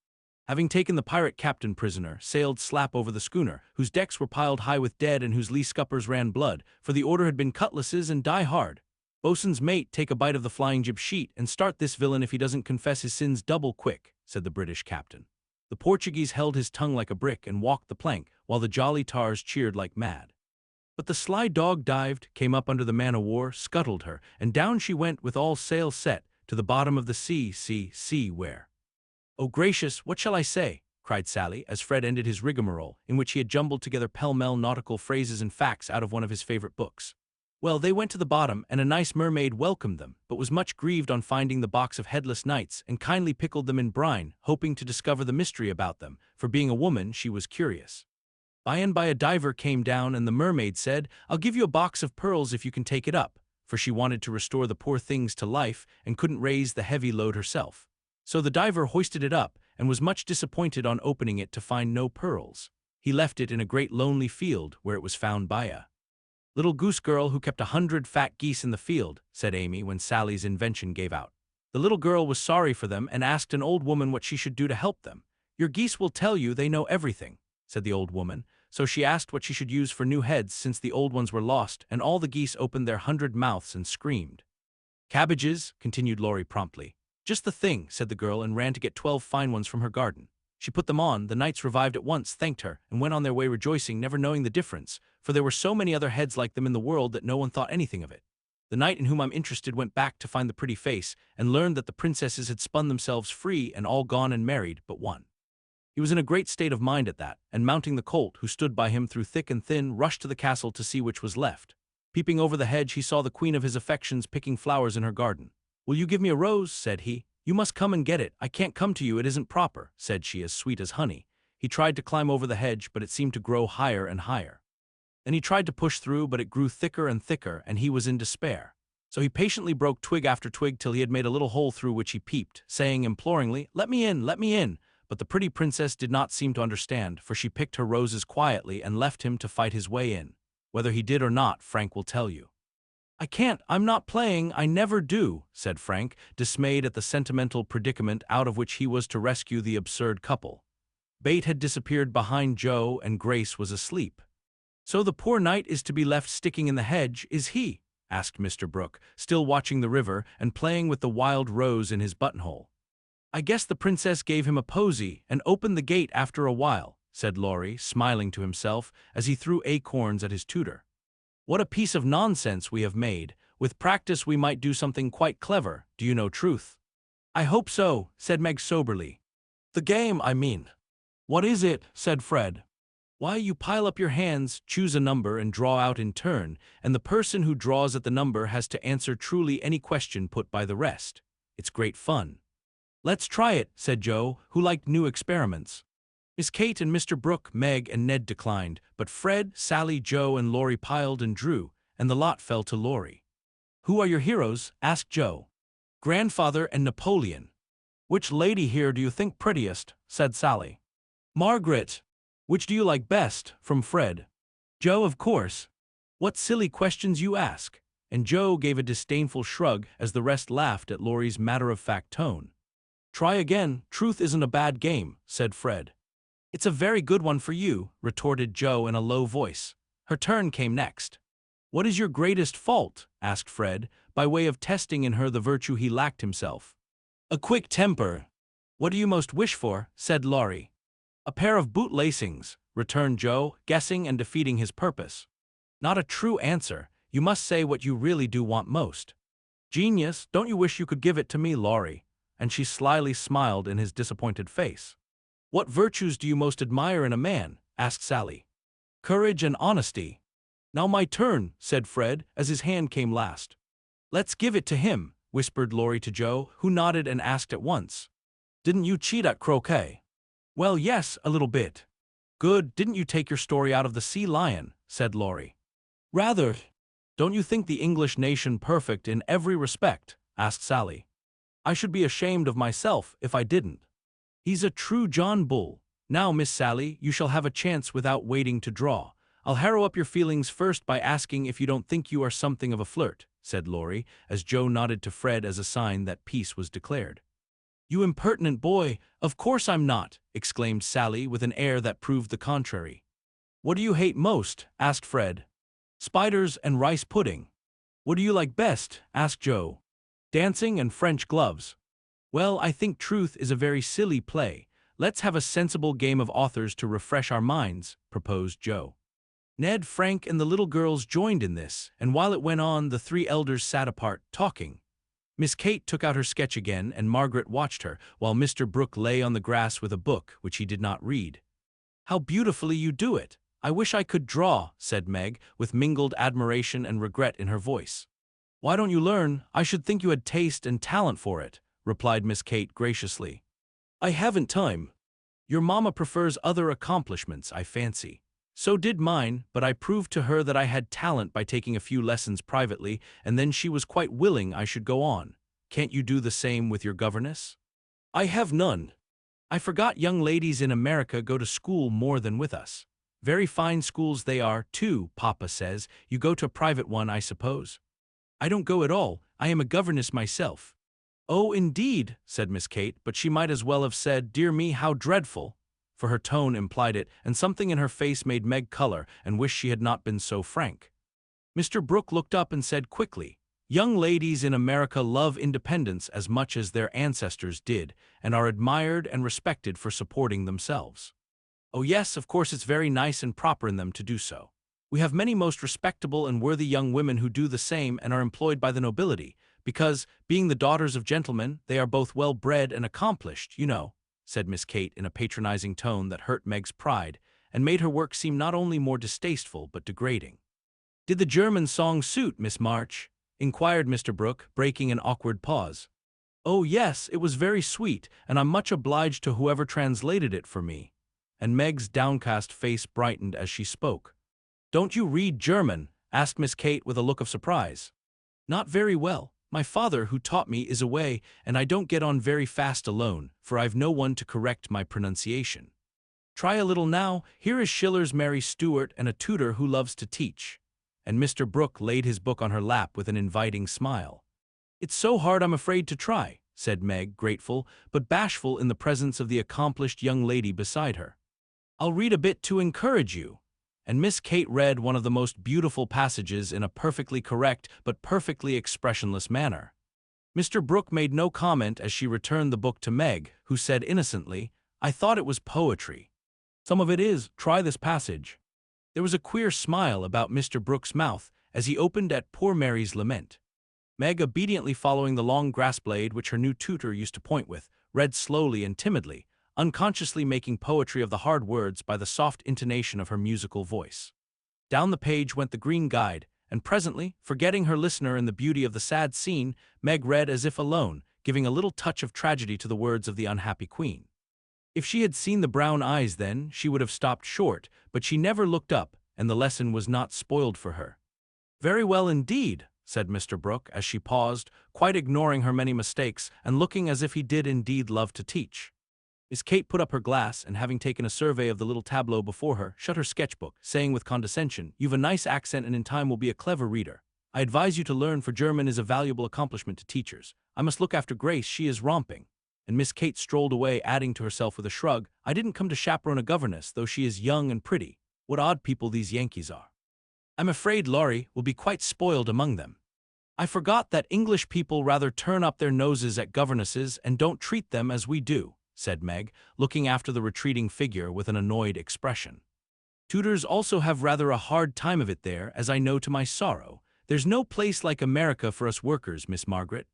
Having taken the pirate captain prisoner, sailed slap over the schooner, whose decks were piled high with dead and whose lee scuppers ran blood, for the order had been cutlasses and die hard. "Boatswain's mate, take a bite of the flying jib sheet, and start this villain if he doesn't confess his sins double quick," said the British captain. The Portuguese held his tongue like a brick and walked the plank, while the jolly tars cheered like mad. But the sly dog dived, came up under the man-o'-war, scuttled her, and down she went with all sail set, to the bottom of the sea, where— "Oh gracious, what shall I say?" cried Sally, as Fred ended his rigmarole, in which he had jumbled together pell-mell nautical phrases and facts out of one of his favorite books. "Well, they went to the bottom, and a nice mermaid welcomed them, but was much grieved on finding the box of headless knights, and kindly pickled them in brine, hoping to discover the mystery about them, for being a woman she was curious. By and by a diver came down, and the mermaid said, 'I'll give you a box of pearls if you can take it up,' for she wanted to restore the poor things to life, and couldn't raise the heavy load herself. So the diver hoisted it up, and was much disappointed on opening it to find no pearls. He left it in a great lonely field, where it was found by a little goose girl who kept 100 fat geese in the field," said Amy when Sally's invention gave out. "The little girl was sorry for them and asked an old woman what she should do to help them. 'Your geese will tell you they know everything,' said the old woman. So she asked what she should use for new heads since the old ones were lost, and all the geese opened their 100 mouths and screamed. 'Cabbages,' continued Laurie promptly. 'Just the thing,' said the girl, and ran to get 12 fine ones from her garden. She put them on, the knights revived at once, thanked her, and went on their way rejoicing, never knowing the difference, for there were so many other heads like them in the world that no one thought anything of it. The knight in whom I'm interested went back to find the pretty face, and learned that the princesses had spun themselves free and all gone and married but one. He was in a great state of mind at that, and mounting the colt, who stood by him through thick and thin, rushed to the castle to see which was left. Peeping over the hedge, he saw the queen of his affections picking flowers in her garden. 'Will you give me a rose?' said he. 'You must come and get it. I can't come to you, it isn't proper,' said she, as sweet as honey. He tried to climb over the hedge, but it seemed to grow higher and higher. Then he tried to push through, but it grew thicker and thicker, and he was in despair. So he patiently broke twig after twig till he had made a little hole through which he peeped, saying imploringly, 'Let me in, let me in!' But the pretty princess did not seem to understand, for she picked her roses quietly and left him to fight his way in. Whether he did or not, Frank will tell you. "I can't, I'm not playing, I never do," said Frank, dismayed at the sentimental predicament out of which he was to rescue the absurd couple. Bate had disappeared behind Joe, and Grace was asleep. "So the poor knight is to be left sticking in the hedge, is he?" asked Mr. Brooke, still watching the river and playing with the wild rose in his buttonhole. "I guess the princess gave him a posy and opened the gate after a while," said Laurie, smiling to himself as he threw acorns at his tutor. "What a piece of nonsense we have made. With practice we might do something quite clever, do you know truth?" I hope so, said Meg soberly. The game, I mean. What is it? Said Fred. Why, you pile up your hands, choose a number, and draw out in turn, and the person who draws at the number has to answer truly any question put by the rest. It's great fun. Let's try it, said Joe, who liked new experiments. Miss Kate and Mr. Brooke, Meg and Ned declined, but Fred, Sally, Joe, and Laurie piled and drew, and the lot fell to Laurie. Who are your heroes? Asked Joe. Grandfather and Napoleon. Which lady here do you think prettiest? Said Sally. Margaret. Which do you like best? From Fred. Joe, of course. What silly questions you ask. And Joe gave a disdainful shrug as the rest laughed at Laurie's matter-of-fact tone. Try again, truth isn't a bad game, said Fred. It's a very good one for you, retorted Joe in a low voice. Her turn came next. What is your greatest fault? Asked Fred, by way of testing in her the virtue he lacked himself. A quick temper. What do you most wish for? Said Laurie. A pair of boot lacings, returned Joe, guessing and defeating his purpose. Not a true answer. You must say what you really do want most. Genius, don't you wish you could give it to me, Laurie? And she slyly smiled in his disappointed face. What virtues do you most admire in a man? Asked Sally. Courage and honesty. Now my turn, said Fred, as his hand came last. Let's give it to him, whispered Laurie to Joe, who nodded and asked at once. Didn't you cheat at croquet? Well, yes, a little bit. Good, didn't you take your story out of the Sea Lion? Said Laurie. Rather. Don't you think the English nation perfect in every respect? Asked Sally. I should be ashamed of myself if I didn't. He's a true John Bull. Now, Miss Sally, you shall have a chance without waiting to draw. I'll harrow up your feelings first by asking if you don't think you are something of a flirt, said Laurie, as Joe nodded to Fred as a sign that peace was declared. You impertinent boy, of course I'm not, exclaimed Sally with an air that proved the contrary. What do you hate most? Asked Fred. Spiders and rice pudding. What do you like best? Asked Joe. Dancing and French gloves. Well, I think truth is a very silly play. Let's have a sensible game of authors to refresh our minds, proposed Joe. Ned, Frank, and the little girls joined in this, and while it went on, the three elders sat apart, talking. Miss Kate took out her sketch again, and Margaret watched her, while Mr. Brooke lay on the grass with a book, which he did not read. How beautifully you do it! I wish I could draw, said Meg, with mingled admiration and regret in her voice. Why don't you learn? I should think you had taste and talent for it, replied Miss Kate graciously. I haven't time. Your mamma prefers other accomplishments, I fancy. So did mine, but I proved to her that I had talent by taking a few lessons privately, and then she was quite willing I should go on. Can't you do the same with your governess? I have none. I forgot young ladies in America go to school more than with us. Very fine schools they are, too, Papa says. You go to a private one, I suppose. I don't go at all. I am a governess myself. Oh, indeed, said Miss Kate, but she might as well have said, dear me, how dreadful, for her tone implied it, and something in her face made Meg color and wish she had not been so frank. Mr. Brooke looked up and said quickly, young ladies in America love independence as much as their ancestors did, and are admired and respected for supporting themselves. Oh yes, of course it's very nice and proper in them to do so. We have many most respectable and worthy young women who do the same and are employed by the nobility, because, being the daughters of gentlemen, they are both well-bred and accomplished, you know, said Miss Kate in a patronizing tone that hurt Meg's pride and made her work seem not only more distasteful but degrading. Did the German song suit, Miss March? Inquired Mr. Brooke, breaking an awkward pause. Oh yes, it was very sweet, and I'm much obliged to whoever translated it for me. And Meg's downcast face brightened as she spoke. Don't you read German? Asked Miss Kate with a look of surprise. Not very well. My father, who taught me, is away, and I don't get on very fast alone, for I've no one to correct my pronunciation. Try a little now. Here is Schiller's Mary Stuart and a tutor who loves to teach. And Mr. Brooke laid his book on her lap with an inviting smile. It's so hard I'm afraid to try, said Meg, grateful, but bashful in the presence of the accomplished young lady beside her. I'll read a bit to encourage you. And Miss Kate read one of the most beautiful passages in a perfectly correct but perfectly expressionless manner. Mr. Brooke made no comment as she returned the book to Meg, who said innocently, I thought it was poetry. Some of it is. Try this passage. There was a queer smile about Mr. Brooke's mouth as he opened at Poor Mary's Lament. Meg, obediently following the long grass blade which her new tutor used to point with, read slowly and timidly, unconsciously making poetry of the hard words by the soft intonation of her musical voice. Down the page went the green guide, and presently, forgetting her listener in the beauty of the sad scene, Meg read as if alone, giving a little touch of tragedy to the words of the unhappy queen. If she had seen the brown eyes then, she would have stopped short, but she never looked up, and the lesson was not spoiled for her. "Very well indeed," said Mr. Brooke, as she paused, quite ignoring her many mistakes, and looking as if he did indeed love to teach. Miss Kate put up her glass, and having taken a survey of the little tableau before her, shut her sketchbook, saying with condescension, "You've a nice accent and in time will be a clever reader. I advise you to learn, for German is a valuable accomplishment to teachers. I must look after Grace, she is romping." And Miss Kate strolled away, adding to herself with a shrug, "I didn't come to chaperone a governess, though she is young and pretty. What odd people these Yankees are. I'm afraid Laurie will be quite spoiled among them. I forgot that English people rather turn up their noses at governesses and don't treat them as we do," said Meg, looking after the retreating figure with an annoyed expression. "Tutors also have rather a hard time of it there, as I know to my sorrow. There's no place like America for us workers, Miss Margaret."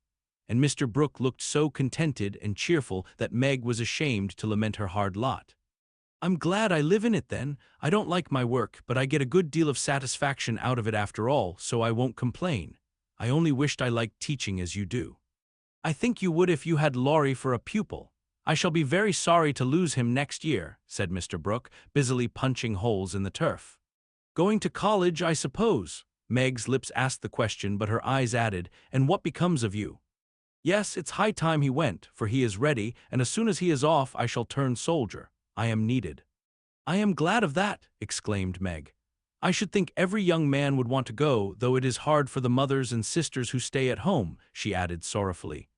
And Mr. Brooke looked so contented and cheerful that Meg was ashamed to lament her hard lot. "I'm glad I live in it then. I don't like my work, but I get a good deal of satisfaction out of it after all, so I won't complain. I only wished I liked teaching as you do." "I think you would if you had Laurie for a pupil. I shall be very sorry to lose him next year," said Mr. Brooke, busily punching holes in the turf. "Going to college, I suppose?" Meg's lips asked the question, but her eyes added, "And what becomes of you?" "Yes, it's high time he went, for he is ready, and as soon as he is off I shall turn soldier. I am needed." "I am glad of that," exclaimed Meg. "I should think every young man would want to go, though it is hard for the mothers and sisters who stay at home," she added sorrowfully.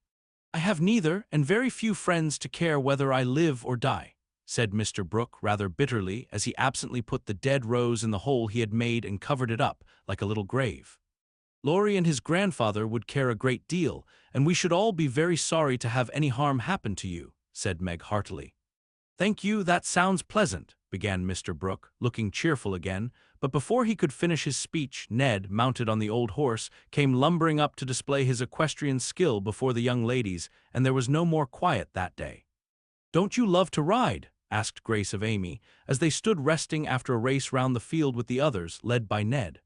"I have neither, and very few friends to care whether I live or die," said Mr. Brooke rather bitterly, as he absently put the dead rose in the hole he had made and covered it up, like a little grave. "Laurie and his grandfather would care a great deal, and we should all be very sorry to have any harm happen to you," said Meg heartily. "Thank you, that sounds pleasant," began Mr. Brooke, looking cheerful again, but before he could finish his speech, Ned, mounted on the old horse, came lumbering up to display his equestrian skill before the young ladies, and there was no more quiet that day. "Don't you love to ride?" asked Grace of Amy, as they stood resting after a race round the field with the others, led by Ned.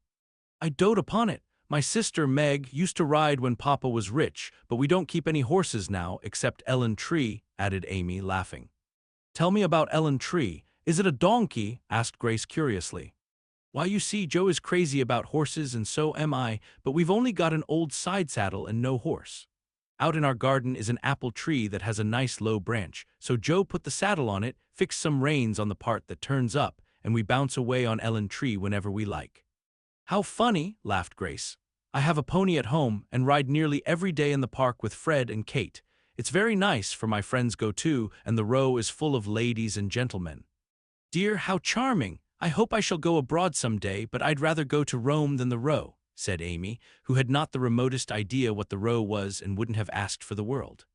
"I dote upon it. My sister Meg used to ride when Papa was rich, but we don't keep any horses now, except Ellen Tree," added Amy, laughing. "Tell me about Ellen Tree. Is it a donkey?" asked Grace curiously. "Why, you see, Joe is crazy about horses and so am I, but we've only got an old side saddle and no horse. Out in our garden is an apple tree that has a nice low branch, so Joe put the saddle on it, fixed some reins on the part that turns up, and we bounce away on Ellen Tree whenever we like." "How funny," laughed Grace. "I have a pony at home and ride nearly every day in the park with Fred and Kate. It's very nice, for my friends go too, and the row is full of ladies and gentlemen." "Dear, how charming! I hope I shall go abroad some day, but I'd rather go to Rome than the row," said Amy, who had not the remotest idea what the row was and wouldn't have asked for the world.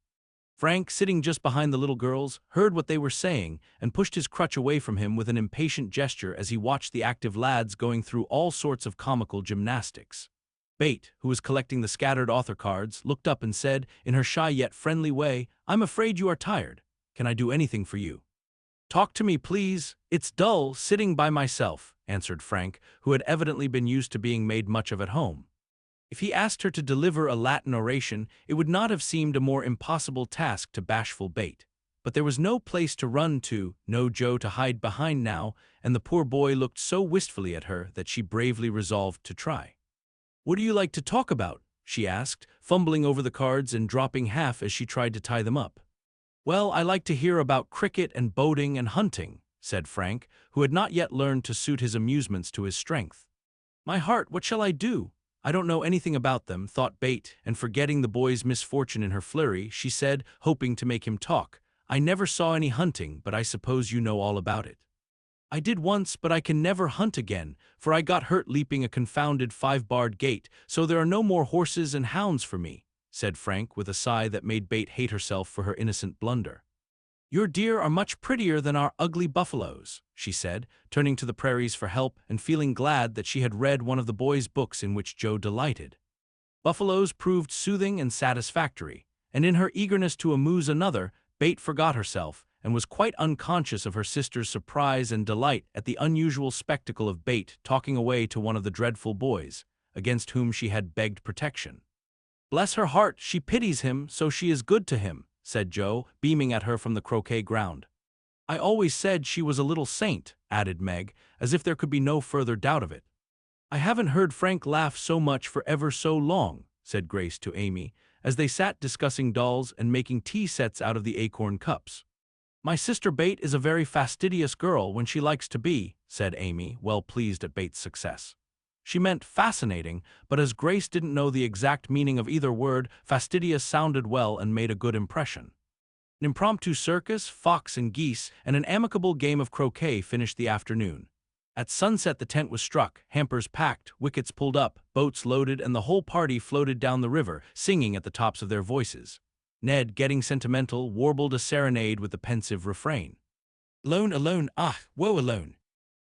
Frank, sitting just behind the little girls, heard what they were saying and pushed his crutch away from him with an impatient gesture as he watched the active lads going through all sorts of comical gymnastics. Bate, who was collecting the scattered author cards, looked up and said, in her shy yet friendly way, "I'm afraid you are tired. Can I do anything for you?" "Talk to me, please. It's dull sitting by myself," answered Frank, who had evidently been used to being made much of at home. If he asked her to deliver a Latin oration, it would not have seemed a more impossible task to bashful Bate. But there was no place to run to, no Joe to hide behind now, and the poor boy looked so wistfully at her that she bravely resolved to try. "What do you like to talk about?" she asked, fumbling over the cards and dropping half as she tried to tie them up. "Well, I like to hear about cricket and boating and hunting," said Frank, who had not yet learned to suit his amusements to his strength. "My heart, what shall I do? I don't know anything about them," thought Bate, and forgetting the boy's misfortune in her flurry, she said, hoping to make him talk, "I never saw any hunting, but I suppose you know all about it." "I did once, but I can never hunt again, for I got hurt leaping a confounded 5-barred gate, so there are no more horses and hounds for me," said Frank with a sigh that made Bate hate herself for her innocent blunder. "Your deer are much prettier than our ugly buffaloes," she said, turning to the prairies for help and feeling glad that she had read one of the boys' books in which Joe delighted. Buffaloes proved soothing and satisfactory, and in her eagerness to amuse another, BETH forgot herself and was quite unconscious of her sister's surprise and delight at the unusual spectacle of BETH talking away to one of the dreadful boys, against whom she had begged protection. "Bless her heart, she pities him, so she is good to him," said Joe, beaming at her from the croquet ground. "I always said she was a little saint," added Meg, as if there could be no further doubt of it. "I haven't heard Frank laugh so much for ever so long," said Grace to Amy, as they sat discussing dolls and making tea sets out of the acorn cups. "My sister BETH is a very fastidious girl when she likes to be," said Amy, well pleased at BETH's success. She meant fascinating, but as Grace didn't know the exact meaning of either word, fastidious sounded well and made a good impression. An impromptu circus, fox and geese, and an amicable game of croquet finished the afternoon. At sunset the tent was struck, hampers packed, wickets pulled up, boats loaded, and the whole party floated down the river, singing at the tops of their voices. Ned, getting sentimental, warbled a serenade with the pensive refrain. "Alone, alone, ah, woe alone."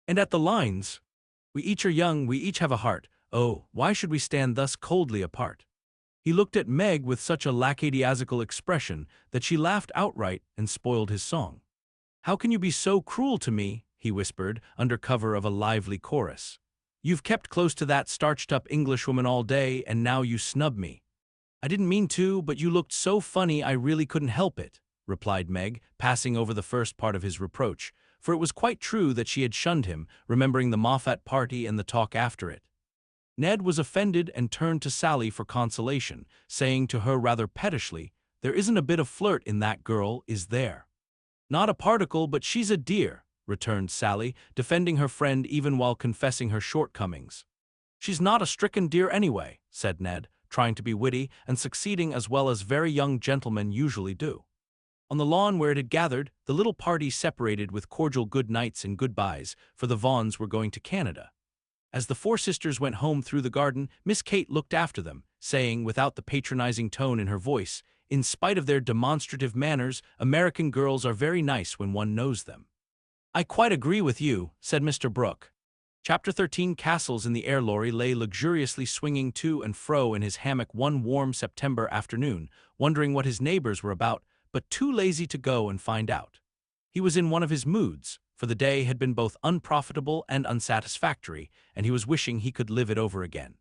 And at the lines, "We each are young, we each have a heart, oh, why should we stand thus coldly apart?" He looked at Meg with such a lackadaisical expression that she laughed outright and spoiled his song. "How can you be so cruel to me?" he whispered, under cover of a lively chorus. "You've kept close to that starched-up Englishwoman all day, and now you snub me." "I didn't mean to, but you looked so funny I really couldn't help it," replied Meg, passing over the first part of his reproach, for it was quite true that she had shunned him, remembering the Moffat party and the talk after it. Ned was offended and turned to Sally for consolation, saying to her rather pettishly, "There isn't a bit of flirt in that girl, is there?" "Not a particle, but she's a dear," returned Sally, defending her friend even while confessing her shortcomings. "She's not a stricken dear anyway," said Ned, trying to be witty and succeeding as well as very young gentlemen usually do. On the lawn where it had gathered, the little party separated with cordial good nights and goodbyes, for the Vaughns were going to Canada. As the four sisters went home through the garden, Miss Kate looked after them, saying, without the patronizing tone in her voice, "In spite of their demonstrative manners, American girls are very nice when one knows them." "I quite agree with you," said Mr. Brooke. Chapter 13 Castles in the air. Laurie lay luxuriously swinging to and fro in his hammock one warm September afternoon, wondering what his neighbors were about, but too lazy to go and find out. He was in one of his moods, for the day had been both unprofitable and unsatisfactory, and he was wishing he could live it over again.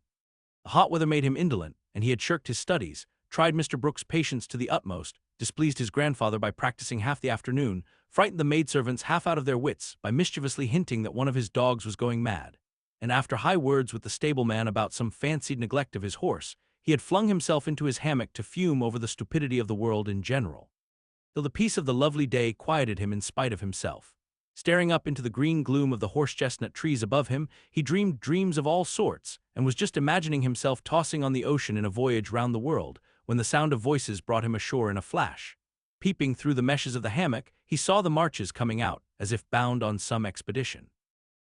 The hot weather made him indolent, and he had shirked his studies, tried Mr. Brooke's patience to the utmost, displeased his grandfather by practicing half the afternoon, frightened the maidservants half out of their wits by mischievously hinting that one of his dogs was going mad, and after high words with the stableman about some fancied neglect of his horse, he had flung himself into his hammock to fume over the stupidity of the world in general. Though the peace of the lovely day quieted him in spite of himself. Staring up into the green gloom of the horse-chestnut trees above him, he dreamed dreams of all sorts, and was just imagining himself tossing on the ocean in a voyage round the world, when the sound of voices brought him ashore in a flash. Peeping through the meshes of the hammock, he saw the Marches coming out, as if bound on some expedition.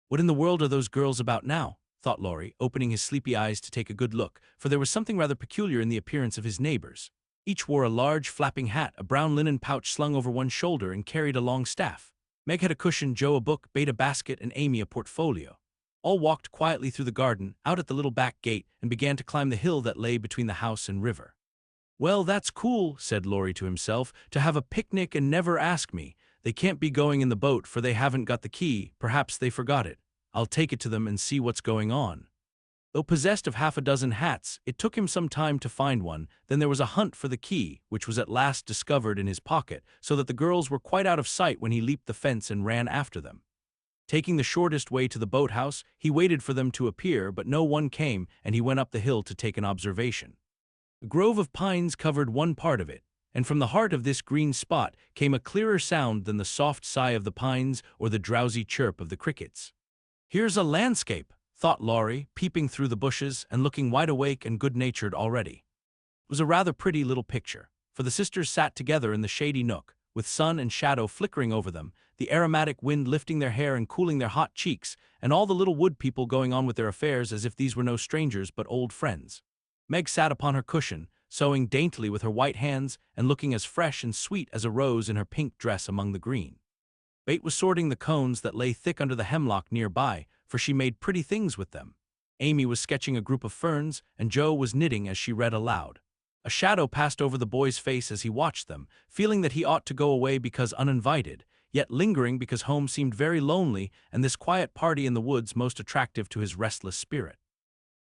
"What in the world are those girls about now?" thought Laurie, opening his sleepy eyes to take a good look, for there was something rather peculiar in the appearance of his neighbors. Each wore a large, flapping hat, a brown linen pouch slung over one shoulder, and carried a long staff. Meg had a cushion, Joe a book, BETH a basket, and Amy a portfolio. All walked quietly through the garden, out at the little back gate, and began to climb the hill that lay between the house and river. "Well, that's cool," said Laurie to himself, "to have a picnic and never ask me. They can't be going in the boat for they haven't got the key, perhaps they forgot it. I'll take it to them and see what's going on." Though possessed of half a dozen hats, it took him some time to find one. Then there was a hunt for the key, which was at last discovered in his pocket, so that the girls were quite out of sight when he leaped the fence and ran after them. Taking the shortest way to the boathouse, he waited for them to appear, but no one came, and he went up the hill to take an observation. A grove of pines covered one part of it, and from the heart of this green spot came a clearer sound than the soft sigh of the pines or the drowsy chirp of the crickets. "Here's a landscape," thought Laurie, peeping through the bushes and looking wide awake and good-natured already. It was a rather pretty little picture, for the sisters sat together in the shady nook, with sun and shadow flickering over them, the aromatic wind lifting their hair and cooling their hot cheeks, and all the little wood people going on with their affairs as if these were no strangers but old friends. Meg sat upon her cushion, sewing daintily with her white hands and looking as fresh and sweet as a rose in her pink dress among the green. BETH was sorting the cones that lay thick under the hemlock nearby, for she made pretty things with them. Amy was sketching a group of ferns, and Joe was knitting as she read aloud. A shadow passed over the boy's face as he watched them, feeling that he ought to go away because uninvited, yet lingering because home seemed very lonely and this quiet party in the woods most attractive to his restless spirit.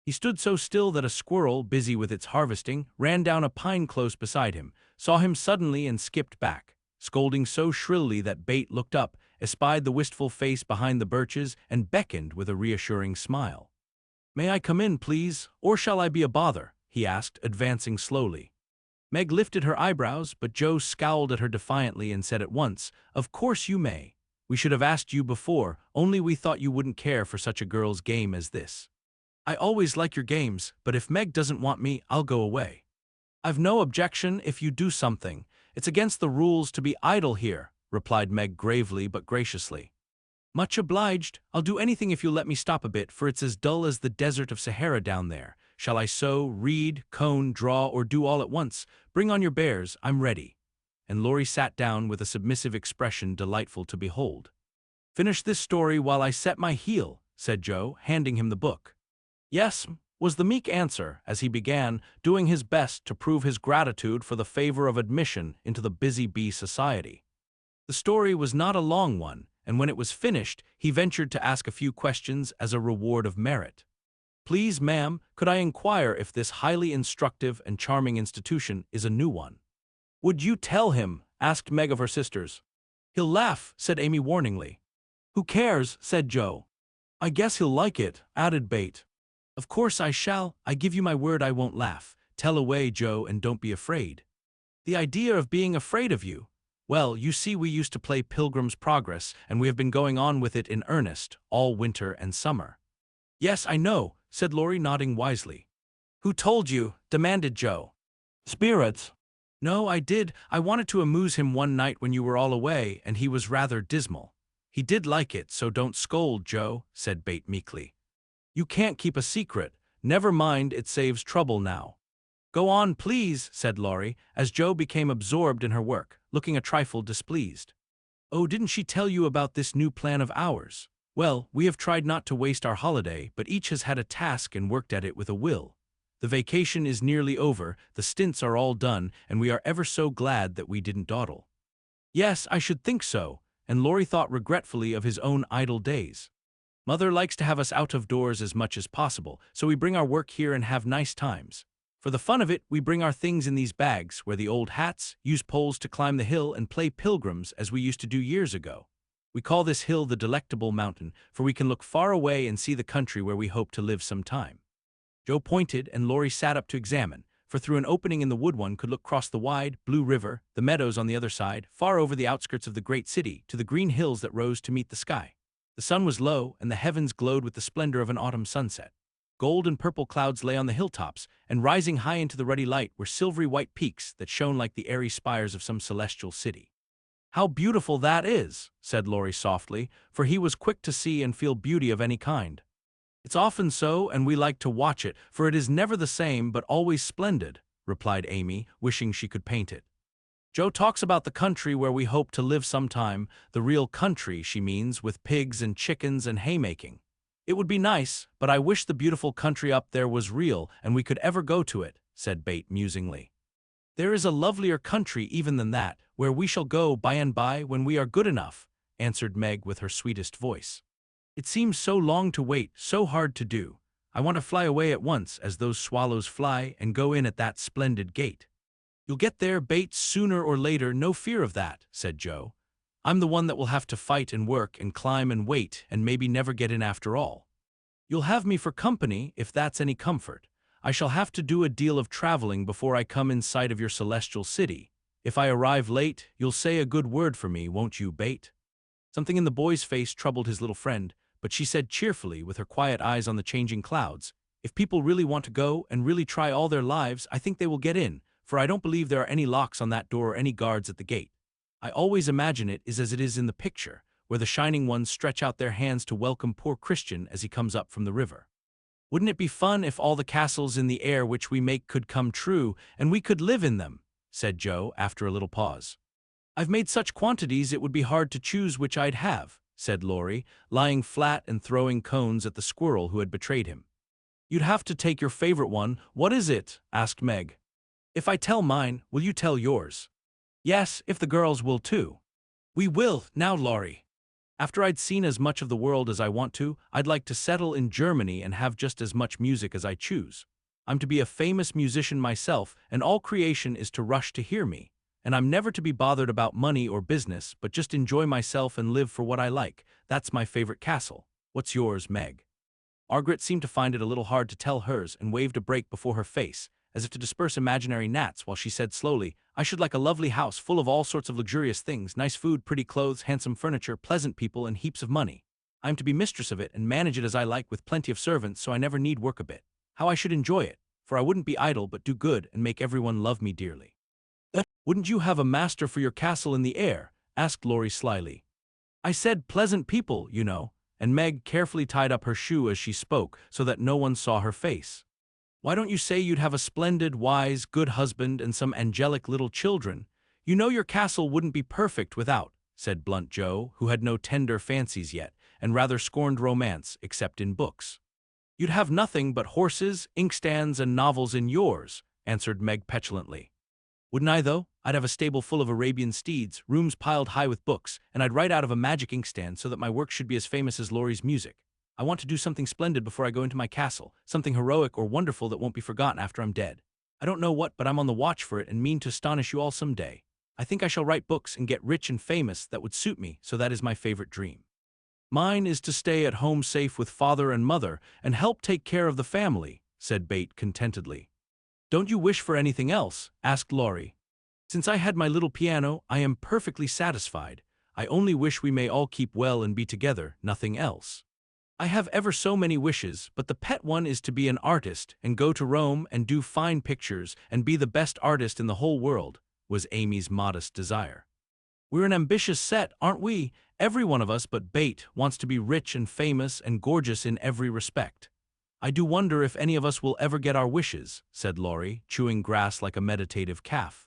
He stood so still that a squirrel, busy with its harvesting, ran down a pine close beside him, saw him suddenly and skipped back, scolding so shrilly that Bate looked up, espied the wistful face behind the birches, and beckoned with a reassuring smile. "May I come in, please, or shall I be a bother?" he asked, advancing slowly. Meg lifted her eyebrows, but Joe scowled at her defiantly and said at once, "Of course you may. We should have asked you before, only we thought you wouldn't care for such a girl's game as this." "I always like your games, but if Meg doesn't want me, I'll go away." "I've no objection if you do something. It's against the rules to be idle here," replied Meg gravely but graciously. "Much obliged. I'll do anything if you let me stop a bit, for it's as dull as the desert of Sahara down there. Shall I sew, read, cone, draw, or do all at once? Bring on your bears, I'm ready." And Laurie sat down with a submissive expression delightful to behold. "Finish this story while I set my heel," said Joe, handing him the book. "Yes," was the meek answer, as he began, doing his best to prove his gratitude for the favor of admission into the Busy Bee Society. The story was not a long one, and when it was finished, he ventured to ask a few questions as a reward of merit. "Please, ma'am, could I inquire if this highly instructive and charming institution is a new one?" "Would you tell him?" asked Meg of her sisters. "He'll laugh," said Amy warningly. "Who cares?" said Joe. "I guess he'll like it," added Bate. "Of course I shall. I give you my word I won't laugh. Tell away, Joe, and don't be afraid." "The idea of being afraid of you." "Well, you see we used to play Pilgrim's Progress, and we have been going on with it in earnest, all winter and summer." "Yes, I know," said Laurie, nodding wisely. "Who told you?" demanded Joe. "Spirits." "No, I did. I wanted to amuse him one night when you were all away, and he was rather dismal. He did like it, so don't scold, Joe," said Bate meekly. "You can't keep a secret. Never mind, it saves trouble now." "Go on, please," said Laurie, as Joe became absorbed in her work, looking a trifle displeased. "Oh, didn't she tell you about this new plan of ours? Well, we have tried not to waste our holiday, but each has had a task and worked at it with a will. The vacation is nearly over, the stints are all done, and we are ever so glad that we didn't dawdle." "Yes, I should think so," and Laurie thought regretfully of his own idle days. "Mother likes to have us out of doors as much as possible, so we bring our work here and have nice times. For the fun of it, we bring our things in these bags, wear the old hats, use poles to climb the hill, and play pilgrims as we used to do years ago. We call this hill the Delectable Mountain, for we can look far away and see the country where we hope to live some time." Joe pointed, and Laurie sat up to examine, for through an opening in the wood one could look across the wide, blue river, the meadows on the other side, far over the outskirts of the great city, to the green hills that rose to meet the sky. The sun was low, and the heavens glowed with the splendor of an autumn sunset. Gold and purple clouds lay on the hilltops, and rising high into the ruddy light were silvery white peaks that shone like the airy spires of some celestial city. "How beautiful that is," said Laurie softly, for he was quick to see and feel beauty of any kind. "It's often so, and we like to watch it, for it is never the same but always splendid," replied Amy, wishing she could paint it. "Joe talks about the country where we hope to live sometime, the real country, she means, with pigs and chickens and haymaking. It would be nice, but I wish the beautiful country up there was real and we could ever go to it," said Bate musingly. "There is a lovelier country even than that, where we shall go by and by when we are good enough," answered Meg with her sweetest voice. "It seems so long to wait, so hard to do. I want to fly away at once, as those swallows fly, and go in at that splendid gate." "You'll get there, Bates, sooner or later, no fear of that," said Joe. "I'm the one that will have to fight and work and climb and wait and maybe never get in after all. You'll have me for company, if that's any comfort. I shall have to do a deal of traveling before I come in sight of your celestial city. If I arrive late, you'll say a good word for me, won't you, Bate?" Something in the boy's face troubled his little friend, but she said cheerfully, with her quiet eyes on the changing clouds, "If people really want to go and really try all their lives, I think they will get in, for I don't believe there are any locks on that door or any guards at the gate. I always imagine it is as it is in the picture, where the shining ones stretch out their hands to welcome poor Christian as he comes up from the river. Wouldn't it be fun if all the castles in the air which we make could come true, and we could live in them?" said Joe, after a little pause. "I've made such quantities it would be hard to choose which I'd have," said Laurie, lying flat and throwing cones at the squirrel who had betrayed him. You'd have to take your favorite one. What is it? Asked Meg. If I tell mine, will you tell yours? Yes, if the girls will too. We will, now Laurie. After I'd seen as much of the world as I want to, I'd like to settle in Germany and have just as much music as I choose. I'm to be a famous musician myself, and all creation is to rush to hear me. And I'm never to be bothered about money or business, but just enjoy myself and live for what I like. That's my favorite castle. What's yours, Meg? Margaret seemed to find it a little hard to tell hers and waved a break before her face, as if to disperse imaginary gnats, while she said slowly, I should like a lovely house full of all sorts of luxurious things, nice food, pretty clothes, handsome furniture, pleasant people, and heaps of money. I'm to be mistress of it and manage it as I like with plenty of servants, so I never need work a bit. How I should enjoy it, for I wouldn't be idle but do good and make everyone love me dearly. Wouldn't you have a master for your castle in the air? Asked Laurie slyly. I said pleasant people, you know, and Meg carefully tied up her shoe as she spoke so that no one saw her face. Why don't you say you'd have a splendid, wise, good husband and some angelic little children? You know your castle wouldn't be perfect without, said blunt Joe, who had no tender fancies yet, and rather scorned romance except in books. You'd have nothing but horses, inkstands, and novels in yours, answered Meg petulantly. Wouldn't I, though? I'd have a stable full of Arabian steeds, rooms piled high with books, and I'd write out of a magic inkstand so that my work should be as famous as Laurie's music. I want to do something splendid before I go into my castle, something heroic or wonderful that won't be forgotten after I'm dead. I don't know what, but I'm on the watch for it and mean to astonish you all some day. I think I shall write books and get rich and famous that would suit me, so that is my favorite dream. Mine is to stay at home safe with father and mother and help take care of the family, said BETH contentedly. Don't you wish for anything else? Asked Laurie. Since I had my little piano, I am perfectly satisfied. I only wish we may all keep well and be together, nothing else. I have ever so many wishes, but the pet one is to be an artist and go to Rome and do fine pictures and be the best artist in the whole world, was Amy's modest desire. We're an ambitious set, aren't we? Every one of us but BETH wants to be rich and famous and gorgeous in every respect. I do wonder if any of us will ever get our wishes, said Laurie, chewing grass like a meditative calf.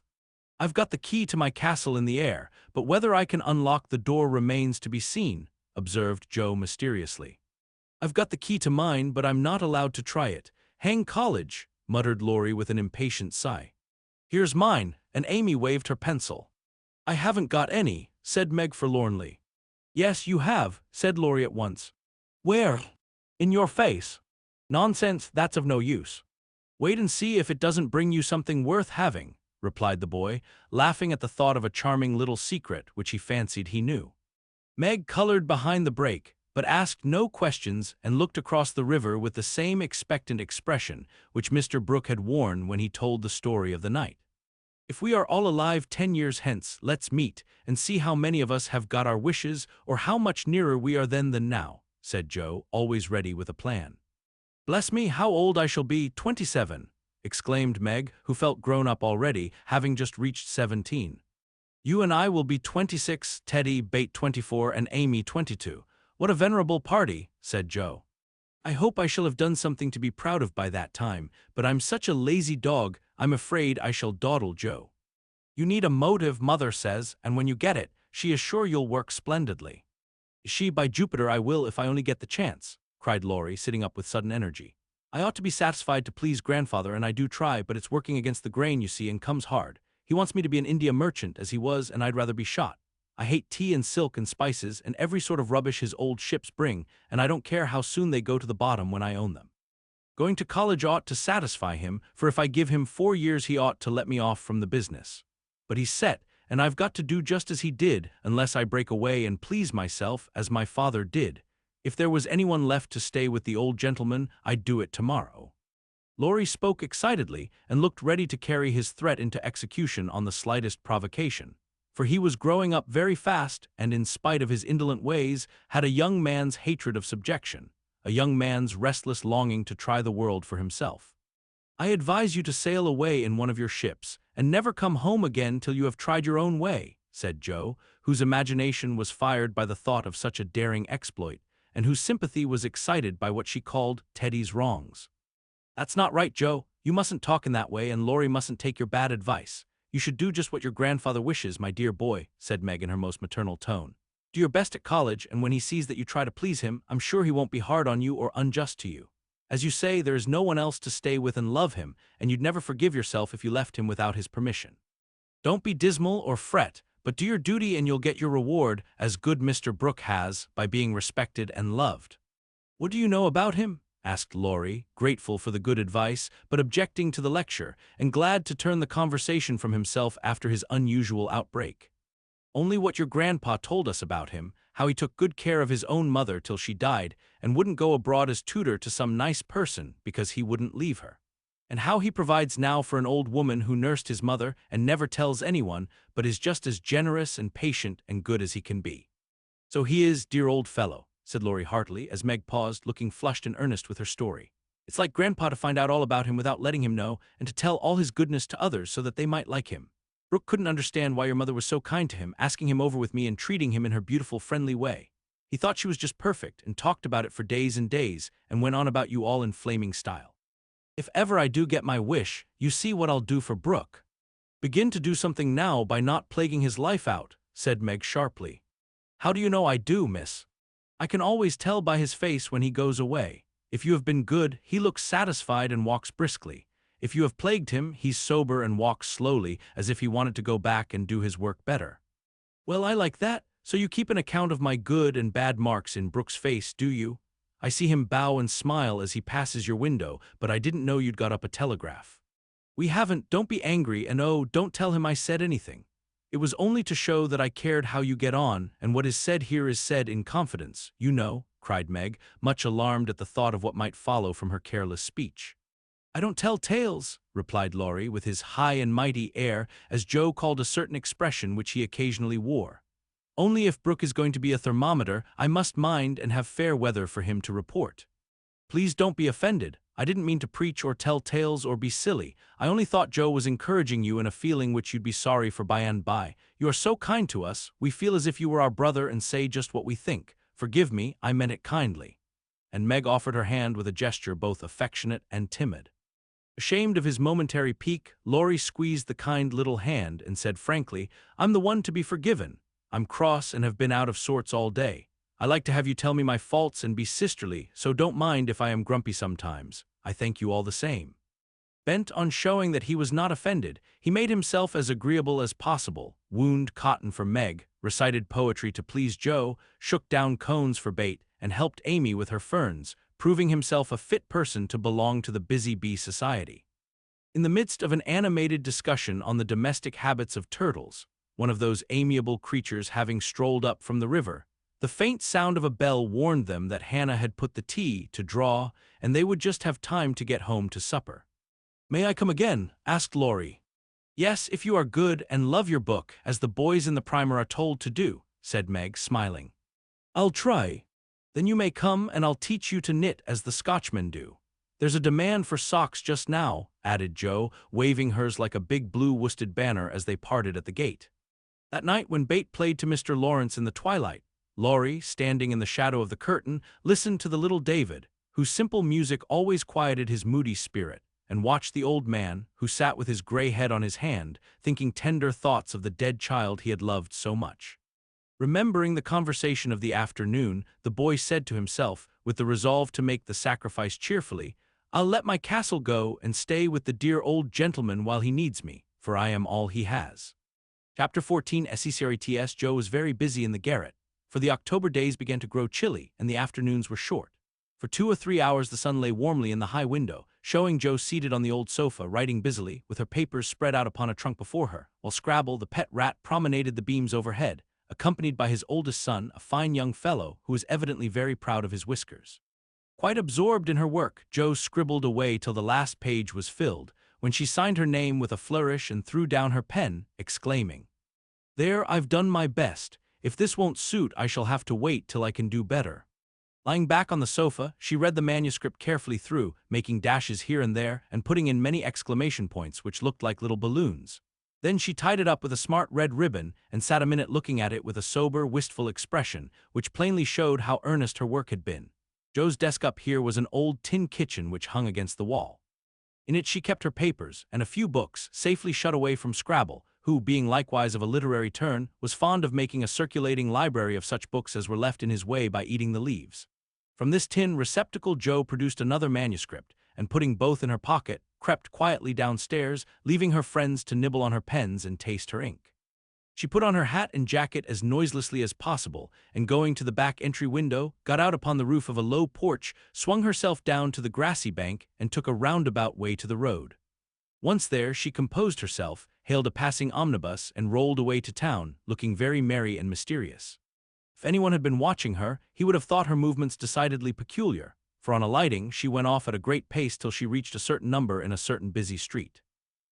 I've got the key to my castle in the air, but whether I can unlock the door remains to be seen, observed Joe mysteriously. I've got the key to mine, but I'm not allowed to try it. Hang college, muttered Laurie with an impatient sigh. Here's mine, and Amy waved her pencil. I haven't got any, said Meg forlornly. Yes, you have, said Laurie at once. Where? In your face. Nonsense, that's of no use. Wait and see if it doesn't bring you something worth having, replied the boy, laughing at the thought of a charming little secret which he fancied he knew. Meg colored behind the break, but asked no questions and looked across the river with the same expectant expression which Mr. Brooke had worn when he told the story of the night. If we are all alive 10 years hence, let's meet and see how many of us have got our wishes or how much nearer we are then than now, said Joe, always ready with a plan. Bless me, how old I shall be, 27, exclaimed Meg, who felt grown up already, having just reached 17. You and I will be 26, Teddy, BETH 24, and Amy 22. What a venerable party, said Joe. I hope I shall have done something to be proud of by that time, but I'm such a lazy dog, I'm afraid I shall dawdle, Joe. You need a motive, Mother says, and when you get it, she is sure you'll work splendidly. She, by Jupiter, I will if I only get the chance, cried Laurie, sitting up with sudden energy. I ought to be satisfied to please Grandfather, and I do try, but it's working against the grain, you see, and comes hard. He wants me to be an India merchant, as he was, and I'd rather be shot. I hate tea and silk and spices and every sort of rubbish his old ships bring, and I don't care how soon they go to the bottom when I own them. Going to college ought to satisfy him, for if I give him 4 years he ought to let me off from the business. But he's set, and I've got to do just as he did, unless I break away and please myself, as my father did. If there was anyone left to stay with the old gentleman, I'd do it tomorrow. Laurie spoke excitedly and looked ready to carry his threat into execution on the slightest provocation. For he was growing up very fast and, in spite of his indolent ways, had a young man's hatred of subjection, a young man's restless longing to try the world for himself. I advise you to sail away in one of your ships and never come home again till you have tried your own way, said Joe, whose imagination was fired by the thought of such a daring exploit, and whose sympathy was excited by what she called Teddy's wrongs. That's not right, Joe. You mustn't talk in that way, and Laurie mustn't take your bad advice. You should do just what your grandfather wishes, my dear boy, said Meg in her most maternal tone. Do your best at college, and when he sees that you try to please him, I'm sure he won't be hard on you or unjust to you. As you say, there is no one else to stay with and love him, and you'd never forgive yourself if you left him without his permission. Don't be dismal or fret, but do your duty and you'll get your reward, as good Mr. Brooke has, by being respected and loved." "What do you know about him?" asked Laurie, grateful for the good advice, but objecting to the lecture, and glad to turn the conversation from himself after his unusual outbreak. "Only what your grandpa told us about him, how he took good care of his own mother till she died, and wouldn't go abroad as tutor to some nice person because he wouldn't leave her. And how he provides now for an old woman who nursed his mother and never tells anyone, but is just as generous and patient and good as he can be." "So he is, dear old fellow," said Laurie heartily, as Meg paused, looking flushed and earnest with her story. "It's like Grandpa to find out all about him without letting him know, and to tell all his goodness to others so that they might like him. Brooke couldn't understand why your mother was so kind to him, asking him over with me and treating him in her beautiful, friendly way. He thought she was just perfect and talked about it for days and days and went on about you all in flaming style. If ever I do get my wish, you see what I'll do for Brooke." "Begin to do something now by not plaguing his life out," said Meg sharply. "How do you know I do, miss? I can always tell by his face when he goes away. If you have been good, he looks satisfied and walks briskly. If you have plagued him, he's sober and walks slowly, as if he wanted to go back and do his work better." "Well, I like that. So you keep an account of my good and bad marks in Brooke's face, do you? I see him bow and smile as he passes your window, but I didn't know you'd got up a telegraph." "We haven't. Don't be angry, and oh, don't tell him I said anything. It was only to show that I cared how you get on, and what is said here is said in confidence, you know," cried Meg, much alarmed at the thought of what might follow from her careless speech. "I don't tell tales," replied Laurie with his high and mighty air, as Joe called a certain expression which he occasionally wore. "Only if Brooke is going to be a thermometer, I must mind and have fair weather for him to report. Please don't be offended. I didn't mean to preach or tell tales or be silly. I only thought Joe was encouraging you in a feeling which you'd be sorry for by and by. You are so kind to us, we feel as if you were our brother and say just what we think. Forgive me, I meant it kindly." And Meg offered her hand with a gesture both affectionate and timid. Ashamed of his momentary pique, Laurie squeezed the kind little hand and said frankly, "I'm the one to be forgiven. I'm cross and have been out of sorts all day. I like to have you tell me my faults and be sisterly, so don't mind if I am grumpy sometimes. I thank you all the same." Bent on showing that he was not offended, he made himself as agreeable as possible, wound cotton for Meg, recited poetry to please Joe, shook down cones for bait, and helped Amy with her ferns, proving himself a fit person to belong to the Busy Bee Society. In the midst of an animated discussion on the domestic habits of turtles, one of those amiable creatures having strolled up from the river, the faint sound of a bell warned them that Hannah had put the tea to draw, and they would just have time to get home to supper. "May I come again?" asked Laurie. "Yes, if you are good and love your book, as the boys in the primer are told to do," said Meg, smiling. "I'll try. Then you may come and I'll teach you to knit as the Scotchmen do. There's a demand for socks just now," added Joe, waving hers like a big blue worsted banner as they parted at the gate. That night when Bate played to Mr. Laurence in the twilight, Laurie, standing in the shadow of the curtain, listened to the little David, whose simple music always quieted his moody spirit, and watched the old man, who sat with his gray head on his hand, thinking tender thoughts of the dead child he had loved so much. Remembering the conversation of the afternoon, the boy said to himself, with the resolve to make the sacrifice cheerfully, "I'll let my castle go and stay with the dear old gentleman while he needs me, for I am all he has." Chapter 14. SECRETS. Joe was very busy in the garret, for the October days began to grow chilly and the afternoons were short. For 2 or 3 hours the sun lay warmly in the high window, showing Joe seated on the old sofa, writing busily, with her papers spread out upon a trunk before her, while Scrabble, the pet rat, promenaded the beams overhead, accompanied by his oldest son, a fine young fellow who was evidently very proud of his whiskers. Quite absorbed in her work, Joe scribbled away till the last page was filled, when she signed her name with a flourish and threw down her pen, exclaiming, "There, I've done my best. If this won't suit, I shall have to wait till I can do better." Lying back on the sofa, she read the manuscript carefully through, making dashes here and there and putting in many exclamation points which looked like little balloons. Then she tied it up with a smart red ribbon and sat a minute looking at it with a sober, wistful expression, which plainly showed how earnest her work had been. Joe's desk up here was an old tin kitchen which hung against the wall. In it she kept her papers and a few books, safely shut away from Scrabble, who, being likewise of a literary turn, was fond of making a circulating library of such books as were left in his way by eating the leaves. From this tin receptacle Joe produced another manuscript, and putting both in her pocket, crept quietly downstairs, leaving her friends to nibble on her pens and taste her ink. She put on her hat and jacket as noiselessly as possible, and going to the back entry window, got out upon the roof of a low porch, swung herself down to the grassy bank, and took a roundabout way to the road. Once there, she composed herself, hailed a passing omnibus, and rolled away to town, looking very merry and mysterious. If anyone had been watching her, he would have thought her movements decidedly peculiar, for on alighting, she went off at a great pace till she reached a certain number in a certain busy street.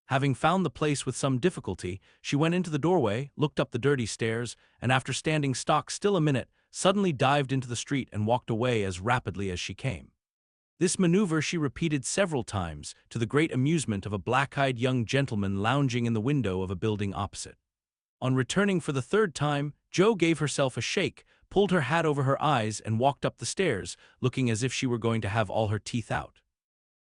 Having found the place with some difficulty, she went into the doorway, looked up the dirty stairs, and after standing stock still a minute, suddenly dived into the street and walked away as rapidly as she came. This maneuver she repeated several times, to the great amusement of a black-eyed young gentleman lounging in the window of a building opposite. On returning for the third time, Joe gave herself a shake, pulled her hat over her eyes, and walked up the stairs, looking as if she were going to have all her teeth out.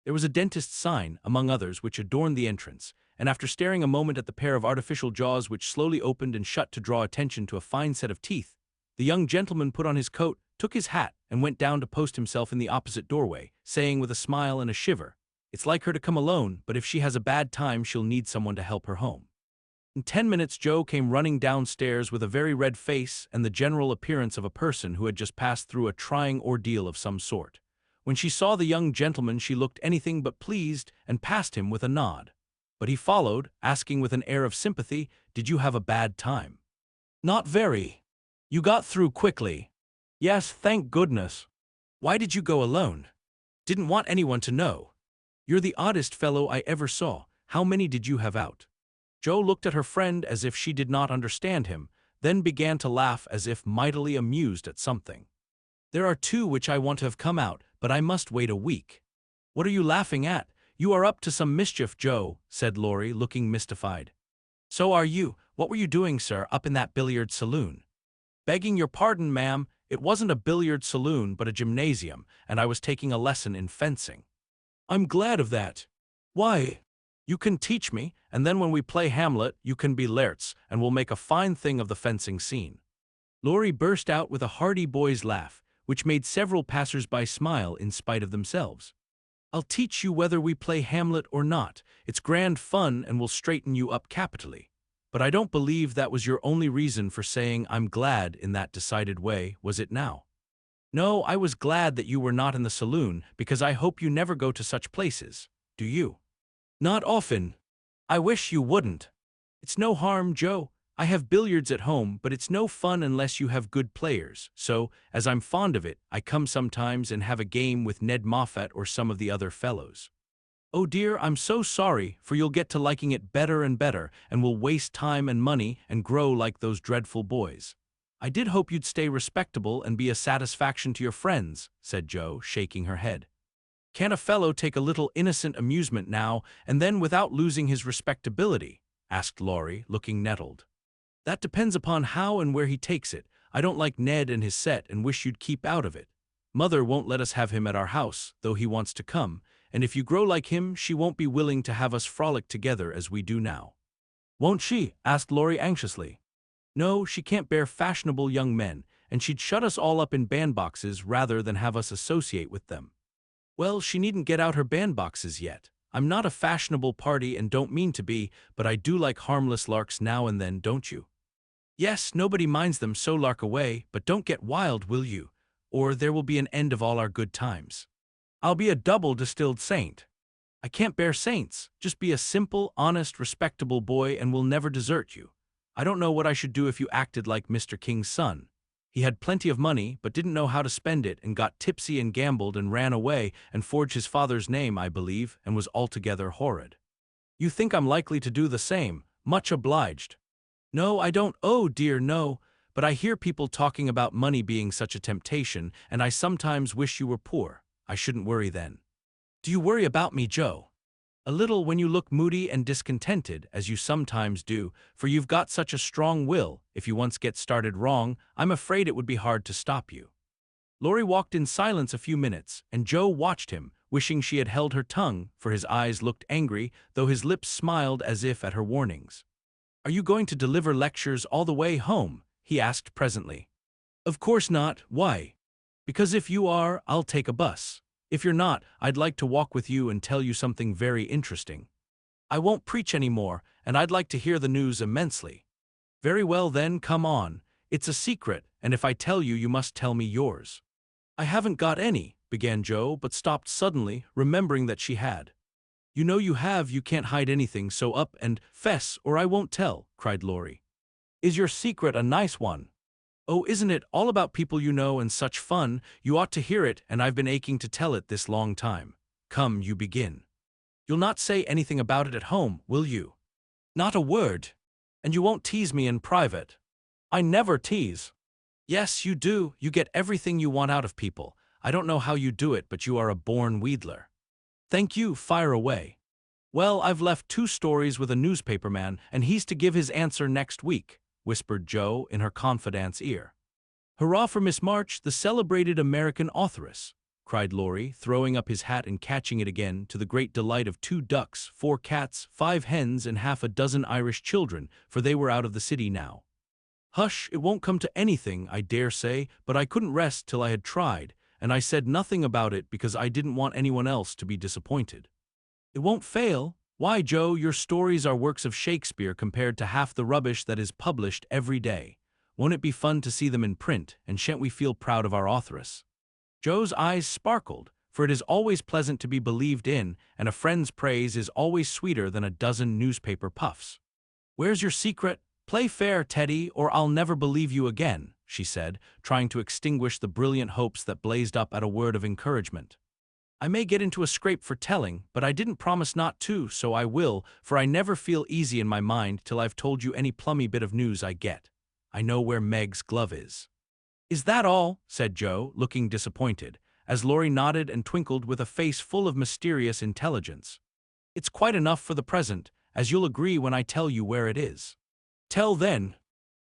There was a dentist's sign, among others, which adorned the entrance, and after staring a moment at the pair of artificial jaws which slowly opened and shut to draw attention to a fine set of teeth, the young gentleman put on his coat, took his hat, and went down to post himself in the opposite doorway, saying with a smile and a shiver, "It's like her to come alone, but if she has a bad time she'll need someone to help her home." In 10 minutes Joe came running downstairs with a very red face and the general appearance of a person who had just passed through a trying ordeal of some sort. When she saw the young gentleman she looked anything but pleased and passed him with a nod. But he followed, asking with an air of sympathy, "Did you have a bad time?" "Not very. You got through quickly." "Yes, thank goodness." "Why did you go alone?" "Didn't want anyone to know." "You're the oddest fellow I ever saw. How many did you have out?" Joe looked at her friend as if she did not understand him, then began to laugh as if mightily amused at something. "There are 2 which I want to have come out, but I must wait a week." "What are you laughing at? You are up to some mischief, Joe," said Laurie, looking mystified. "So are you. What were you doing, sir, up in that billiard saloon?" "Begging your pardon, ma'am, it wasn't a billiard saloon but a gymnasium, and I was taking a lesson in fencing." "I'm glad of that. Why, you can teach me, and then when we play Hamlet you can be Laertes, and we'll make a fine thing of the fencing scene." Laurie burst out with a hearty boy's laugh, which made several passers-by smile in spite of themselves. "I'll teach you whether we play Hamlet or not. It's grand fun and will straighten you up capitally. But I don't believe that was your only reason for saying I'm glad in that decided way, was it now?" "No, I was glad that you were not in the saloon, because I hope you never go to such places. Do you?" "Not often. I wish you wouldn't." "It's no harm, Joe. I have billiards at home, but it's no fun unless you have good players, so, as I'm fond of it, I come sometimes and have a game with Ned Moffat or some of the other fellows." "Oh dear, I'm so sorry, for you'll get to liking it better and better, and will waste time and money and grow like those dreadful boys. I did hope you'd stay respectable and be a satisfaction to your friends," said Joe, shaking her head. "Can't a fellow take a little innocent amusement now and then without losing his respectability?" asked Laurie, looking nettled. "That depends upon how and where he takes it. I don't like Ned and his set and wish you'd keep out of it. Mother won't let us have him at our house, though he wants to come, and if you grow like him she won't be willing to have us frolic together as we do now." "Won't she?" asked Laurie anxiously. "No, she can't bear fashionable young men, and she'd shut us all up in bandboxes rather than have us associate with them." "Well, she needn't get out her bandboxes yet. I'm not a fashionable party and don't mean to be, but I do like harmless larks now and then, don't you?" "Yes, nobody minds them, so lark away, but don't get wild, will you? Or there will be an end of all our good times." "I'll be a double distilled saint." "I can't bear saints. Just be a simple, honest, respectable boy and we'll never desert you. I don't know what I should do if you acted like Mr. King's son. He had plenty of money, but didn't know how to spend it and got tipsy and gambled and ran away and forged his father's name, I believe, and was altogether horrid. You think I'm likely to do the same? Much obliged." "No, I don't. Oh dear, no. But I hear people talking about money being such a temptation, and I sometimes wish you were poor. I shouldn't worry then." "Do you worry about me, Joe?" "A little when you look moody and discontented, as you sometimes do, for you've got such a strong will. If you once get started wrong, I'm afraid it would be hard to stop you." Laurie walked in silence a few minutes, and Joe watched him, wishing she had held her tongue, for his eyes looked angry, though his lips smiled as if at her warnings. "Are you going to deliver lectures all the way home?" he asked presently. "Of course not. Why?" Because if you are, I'll take a bus. If you're not, I'd like to walk with you and tell you something very interesting. I won't preach anymore, and I'd like to hear the news immensely. Very well then, come on. It's a secret, and if I tell you, you must tell me yours. I haven't got any, began Joe, but stopped suddenly, remembering that she had. You know you have, you can't hide anything, so up and fess, or I won't tell, cried Laurie. Is your secret a nice one? Oh, isn't it all about people you know and such fun? You ought to hear it, and I've been aching to tell it this long time. Come, you begin. You'll not say anything about it at home, will you? Not a word. And you won't tease me in private. I never tease. Yes, you do. You get everything you want out of people. I don't know how you do it, but you are a born wheedler. Thank you, fire away. Well, I've left 2 stories with a newspaperman, and he's to give his answer next week, whispered Joe in her confidante's ear. Hurrah for Miss March, the celebrated American authoress, cried Laurie, throwing up his hat and catching it again, to the great delight of 2 ducks, 4 cats, 5 hens, and half a dozen Irish children, for they were out of the city now. Hush, it won't come to anything, I dare say, but I couldn't rest till I had tried, and I said nothing about it because I didn't want anyone else to be disappointed. It won't fail. Why, Joe, your stories are works of Shakespeare compared to half the rubbish that is published every day. Won't it be fun to see them in print, and shan't we feel proud of our authoress? Joe's eyes sparkled, for it is always pleasant to be believed in, and a friend's praise is always sweeter than a dozen newspaper puffs. Where's your secret? Play fair, Teddy, or I'll never believe you again, she said, trying to extinguish the brilliant hopes that blazed up at a word of encouragement. I may get into a scrape for telling, but I didn't promise not to, so I will, for I never feel easy in my mind till I've told you any plummy bit of news I get. I know where Meg's glove is. Is that all? Said Joe, looking disappointed, as Laurie nodded and twinkled with a face full of mysterious intelligence. It's quite enough for the present, as you'll agree when I tell you where it is. Tell then.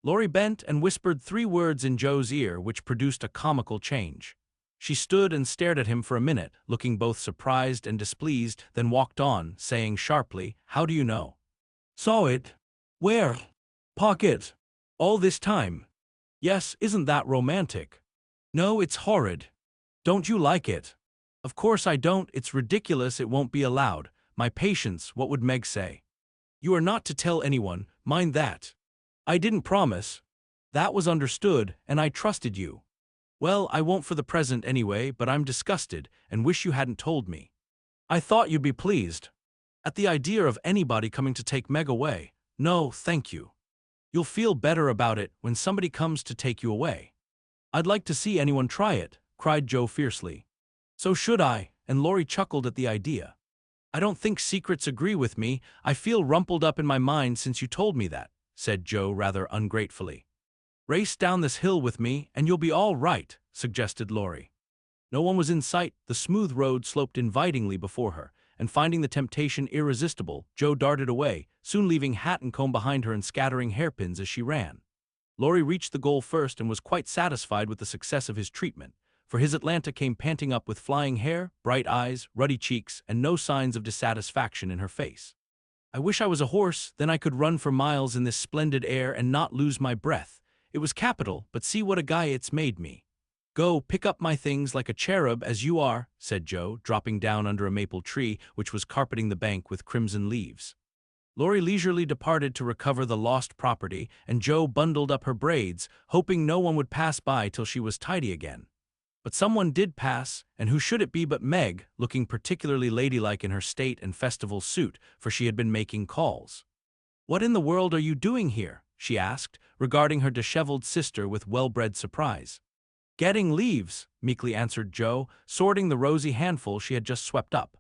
Laurie bent and whispered 3 words in Joe's ear, which produced a comical change. She stood and stared at him for a minute, looking both surprised and displeased, then walked on, saying sharply, How do you know? Saw it. Where? Pocket. All this time. Yes, isn't that romantic? No, it's horrid. Don't you like it? Of course I don't, it's ridiculous, it won't be allowed. My patience, what would Meg say? You are not to tell anyone, mind that. I didn't promise. That was understood, and I trusted you. Well, I won't for the present anyway, but I'm disgusted, and wish you hadn't told me. I thought you'd be pleased. At the idea of anybody coming to take Meg away. No, thank you. You'll feel better about it when somebody comes to take you away. I'd like to see anyone try it, cried Joe fiercely. So should I, and Laurie chuckled at the idea. I don't think secrets agree with me. I feel rumpled up in my mind since you told me that, said Joe rather ungratefully. Race down this hill with me, and you'll be all right, suggested Laurie. No one was in sight, the smooth road sloped invitingly before her, and finding the temptation irresistible, Joe darted away, soon leaving hat and comb behind her and scattering hairpins as she ran. Laurie reached the goal first and was quite satisfied with the success of his treatment, for his Atlanta came panting up with flying hair, bright eyes, ruddy cheeks, and no signs of dissatisfaction in her face. I wish I was a horse, then I could run for miles in this splendid air and not lose my breath. It was capital, but see what a guy it's made me. Go, pick up my things like a cherub as you are, said Joe, dropping down under a maple tree which was carpeting the bank with crimson leaves. Laurie leisurely departed to recover the lost property, and Joe bundled up her braids, hoping no one would pass by till she was tidy again. But someone did pass, and who should it be but Meg, looking particularly ladylike in her state and festival suit, for she had been making calls. What in the world are you doing here? She asked, regarding her disheveled sister with well-bred surprise. Getting leaves, meekly answered Joe, sorting the rosy handful she had just swept up.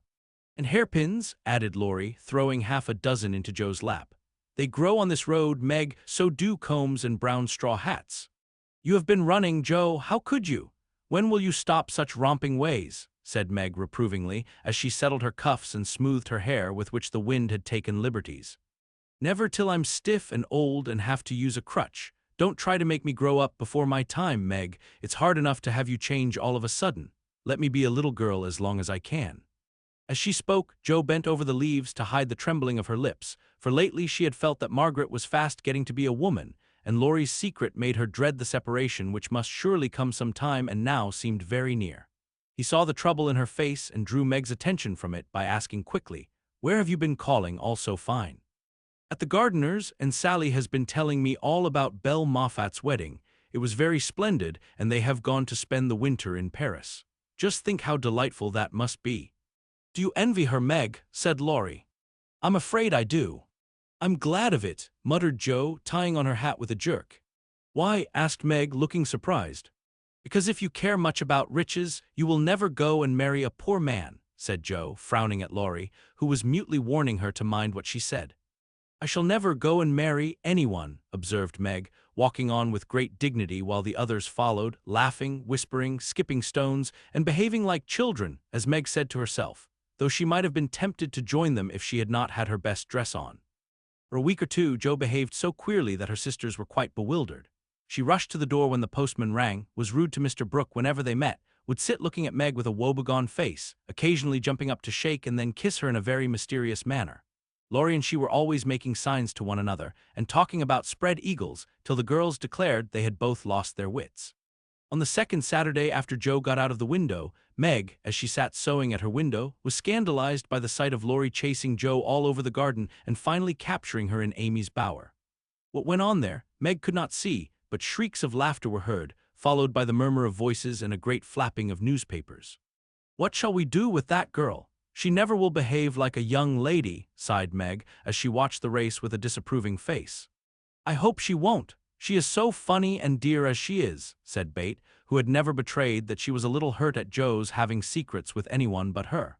And hairpins, added Laurie, throwing half a dozen into Joe's lap. They grow on this road, Meg, so do combs and brown straw hats. You have been running, Joe, how could you? When will you stop such romping ways? Said Meg reprovingly, as she settled her cuffs and smoothed her hair with which the wind had taken liberties. Never till I'm stiff and old and have to use a crutch. Don't try to make me grow up before my time, Meg. It's hard enough to have you change all of a sudden. Let me be a little girl as long as I can. As she spoke, Joe bent over the leaves to hide the trembling of her lips, for lately she had felt that Margaret was fast getting to be a woman, and Laurie's secret made her dread the separation which must surely come some time and now seemed very near. He saw the trouble in her face and drew Meg's attention from it by asking quickly, "Where have you been calling all so fine?" "At the gardener's, and Sally has been telling me all about Belle Moffat's wedding. It was very splendid, and they have gone to spend the winter in Paris. Just think how delightful that must be." "Do you envy her, Meg?" said Laurie. "I'm afraid I do." "I'm glad of it," muttered Joe, tying on her hat with a jerk. "Why?" asked Meg, looking surprised. "Because if you care much about riches, you will never go and marry a poor man," said Joe, frowning at Laurie, who was mutely warning her to mind what she said. "I shall never go and marry anyone," observed Meg, walking on with great dignity while the others followed, laughing, whispering, skipping stones, and behaving like children, as Meg said to herself, though she might have been tempted to join them if she had not had her best dress on. For a week or two, Joe behaved so queerly that her sisters were quite bewildered. She rushed to the door when the postman rang, was rude to Mr. Brooke whenever they met, would sit looking at Meg with a woebegone face, occasionally jumping up to shake and then kiss her in a very mysterious manner. Laurie and she were always making signs to one another and talking about spread eagles till the girls declared they had both lost their wits. On the second Saturday after Joe got out of the window, Meg, as she sat sewing at her window, was scandalized by the sight of Laurie chasing Joe all over the garden and finally capturing her in Amy's bower. What went on there, Meg could not see, but shrieks of laughter were heard, followed by the murmur of voices and a great flapping of newspapers. "What shall we do with that girl? She never will behave like a young lady," sighed Meg, as she watched the race with a disapproving face. "I hope she won't. She is so funny and dear as she is," said BETH, who had never betrayed that she was a little hurt at Joe's having secrets with anyone but her.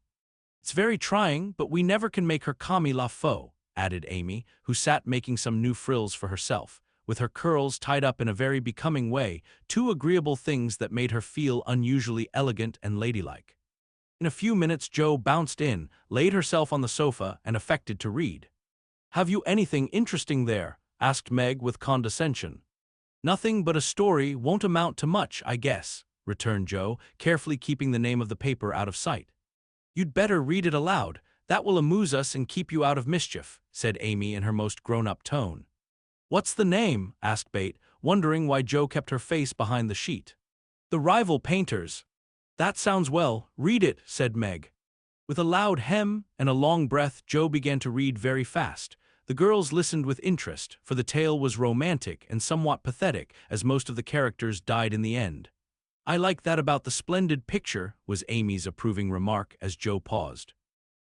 "It's very trying, but we never can make her comme il faut," added Amy, who sat making some new frills for herself, with her curls tied up in a very becoming way, two agreeable things that made her feel unusually elegant and ladylike. In a few minutes Joe bounced in, laid herself on the sofa, and affected to read. "Have you anything interesting there?" asked Meg with condescension. "Nothing but a story, won't amount to much, I guess," returned Joe, carefully keeping the name of the paper out of sight. "You'd better read it aloud. That will amuse us and keep you out of mischief," said Amy in her most grown-up tone. "What's the name?" asked BETH, wondering why Joe kept her face behind the sheet. "The Rival Painters." "That sounds well. Read it," said Meg. With a loud hem and a long breath, Joe began to read very fast. The girls listened with interest, for the tale was romantic and somewhat pathetic, as most of the characters died in the end. "I like that about the splendid picture," was Amy's approving remark as Joe paused.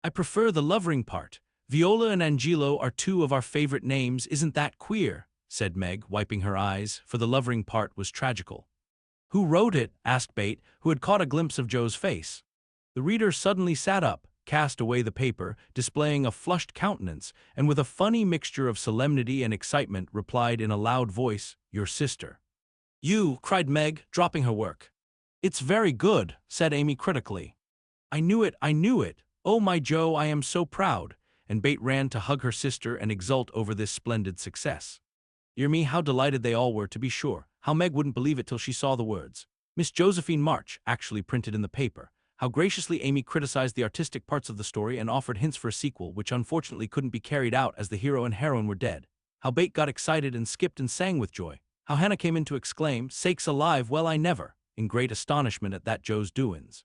"I prefer the lovering part. Viola and Angelo are two of our favorite names, isn't that queer?" said Meg, wiping her eyes, for the lovering part was tragical. "Who wrote it?" asked BETH, who had caught a glimpse of Joe's face. The reader suddenly sat up, cast away the paper, displaying a flushed countenance, and with a funny mixture of solemnity and excitement replied in a loud voice, "Your sister." "You!" cried Meg, dropping her work. "It's very good," said Amy critically. "I knew it, I knew it. Oh my Joe, I am so proud," and BETH ran to hug her sister and exult over this splendid success. Dear me, how delighted they all were, to be sure. How Meg wouldn't believe it till she saw the words, "Miss Josephine March," actually printed in the paper. How graciously Amy criticized the artistic parts of the story and offered hints for a sequel, which unfortunately couldn't be carried out as the hero and heroine were dead. How BETH got excited and skipped and sang with joy. How Hannah came in to exclaim, "Sakes alive, well I never," in great astonishment at that Joe's doings.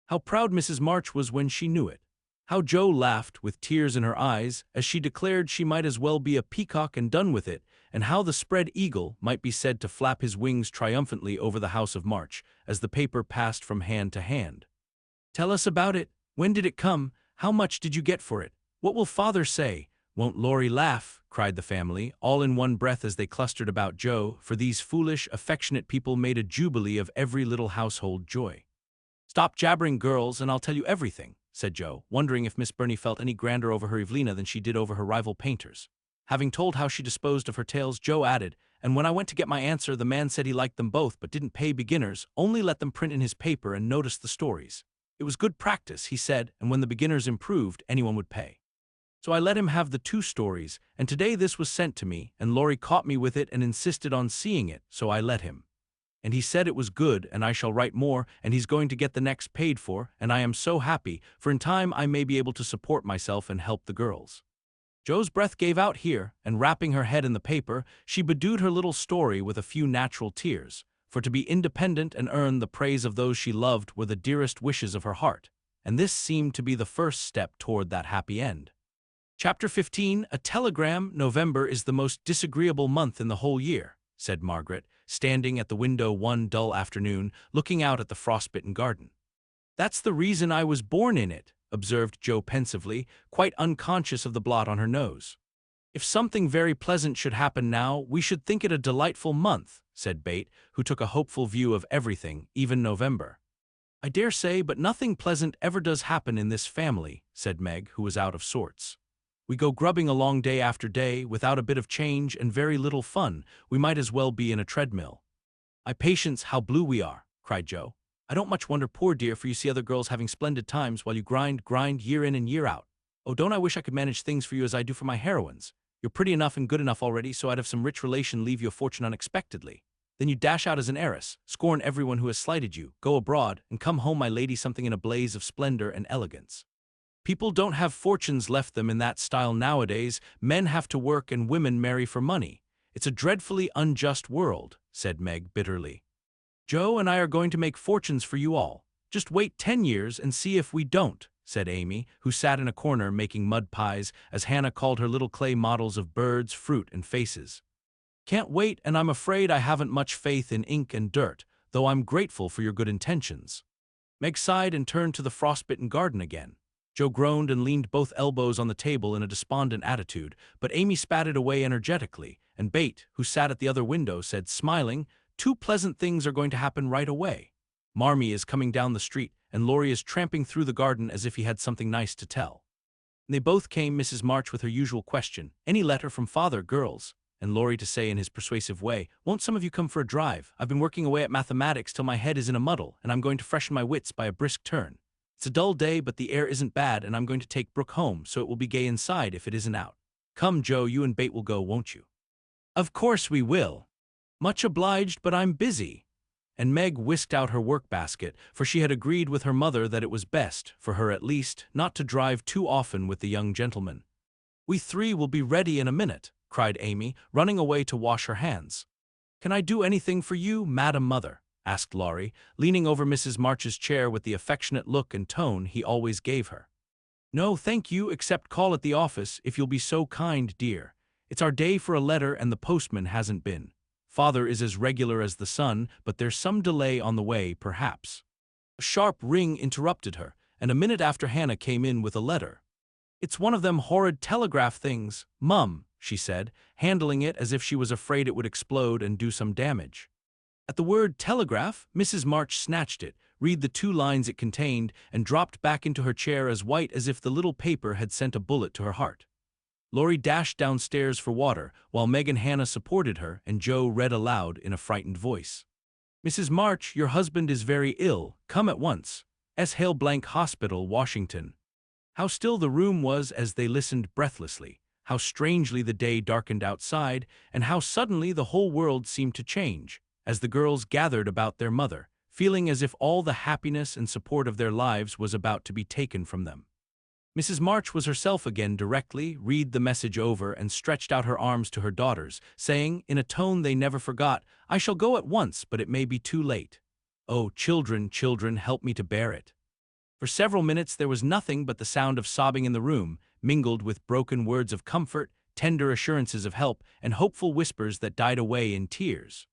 How proud Mrs. March was when she knew it. How Joe laughed, with tears in her eyes, as she declared she might as well be a peacock and done with it, and how the spread eagle might be said to flap his wings triumphantly over the house of March, as the paper passed from hand to hand. "Tell us about it. When did it come? How much did you get for it? What will father say? Won't Laurie laugh?" cried the family, all in one breath as they clustered about Joe, for these foolish, affectionate people made a jubilee of every little household joy. "Stop jabbering, girls, and I'll tell you everything," said Joe, wondering if Miss Burney felt any grander over her Evelina than she did over her rival painters. Having told how she disposed of her tales, Joe added, "And when I went to get my answer, the man said he liked them both but didn't pay beginners, only let them print in his paper and notice the stories. It was good practice, he said, and when the beginners improved, anyone would pay. So I let him have the 2 stories, and today this was sent to me, and Laurie caught me with it and insisted on seeing it, so I let him. And he said it was good, and I shall write more, and he's going to get the next paid for, and I am so happy, for in time I may be able to support myself and help the girls." Joe's breath gave out here, and wrapping her head in the paper, she bedewed her little story with a few natural tears, for to be independent and earn the praise of those she loved were the dearest wishes of her heart, and this seemed to be the first step toward that happy end. Chapter 15, A Telegram. November is the most disagreeable month in the whole year, said Margaret, standing at the window one dull afternoon, looking out at the frostbitten garden. That's the reason I was born in it, observed Joe pensively, quite unconscious of the blot on her nose. If something very pleasant should happen now, we should think it a delightful month, said BETH, who took a hopeful view of everything, even November. I dare say, but nothing pleasant ever does happen in this family, said Meg, who was out of sorts. We go grubbing along day after day, without a bit of change and very little fun. We might as well be in a treadmill. Patience, how blue we are, cried Joe. I don't much wonder, poor dear, for you see other girls having splendid times while you grind year in and year out. Oh, don't I wish I could manage things for you as I do for my heroines. You're pretty enough and good enough already, so I'd have some rich relation leave you a fortune unexpectedly. Then you dash out as an heiress, scorn everyone who has slighted you, go abroad, and come home my lady something in a blaze of splendor and elegance. People don't have fortunes left them in that style nowadays. Men have to work and women marry for money. It's a dreadfully unjust world, said Meg bitterly. Joe and I are going to make fortunes for you all. Just wait 10 years and see if we don't, said Amy, who sat in a corner making mud pies, as Hannah called her little clay models of birds, fruit, and faces. Can't wait, and I'm afraid I haven't much faith in ink and dirt, though I'm grateful for your good intentions. Meg sighed and turned to the frostbitten garden again. Joe groaned and leaned both elbows on the table in a despondent attitude, but Amy spat it away energetically, and BETH, who sat at the other window, said, smiling, 2 pleasant things are going to happen right away. Marmee is coming down the street, and Laurie is tramping through the garden as if he had something nice to tell. And they both came, Mrs. March with her usual question, any letter from father, girls? And Laurie to say in his persuasive way, won't some of you come for a drive? I've been working away at mathematics till my head is in a muddle, and I'm going to freshen my wits by a brisk turn. It's a dull day, but the air isn't bad, and I'm going to take Brooke home, so it will be gay inside if it isn't out. Come, Joe, you and BETH will go, won't you? Of course we will. Much obliged, but I'm busy. And Meg whisked out her work-basket, for she had agreed with her mother that it was best, for her at least, not to drive too often with the young gentleman. We 3 will be ready in a minute, cried Amy, running away to wash her hands. Can I do anything for you, Madam Mother? Asked Laurie, leaning over Mrs. March's chair with the affectionate look and tone he always gave her. No, thank you, except call at the office, if you'll be so kind, dear. It's our day for a letter and the postman hasn't been. Father is as regular as the sun, but there's some delay on the way, perhaps. A sharp ring interrupted her, and a minute after Hannah came in with a letter. It's one of them horrid telegraph things, Mum, she said, handling it as if she was afraid it would explode and do some damage. At the word telegraph, Mrs. March snatched it, read the 2 lines it contained, and dropped back into her chair as white as if the little paper had sent a bullet to her heart. Laurie dashed downstairs for water, while Meg and Hannah supported her, and Joe read aloud in a frightened voice. Mrs. March, your husband is very ill. Come at once. S. Hale Blank Hospital, Washington. How still the room was as they listened breathlessly, how strangely the day darkened outside, and how suddenly the whole world seemed to change, as the girls gathered about their mother, feeling as if all the happiness and support of their lives was about to be taken from them. Mrs. March was herself again directly, read the message over, and stretched out her arms to her daughters, saying, in a tone they never forgot, I shall go at once, but it may be too late. Oh, children, children, help me to bear it. For several minutes there was nothing but the sound of sobbing in the room, mingled with broken words of comfort, tender assurances of help, and hopeful whispers that died away in tears.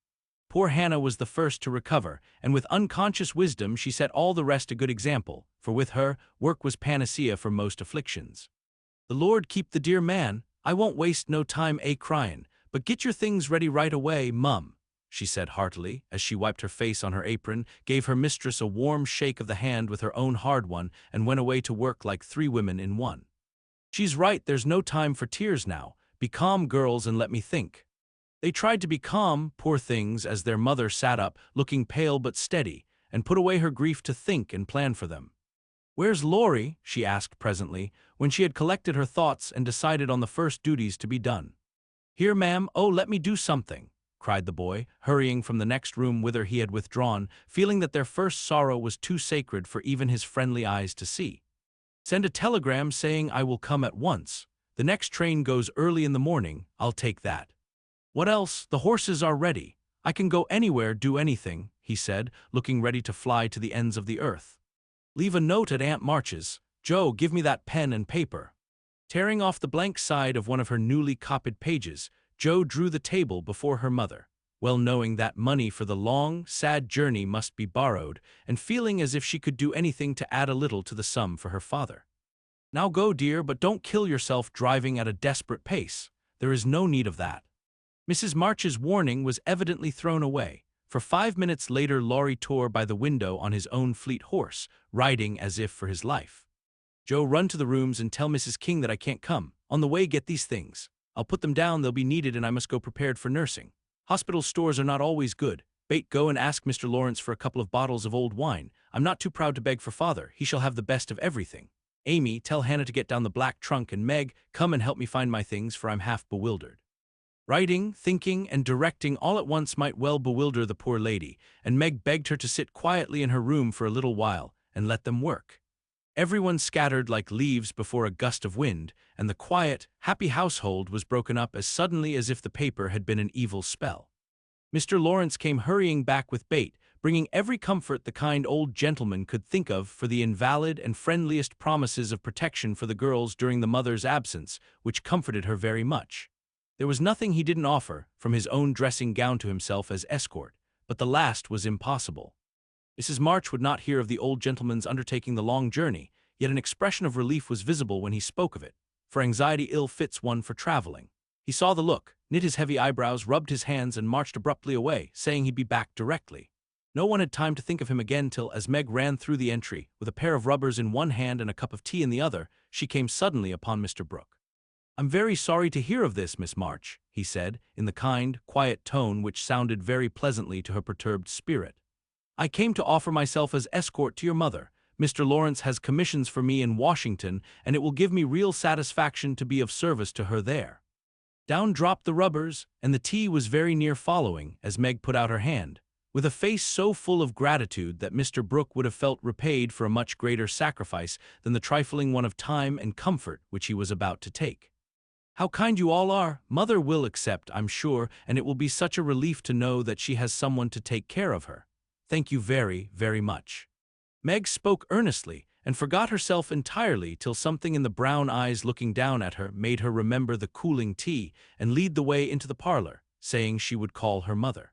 Poor Hannah was the first to recover, and with unconscious wisdom she set all the rest a good example, for with her, work was panacea for most afflictions. The Lord keep the dear man, I won't waste no time cryin', but get your things ready right away, Mum, she said heartily, as she wiped her face on her apron, gave her mistress a warm shake of the hand with her own hard one, and went away to work like 3 women in one. She's right, there's no time for tears now. Be calm, girls, and let me think. They tried to be calm, poor things, as their mother sat up, looking pale but steady, and put away her grief to think and plan for them. Where's Laurie? She asked presently, when she had collected her thoughts and decided on the first duties to be done. Here, ma'am. Oh, let me do something, cried the boy, hurrying from the next room whither he had withdrawn, feeling that their first sorrow was too sacred for even his friendly eyes to see. Send a telegram saying I will come at once. The next train goes early in the morning, I'll take that. What else? The horses are ready. I can go anywhere, do anything, he said, looking ready to fly to the ends of the earth. Leave a note at Aunt March's. Joe, give me that pen and paper. Tearing off the blank side of one of her newly copied pages, Joe drew the table before her mother, well knowing that money for the long, sad journey must be borrowed, and feeling as if she could do anything to add a little to the sum for her father. Now go, dear, but don't kill yourself driving at a desperate pace. There is no need of that. Mrs. March's warning was evidently thrown away, for 5 minutes later Laurie tore by the window on his own fleet horse, riding as if for his life. Joe, run to the rooms and tell Mrs. King that I can't come. On the way, get these things. I'll put them down, they'll be needed, and I must go prepared for nursing. Hospital stores are not always good. Bate, go and ask Mr. Laurence for a couple of bottles of old wine. I'm not too proud to beg for father. He shall have the best of everything. Amy, tell Hannah to get down the black trunk, and Meg, come and help me find my things, for I'm half bewildered. Writing, thinking, and directing all at once might well bewilder the poor lady, and Meg begged her to sit quietly in her room for a little while and let them work. Everyone scattered like leaves before a gust of wind, and the quiet, happy household was broken up as suddenly as if the paper had been an evil spell. Mr. Laurence came hurrying back with Bate, bringing every comfort the kind old gentleman could think of for the invalid and friendliest promises of protection for the girls during the mother's absence, which comforted her very much. There was nothing he didn't offer, from his own dressing gown to himself as escort, but the last was impossible. Mrs. March would not hear of the old gentleman's undertaking the long journey, yet an expression of relief was visible when he spoke of it, for anxiety ill fits one for traveling. He saw the look, knit his heavy eyebrows, rubbed his hands, and marched abruptly away, saying he'd be back directly. No one had time to think of him again till, as Meg ran through the entry, with a pair of rubbers in one hand and a cup of tea in the other, she came suddenly upon Mr. Brooke. "I'm very sorry to hear of this, Miss March," he said, in the kind, quiet tone which sounded very pleasantly to her perturbed spirit. "I came to offer myself as escort to your mother. Mr. Laurence has commissions for me in Washington, and it will give me real satisfaction to be of service to her there." Down dropped the rubbers, and the tea was very near following, as Meg put out her hand, with a face so full of gratitude that Mr. Brooke would have felt repaid for a much greater sacrifice than the trifling one of time and comfort which he was about to take. "How kind you all are! Mother will accept, I'm sure, and it will be such a relief to know that she has someone to take care of her. Thank you very, very much." Meg spoke earnestly, and forgot herself entirely till something in the brown eyes looking down at her made her remember the cooling tea and lead the way into the parlor, saying she would call her mother.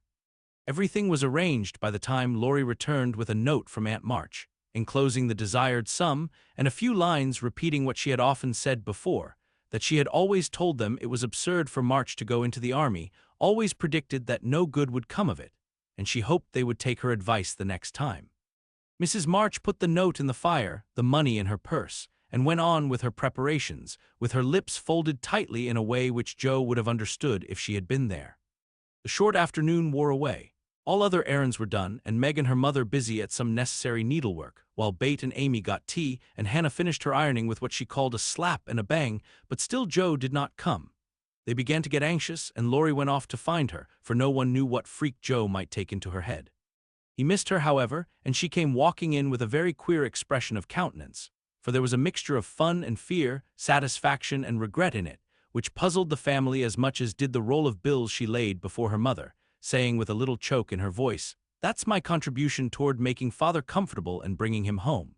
Everything was arranged by the time Laurie returned with a note from Aunt March, enclosing the desired sum and a few lines repeating what she had often said before, that she had always told them it was absurd for March to go into the army, always predicted that no good would come of it, and she hoped they would take her advice the next time. Mrs. March put the note in the fire, the money in her purse, and went on with her preparations, with her lips folded tightly in a way which Joe would have understood if she had been there. The short afternoon wore away. All other errands were done, and Meg and her mother busy at some necessary needlework, while Bate and Amy got tea, and Hannah finished her ironing with what she called a slap and a bang, but still Joe did not come. They began to get anxious, and Laurie went off to find her, for no one knew what freak Joe might take into her head. He missed her, however, and she came walking in with a very queer expression of countenance, for there was a mixture of fun and fear, satisfaction and regret in it, which puzzled the family as much as did the roll of bills she laid before her mother, saying with a little choke in her voice, "That's my contribution toward making father comfortable and bringing him home."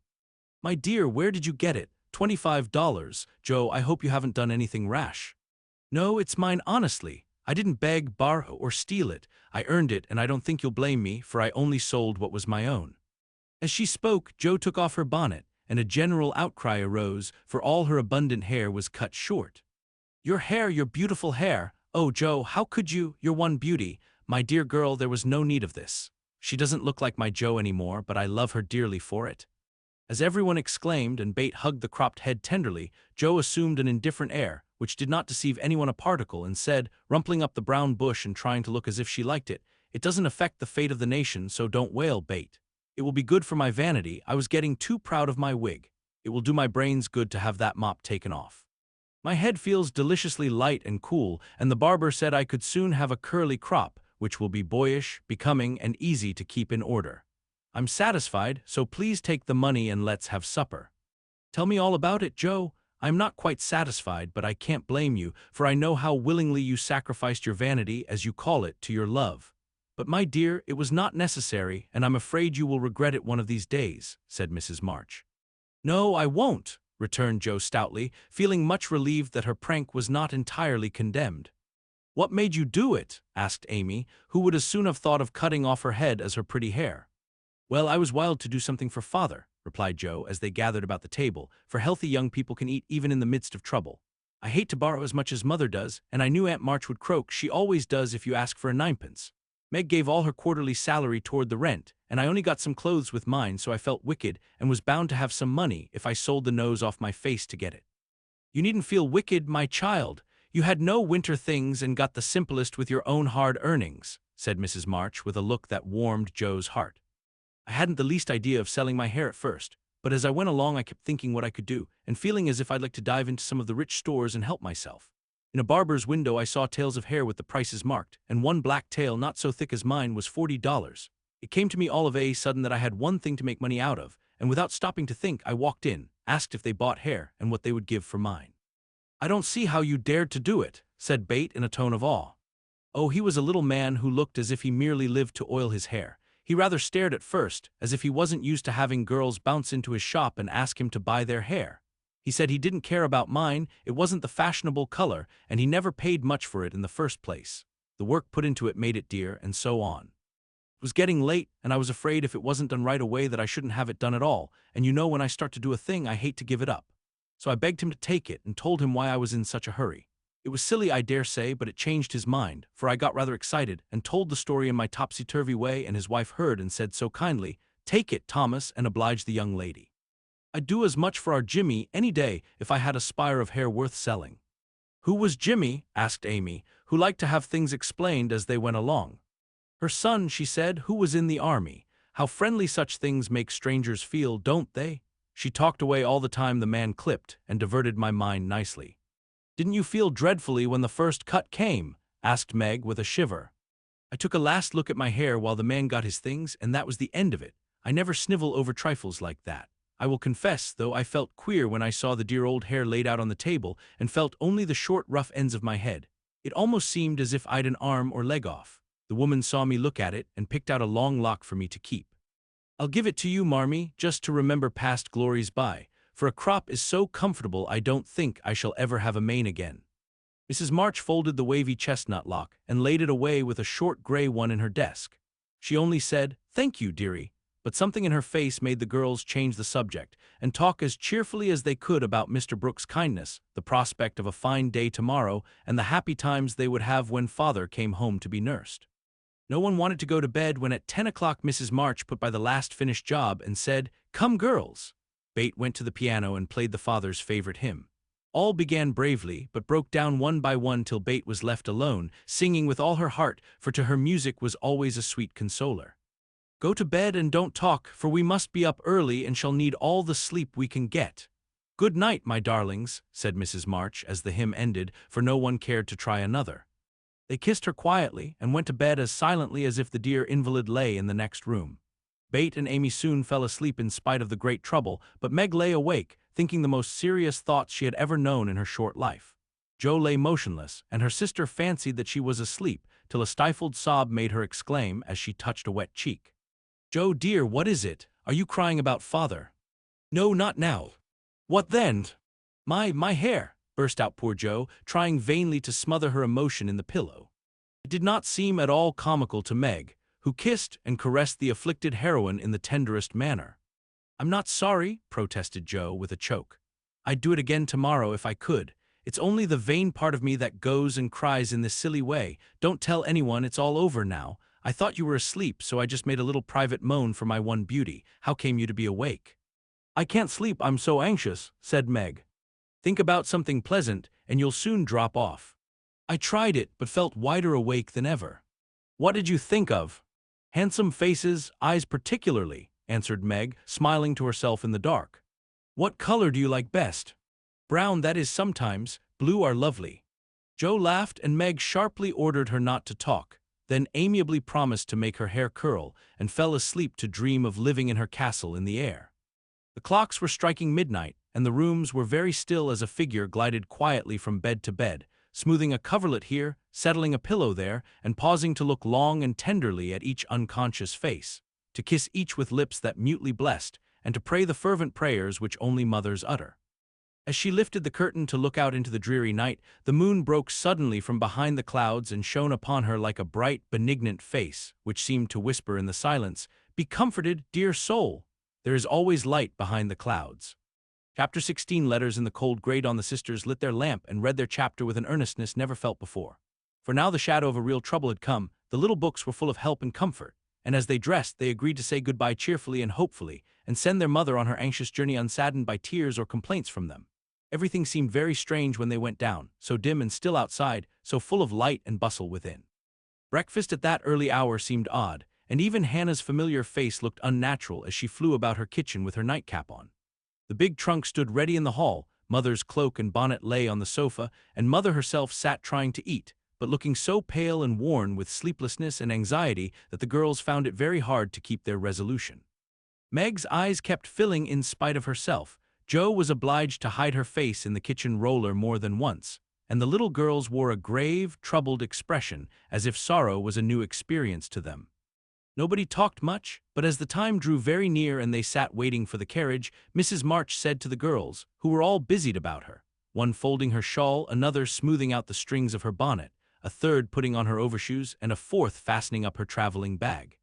"My dear, where did you get it? $25, Joe, I hope you haven't done anything rash." "No, it's mine honestly. I didn't beg, borrow, or steal it. I earned it, and I don't think you'll blame me, for I only sold what was my own." As she spoke, Joe took off her bonnet, and a general outcry arose, for all her abundant hair was cut short. "Your hair, your beautiful hair! Oh, Joe, how could you? Your one beauty! My dear girl, there was no need of this. She doesn't look like my Joe anymore, but I love her dearly for it." As everyone exclaimed and Bate hugged the cropped head tenderly, Joe assumed an indifferent air, which did not deceive anyone a particle, and said, rumpling up the brown bush and trying to look as if she liked it, "It doesn't affect the fate of the nation, so don't wail, Bate. It will be good for my vanity. I was getting too proud of my wig. It will do my brains good to have that mop taken off. My head feels deliciously light and cool, and the barber said I could soon have a curly crop, which will be boyish, becoming, and easy to keep in order. I'm satisfied, so please take the money and let's have supper." "Tell me all about it, Joe. I am not quite satisfied, but I can't blame you, for I know how willingly you sacrificed your vanity, as you call it, to your love. But my dear, it was not necessary, and I'm afraid you will regret it one of these days," said Mrs. March. "No, I won't," returned Jo stoutly, feeling much relieved that her prank was not entirely condemned. "What made you do it?" asked Amy, who would as soon have thought of cutting off her head as her pretty hair. "Well, I was wild to do something for Father," replied Jo as they gathered about the table, for healthy young people can eat even in the midst of trouble. "I hate to borrow as much as Mother does, and I knew Aunt March would croak. She always does if you ask for a ninepence. Meg gave all her quarterly salary toward the rent, and I only got some clothes with mine, so I felt wicked and was bound to have some money if I sold the nose off my face to get it." "You needn't feel wicked, my child. You had no winter things and got the simplest with your own hard earnings," said Mrs. March with a look that warmed Jo's heart. "I hadn't the least idea of selling my hair at first, but as I went along I kept thinking what I could do, and feeling as if I'd like to dive into some of the rich stores and help myself. In a barber's window I saw tails of hair with the prices marked, and one black tail not so thick as mine was $40. It came to me all of a sudden that I had one thing to make money out of, and without stopping to think I walked in, asked if they bought hair and what they would give for mine." "I don't see how you dared to do it," said Bate in a tone of awe. "Oh, he was a little man who looked as if he merely lived to oil his hair. He rather stared at first, as if he wasn't used to having girls bounce into his shop and ask him to buy their hair. He said he didn't care about mine, it wasn't the fashionable color, and he never paid much for it in the first place. The work put into it made it dear, and so on. It was getting late, and I was afraid if it wasn't done right away that I shouldn't have it done at all, and you know when I start to do a thing I hate to give it up. So I begged him to take it and told him why I was in such a hurry. It was silly, I dare say, but it changed his mind, for I got rather excited and told the story in my topsy-turvy way, and his wife heard and said so kindly, 'Take it, Thomas, and oblige the young lady. I'd do as much for our Jimmy any day if I had a spire of hair worth selling.'" "Who was Jimmy?" asked Amy, who liked to have things explained as they went along. "Her son," she said, "who was in the army. How friendly such things make strangers feel, don't they?" She talked away all the time the man clipped and diverted my mind nicely. "Didn't you feel dreadfully when the first cut came?" asked Meg with a shiver. "I took a last look at my hair while the man got his things, and that was the end of it. I never snivel over trifles like that. I will confess, though, I felt queer when I saw the dear old hair laid out on the table and felt only the short, rough ends of my head. It almost seemed as if I'd an arm or leg off. The woman saw me look at it and picked out a long lock for me to keep. 'I'll give it to you, Marmee, just to remember past glories by, for a crop is so comfortable I don't think I shall ever have a mane again.'" Mrs. March folded the wavy chestnut lock and laid it away with a short gray one in her desk. She only said, "Thank you, dearie," but something in her face made the girls change the subject and talk as cheerfully as they could about Mr. Brooks' kindness, the prospect of a fine day tomorrow, and the happy times they would have when Father came home to be nursed. No one wanted to go to bed when at 10 o'clock Mrs. March put by the last finished job and said, "Come, girls." Bate went to the piano and played the father's favorite hymn. All began bravely, but broke down one by one till Bate was left alone, singing with all her heart, for to her music was always a sweet consoler. "Go to bed and don't talk, for we must be up early and shall need all the sleep we can get. Good night, my darlings," said Mrs. March as the hymn ended, for no one cared to try another. They kissed her quietly and went to bed as silently as if the dear invalid lay in the next room. Bate and Amy soon fell asleep in spite of the great trouble, but Meg lay awake, thinking the most serious thoughts she had ever known in her short life. Jo lay motionless, and her sister fancied that she was asleep, till a stifled sob made her exclaim as she touched a wet cheek, "Jo, dear, what is it? Are you crying about Father?" "No, not now." "What then?" My hair," burst out poor Jo, trying vainly to smother her emotion in the pillow. It did not seem at all comical to Meg, who kissed and caressed the afflicted heroine in the tenderest manner. "I'm not sorry," protested Jo with a choke. "I'd do it again tomorrow if I could. It's only the vain part of me that goes and cries in this silly way. Don't tell anyone, it's all over now. I thought you were asleep, so I just made a little private moan for my one beauty. How came you to be awake?" "I can't sleep, I'm so anxious," said Meg. "Think about something pleasant, and you'll soon drop off." "I tried it, but felt wider awake than ever." "What did you think of?" "Handsome faces, eyes particularly," answered Meg, smiling to herself in the dark. "What color do you like best?" "Brown, that is, sometimes. Blue are lovely." Jo laughed, and Meg sharply ordered her not to talk, then amiably promised to make her hair curl, and fell asleep to dream of living in her castle in the air. The clocks were striking midnight, and the rooms were very still as a figure glided quietly from bed to bed, smoothing a coverlet here, settling a pillow there, and pausing to look long and tenderly at each unconscious face, to kiss each with lips that mutely blessed, and to pray the fervent prayers which only mothers utter. As she lifted the curtain to look out into the dreary night, the moon broke suddenly from behind the clouds and shone upon her like a bright, benignant face, which seemed to whisper in the silence, "Be comforted, dear soul! There is always light behind the clouds." Chapter 16. Letters in the cold grey dawn. The sisters lit their lamp and read their chapter with an earnestness never felt before. For now the shadow of a real trouble had come, the little books were full of help and comfort, and as they dressed they agreed to say goodbye cheerfully and hopefully, and send their mother on her anxious journey unsaddened by tears or complaints from them. Everything seemed very strange when they went down, so dim and still outside, so full of light and bustle within. Breakfast at that early hour seemed odd, and even Hannah's familiar face looked unnatural as she flew about her kitchen with her nightcap on. The big trunk stood ready in the hall, Mother's cloak and bonnet lay on the sofa, and Mother herself sat trying to eat, but looking so pale and worn with sleeplessness and anxiety that the girls found it very hard to keep their resolution. Meg's eyes kept filling in spite of herself. Jo was obliged to hide her face in the kitchen roller more than once, and the little girls wore a grave, troubled expression, as if sorrow was a new experience to them. Nobody talked much, but as the time drew very near and they sat waiting for the carriage, Mrs. March said to the girls, who were all busied about her, one folding her shawl, another smoothing out the strings of her bonnet, a third putting on her overshoes, and a fourth fastening up her traveling bag.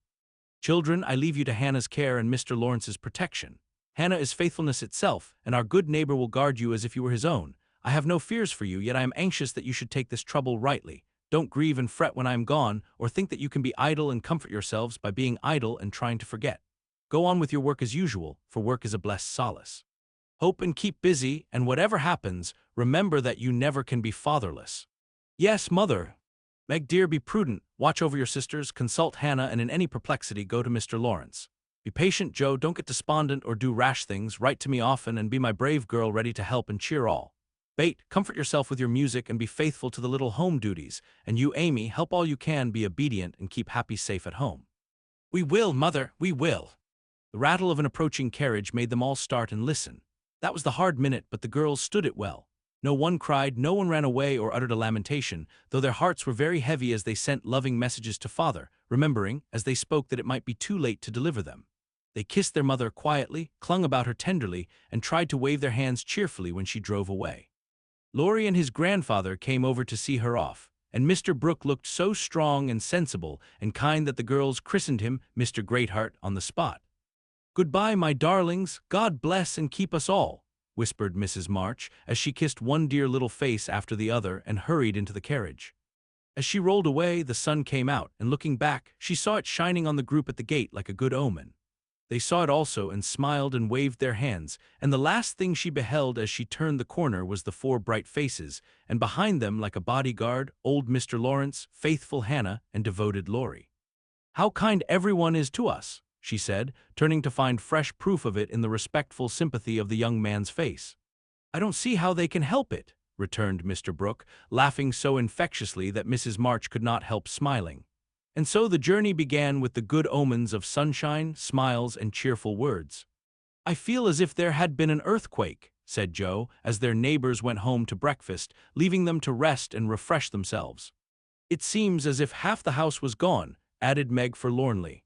"Children, I leave you to Hannah's care and Mr. Lawrence's protection. Hannah is faithfulness itself, and our good neighbor will guard you as if you were his own. I have no fears for you, yet I am anxious that you should take this trouble rightly. Don't grieve and fret when I am gone, or think that you can be idle and comfort yourselves by being idle and trying to forget. Go on with your work as usual, for work is a blessed solace. Hope and keep busy, and whatever happens, remember that you never can be fatherless." "Yes, Mother." "Meg dear, be prudent, watch over your sisters, consult Hannah, and in any perplexity go to Mr. Laurence. Be patient, Jo, don't get despondent or do rash things, write to me often and be my brave girl ready to help and cheer all. Bate, comfort yourself with your music and be faithful to the little home duties, and you, Amy, help all you can, be obedient and keep Happy safe at home." "We will, Mother, we will." The rattle of an approaching carriage made them all start and listen. That was the hard minute, but the girls stood it well. No one cried, no one ran away or uttered a lamentation, though their hearts were very heavy as they sent loving messages to Father, remembering, as they spoke, that it might be too late to deliver them. They kissed their mother quietly, clung about her tenderly, and tried to wave their hands cheerfully when she drove away. Laurie and his grandfather came over to see her off, and Mr. Brooke looked so strong and sensible and kind that the girls christened him Mr. Greatheart on the spot. "Goodbye, my darlings, God bless and keep us all," whispered Mrs. March, as she kissed one dear little face after the other and hurried into the carriage. As she rolled away, the sun came out, and looking back, she saw it shining on the group at the gate like a good omen. They saw it also and smiled and waved their hands, and the last thing she beheld as she turned the corner was the four bright faces, and behind them, like a bodyguard, old Mr. Laurence, faithful Hannah, and devoted Laurie. "How kind everyone is to us," she said, turning to find fresh proof of it in the respectful sympathy of the young man's face. "I don't see how they can help it," returned Mr. Brooke, laughing so infectiously that Mrs. March could not help smiling. And so the journey began with the good omens of sunshine, smiles, and cheerful words. "I feel as if there had been an earthquake," said Jo, as their neighbors went home to breakfast, leaving them to rest and refresh themselves. "It seems as if half the house was gone," added Meg forlornly.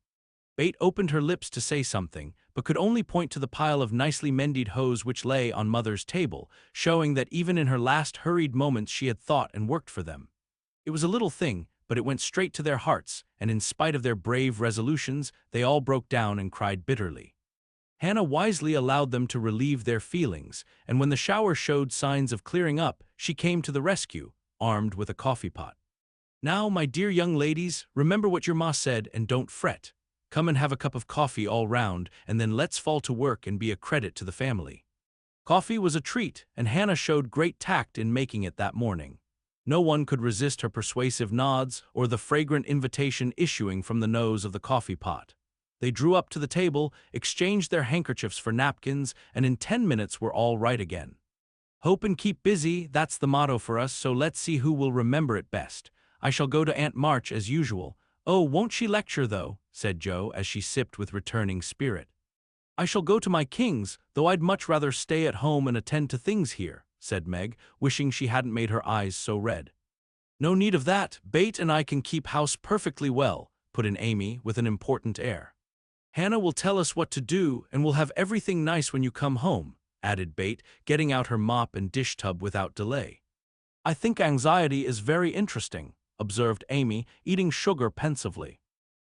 Bate opened her lips to say something, but could only point to the pile of nicely mended hose which lay on Mother's table, showing that even in her last hurried moments she had thought and worked for them. It was a little thing, but it went straight to their hearts, and in spite of their brave resolutions, they all broke down and cried bitterly. Hannah wisely allowed them to relieve their feelings, and when the shower showed signs of clearing up, she came to the rescue, armed with a coffee pot. "Now, my dear young ladies, remember what your ma said and don't fret. Come and have a cup of coffee all round, and then let's fall to work and be a credit to the family." Coffee was a treat, and Hannah showed great tact in making it that morning. No one could resist her persuasive nods or the fragrant invitation issuing from the nose of the coffee pot. They drew up to the table, exchanged their handkerchiefs for napkins, and in 10 minutes were all right again. "Hope and keep busy, that's the motto for us, so let's see who will remember it best. I shall go to Aunt March as usual. Oh, won't she lecture, though?" said Jo, as she sipped with returning spirit. I shall go to my king's, though I'd much rather stay at home and attend to things here, said Meg, wishing she hadn't made her eyes so red. No need of that, Bet and I can keep house perfectly well, put in Amy with an important air. Hannah will tell us what to do, and we'll have everything nice when you come home, added Bet, getting out her mop and dish tub without delay. I think anxiety is very interesting, observed Amy, eating sugar pensively.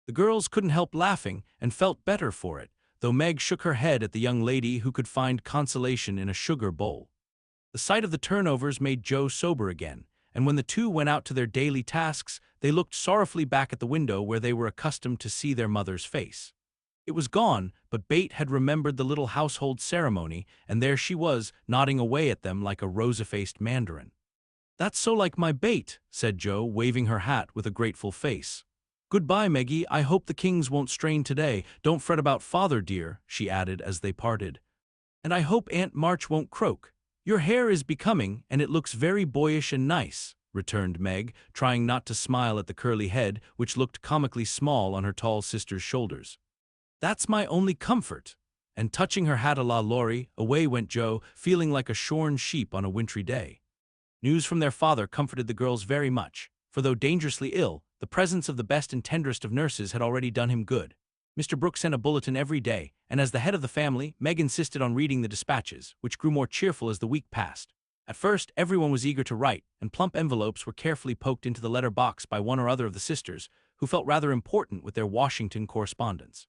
The girls couldn't help laughing and felt better for it, though Meg shook her head at the young lady who could find consolation in a sugar bowl. The sight of the turnovers made Joe sober again, and when the two went out to their daily tasks, they looked sorrowfully back at the window where they were accustomed to see their mother's face. It was gone, but Bet had remembered the little household ceremony, and there she was, nodding away at them like a rosy-faced mandarin. That's so like my Bet, said Joe, waving her hat with a grateful face. Goodbye, Meggie, I hope the kings won't strain today. Don't fret about father, dear, she added as they parted. And I hope Aunt March won't croak. Your hair is becoming, and it looks very boyish and nice, returned Meg, trying not to smile at the curly head, which looked comically small on her tall sister's shoulders. That's my only comfort. And touching her hat a la Laurie, away went Joe, feeling like a shorn sheep on a wintry day. News from their father comforted the girls very much, for though dangerously ill, the presence of the best and tenderest of nurses had already done him good. Mr. Brooks sent a bulletin every day, and as the head of the family, Meg insisted on reading the dispatches, which grew more cheerful as the week passed. At first, everyone was eager to write, and plump envelopes were carefully poked into the letter box by one or other of the sisters, who felt rather important with their Washington correspondence.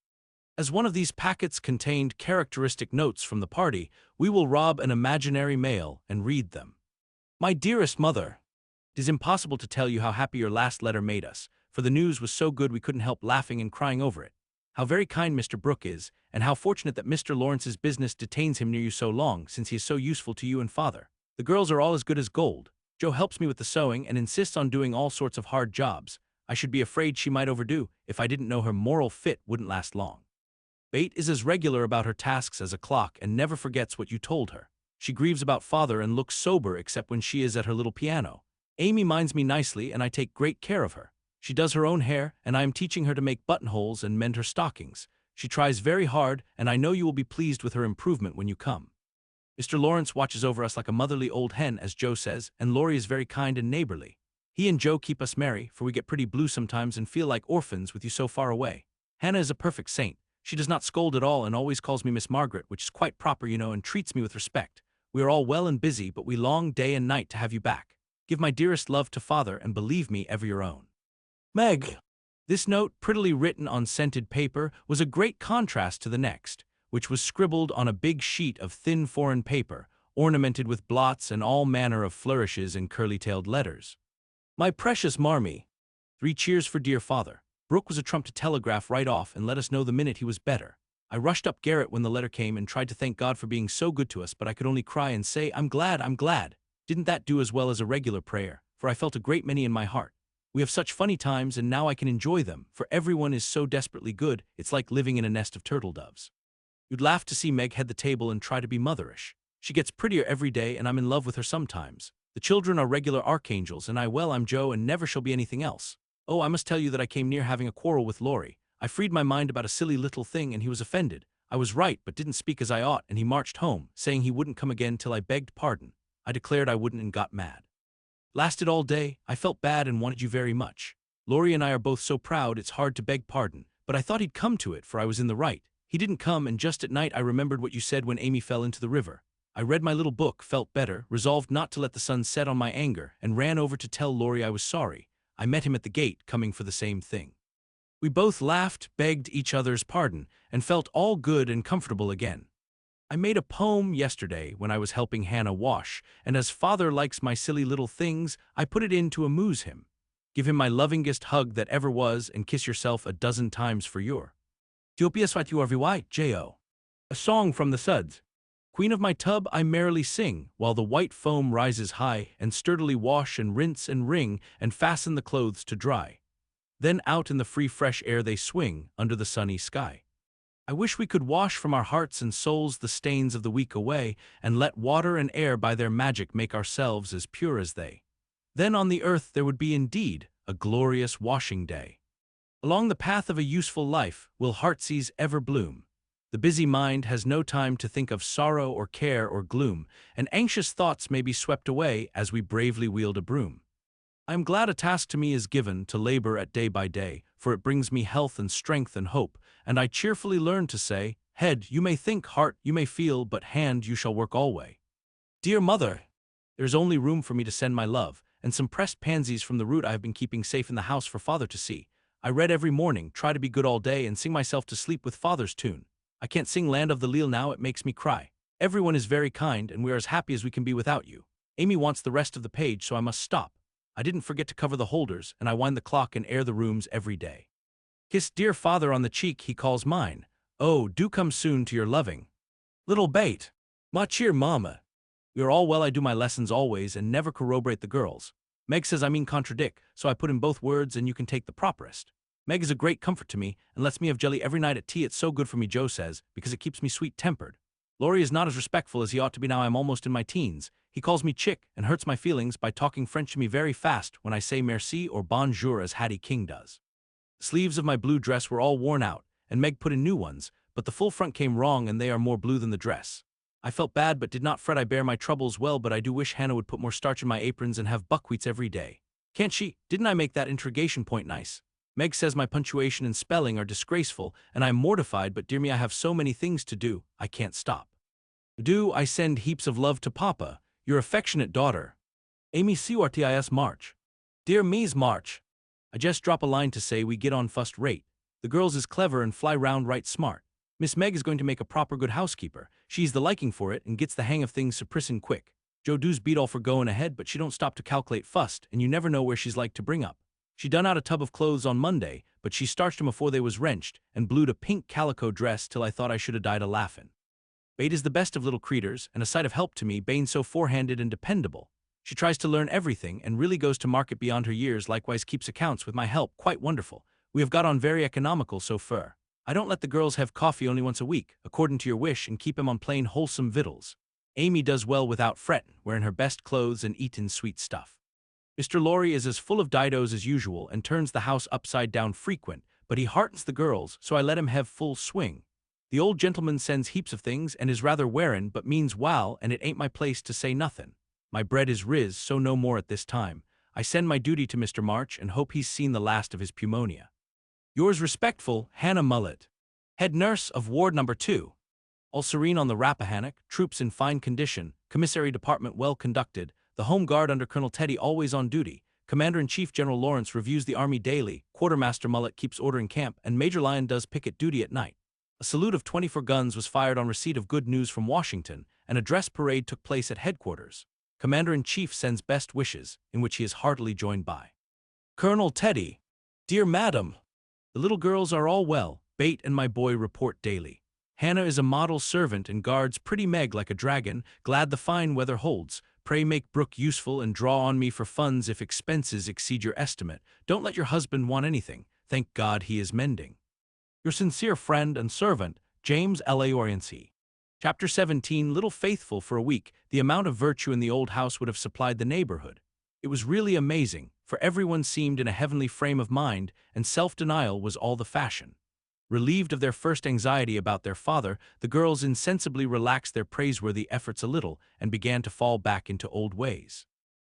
As one of these packets contained characteristic notes from the party, we will rob an imaginary mail and read them. My dearest mother, it is impossible to tell you how happy your last letter made us, for the news was so good we couldn't help laughing and crying over it. How very kind Mr. Brooke is, and how fortunate that Mr. Lawrence's business detains him near you so long, since he is so useful to you and father. The girls are all as good as gold. Joe helps me with the sewing and insists on doing all sorts of hard jobs. I should be afraid she might overdo if I didn't know her moral fit wouldn't last long. Bet is as regular about her tasks as a clock and never forgets what you told her. She grieves about father and looks sober except when she is at her little piano. Amy minds me nicely and I take great care of her. She does her own hair, and I am teaching her to make buttonholes and mend her stockings. She tries very hard, and I know you will be pleased with her improvement when you come. Mr. Laurence watches over us like a motherly old hen, as Joe says, and Laurie is very kind and neighborly. He and Joe keep us merry, for we get pretty blue sometimes and feel like orphans with you so far away. Hannah is a perfect saint. She does not scold at all and always calls me Miss Margaret, which is quite proper, you know, and treats me with respect. We are all well and busy, but we long day and night to have you back. Give my dearest love to father, and believe me, ever your own. Meg. This note, prettily written on scented paper, was a great contrast to the next, which was scribbled on a big sheet of thin foreign paper, ornamented with blots and all manner of flourishes and curly-tailed letters. My precious Marmee. 3 cheers for dear father. Brooke was a trump to telegraph right off and let us know the minute he was better. I rushed up garret when the letter came and tried to thank God for being so good to us, but I could only cry and say, I'm glad, I'm glad. Didn't that do as well as a regular prayer, for I felt a great many in my heart. We have such funny times, and now I can enjoy them, for everyone is so desperately good, it's like living in a nest of turtle doves. You'd laugh to see Meg head the table and try to be motherish. She gets prettier every day, and I'm in love with her sometimes. The children are regular archangels, and I'm Joe and never shall be anything else. Oh, I must tell you that I came near having a quarrel with Laurie. I freed my mind about a silly little thing, and he was offended. I was right, but didn't speak as I ought, and he marched home, saying he wouldn't come again till I begged pardon. I declared I wouldn't and got mad. Lasted all day. I felt bad and wanted you very much. Laurie and I are both so proud it's hard to beg pardon, but I thought he'd come to it, for I was in the right. He didn't come, and just at night I remembered what you said when Amy fell into the river. I read my little book, felt better, resolved not to let the sun set on my anger, and ran over to tell Laurie I was sorry. I met him at the gate, coming for the same thing. We both laughed, begged each other's pardon, and felt all good and comfortable again. I made a poem yesterday when I was helping Hannah wash, and as father likes my silly little things, I put it in to amuse him. Give him my lovingest hug that ever was, and kiss yourself a dozen times for your. Diopias what you are white, J.O. A song from the Suds. Queen of my tub I merrily sing, while the white foam rises high, and sturdily wash and rinse and wring, and fasten the clothes to dry. Then out in the free fresh air they swing, under the sunny sky. I wish we could wash from our hearts and souls the stains of the week away, and let water and air by their magic make ourselves as pure as they. Then on the earth there would be indeed a glorious washing day. Along the path of a useful life will heartsease ever bloom. The busy mind has no time to think of sorrow or care or gloom, and anxious thoughts may be swept away as we bravely wield a broom. I am glad a task to me is given to labor at day by day, for it brings me health and strength and hope, and I cheerfully learn to say, head, you may think, heart, you may feel, but hand, you shall work alway. Dear mother, there is only room for me to send my love, and some pressed pansies from the root I have been keeping safe in the house for father to see. I read every morning, try to be good all day, and sing myself to sleep with father's tune. I can't sing Land of the Leal now, it makes me cry. Everyone is very kind, and we are as happy as we can be without you. Amy wants the rest of the page, so I must stop. I didn't forget to cover the holders, and I wind the clock and air the rooms every day. Kiss dear father on the cheek he calls mine. Oh, do come soon to your loving little bait. Ma cheer mama. We are all well, I do my lessons always and never corroborate the girls. Meg says I mean contradict, so I put in both words and you can take the properest. Meg is a great comfort to me and lets me have jelly every night at tea. It's so good for me, Joe says, because it keeps me sweet-tempered. Laurie is not as respectful as he ought to be now I'm almost in my teens. He calls me chick and hurts my feelings by talking French to me very fast when I say merci or bonjour as Hattie King does. The sleeves of my blue dress were all worn out, and Meg put in new ones, but the full front came wrong and they are more blue than the dress. I felt bad but did not fret. I bear my troubles well, but I do wish Hannah would put more starch in my aprons and have buckwheats every day. Can't she? Didn't I make that interrogation point nice? Meg says my punctuation and spelling are disgraceful, and I'm mortified, but dear me, I have so many things to do, I can't stop. Do I send heaps of love to Papa, your affectionate daughter, Amy Cortis March. Dear Mies March. I just drop a line to say we get on first rate. The girls is clever and fly round right smart. Miss Meg is going to make a proper good housekeeper. She's the liking for it and gets the hang of things suprissin' quick. Jo does beat all for goin' ahead, but she don't stop to calculate fust, and you never know where she's like to bring up. She done out a tub of clothes on Monday, but she starched 'em afore they was wrenched, and blued a pink calico dress till I thought I should have died a-laughin'. Bate is the best of little creeters, and a sight of help to me, Bane's so forehanded and dependable. She tries to learn everything, and really goes to market beyond her years, likewise keeps accounts with my help, quite wonderful. We have got on very economical so far. I don't let the girls have coffee only once a week, according to your wish, and keep 'em on plain wholesome victuals. Amy does well without frettin', wearin' her best clothes and eatin' sweet stuff. Mr. Laurie is as full of didos as usual and turns the house upside down frequent, but he heartens the girls, so I let him have full swing. The old gentleman sends heaps of things and is rather wearin', but means well, and it ain't my place to say nothin'. My bread is riz, so no more at this time. I send my duty to Mr. March and hope he's seen the last of his pneumonia. Yours respectful, Hannah Mullet, Head Nurse of Ward No. 2. All serene on the Rappahannock, troops in fine condition, commissary department well conducted, the Home Guard under Colonel Teddy always on duty, Commander-in-Chief General Lawrence reviews the Army daily, Quartermaster Mullet keeps order in camp, and Major Lyon does picket duty at night. A salute of 24 guns was fired on receipt of good news from Washington, and a dress parade took place at headquarters. Commander-in-Chief sends best wishes, in which he is heartily joined by Colonel Teddy. Dear Madam, the little girls are all well, Bate and my boy report daily. Hannah is a model servant and guards pretty Meg like a dragon, glad the fine weather holds. Pray make Brooke useful and draw on me for funds if expenses exceed your estimate. Don't let your husband want anything. Thank God he is mending. Your sincere friend and servant, James LAURENCE. Chapter 17. Little faithful for a week, the amount of virtue in the old house would have supplied the neighborhood. It was really amazing, for everyone seemed in a heavenly frame of mind, and self-denial was all the fashion. Relieved of their first anxiety about their father, the girls insensibly relaxed their praiseworthy efforts a little and began to fall back into old ways.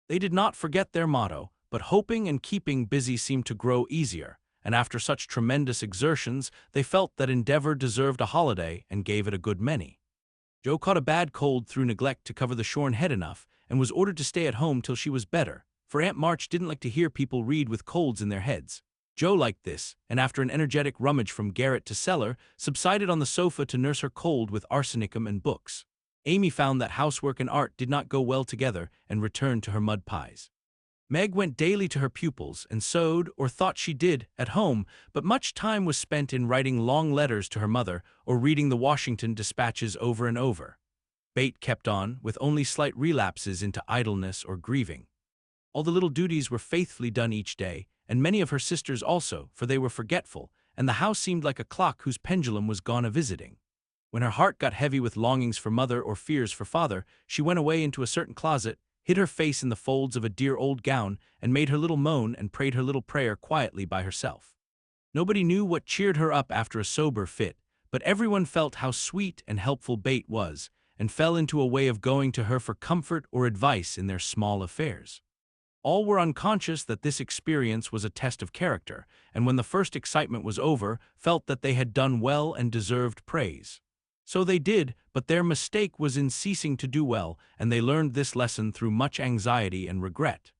They did not forget their motto, but hoping and keeping busy seemed to grow easier, and after such tremendous exertions, they felt that endeavor deserved a holiday and gave it a good many. Jo caught a bad cold through neglect to cover the shorn head enough and was ordered to stay at home till she was better, for Aunt March didn't like to hear people read with colds in their heads. Jo liked this, and after an energetic rummage from garret to cellar, subsided on the sofa to nurse her cold with arsenicum and books. Amy found that housework and art did not go well together and returned to her mud pies. Meg went daily to her pupils and sewed, or thought she did, at home, but much time was spent in writing long letters to her mother or reading the Washington dispatches over and over. Bate kept on, with only slight relapses into idleness or grieving. All the little duties were faithfully done each day, and many of her sisters also, for they were forgetful, and the house seemed like a clock whose pendulum was gone a-visiting. When her heart got heavy with longings for mother or fears for father, she went away into a certain closet, hid her face in the folds of a dear old gown, and made her little moan and prayed her little prayer quietly by herself. Nobody knew what cheered her up after a sober fit, but everyone felt how sweet and helpful Bate was, and fell into a way of going to her for comfort or advice in their small affairs. All were unconscious that this experience was a test of character, and when the first excitement was over, felt that they had done well and deserved praise. So they did, but their mistake was in ceasing to do well, and they learned this lesson through much anxiety and regret.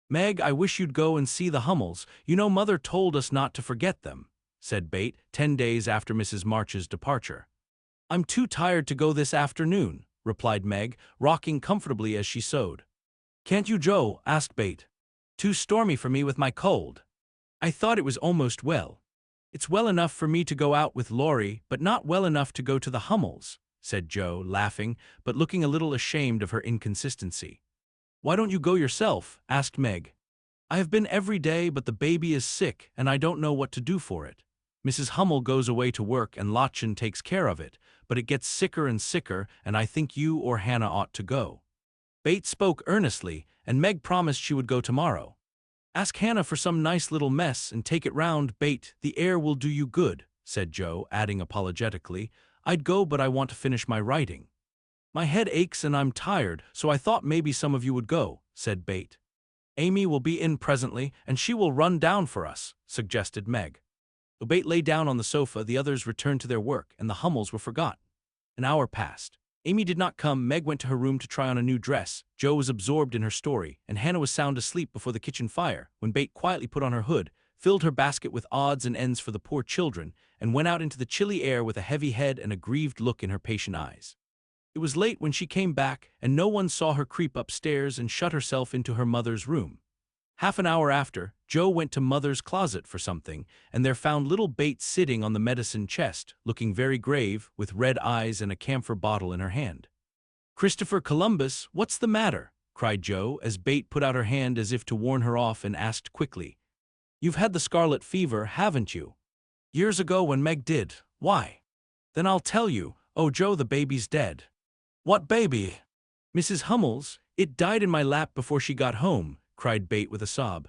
"Meg, I wish you'd go and see the Hummels. You know Mother told us not to forget them," said Bate, 10 days after Mrs. March's departure. "I'm too tired to go this afternoon," replied Meg, rocking comfortably as she sewed. "Can't you, Joe?" asked Bate. "Too stormy for me with my cold. I thought it was almost well. It's well enough for me to go out with Laurie, but not well enough to go to the Hummels," said Joe, laughing, but looking a little ashamed of her inconsistency. "Why don't you go yourself?" asked Meg. "I have been every day, but the baby is sick, and I don't know what to do for it. Mrs. Hummel goes away to work, and Lottchen takes care of it, but it gets sicker and sicker, and I think you or Hannah ought to go." Bate spoke earnestly, and Meg promised she would go tomorrow. "Ask Hannah for some nice little mess and take it round, Bate. The air will do you good," said Joe, adding apologetically, "I'd go, but I want to finish my writing." "My head aches and I'm tired, so I thought maybe some of you would go," said Bate. "Amy will be in presently, and she will run down for us," suggested Meg. Though Bate lay down on the sofa, the others returned to their work, and the Hummels were forgotten. An hour passed. Amy did not come. Meg went to her room to try on a new dress. Joe was absorbed in her story, and Hannah was sound asleep before the kitchen fire, when Bate quietly put on her hood, filled her basket with odds and ends for the poor children, and went out into the chilly air with a heavy head and a grieved look in her patient eyes. It was late when she came back, and no one saw her creep upstairs and shut herself into her mother's room. Half an hour after, Joe went to Mother's closet for something, and there found little Bate sitting on the medicine chest, looking very grave, with red eyes and a camphor bottle in her hand. "Christopher Columbus, what's the matter?" cried Joe, as Bate put out her hand as if to warn her off and asked quickly. "You've had the scarlet fever, haven't you?" "Years ago when Meg did. Why?" "Then I'll tell you. Oh, Joe, the baby's dead." "What baby?" "Mrs. Hummel's. It died in my lap before she got home," cried Bate with a sob.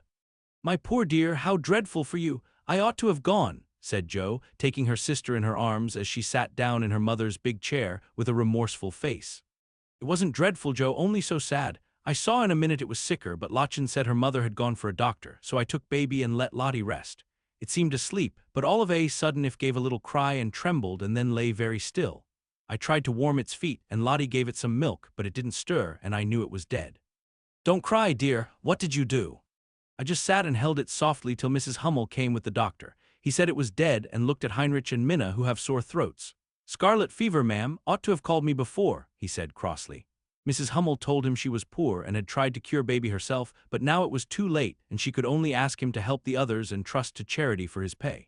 "My poor dear, how dreadful for you. I ought to have gone," said Joe, taking her sister in her arms as she sat down in her mother's big chair with a remorseful face. "It wasn't dreadful, Joe, only so sad. I saw in a minute it was sicker, but Lottchen said her mother had gone for a doctor, so I took baby and let Lottie rest. It seemed asleep, but all of a sudden it gave a little cry and trembled and then lay very still. I tried to warm its feet, and Lottie gave it some milk, but it didn't stir, and I knew it was dead." "Don't cry, dear. What did you do?" "I just sat and held it softly till Mrs. Hummel came with the doctor. He said it was dead and looked at Heinrich and Minna, who have sore throats. 'Scarlet fever, ma'am, ought to have called me before,' he said crossly. Mrs. Hummel told him she was poor and had tried to cure baby herself, but now it was too late and she could only ask him to help the others and trust to charity for his pay.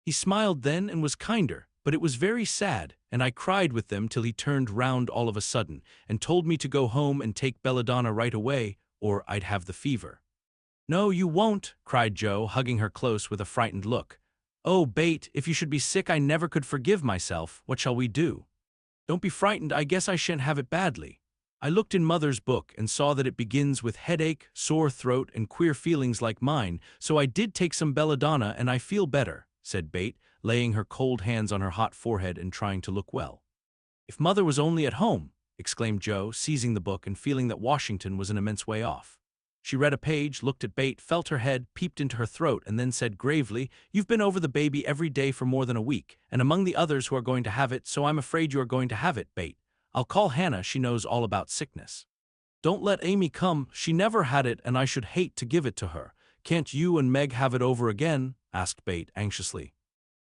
He smiled then and was kinder, but it was very sad, and I cried with them till he turned round all of a sudden and told me to go home and take belladonna right away, or I'd have the fever." "No, you won't," cried Joe, hugging her close with a frightened look. "Oh, Bate, if you should be sick I never could forgive myself. What shall we do?" "Don't be frightened, I guess I shan't have it badly. I looked in Mother's book and saw that it begins with headache, sore throat, and queer feelings like mine, so I did take some belladonna and I feel better," said Bate, laying her cold hands on her hot forehead and trying to look well. "If Mother was only at home!" exclaimed Joe, seizing the book and feeling that Washington was an immense way off. She read a page, looked at Bate, felt her head, peeped into her throat, and then said gravely, "You've been over the baby every day for more than a week, and among the others who are going to have it, so I'm afraid you are going to have it, Bate. I'll call Hannah, she knows all about sickness." "Don't let Amy come, she never had it and I should hate to give it to her. Can't you and Meg have it over again?" asked Bate anxiously.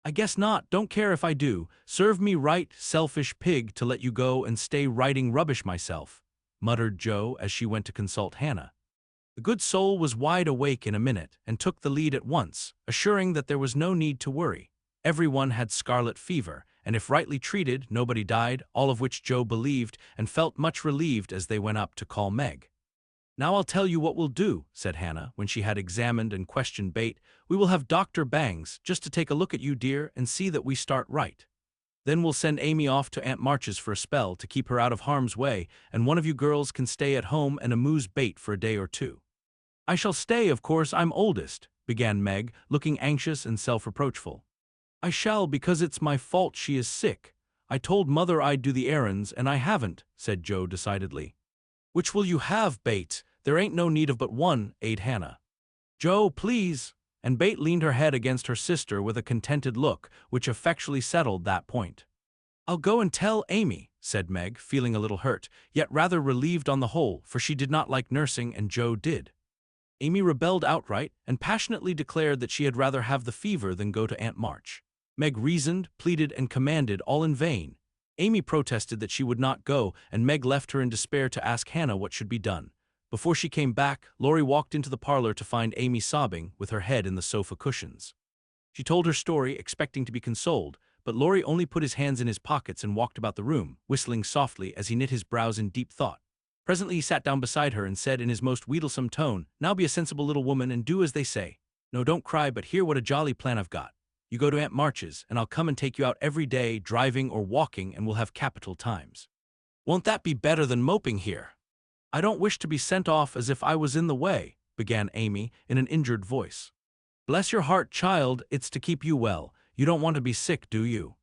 "I guess not, don't care if I do. Serve me right, selfish pig, to let you go and stay writing rubbish myself," muttered Joe as she went to consult Hannah. The good soul was wide awake in a minute and took the lead at once, assuring that there was no need to worry. Everyone had scarlet fever, and if rightly treated, nobody died, all of which Joe believed and felt much relieved as they went up to call Meg. "Now I'll tell you what we'll do," said Hannah, when she had examined and questioned Bate. "We will have Dr. Bangs, just to take a look at you, dear, and see that we start right. Then we'll send Amy off to Aunt March's for a spell to keep her out of harm's way, and one of you girls can stay at home and amuse Bate for a day or two." "I shall stay, of course, I'm oldest," began Meg, looking anxious and self-reproachful. I shall because it's my fault she is sick. I told Mother I'd do the errands and I haven't, said Joe decidedly. Which will you have, Bate? There ain't no need of but one, aid Hannah. Joe, please. And Bate leaned her head against her sister with a contented look, which effectually settled that point. I'll go and tell Amy, said Meg, feeling a little hurt, yet rather relieved on the whole, for she did not like nursing and Joe did. Amy rebelled outright and passionately declared that she had rather have the fever than go to Aunt March. Meg reasoned, pleaded, and commanded, all in vain. Amy protested that she would not go, and Meg left her in despair to ask Hannah what should be done. Before she came back, Laurie walked into the parlor to find Amy sobbing, with her head in the sofa cushions. She told her story, expecting to be consoled, but Laurie only put his hands in his pockets and walked about the room, whistling softly as he knit his brows in deep thought. Presently he sat down beside her and said in his most wheedlesome tone, "Now be a sensible little woman and do as they say. No, don't cry, but hear what a jolly plan I've got. You go to Aunt March's, and I'll come and take you out every day, driving or walking, and we'll have capital times. Won't that be better than moping here? I don't wish to be sent off as if I was in the way," began Amy in an injured voice. "Bless your heart, child, it's to keep you well. You don't want to be sick, do you?"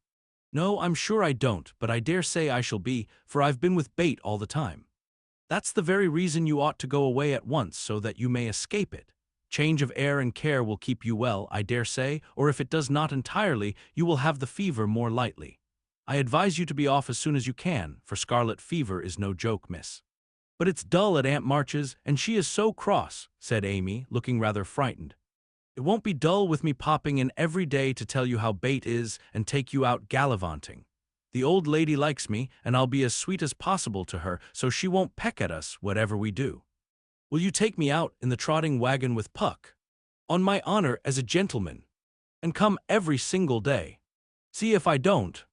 "No, I'm sure I don't, but I dare say I shall be, for I've been with Bate all the time." "That's the very reason you ought to go away at once, so that you may escape it. Change of air and care will keep you well, I dare say, or if it does not entirely, you will have the fever more lightly. I advise you to be off as soon as you can, for scarlet fever is no joke, miss." "But it's dull at Aunt March's, and she is so cross," said Amy, looking rather frightened. "It won't be dull with me popping in every day to tell you how Bate is and take you out gallivanting. The old lady likes me, and I'll be as sweet as possible to her, so she won't peck at us, whatever we do. Will you take me out in the trotting wagon with Puck? On my honor as a gentleman. And come every single day. See if I don't.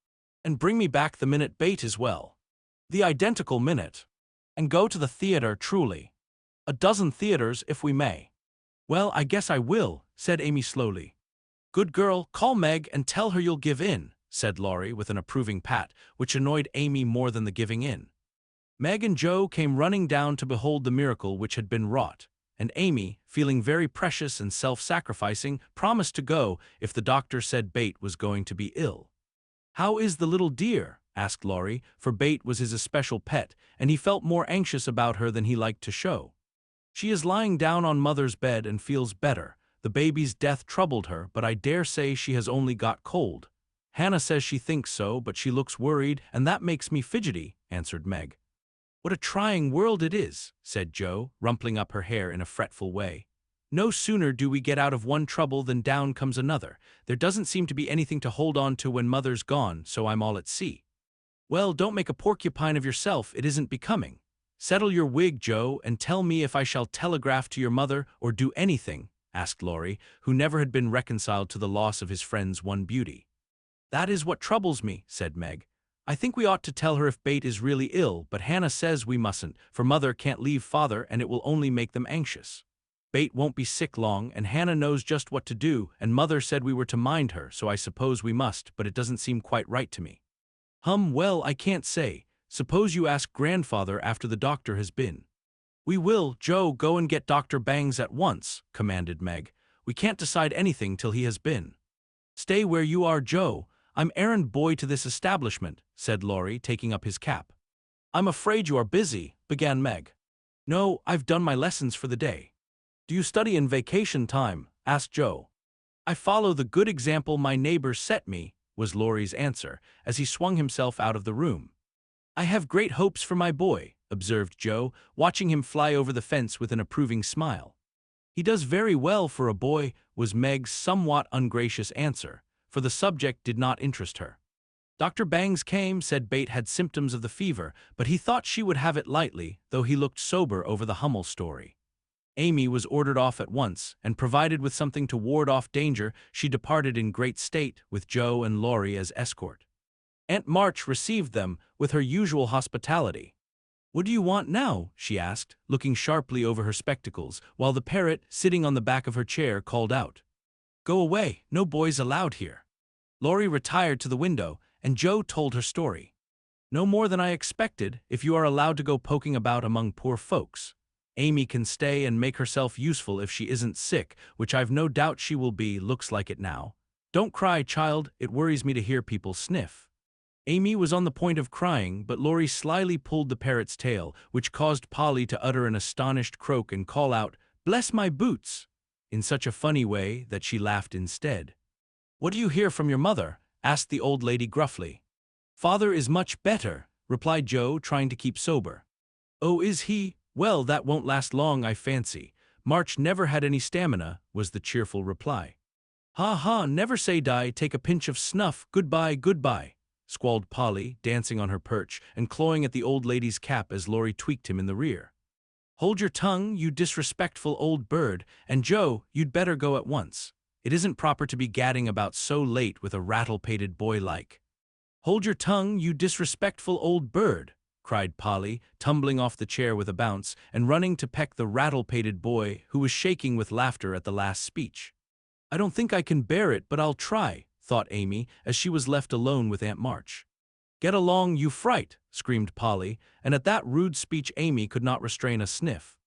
And bring me back the minute Bate is well. The identical minute. And go to the theater, truly. A dozen theaters if we may." "Well, I guess I will," said Amy slowly. "Good girl, call Meg and tell her you'll give in," said Laurie with an approving pat, which annoyed Amy more than the giving in. Meg and Joe came running down to behold the miracle which had been wrought, and Amy, feeling very precious and self-sacrificing, promised to go if the doctor said Bate was going to be ill. "How is the little dear?" asked Laurie, for Bate was his especial pet, and he felt more anxious about her than he liked to show. "She is lying down on Mother's bed and feels better. The baby's death troubled her, but I dare say she has only got cold. Hannah says she thinks so, but she looks worried, and that makes me fidgety," answered Meg. "What a trying world it is," said Joe, rumpling up her hair in a fretful way. "No sooner do we get out of one trouble than down comes another. There doesn't seem to be anything to hold on to when Mother's gone, so I'm all at sea." "Well, don't make a porcupine of yourself, it isn't becoming. Settle your wig, Joe, and tell me if I shall telegraph to your mother or do anything," asked Laurie, who never had been reconciled to the loss of his friend's one beauty. "That is what troubles me," said Meg. "I think we ought to tell her if Bate is really ill, but Hannah says we mustn't, for Mother can't leave Father and it will only make them anxious. Bate won't be sick long, and Hannah knows just what to do, and Mother said we were to mind her, so I suppose we must, but it doesn't seem quite right to me." Well, I can't say. Suppose you ask Grandfather after the doctor has been." "We will, Joe, go and get Dr. Bangs at once," commanded Meg. "We can't decide anything till he has been." "Stay where you are, Joe. I'm errand boy to this establishment," said Laurie, taking up his cap. "I'm afraid you are busy," began Meg. "No, I've done my lessons for the day." "Do you study in vacation time?" asked Joe. "I follow the good example my neighbors set me," was Laurie's answer, as he swung himself out of the room. "I have great hopes for my boy," observed Joe, watching him fly over the fence with an approving smile. "He does very well for a boy," was Meg's somewhat ungracious answer, for the subject did not interest her. Dr. Bangs came, said Bate had symptoms of the fever, but he thought she would have it lightly, though he looked sober over the Hummel story. Amy was ordered off at once, and provided with something to ward off danger, she departed in great state, with Joe and Laurie as escort. Aunt March received them with her usual hospitality. "What do you want now?" she asked, looking sharply over her spectacles, while the parrot, sitting on the back of her chair, called out, "Go away, no boys allowed here." Laurie retired to the window, and Joe told her story. "No more than I expected, if you are allowed to go poking about among poor folks. Amy can stay and make herself useful if she isn't sick, which I've no doubt she will be, looks like it now. Don't cry, child, it worries me to hear people sniff. Amy was on the point of crying, but Laurie slyly pulled the parrot's tail, which caused Polly to utter an astonished croak and call out, "Bless my boots!" in such a funny way that she laughed instead. "What do you hear from your mother?" asked the old lady gruffly. "Father is much better," replied Joe, trying to keep sober. "Oh, is he? Well, that won't last long, I fancy. March never had any stamina," was the cheerful reply. "Ha ha, never say die, take a pinch of snuff, goodbye, goodbye," squalled Polly, dancing on her perch and clawing at the old lady's cap as Laurie tweaked him in the rear. "Hold your tongue, you disrespectful old bird, and Joe, you'd better go at once. It isn't proper to be gadding about so late with a rattle-pated boy like." "Hold your tongue, you disrespectful old bird," cried Polly, tumbling off the chair with a bounce and running to peck the rattle-pated boy, who was shaking with laughter at the last speech. "I don't think I can bear it, but I'll try," thought Amy, as she was left alone with Aunt March. "Get along, you fright!" screamed Polly, and at that rude speech Amy could not restrain a sniff.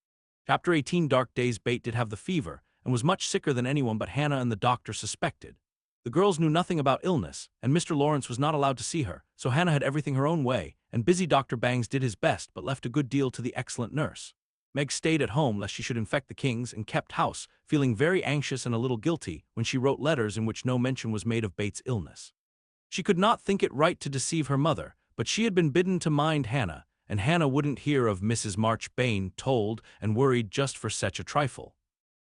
Chapter 18. Dark days. BETH did have the fever, and was much sicker than anyone but Hannah and the doctor suspected. The girls knew nothing about illness, and Mr. Laurence was not allowed to see her, so Hannah had everything her own way, and busy Dr. Bangs did his best but left a good deal to the excellent nurse. Meg stayed at home lest she should infect the Kings and kept house, feeling very anxious and a little guilty when she wrote letters in which no mention was made of Beth's illness. She could not think it right to deceive her mother, but she had been bidden to mind Hannah, and Hannah wouldn't hear of Mrs. March Bain, told and worried just for such a trifle.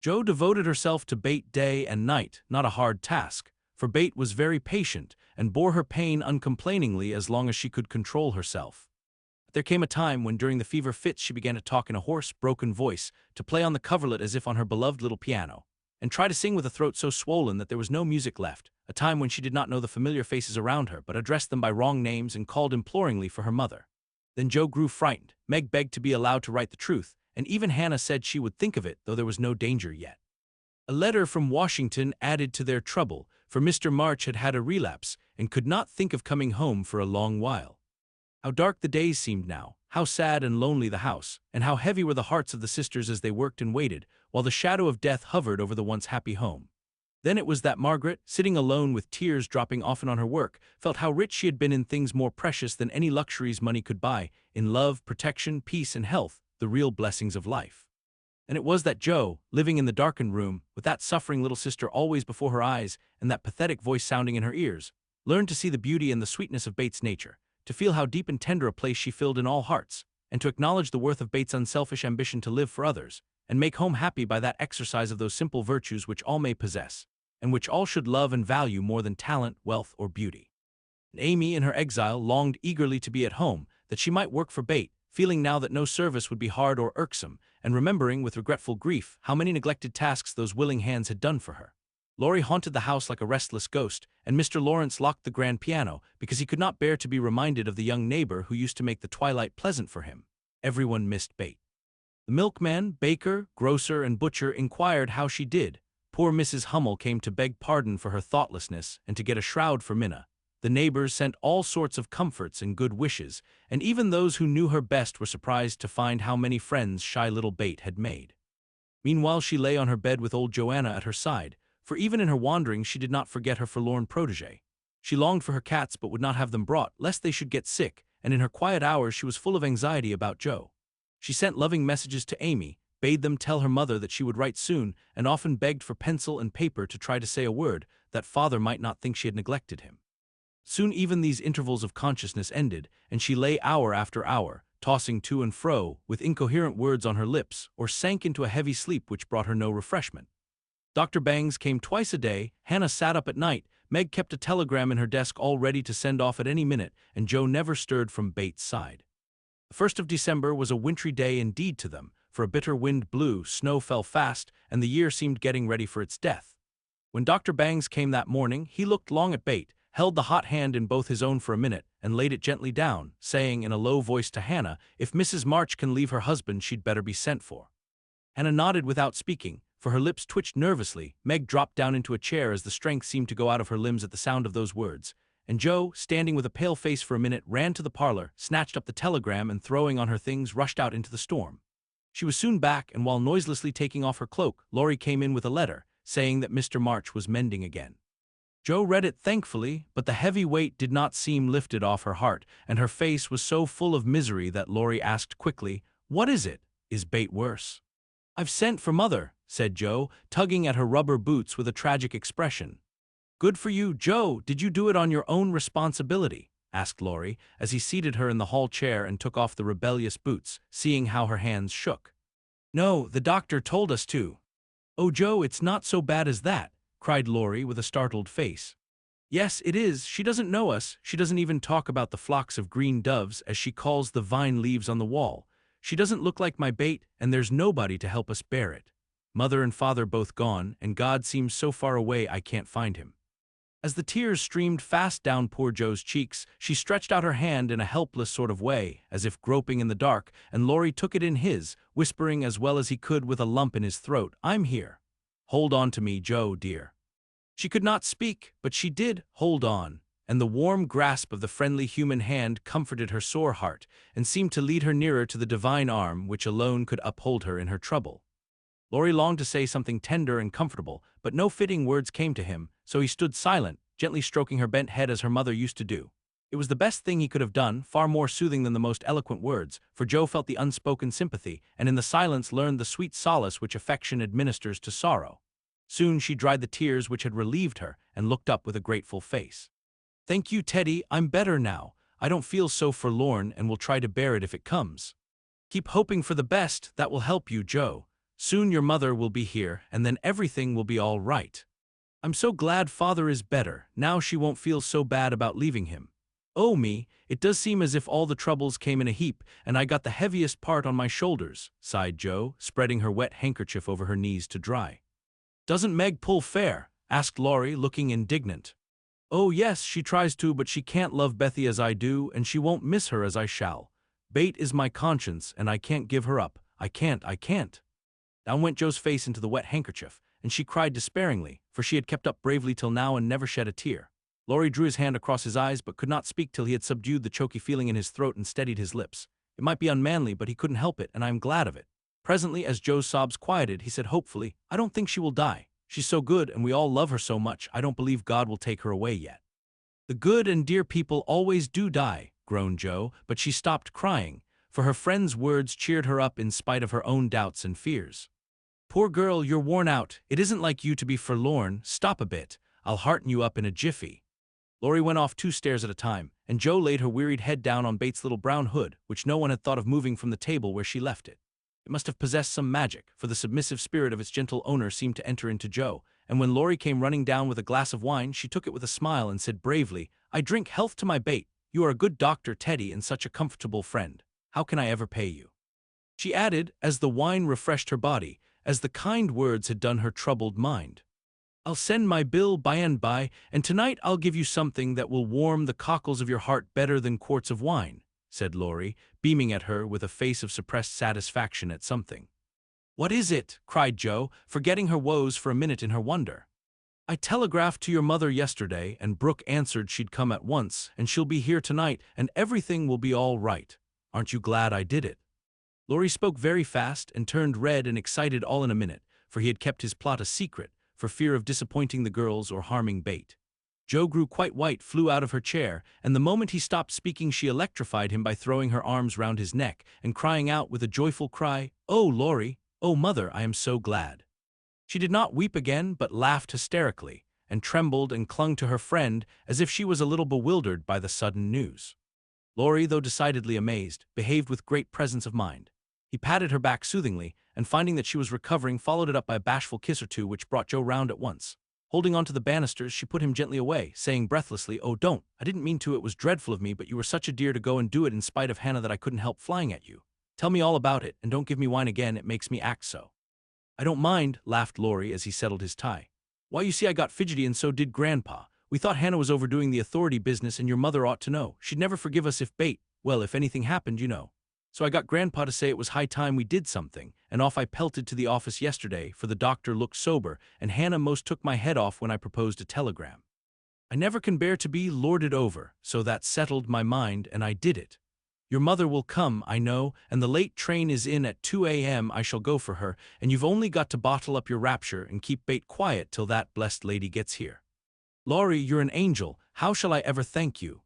Jo devoted herself to Beth day and night, not a hard task, for Beth was very patient and bore her pain uncomplainingly as long as she could control herself. But there came a time when during the fever fits she began to talk in a hoarse, broken voice, to play on the coverlet as if on her beloved little piano, and try to sing with a throat so swollen that there was no music left, a time when she did not know the familiar faces around her but addressed them by wrong names and called imploringly for her mother. Then Jo grew frightened, Meg begged to be allowed to write the truth, and even Hannah said she would think of it, though there was no danger yet. A letter from Washington added to their trouble, for Mr. March had had a relapse and could not think of coming home for a long while. How dark the days seemed now, how sad and lonely the house, and how heavy were the hearts of the sisters as they worked and waited, while the shadow of death hovered over the once happy home. Then it was that Margaret, sitting alone with tears dropping often on her work, felt how rich she had been in things more precious than any luxuries money could buy, in love, protection, peace, and health, the real blessings of life. And it was that Jo, living in the darkened room, with that suffering little sister always before her eyes and that pathetic voice sounding in her ears, learned to see the beauty and the sweetness of Beth's nature, to feel how deep and tender a place she filled in all hearts, and to acknowledge the worth of Beth's unselfish ambition to live for others, and make home happy by that exercise of those simple virtues which all may possess, and which all should love and value more than talent, wealth, or beauty. And Amy, in her exile, longed eagerly to be at home, that she might work for Beth, feeling now that no service would be hard or irksome, and remembering with regretful grief how many neglected tasks those willing hands had done for her. Laurie haunted the house like a restless ghost, and Mr. Laurence locked the grand piano because he could not bear to be reminded of the young neighbor who used to make the twilight pleasant for him. Everyone missed Beth. The milkman, baker, grocer, and butcher inquired how she did. Poor Mrs. Hummel came to beg pardon for her thoughtlessness and to get a shroud for Minna. The neighbors sent all sorts of comforts and good wishes, and even those who knew her best were surprised to find how many friends shy little Beth had made. Meanwhile she lay on her bed with old Joanna at her side, for even in her wanderings she did not forget her forlorn protégé. She longed for her cats but would not have them brought, lest they should get sick, and in her quiet hours she was full of anxiety about Jo. She sent loving messages to Amy, bade them tell her mother that she would write soon, and often begged for pencil and paper to try to say a word, that father might not think she had neglected him. Soon even these intervals of consciousness ended, and she lay hour after hour, tossing to and fro, with incoherent words on her lips, or sank into a heavy sleep which brought her no refreshment. Dr. Bangs came twice a day, Hannah sat up at night, Meg kept a telegram in her desk all ready to send off at any minute, and Jo never stirred from Beth's side. The 1st of December was a wintry day indeed to them, for a bitter wind blew, snow fell fast, and the year seemed getting ready for its death. When Dr. Bangs came that morning, he looked long at Beth, held the hot hand in both his own for a minute, and laid it gently down, saying in a low voice to Hannah, "If Mrs. March can leave her husband, she'd better be sent for." Hannah nodded without speaking, for her lips twitched nervously. Meg dropped down into a chair as the strength seemed to go out of her limbs at the sound of those words, and Jo, standing with a pale face for a minute, ran to the parlor, snatched up the telegram, and throwing on her things, rushed out into the storm. She was soon back, and while noiselessly taking off her cloak, Laurie came in with a letter, saying that Mr. March was mending again. Jo read it thankfully, but the heavy weight did not seem lifted off her heart, and her face was so full of misery that Laurie asked quickly, "What is it? Is Bate worse?" "I've sent for Mother," said Jo, tugging at her rubber boots with a tragic expression. "Good for you, Jo. Did you do it on your own responsibility?" asked Laurie, as he seated her in the hall chair and took off the rebellious boots, seeing how her hands shook. "No, the doctor told us to." "Oh, Jo, it's not so bad as that," cried Laurie with a startled face. "Yes, it is. She doesn't know us. She doesn't even talk about the flocks of green doves, as she calls the vine leaves on the wall. She doesn't look like my Bate, and there's nobody to help us bear it. Mother and Father both gone, and God seems so far away I can't find him." As the tears streamed fast down poor Jo's cheeks, she stretched out her hand in a helpless sort of way, as if groping in the dark, and Laurie took it in his, whispering as well as he could with a lump in his throat, "I'm here. Hold on to me, Jo, dear." She could not speak, but she did hold on, and the warm grasp of the friendly human hand comforted her sore heart, and seemed to lead her nearer to the divine arm which alone could uphold her in her trouble. Laurie longed to say something tender and comfortable, but no fitting words came to him, so he stood silent, gently stroking her bent head as her mother used to do. It was the best thing he could have done, far more soothing than the most eloquent words, for Jo felt the unspoken sympathy, and in the silence learned the sweet solace which affection administers to sorrow. Soon she dried the tears which had relieved her, and looked up with a grateful face. "Thank you, Teddy, I'm better now. I don't feel so forlorn and will try to bear it if it comes. Keep hoping for the best, that will help you, Jo. Soon your mother will be here, and then everything will be all right. I'm so glad Father is better, now she won't feel so bad about leaving him. Oh me, it does seem as if all the troubles came in a heap, and I got the heaviest part on my shoulders," sighed Jo, spreading her wet handkerchief over her knees to dry. "Doesn't Meg pull fair?" asked Laurie, looking indignant. "Oh yes, she tries to, but she can't love Bethy as I do, and she won't miss her as I shall. Bate is my conscience, and I can't give her up. I can't." Down went Jo's face into the wet handkerchief, and she cried despairingly, for she had kept up bravely till now and never shed a tear. Laurie drew his hand across his eyes but could not speak till he had subdued the choky feeling in his throat and steadied his lips. It might be unmanly, but he couldn't help it, and I am glad of it. Presently, as Jo's sobs quieted, he said hopefully, "I don't think she will die. She's so good, and we all love her so much, I don't believe God will take her away yet." "The good and dear people always do die," groaned Jo, but she stopped crying, for her friend's words cheered her up in spite of her own doubts and fears. "Poor girl, you're worn out. It isn't like you to be forlorn. Stop a bit. I'll hearten you up in a jiffy." Laurie went off 2 stairs at a time, and Jo laid her wearied head down on Bates' little brown hood, which no one had thought of moving from the table where she left it. It must have possessed some magic, for the submissive spirit of its gentle owner seemed to enter into Jo, and when Laurie came running down with a glass of wine, she took it with a smile and said bravely, "I drink health to my Bate. You are a good doctor, Teddy, and such a comfortable friend. How can I ever pay you?" She added, as the wine refreshed her body, as the kind words had done her troubled mind, "I'll send my bill by and by, and tonight I'll give you something that will warm the cockles of your heart better than quarts of wine," said Laurie, beaming at her with a face of suppressed satisfaction at something. "What is it?" cried Jo, forgetting her woes for a minute in her wonder. "I telegraphed to your mother yesterday, and Brooke answered she'd come at once, and she'll be here tonight, and everything will be all right. Aren't you glad I did it?" Laurie spoke very fast and turned red and excited all in a minute, for he had kept his plot a secret, for fear of disappointing the girls or harming Bate. Jo grew quite white, flew out of her chair, and the moment he stopped speaking she electrified him by throwing her arms round his neck and crying out with a joyful cry, "Oh, Laurie! Oh, Mother, I am so glad!" She did not weep again, but laughed hysterically, and trembled and clung to her friend as if she was a little bewildered by the sudden news. Laurie, though decidedly amazed, behaved with great presence of mind. He patted her back soothingly, and finding that she was recovering, followed it up by a bashful kiss or two which brought Jo round at once. Holding on to the banisters, she put him gently away, saying breathlessly, "Oh, don't! I didn't mean to, it was dreadful of me, but you were such a dear to go and do it in spite of Hannah that I couldn't help flying at you. Tell me all about it, and don't give me wine again, it makes me act so." "I don't mind," laughed Laurie as he settled his tie. "Why, you see I got fidgety and so did Grandpa. We thought Hannah was overdoing the authority business and your mother ought to know. She'd never forgive us if well, if anything happened, you know. So I got Grandpa to say it was high time we did something, and off I pelted to the office yesterday, for the doctor looked sober, and Hannah most took my head off when I proposed a telegram. I never can bear to be lorded over, so that settled my mind and I did it. Your mother will come, I know, and the late train is in at 2 a.m. I shall go for her, and you've only got to bottle up your rapture and keep Bate quiet till that blessed lady gets here." Laurie, you're an angel, how shall I ever thank you?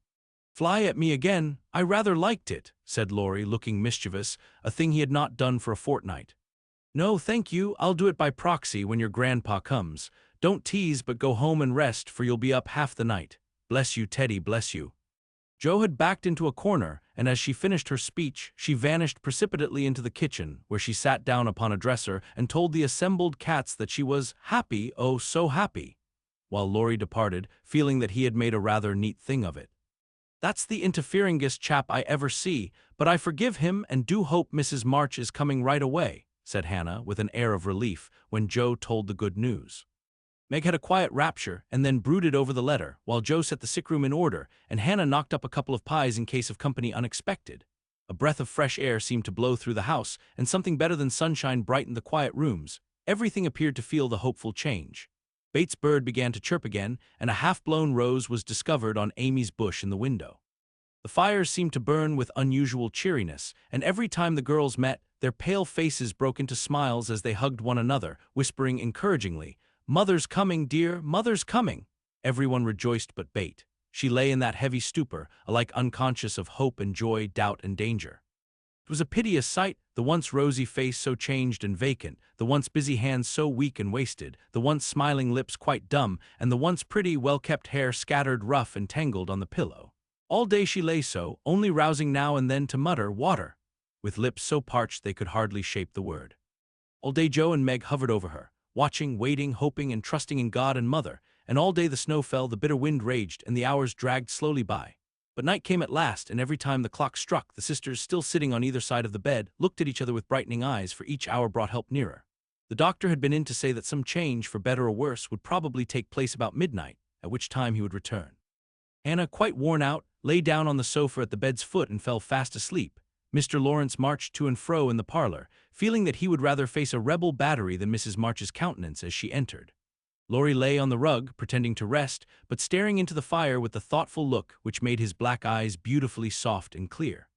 Fly at me again, I rather liked it, said Laurie, looking mischievous, a thing he had not done for a fortnight. No, thank you, I'll do it by proxy when your grandpa comes. Don't tease but go home and rest, for you'll be up half the night. Bless you, Teddy, bless you. Jo had backed into a corner, and as she finished her speech, she vanished precipitately into the kitchen, where she sat down upon a dresser and told the assembled cats that she was happy, oh so happy, while Laurie departed, feeling that he had made a rather neat thing of it. That's the interferingest chap I ever see, but I forgive him and do hope Mrs. March is coming right away, said Hannah with an air of relief when Jo told the good news. Meg had a quiet rapture and then brooded over the letter, while Jo set the sick room in order, and Hannah knocked up a couple of pies in case of company unexpected. A breath of fresh air seemed to blow through the house, and something better than sunshine brightened the quiet rooms. Everything appeared to feel the hopeful change. Bates' bird began to chirp again, and a half-blown rose was discovered on Amy's bush in the window. The fires seemed to burn with unusual cheeriness, and every time the girls met, their pale faces broke into smiles as they hugged one another, whispering encouragingly, "Mother's coming, dear, Mother's coming." Everyone rejoiced but Bate. She lay in that heavy stupor, alike unconscious of hope and joy, doubt and danger. It was a piteous sight, the once rosy face so changed and vacant, the once busy hands so weak and wasted, the once smiling lips quite dumb, and the once pretty, well-kept hair scattered rough and tangled on the pillow. All day she lay so, only rousing now and then to mutter, "Water," with lips so parched they could hardly shape the word. All day Jo and Meg hovered over her, watching, waiting, hoping, and trusting in God and Mother, and all day the snow fell, the bitter wind raged, and the hours dragged slowly by. But night came at last, and every time the clock struck, the sisters, still sitting on either side of the bed, looked at each other with brightening eyes, for each hour brought help nearer. The doctor had been in to say that some change, for better or worse, would probably take place about midnight, at which time he would return. Hannah, quite worn out, lay down on the sofa at the bed's foot and fell fast asleep. Mr. Laurence marched to and fro in the parlor, feeling that he would rather face a rebel battery than Mrs. March's countenance as she entered. Laurie lay on the rug, pretending to rest, but staring into the fire with the thoughtful look which made his black eyes beautifully soft and clear.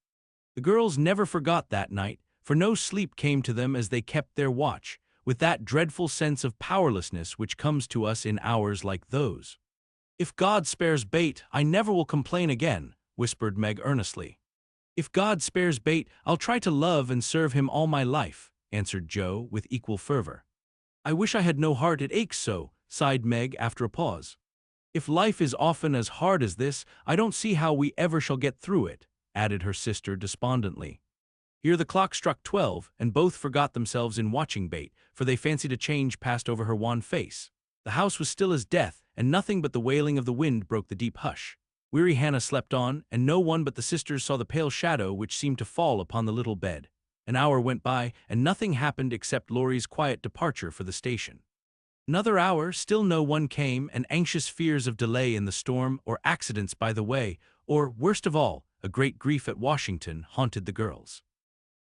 The girls never forgot that night, for no sleep came to them as they kept their watch, with that dreadful sense of powerlessness which comes to us in hours like those. "If God spares Bate, I never will complain again," whispered Meg earnestly. "If God spares Bate, I'll try to love and serve him all my life," answered Jo with equal fervor. "I wish I had no heart, it aches so," sighed Meg after a pause. "If life is often as hard as this, I don't see how we ever shall get through it," added her sister despondently. Here the clock struck 12, and both forgot themselves in watching Bate, for they fancied a change passed over her wan face. The house was still as death, and nothing but the wailing of the wind broke the deep hush. Weary Hannah slept on, and no one but the sisters saw the pale shadow which seemed to fall upon the little bed. An hour went by, and nothing happened except Laurie's quiet departure for the station. Another hour, still no one came, and anxious fears of delay in the storm, or accidents by the way, or, worst of all, a great grief at Washington, haunted the girls.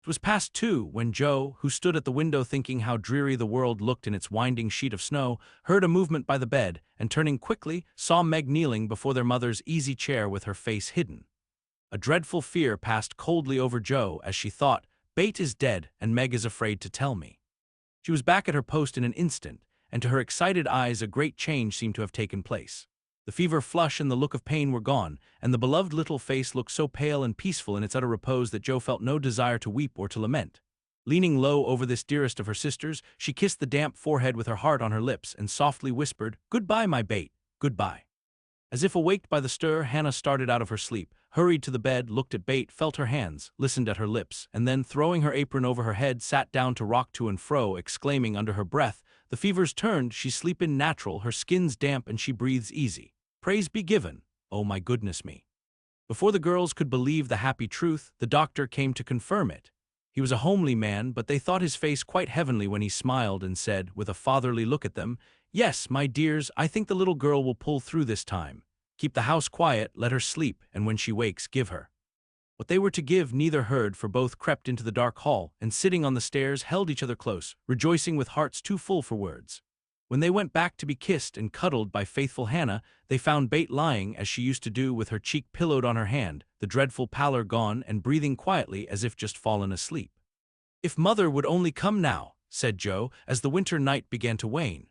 It was past 2 when Jo, who stood at the window thinking how dreary the world looked in its winding sheet of snow, heard a movement by the bed, and turning quickly, saw Meg kneeling before their mother's easy chair with her face hidden. A dreadful fear passed coldly over Jo as she thought, "Bate is dead, and Meg is afraid to tell me." She was back at her post in an instant, and to her excited eyes a great change seemed to have taken place. The fever flush and the look of pain were gone, and the beloved little face looked so pale and peaceful in its utter repose that Jo felt no desire to weep or to lament. Leaning low over this dearest of her sisters, she kissed the damp forehead with her heart on her lips and softly whispered, "Goodbye, my Bate, goodbye." As if awaked by the stir, Hannah started out of her sleep, hurried to the bed, looked at Bate, felt her hands, listened at her lips, and then, throwing her apron over her head, sat down to rock to and fro, exclaiming under her breath, "The fever's turned, she's sleepin' natural, her skin's damp and she breathes easy. Praise be given, oh my goodness me." Before the girls could believe the happy truth, the doctor came to confirm it. He was a homely man, but they thought his face quite heavenly when he smiled and said, with a fatherly look at them, "Yes, my dears, I think the little girl will pull through this time. Keep the house quiet, let her sleep, and when she wakes, give her." What they were to give neither heard, for both crept into the dark hall, and sitting on the stairs held each other close, rejoicing with hearts too full for words. When they went back to be kissed and cuddled by faithful Hannah, they found Bate lying as she used to do with her cheek pillowed on her hand, the dreadful pallor gone, and breathing quietly as if just fallen asleep. "If Mother would only come now," said Jo, as the winter night began to wane.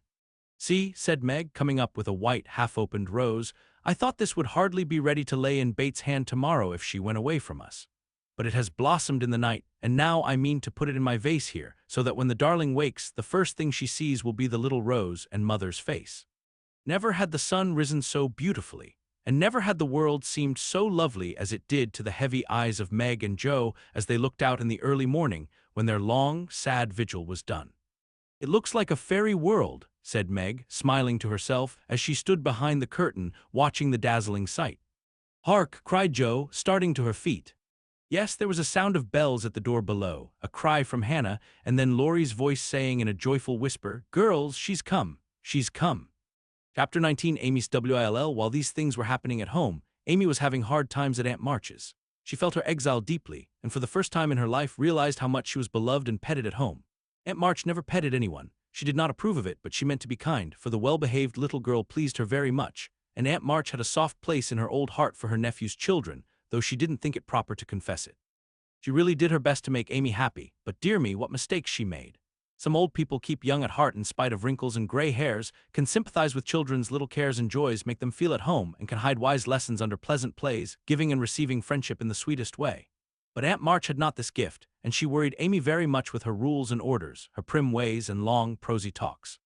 "See," said Meg, coming up with a white, half-opened rose, "I thought this would hardly be ready to lay in Bates' hand tomorrow if she went away from us. But it has blossomed in the night, and now I mean to put it in my vase here, so that when the darling wakes, the first thing she sees will be the little rose and Mother's face." Never had the sun risen so beautifully, and never had the world seemed so lovely as it did to the heavy eyes of Meg and Joe as they looked out in the early morning when their long, sad vigil was done. "It looks like a fairy world," said Meg, smiling to herself as she stood behind the curtain watching the dazzling sight. "Hark!" cried Joe, starting to her feet. Yes, there was a sound of bells at the door below, a cry from Hannah, and then Laurie's voice saying in a joyful whisper, "Girls, she's come! She's come!" Chapter 19. Amy's WILL. While these things were happening at home, Amy was having hard times at Aunt March's. She felt her exile deeply, and for the first time in her life realized how much she was beloved and petted at home. Aunt March never petted anyone. She did not approve of it, but she meant to be kind, for the well-behaved little girl pleased her very much, and Aunt March had a soft place in her old heart for her nephew's children, though she didn't think it proper to confess it. She really did her best to make Amy happy, but dear me, what mistakes she made. Some old people keep young at heart in spite of wrinkles and gray hairs, can sympathize with children's little cares and joys, make them feel at home, and can hide wise lessons under pleasant plays, giving and receiving friendship in the sweetest way. But Aunt March had not this gift, and she worried Amy very much with her rules and orders, her prim ways and long, prosy talks.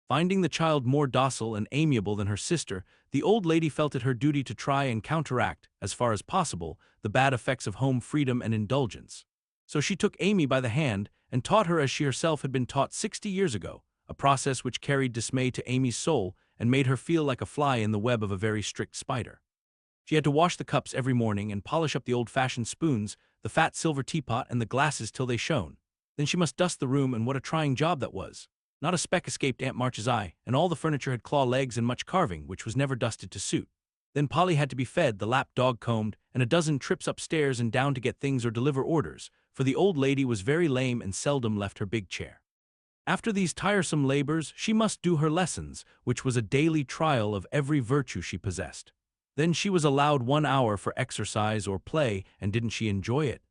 Finding the child more docile and amiable than her sister, the old lady felt it her duty to try and counteract, as far as possible, the bad effects of home freedom and indulgence. So she took Amy by the hand and taught her as she herself had been taught 60 years ago, a process which carried dismay to Amy's soul and made her feel like a fly in the web of a very strict spider. She had to wash the cups every morning and polish up the old-fashioned spoons, the fat silver teapot, and the glasses till they shone. Then she must dust the room, and what a trying job that was. Not a speck escaped Aunt March's eye, and all the furniture had claw legs and much carving, which was never dusted to suit. Then Polly had to be fed, the lap dog combed, and a dozen trips upstairs and down to get things or deliver orders, for the old lady was very lame and seldom left her big chair. After these tiresome labors, she must do her lessons, which was a daily trial of every virtue she possessed. Then she was allowed 1 hour for exercise or play, and didn't she enjoy it?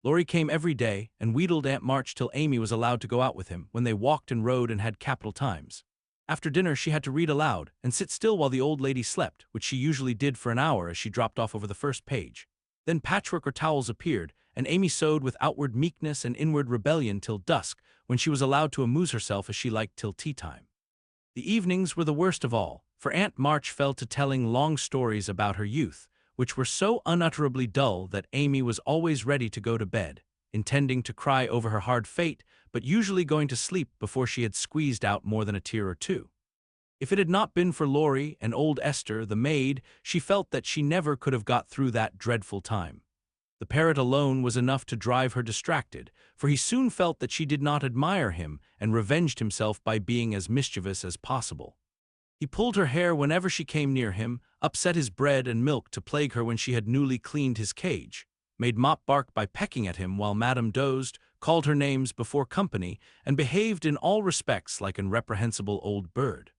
Laurie came every day and wheedled Aunt March till Amy was allowed to go out with him, when they walked and rode and had capital times. After dinner she had to read aloud and sit still while the old lady slept, which she usually did for an hour as she dropped off over the first page. Then patchwork or towels appeared, and Amy sewed with outward meekness and inward rebellion till dusk, when she was allowed to amuse herself as she liked till tea-time. The evenings were the worst of all, for Aunt March fell to telling long stories about her youth, which were so unutterably dull that Amy was always ready to go to bed, intending to cry over her hard fate, but usually going to sleep before she had squeezed out more than a tear or two. If it had not been for Laurie and old Esther, the maid, she felt that she never could have got through that dreadful time. The parrot alone was enough to drive her distracted, for he soon felt that she did not admire him and revenged himself by being as mischievous as possible. He pulled her hair whenever she came near him, upset his bread and milk to plague her when she had newly cleaned his cage, made Mop bark by pecking at him while Madame dozed, called her names before company, and behaved in all respects like an reprehensible old bird.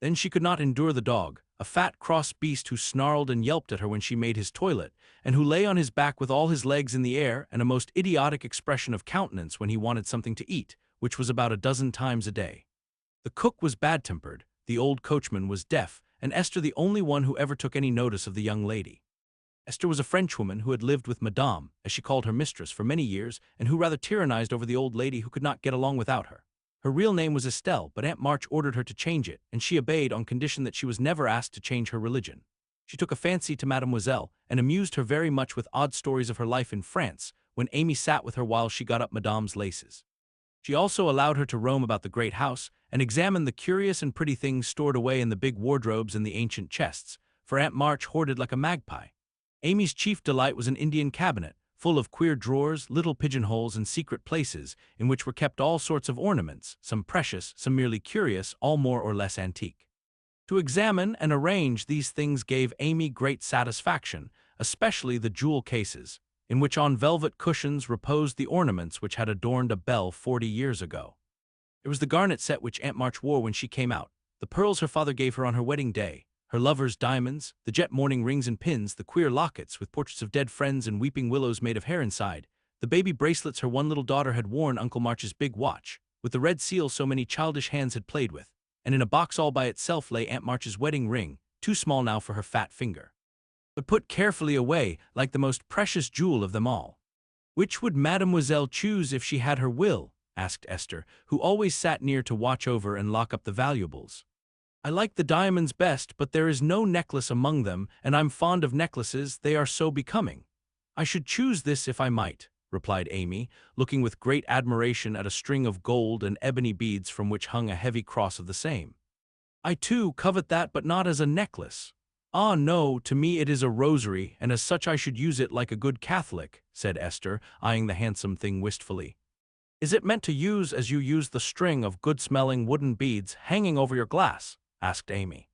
Then she could not endure the dog, a fat, cross beast who snarled and yelped at her when she made his toilet, and who lay on his back with all his legs in the air and a most idiotic expression of countenance when he wanted something to eat, which was about a dozen times a day. The cook was bad-tempered, the old coachman was deaf, and Esther the only one who ever took any notice of the young lady. Esther was a Frenchwoman who had lived with Madame, as she called her mistress, for many years, and who rather tyrannized over the old lady who could not get along without her. Her real name was Estelle, but Aunt March ordered her to change it, and she obeyed on condition that she was never asked to change her religion. She took a fancy to Mademoiselle, and amused her very much with odd stories of her life in France, when Amy sat with her while she got up Madame's laces. She also allowed her to roam about the great house, and examine the curious and pretty things stored away in the big wardrobes and the ancient chests, for Aunt March hoarded like a magpie. Amy's chief delight was an Indian cabinet, full of queer drawers, little pigeonholes, and secret places, in which were kept all sorts of ornaments, some precious, some merely curious, all more or less antique. To examine and arrange these things gave Amy great satisfaction, especially the jewel cases, in which on velvet cushions reposed the ornaments which had adorned a belle 40 years ago. It was the garnet set which Aunt March wore when she came out, the pearls her father gave her on her wedding day, her lover's diamonds, the jet mourning rings and pins, the queer lockets with portraits of dead friends and weeping willows made of hair inside, the baby bracelets her one little daughter had worn, Uncle March's big watch, with the red seal so many childish hands had played with, and in a box all by itself lay Aunt March's wedding ring, too small now for her fat finger, but put carefully away like the most precious jewel of them all. "Which would Mademoiselle choose if she had her will?" asked Esther, who always sat near to watch over and lock up the valuables. "I like the diamonds best, but there is no necklace among them, and I'm fond of necklaces, they are so becoming. I should choose this if I might," replied Amy, looking with great admiration at a string of gold and ebony beads from which hung a heavy cross of the same. "I too covet that, but not as a necklace." "Ah, no, to me it is a rosary, and as such I should use it like a good Catholic," said Esther, eyeing the handsome thing wistfully. "Is it meant to use as you use the string of good-smelling wooden beads hanging over your glass?" asked Amy.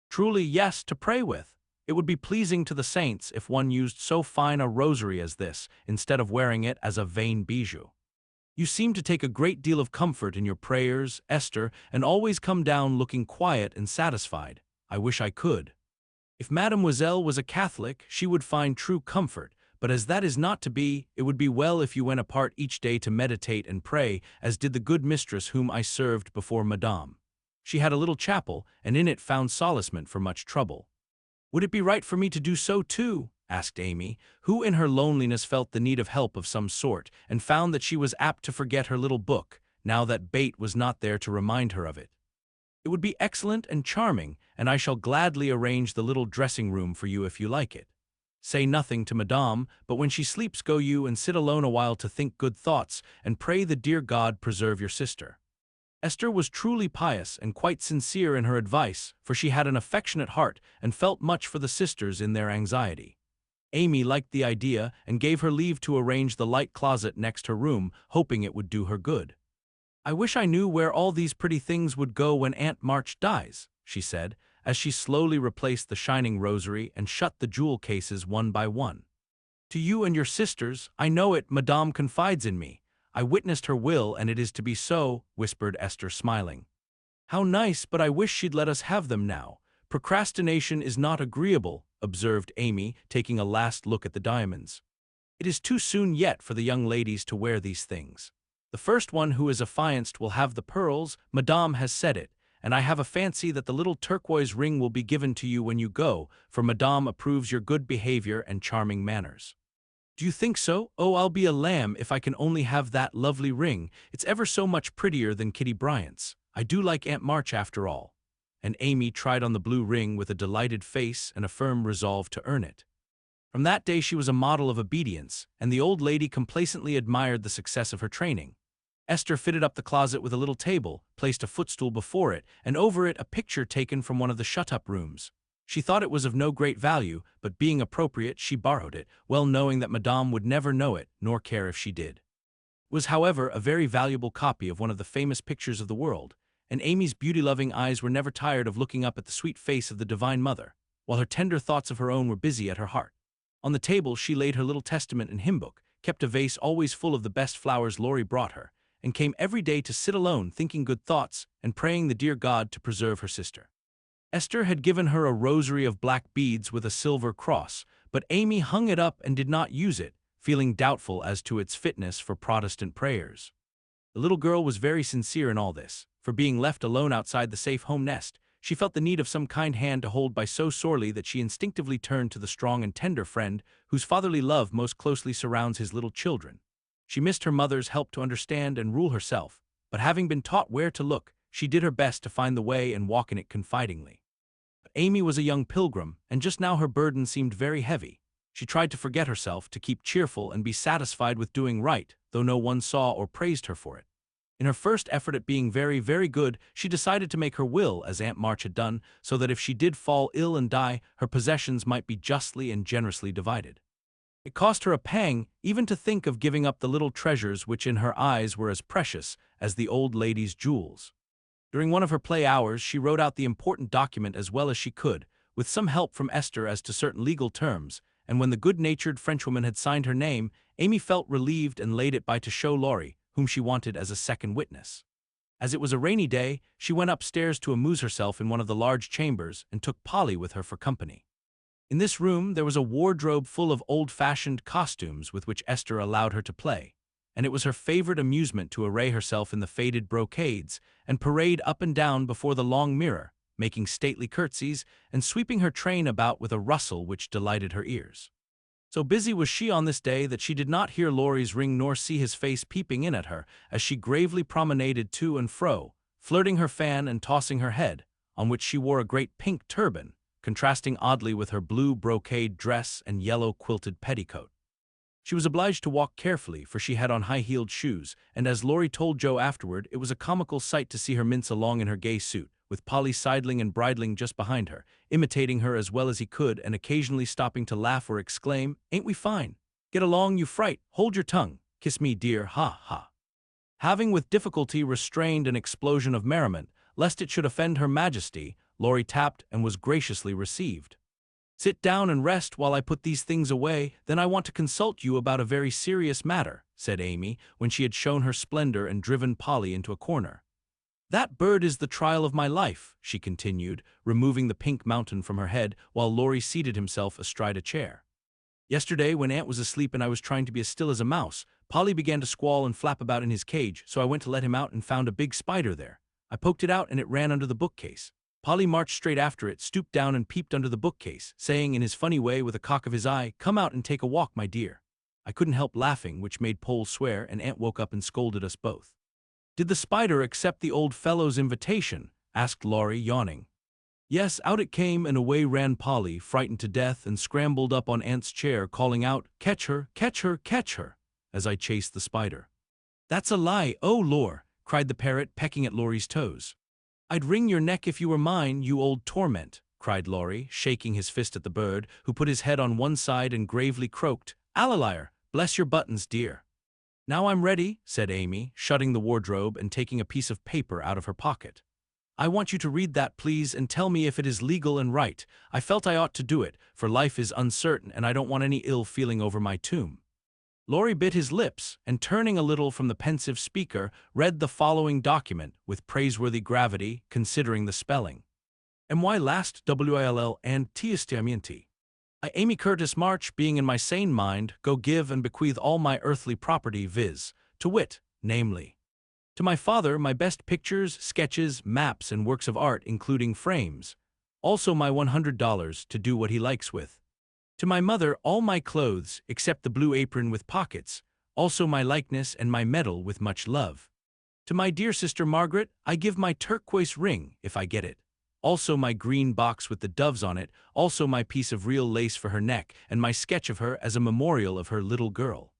"Truly, yes, to pray with. It would be pleasing to the saints if one used so fine a rosary as this, instead of wearing it as a vain bijou. You seem to take a great deal of comfort in your prayers, Esther, and always come down looking quiet and satisfied. I wish I could. If Mademoiselle was a Catholic, she would find true comfort, but as that is not to be, it would be well if you went apart each day to meditate and pray, as did the good mistress whom I served before Madame. She had a little chapel, and in it found solacement for much trouble." "Would it be right for me to do so too?" asked Amy, who in her loneliness felt the need of help of some sort, and found that she was apt to forget her little book, now that Bate was not there to remind her of it. "It would be excellent and charming, and I shall gladly arrange the little dressing-room for you if you like it. Say nothing to Madame, but when she sleeps go you and sit alone a while to think good thoughts, and pray the dear God preserve your sister." Esther was truly pious and quite sincere in her advice, for she had an affectionate heart and felt much for the sisters in their anxiety. Amy liked the idea and gave her leave to arrange the light closet next her room, hoping it would do her good. "I wish I knew where all these pretty things would go when Aunt March dies," she said, as she slowly replaced the shining rosary and shut the jewel cases one by one. "To you and your sisters, I know it, Madame confides in me. I witnessed her will, and it is to be so," whispered Esther, smiling. "How nice, but I wish she'd let us have them now. Procrastination is not agreeable," observed Amy, taking a last look at the diamonds. "It is too soon yet for the young ladies to wear these things. The first one who is affianced will have the pearls, Madame has said it, and I have a fancy that the little turquoise ring will be given to you when you go, for Madame approves your good behavior and charming manners." "Do you think so? Oh, I'll be a lamb if I can only have that lovely ring. It's ever so much prettier than Kitty Bryant's. I do like Aunt March after all." And Amy tried on the blue ring with a delighted face and a firm resolve to earn it. From that day she was a model of obedience, and the old lady complacently admired the success of her training. Esther fitted up the closet with a little table, placed a footstool before it, and over it a picture taken from one of the shut-up rooms. She thought it was of no great value, but being appropriate, she borrowed it, well knowing that Madame would never know it, nor care if she did. It was, however, a very valuable copy of one of the famous pictures of the world, and Amy's beauty-loving eyes were never tired of looking up at the sweet face of the Divine Mother, while her tender thoughts of her own were busy at her heart. On the table she laid her little testament and hymn-book, kept a vase always full of the best flowers Laurie brought her, and came every day to sit alone thinking good thoughts and praying the dear God to preserve her sister. Esther had given her a rosary of black beads with a silver cross, but Amy hung it up and did not use it, feeling doubtful as to its fitness for Protestant prayers. The little girl was very sincere in all this, for being left alone outside the safe home nest, she felt the need of some kind hand to hold by so sorely that she instinctively turned to the strong and tender friend whose fatherly love most closely surrounds his little children. She missed her mother's help to understand and rule herself, but having been taught where to look, she did her best to find the way and walk in it confidingly. Amy was a young pilgrim, and just now her burden seemed very heavy. She tried to forget herself, to keep cheerful and be satisfied with doing right, though no one saw or praised her for it. In her first effort at being very, very good, she decided to make her will as Aunt March had done, so that if she did fall ill and die, her possessions might be justly and generously divided. It cost her a pang even to think of giving up the little treasures which in her eyes were as precious as the old lady's jewels. During one of her play hours she wrote out the important document as well as she could, with some help from Esther as to certain legal terms, and when the good-natured Frenchwoman had signed her name, Amy felt relieved and laid it by to show Laurie, whom she wanted as a second witness. As it was a rainy day, she went upstairs to amuse herself in one of the large chambers and took Polly with her for company. In this room there was a wardrobe full of old-fashioned costumes with which Esther allowed her to play. and it was her favorite amusement to array herself in the faded brocades and parade up and down before the long mirror, making stately curtsies and sweeping her train about with a rustle which delighted her ears. So busy was she on this day that she did not hear Laurie's ring nor see his face peeping in at her as she gravely promenaded to and fro, flirting her fan and tossing her head, on which she wore a great pink turban, contrasting oddly with her blue brocade dress and yellow quilted petticoat. She was obliged to walk carefully, for she had on high-heeled shoes, and as Laurie told Joe afterward, it was a comical sight to see her mince along in her gay suit, with Polly sidling and bridling just behind her, imitating her as well as he could and occasionally stopping to laugh or exclaim, "Ain't we fine? Get along, you fright! Hold your tongue! Kiss me, dear, ha, ha!" Having with difficulty restrained an explosion of merriment, lest it should offend Her Majesty, Laurie tapped and was graciously received. "Sit down and rest while I put these things away, then I want to consult you about a very serious matter," said Amy, when she had shown her splendor and driven Polly into a corner. "That bird is the trial of my life," she continued, removing the pink mountain from her head while Laurie seated himself astride a chair. "Yesterday, when Aunt was asleep and I was trying to be as still as a mouse, Polly began to squall and flap about in his cage, so I went to let him out and found a big spider there. I poked it out and it ran under the bookcase. Polly marched straight after it, stooped down and peeped under the bookcase, saying in his funny way with a cock of his eye, 'Come out and take a walk, my dear.' I couldn't help laughing, which made Pole swear, and Aunt woke up and scolded us both." "Did the spider accept the old fellow's invitation?" asked Laurie, yawning. "Yes, out it came, and away ran Polly, frightened to death, and scrambled up on Aunt's chair, calling out, 'Catch her, catch her, catch her,' as I chased the spider." "That's a lie, oh lor!" cried the parrot, pecking at Laurie's toes. "I'd wring your neck if you were mine, you old torment," cried Laurie, shaking his fist at the bird, who put his head on one side and gravely croaked, "Alaliar, bless your buttons, dear." "Now I'm ready," said Amy, shutting the wardrobe and taking a piece of paper out of her pocket. "I want you to read that, please, and tell me if it is legal and right. I felt I ought to do it, for life is uncertain and I don't want any ill feeling over my tomb." Laurie bit his lips, and turning a little from the pensive speaker, read the following document with praiseworthy gravity, considering the spelling. "My last will and testament. I, Amy Curtis March, being in my sane mind, go give and bequeath all my earthly property, viz., to wit, namely, to my father my best pictures, sketches, maps, and works of art, including frames, also my $100 to do what he likes with. To my mother all my clothes, except the blue apron with pockets, also my likeness and my medal with much love. To my dear sister Margaret I give my turquoise ring, if I get it, also my green box with the doves on it, also my piece of real lace for her neck, and my sketch of her as a memorial of her little girl.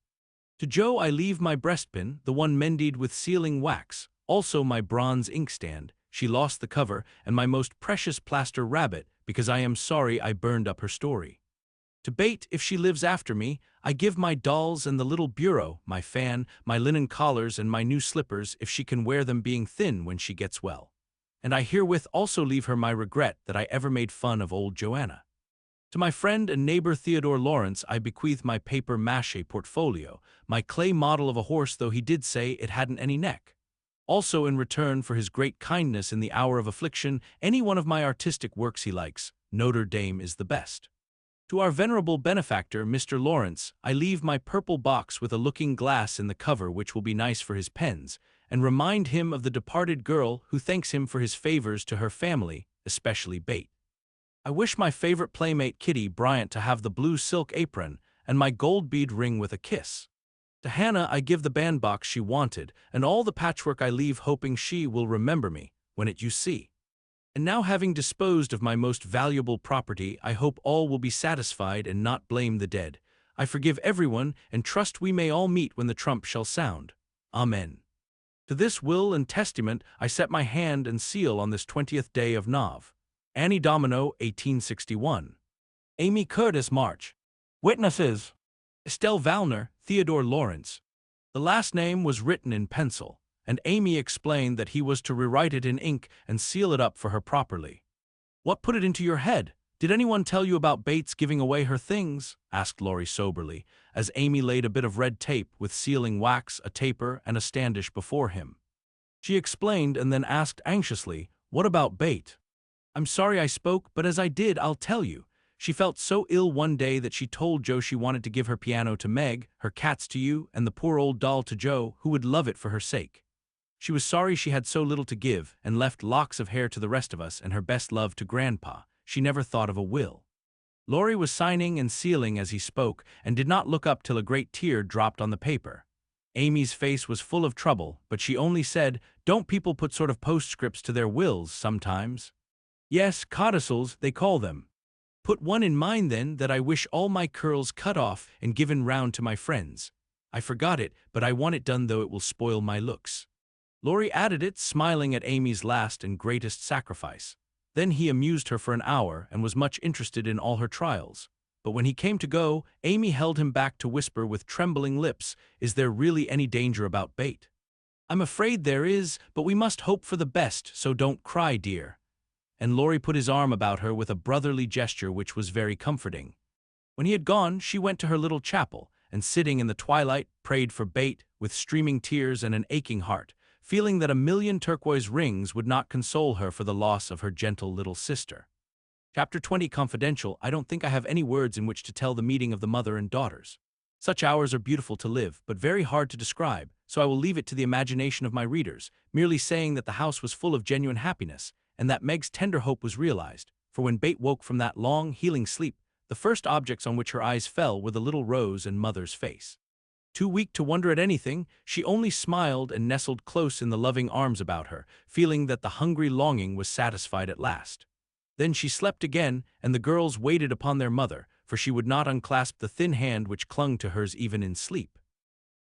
To Joe I leave my breastpin, the one mended with sealing wax, also my bronze inkstand, she lost the cover, and my most precious plaster rabbit, because I am sorry I burned up her story. To Bate, if she lives after me, I give my dolls and the little bureau, my fan, my linen collars, and my new slippers if she can wear them, being thin when she gets well. And I herewith also leave her my regret that I ever made fun of old Joanna. To my friend and neighbor Theodore Laurence I bequeath my papier-mâché portfolio, my clay model of a horse, though he did say it hadn't any neck. Also, in return for his great kindness in the hour of affliction, any one of my artistic works he likes. Notre Dame is the best. To our venerable benefactor, Mr. Laurence, I leave my purple box with a looking-glass in the cover, which will be nice for his pens, and remind him of the departed girl who thanks him for his favors to her family, especially Bate. I wish my favorite playmate Kitty Bryant to have the blue silk apron and my gold bead ring with a kiss. To Hannah I give the bandbox she wanted, and all the patchwork I leave, hoping she will remember me when it you see. And now, having disposed of my most valuable property, I hope all will be satisfied and not blame the dead. I forgive everyone, and trust we may all meet when the trump shall sound. Amen. To this will and testament I set my hand and seal on this 20th day of Nov. Annie Domino, 1861. Amy Curtis March. Witnesses: Estelle Valner, Theodore Laurence. The last name was written in pencil, and Amy explained that he was to rewrite it in ink and seal it up for her properly. "What put it into your head? Did anyone tell you about Bates giving away her things?" asked Laurie soberly, as Amy laid a bit of red tape with sealing wax, a taper, and a standish before him. She explained and then asked anxiously, "What about Bate?" "I'm sorry I spoke, but as I did, I'll tell you. She felt so ill one day that she told Joe she wanted to give her piano to Meg, her cats to you, and the poor old doll to Joe, who would love it for her sake. She was sorry she had so little to give, and left locks of hair to the rest of us and her best love to Grandpa. She never thought of a will. Laurie was signing and sealing as he spoke, and did not look up till a great tear dropped on the paper. Amy's face was full of trouble, but she only said, "Don't people put sort of postscripts to their wills sometimes?" "Yes, codicils, they call them." "Put one in mine then, that I wish all my curls cut off and given round to my friends. I forgot it, but I want it done though it will spoil my looks." Laurie added it, smiling at Amy's last and greatest sacrifice. Then he amused her for an hour and was much interested in all her trials. But when he came to go, Amy held him back to whisper with trembling lips, "Is there really any danger about Bate?" "I'm afraid there is, but we must hope for the best, so don't cry, dear." And Laurie put his arm about her with a brotherly gesture which was very comforting. When he had gone, she went to her little chapel, and sitting in the twilight, prayed for Bate, with streaming tears and an aching heart, feeling that a million turquoise rings would not console her for the loss of her gentle little sister. Chapter 20 Confidential. I don't think I have any words in which to tell the meeting of the mother and daughters. Such hours are beautiful to live, but very hard to describe, so I will leave it to the imagination of my readers, merely saying that the house was full of genuine happiness, and that Meg's tender hope was realized, for when Bate woke from that long, healing sleep, the first objects on which her eyes fell were the little Rose and mother's face. Too weak to wonder at anything, she only smiled and nestled close in the loving arms about her, feeling that the hungry longing was satisfied at last. Then she slept again, and the girls waited upon their mother, for she would not unclasp the thin hand which clung to hers even in sleep.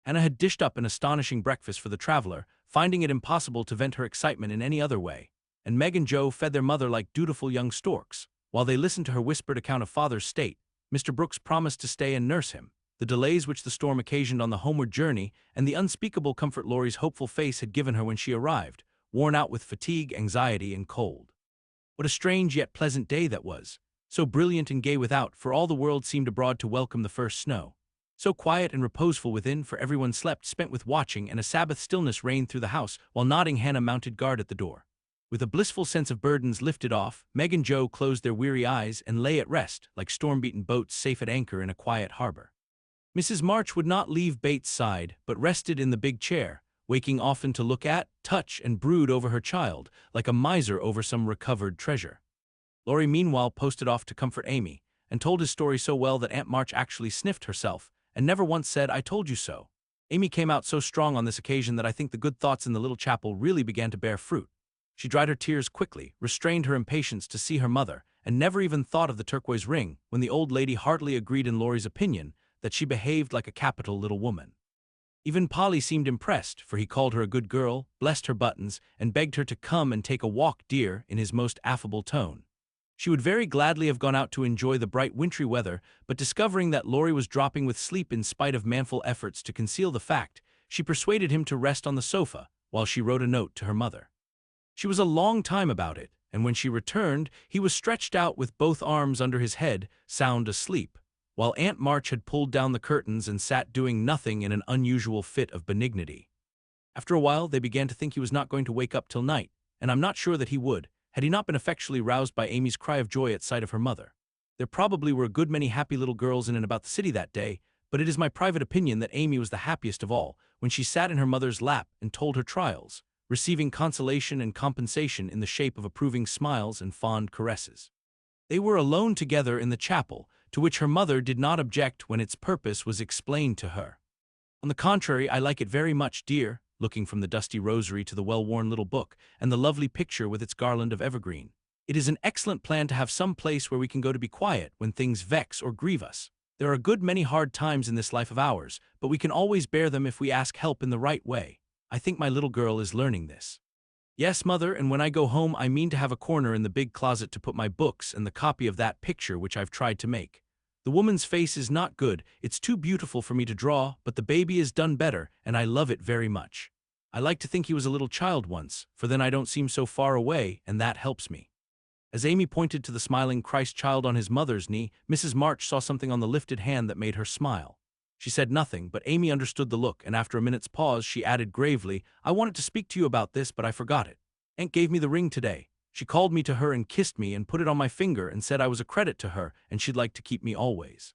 Anna had dished up an astonishing breakfast for the traveler, finding it impossible to vent her excitement in any other way, and Meg and Joe fed their mother like dutiful young storks. While they listened to her whispered account of father's state, Mr. Brooks promised to stay and nurse him. The delays which the storm occasioned on the homeward journey, and the unspeakable comfort Laurie's hopeful face had given her when she arrived, worn out with fatigue, anxiety, and cold. What a strange yet pleasant day that was! So brilliant and gay without, for all the world seemed abroad to welcome the first snow. So quiet and reposeful within, for everyone slept, spent with watching, and a Sabbath stillness reigned through the house, while nodding Hannah mounted guard at the door. With a blissful sense of burdens lifted off, Meg and Joe closed their weary eyes and lay at rest, like storm-beaten boats safe at anchor in a quiet harbor. Mrs. March would not leave Bates' side, but rested in the big chair, waking often to look at, touch, and brood over her child, like a miser over some recovered treasure. Laurie meanwhile posted off to comfort Amy, and told his story so well that Aunt March actually sniffed herself, and never once said, "I told you so." Amy came out so strong on this occasion that I think the good thoughts in the little chapel really began to bear fruit. She dried her tears quickly, restrained her impatience to see her mother, and never even thought of the turquoise ring, when the old lady heartily agreed in Laurie's opinion that she behaved like a capital little woman. Even Polly seemed impressed, for he called her a good girl, blessed her buttons, and begged her to come and take a walk, dear, in his most affable tone. She would very gladly have gone out to enjoy the bright wintry weather, but discovering that Laurie was dropping with sleep in spite of manful efforts to conceal the fact, she persuaded him to rest on the sofa, while she wrote a note to her mother. She was a long time about it, and when she returned, he was stretched out with both arms under his head, sound asleep, while Aunt March had pulled down the curtains and sat doing nothing in an unusual fit of benignity. After a while, they began to think he was not going to wake up till night, and I'm not sure that he would, had he not been effectually roused by Amy's cry of joy at sight of her mother. There probably were a good many happy little girls in and about the city that day, but it is my private opinion that Amy was the happiest of all, when she sat in her mother's lap and told her trials, receiving consolation and compensation in the shape of approving smiles and fond caresses. They were alone together in the chapel, to which her mother did not object when its purpose was explained to her. On the contrary, I like it very much, dear, looking from the dusty rosary to the well-worn little book, and the lovely picture with its garland of evergreen. It is an excellent plan to have some place where we can go to be quiet when things vex or grieve us. There are a good many hard times in this life of ours, but we can always bear them if we ask help in the right way. I think my little girl is learning this. Yes, Mother, and when I go home I mean to have a corner in the big closet to put my books and the copy of that picture which I've tried to make. The woman's face is not good, it's too beautiful for me to draw, but the baby is done better, and I love it very much. I like to think he was a little child once, for then I don't seem so far away, and that helps me. As Amy pointed to the smiling Christ child on his mother's knee, Mrs. March saw something on the lifted hand that made her smile. She said nothing, but Amy understood the look, and after a minute's pause she added gravely, "I wanted to speak to you about this, but I forgot it. Aunt gave me the ring today. She called me to her and kissed me and put it on my finger and said I was a credit to her and she'd like to keep me always.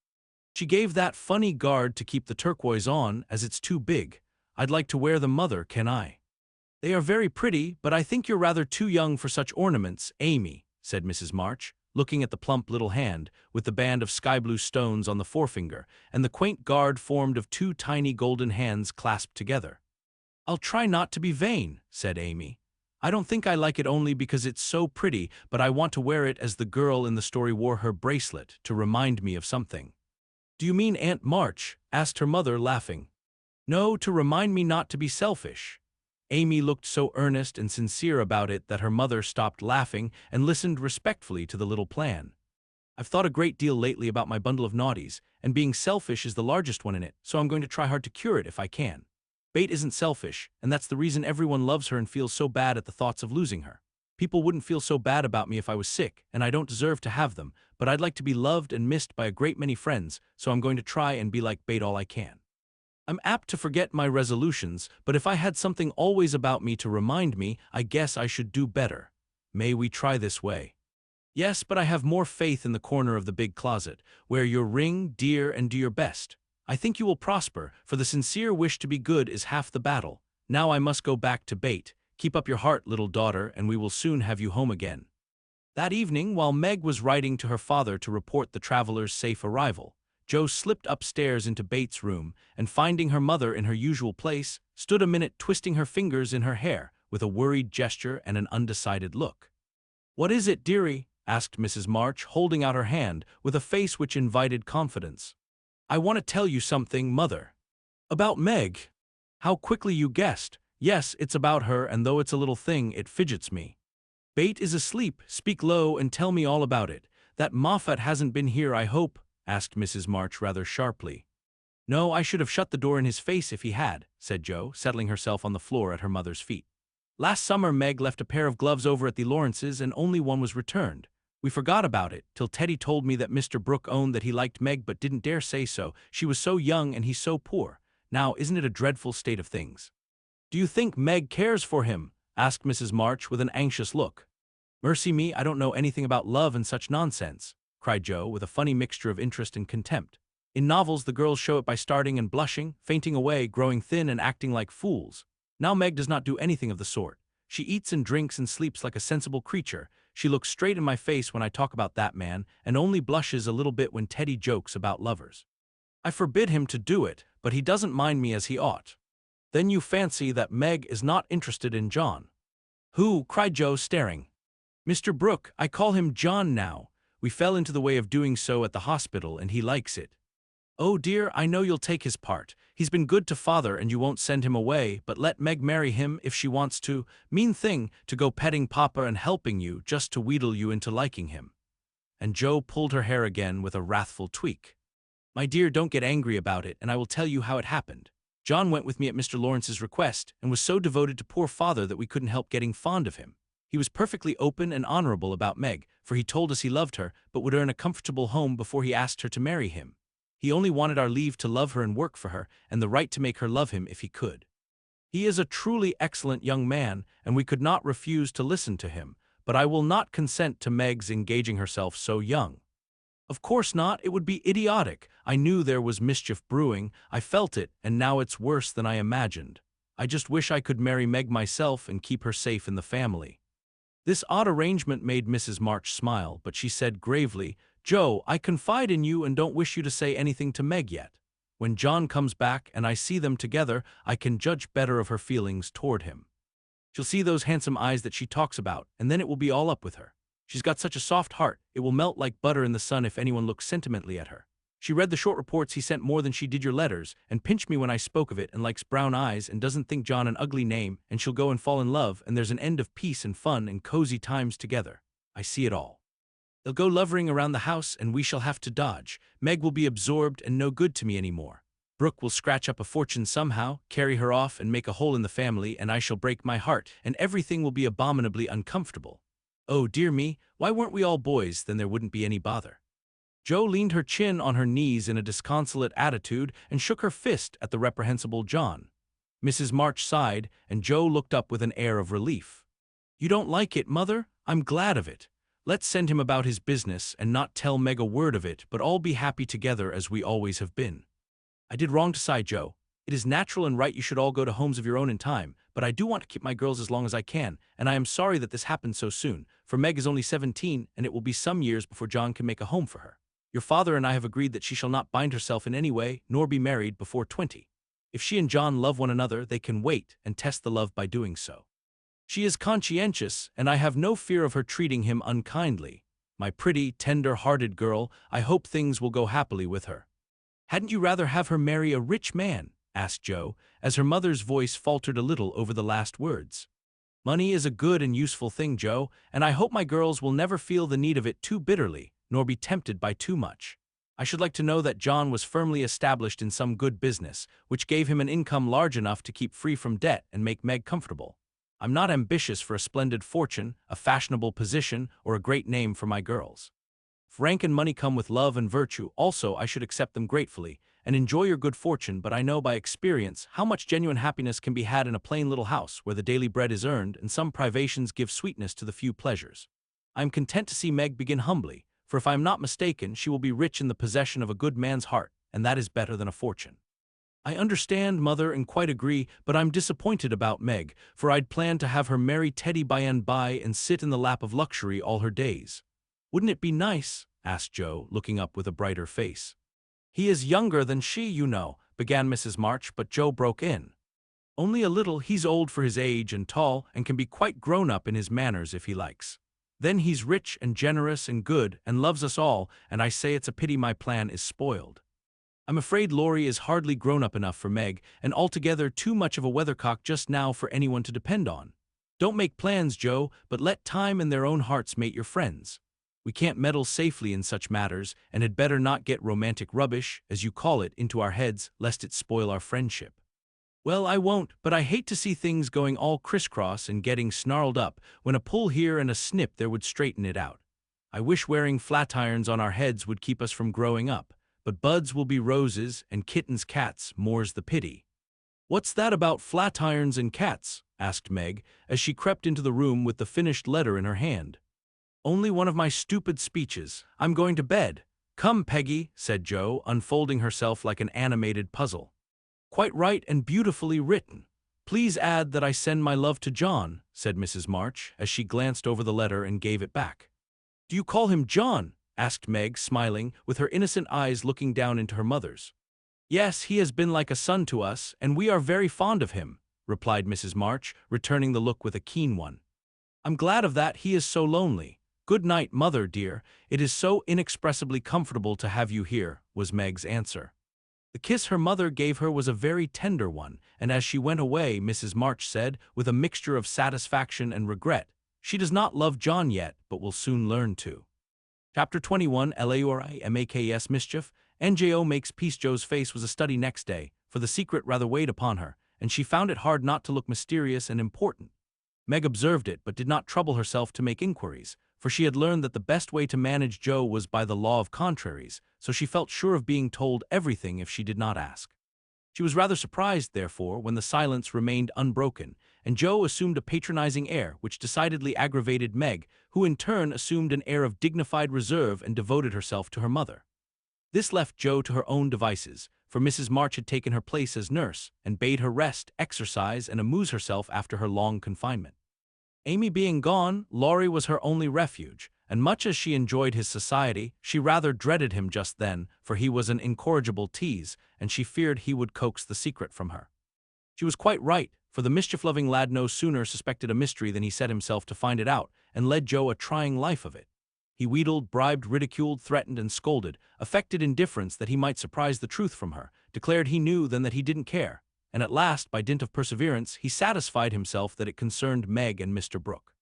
She gave that funny guard to keep the turquoise on, as it's too big. I'd like to wear them, mother, can I? They are very pretty, but I think you're rather too young for such ornaments, Amy, said Mrs. March, looking at the plump little hand, with the band of sky-blue stones on the forefinger, and the quaint guard formed of two tiny golden hands clasped together. I'll try not to be vain, said Amy. I don't think I like it only because it's so pretty, but I want to wear it as the girl in the story wore her bracelet, to remind me of something. Do you mean Aunt March? Asked her mother, laughing. No, to remind me not to be selfish. Amy looked so earnest and sincere about it that her mother stopped laughing and listened respectfully to the little plan. I've thought a great deal lately about my bundle of naughties, and being selfish is the largest one in it, so I'm going to try hard to cure it if I can. BETH isn't selfish, and that's the reason everyone loves her and feels so bad at the thoughts of losing her. People wouldn't feel so bad about me if I was sick, and I don't deserve to have them, but I'd like to be loved and missed by a great many friends, so I'm going to try and be like BETH all I can. I'm apt to forget my resolutions, but if I had something always about me to remind me, I guess I should do better. May we try this way? Yes, but I have more faith in the corner of the big closet. Wear your ring, dear, and do your best. I think you will prosper, for the sincere wish to be good is half the battle. Now I must go back to BETH. Keep up your heart, little daughter, and we will soon have you home again. That evening, while Meg was writing to her father to report the traveler's safe arrival, Jo slipped upstairs into BETH's room, and finding her mother in her usual place, stood a minute twisting her fingers in her hair, with a worried gesture and an undecided look. What is it, dearie? Asked Mrs. March, holding out her hand, with a face which invited confidence. I want to tell you something, mother. About Meg. How quickly you guessed. Yes, it's about her, and though it's a little thing, it fidgets me. BETH is asleep. Speak low and tell me all about it. That Moffat hasn't been here, I hope? Asked Mrs. March rather sharply. No, I should have shut the door in his face if he had, said Jo, settling herself on the floor at her mother's feet. Last summer Meg left a pair of gloves over at the Laurences and only one was returned. We forgot about it, till Teddy told me that Mr. Brooke owned that he liked Meg but didn't dare say so. She was so young and he's so poor. Now, isn't it a dreadful state of things? Do you think Meg cares for him? Asked Mrs. March with an anxious look. Mercy me, I don't know anything about love and such nonsense, cried Jo with a funny mixture of interest and contempt. In novels the girls show it by starting and blushing, fainting away, growing thin and acting like fools. Now Meg does not do anything of the sort. She eats and drinks and sleeps like a sensible creature. She looks straight in my face when I talk about that man, and only blushes a little bit when Teddy jokes about lovers. I forbid him to do it, but he doesn't mind me as he ought. Then you fancy that Meg is not interested in John. Who? Cried Jo, staring. Mr. Brooke, I call him John now. We fell into the way of doing so at the hospital and he likes it. Oh dear, I know you'll take his part. He's been good to father and you won't send him away, but let Meg marry him if she wants to. Mean thing, to go petting papa and helping you just to wheedle you into liking him. And Jo pulled her hair again with a wrathful tweak. My dear, don't get angry about it, and I will tell you how it happened. John went with me at Mr. Laurence's request and was so devoted to poor father that we couldn't help getting fond of him. He was perfectly open and honorable about Meg, for he told us he loved her, but would earn a comfortable home before he asked her to marry him. He only wanted our leave to love her and work for her, and the right to make her love him if he could. He is a truly excellent young man, and we could not refuse to listen to him, but I will not consent to Meg's engaging herself so young. Of course not, it would be idiotic. I knew there was mischief brewing, I felt it, and now it's worse than I imagined. I just wish I could marry Meg myself and keep her safe in the family. This odd arrangement made Mrs. March smile, but she said gravely, Jo, I confide in you and don't wish you to say anything to Meg yet. When John comes back and I see them together, I can judge better of her feelings toward him. She'll see those handsome eyes that she talks about, and then it will be all up with her. She's got such a soft heart, it will melt like butter in the sun if anyone looks sentimentally at her. She read the short reports he sent more than she did your letters, and pinched me when I spoke of it, and likes brown eyes, and doesn't think John an ugly name, and she'll go and fall in love, and there's an end of peace and fun and cozy times together. I see it all. They'll go lovering around the house, and we shall have to dodge. Meg will be absorbed and no good to me anymore. Brooke will scratch up a fortune somehow, carry her off and make a hole in the family, and I shall break my heart, and everything will be abominably uncomfortable. Oh, dear me, why weren't we all boys, then there wouldn't be any bother. Jo leaned her chin on her knees in a disconsolate attitude and shook her fist at the reprehensible John. Mrs. March sighed, and Jo looked up with an air of relief. You don't like it, Mother? I'm glad of it. Let's send him about his business and not tell Meg a word of it, but all be happy together as we always have been. I did wrong to sigh, Joe. It is natural and right you should all go to homes of your own in time, but I do want to keep my girls as long as I can, and I am sorry that this happened so soon, for Meg is only 17, and it will be some years before John can make a home for her. Your father and I have agreed that she shall not bind herself in any way, nor be married before 20. If she and John love one another, they can wait and test the love by doing so. She is conscientious, and I have no fear of her treating him unkindly. My pretty, tender-hearted girl, I hope things will go happily with her. Hadn't you rather have her marry a rich man? Asked Joe, as her mother's voice faltered a little over the last words. Money is a good and useful thing, Joe, and I hope my girls will never feel the need of it too bitterly, nor be tempted by too much. I should like to know that John was firmly established in some good business, which gave him an income large enough to keep free from debt and make Meg comfortable. I'm not ambitious for a splendid fortune, a fashionable position, or a great name for my girls. If rank and money come with love and virtue, also I should accept them gratefully, and enjoy your good fortune, but I know by experience how much genuine happiness can be had in a plain little house where the daily bread is earned and some privations give sweetness to the few pleasures. I am content to see Meg begin humbly, for if I am not mistaken, she will be rich in the possession of a good man's heart, and that is better than a fortune. I understand, Mother, and quite agree, but I'm disappointed about Meg, for I'd planned to have her marry Teddy by and by and sit in the lap of luxury all her days. Wouldn't it be nice? Asked Joe, looking up with a brighter face. He is younger than she, you know, began Mrs. March, but Joe broke in. Only a little. He's old for his age and tall, and can be quite grown-up in his manners if he likes. Then he's rich and generous and good and loves us all, and I say it's a pity my plan is spoiled. I'm afraid Laurie is hardly grown-up enough for Meg, and altogether too much of a weathercock just now for anyone to depend on. Don't make plans, Joe, but let time and their own hearts mate your friends. We can't meddle safely in such matters, and had better not get romantic rubbish, as you call it, into our heads, lest it spoil our friendship. Well, I won't, but I hate to see things going all crisscross and getting snarled up, when a pull here and a snip there would straighten it out. I wish wearing flat irons on our heads would keep us from growing up, but buds will be roses, and kittens cats, more's the pity. What's that about flat irons and cats? Asked Meg, as she crept into the room with the finished letter in her hand. Only one of my stupid speeches. I'm going to bed. Come, Peggy, said Joe, unfolding herself like an animated puzzle. Quite right and beautifully written. Please add that I send my love to John, said Mrs. March, as she glanced over the letter and gave it back. Do you call him John? Asked Meg, smiling, with her innocent eyes looking down into her mother's. Yes, he has been like a son to us, and we are very fond of him, replied Mrs. March, returning the look with a keen one. I'm glad of that. He is so lonely. Good night, Mother, dear. It is so inexpressibly comfortable to have you here, was Meg's answer. The kiss her mother gave her was a very tender one, and as she went away, Mrs. March said, with a mixture of satisfaction and regret, she does not love John yet, but will soon learn to. Chapter 21, LAURIE, MAKS Mischief. NJO makes peace. Joe's face was a study next day, for the secret rather weighed upon her, and she found it hard not to look mysterious and important. Meg observed it, but did not trouble herself to make inquiries, for she had learned that the best way to manage Joe was by the law of contraries, so she felt sure of being told everything if she did not ask. She was rather surprised, therefore, when the silence remained unbroken, and Joe assumed a patronizing air which decidedly aggravated Meg, who in turn assumed an air of dignified reserve and devoted herself to her mother. This left Joe to her own devices, for Mrs. March had taken her place as nurse, and bade her rest, exercise, and amuse herself after her long confinement. Amy being gone, Laurie was her only refuge, and much as she enjoyed his society, she rather dreaded him just then, for he was an incorrigible tease, and she feared he would coax the secret from her. She was quite right, for the mischief-loving lad no sooner suspected a mystery than he set himself to find it out, and led Joe a trying life of it. He wheedled, bribed, ridiculed, threatened, and scolded, affected indifference that he might surprise the truth from her, declared he knew then that he didn't care, and at last, by dint of perseverance, he satisfied himself that it concerned Meg and Mr. Brooke.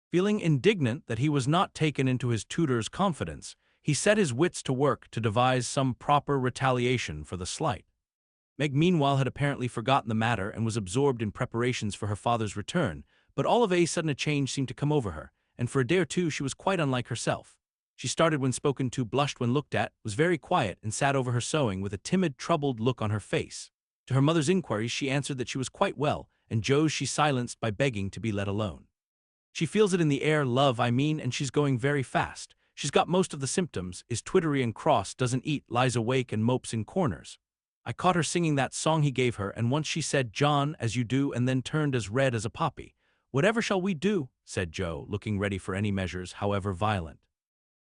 Feeling indignant that he was not taken into his tutor's confidence, he set his wits to work to devise some proper retaliation for the slight. Meg meanwhile had apparently forgotten the matter and was absorbed in preparations for her father's return, but all of a sudden a change seemed to come over her, and for a day or two she was quite unlike herself. She started when spoken to, blushed when looked at, was very quiet, and sat over her sewing with a timid, troubled look on her face. To her mother's inquiries she answered that she was quite well, and Joe's she silenced by begging to be let alone. She feels it in the air, love, I mean, and she's going very fast. She's got most of the symptoms, is twittery and cross, doesn't eat, lies awake and mopes in corners. I caught her singing that song he gave her, and once she said, John, as you do, and then turned as red as a poppy. Whatever shall we do? Said Joe, looking ready for any measures, however violent.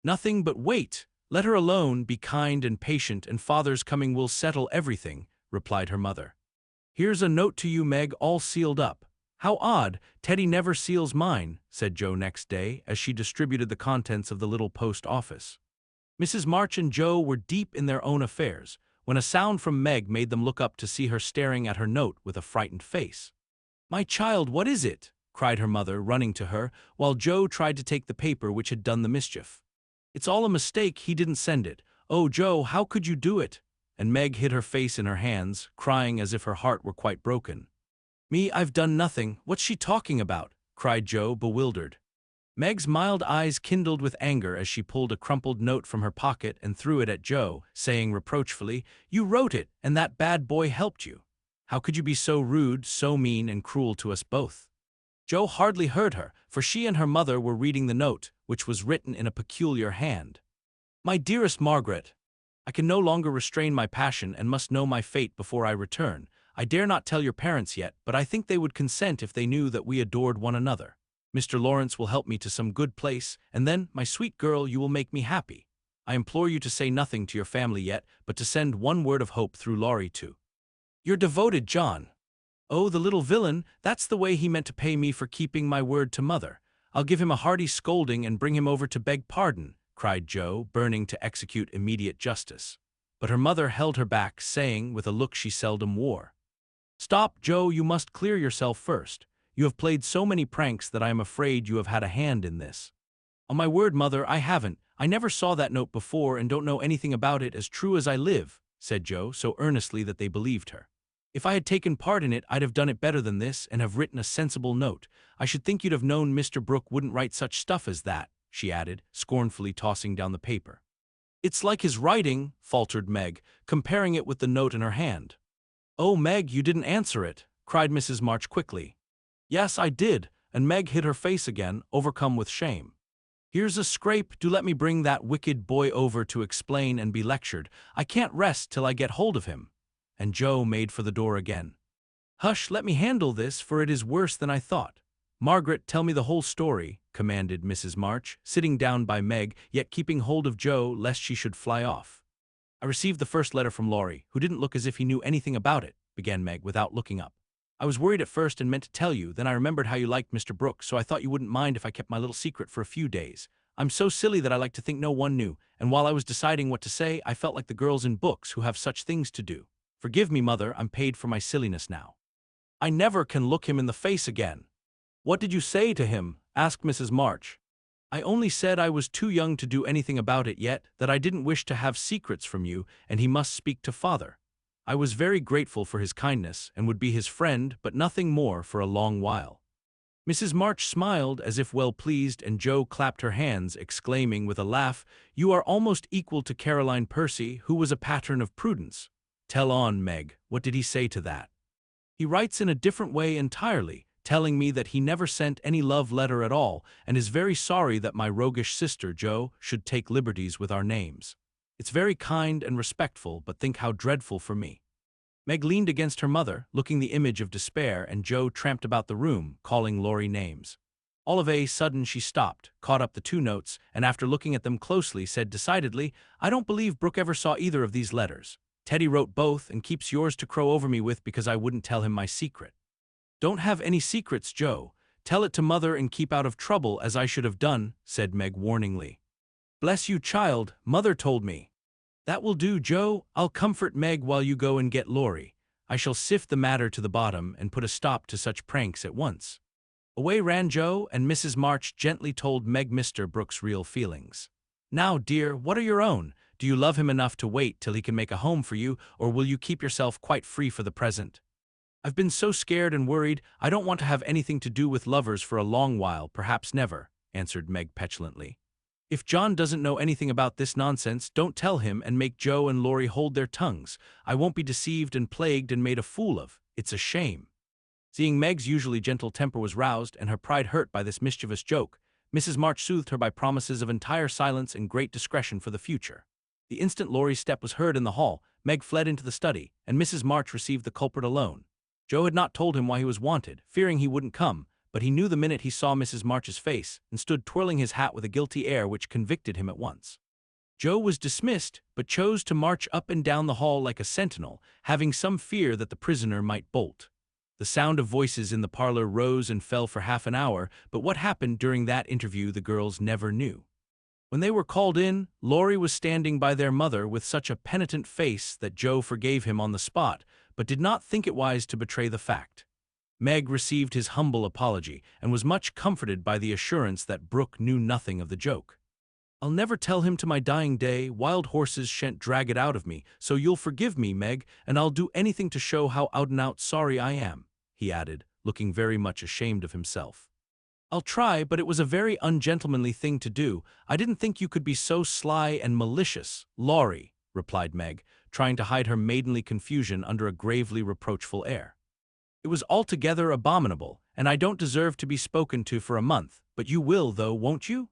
Nothing but wait. Let her alone, be kind and patient, and father's coming will settle everything, replied her mother. Here's a note to you, Meg, all sealed up. How odd, Teddy never seals mine, said Joe next day, as she distributed the contents of the little post office. Mrs. March and Joe were deep in their own affairs, when a sound from Meg made them look up to see her staring at her note with a frightened face. My child, what is it? Cried her mother, running to her, while Joe tried to take the paper which had done the mischief. It's all a mistake, he didn't send it. Oh, Joe, how could you do it? And Meg hid her face in her hands, crying as if her heart were quite broken. Me, I've done nothing. What's she talking about? Cried Joe, bewildered. Meg's mild eyes kindled with anger as she pulled a crumpled note from her pocket and threw it at Joe, saying reproachfully, You wrote it, and that bad boy helped you. How could you be so rude, so mean and cruel to us both? Joe hardly heard her, for she and her mother were reading the note, which was written in a peculiar hand. My dearest Margaret, I can no longer restrain my passion and must know my fate before I return. I dare not tell your parents yet, but I think they would consent if they knew that we adored one another. Mr. Laurence will help me to some good place, and then, my sweet girl, you will make me happy. I implore you to say nothing to your family yet, but to send one word of hope through Laurie to your devoted John. Oh, the little villain, that's the way he meant to pay me for keeping my word to mother. I'll give him a hearty scolding and bring him over to beg pardon, cried Joe, burning to execute immediate justice. But her mother held her back, saying, with a look she seldom wore, Stop, Joe, you must clear yourself first. You have played so many pranks that I am afraid you have had a hand in this. On my word, mother, I haven't. I never saw that note before and don't know anything about it, as true as I live, said Joe, so earnestly that they believed her. If I had taken part in it, I'd have done it better than this and have written a sensible note. I should think you'd have known Mr. Brooke wouldn't write such stuff as that, she added, scornfully tossing down the paper. It's like his writing, faltered Meg, comparing it with the note in her hand. Oh, Meg, you didn't answer it, cried Mrs. March quickly. Yes, I did, and Meg hid her face again, overcome with shame. Here's a scrape, do let me bring that wicked boy over to explain and be lectured. I can't rest till I get hold of him. And Joe made for the door again. Hush, let me handle this, for it is worse than I thought. Margaret, tell me the whole story, commanded Mrs. March, sitting down by Meg, yet keeping hold of Joe lest she should fly off. I received the first letter from Laurie, who didn't look as if he knew anything about it, began Meg without looking up. I was worried at first and meant to tell you, then I remembered how you liked Mr. Brooke, so I thought you wouldn't mind if I kept my little secret for a few days. I'm so silly that I like to think no one knew, and while I was deciding what to say, I felt like the girls in books who have such things to do. Forgive me, Mother, I'm paid for my silliness now. I never can look him in the face again. What did you say to him? Asked Mrs. March. I only said I was too young to do anything about it yet, that I didn't wish to have secrets from you, and he must speak to Father. I was very grateful for his kindness, and would be his friend, but nothing more for a long while. Mrs. March smiled as if well pleased, and Joe clapped her hands, exclaiming with a laugh, You are almost equal to Caroline Percy, who was a pattern of prudence. Tell on, Meg, what did he say to that? He writes in a different way entirely, telling me that he never sent any love letter at all, and is very sorry that my roguish sister, Joe, should take liberties with our names. It's very kind and respectful, but think how dreadful for me. Meg leaned against her mother, looking the image of despair, and Joe tramped about the room, calling Laurie names. All of a sudden she stopped, caught up the two notes, and after looking at them closely said decidedly, I don't believe Brooke ever saw either of these letters. Teddy wrote both and keeps yours to crow over me with because I wouldn't tell him my secret. Don't have any secrets, Joe. Tell it to Mother and keep out of trouble as I should have done, said Meg warningly. Bless you, child, Mother told me. That will do, Joe. I'll comfort Meg while you go and get Laurie. I shall sift the matter to the bottom and put a stop to such pranks at once. Away ran Joe, and Mrs. March gently told Meg Mr. Brooke's real feelings. Now, dear, what are your own? Do you love him enough to wait till he can make a home for you, or will you keep yourself quite free for the present? I've been so scared and worried, I don't want to have anything to do with lovers for a long while, perhaps never, answered Meg petulantly. If John doesn't know anything about this nonsense, don't tell him and make Joe and Laurie hold their tongues. I won't be deceived and plagued and made a fool of. It's a shame. Seeing Meg's usually gentle temper was roused and her pride hurt by this mischievous joke, Mrs. March soothed her by promises of entire silence and great discretion for the future. The instant Laurie's step was heard in the hall, Meg fled into the study, and Mrs. March received the culprit alone. Joe had not told him why he was wanted, fearing he wouldn't come, but he knew the minute he saw Mrs. March's face, and stood twirling his hat with a guilty air which convicted him at once. Joe was dismissed, but chose to march up and down the hall like a sentinel, having some fear that the prisoner might bolt. The sound of voices in the parlor rose and fell for half an hour, but what happened during that interview the girls never knew. When they were called in, Laurie was standing by their mother with such a penitent face that Joe forgave him on the spot, but did not think it wise to betray the fact. Meg received his humble apology and was much comforted by the assurance that Brooke knew nothing of the joke. "I'll never tell him to my dying day, wild horses shan't drag it out of me, so you'll forgive me, Meg, and I'll do anything to show how out-and-out sorry I am," he added, looking very much ashamed of himself. "I'll try, but it was a very ungentlemanly thing to do. I didn't think you could be so sly and malicious, Laurie," replied Meg, trying to hide her maidenly confusion under a gravely reproachful air. "It was altogether abominable, and I don't deserve to be spoken to for a month, but you will, though, won't you?"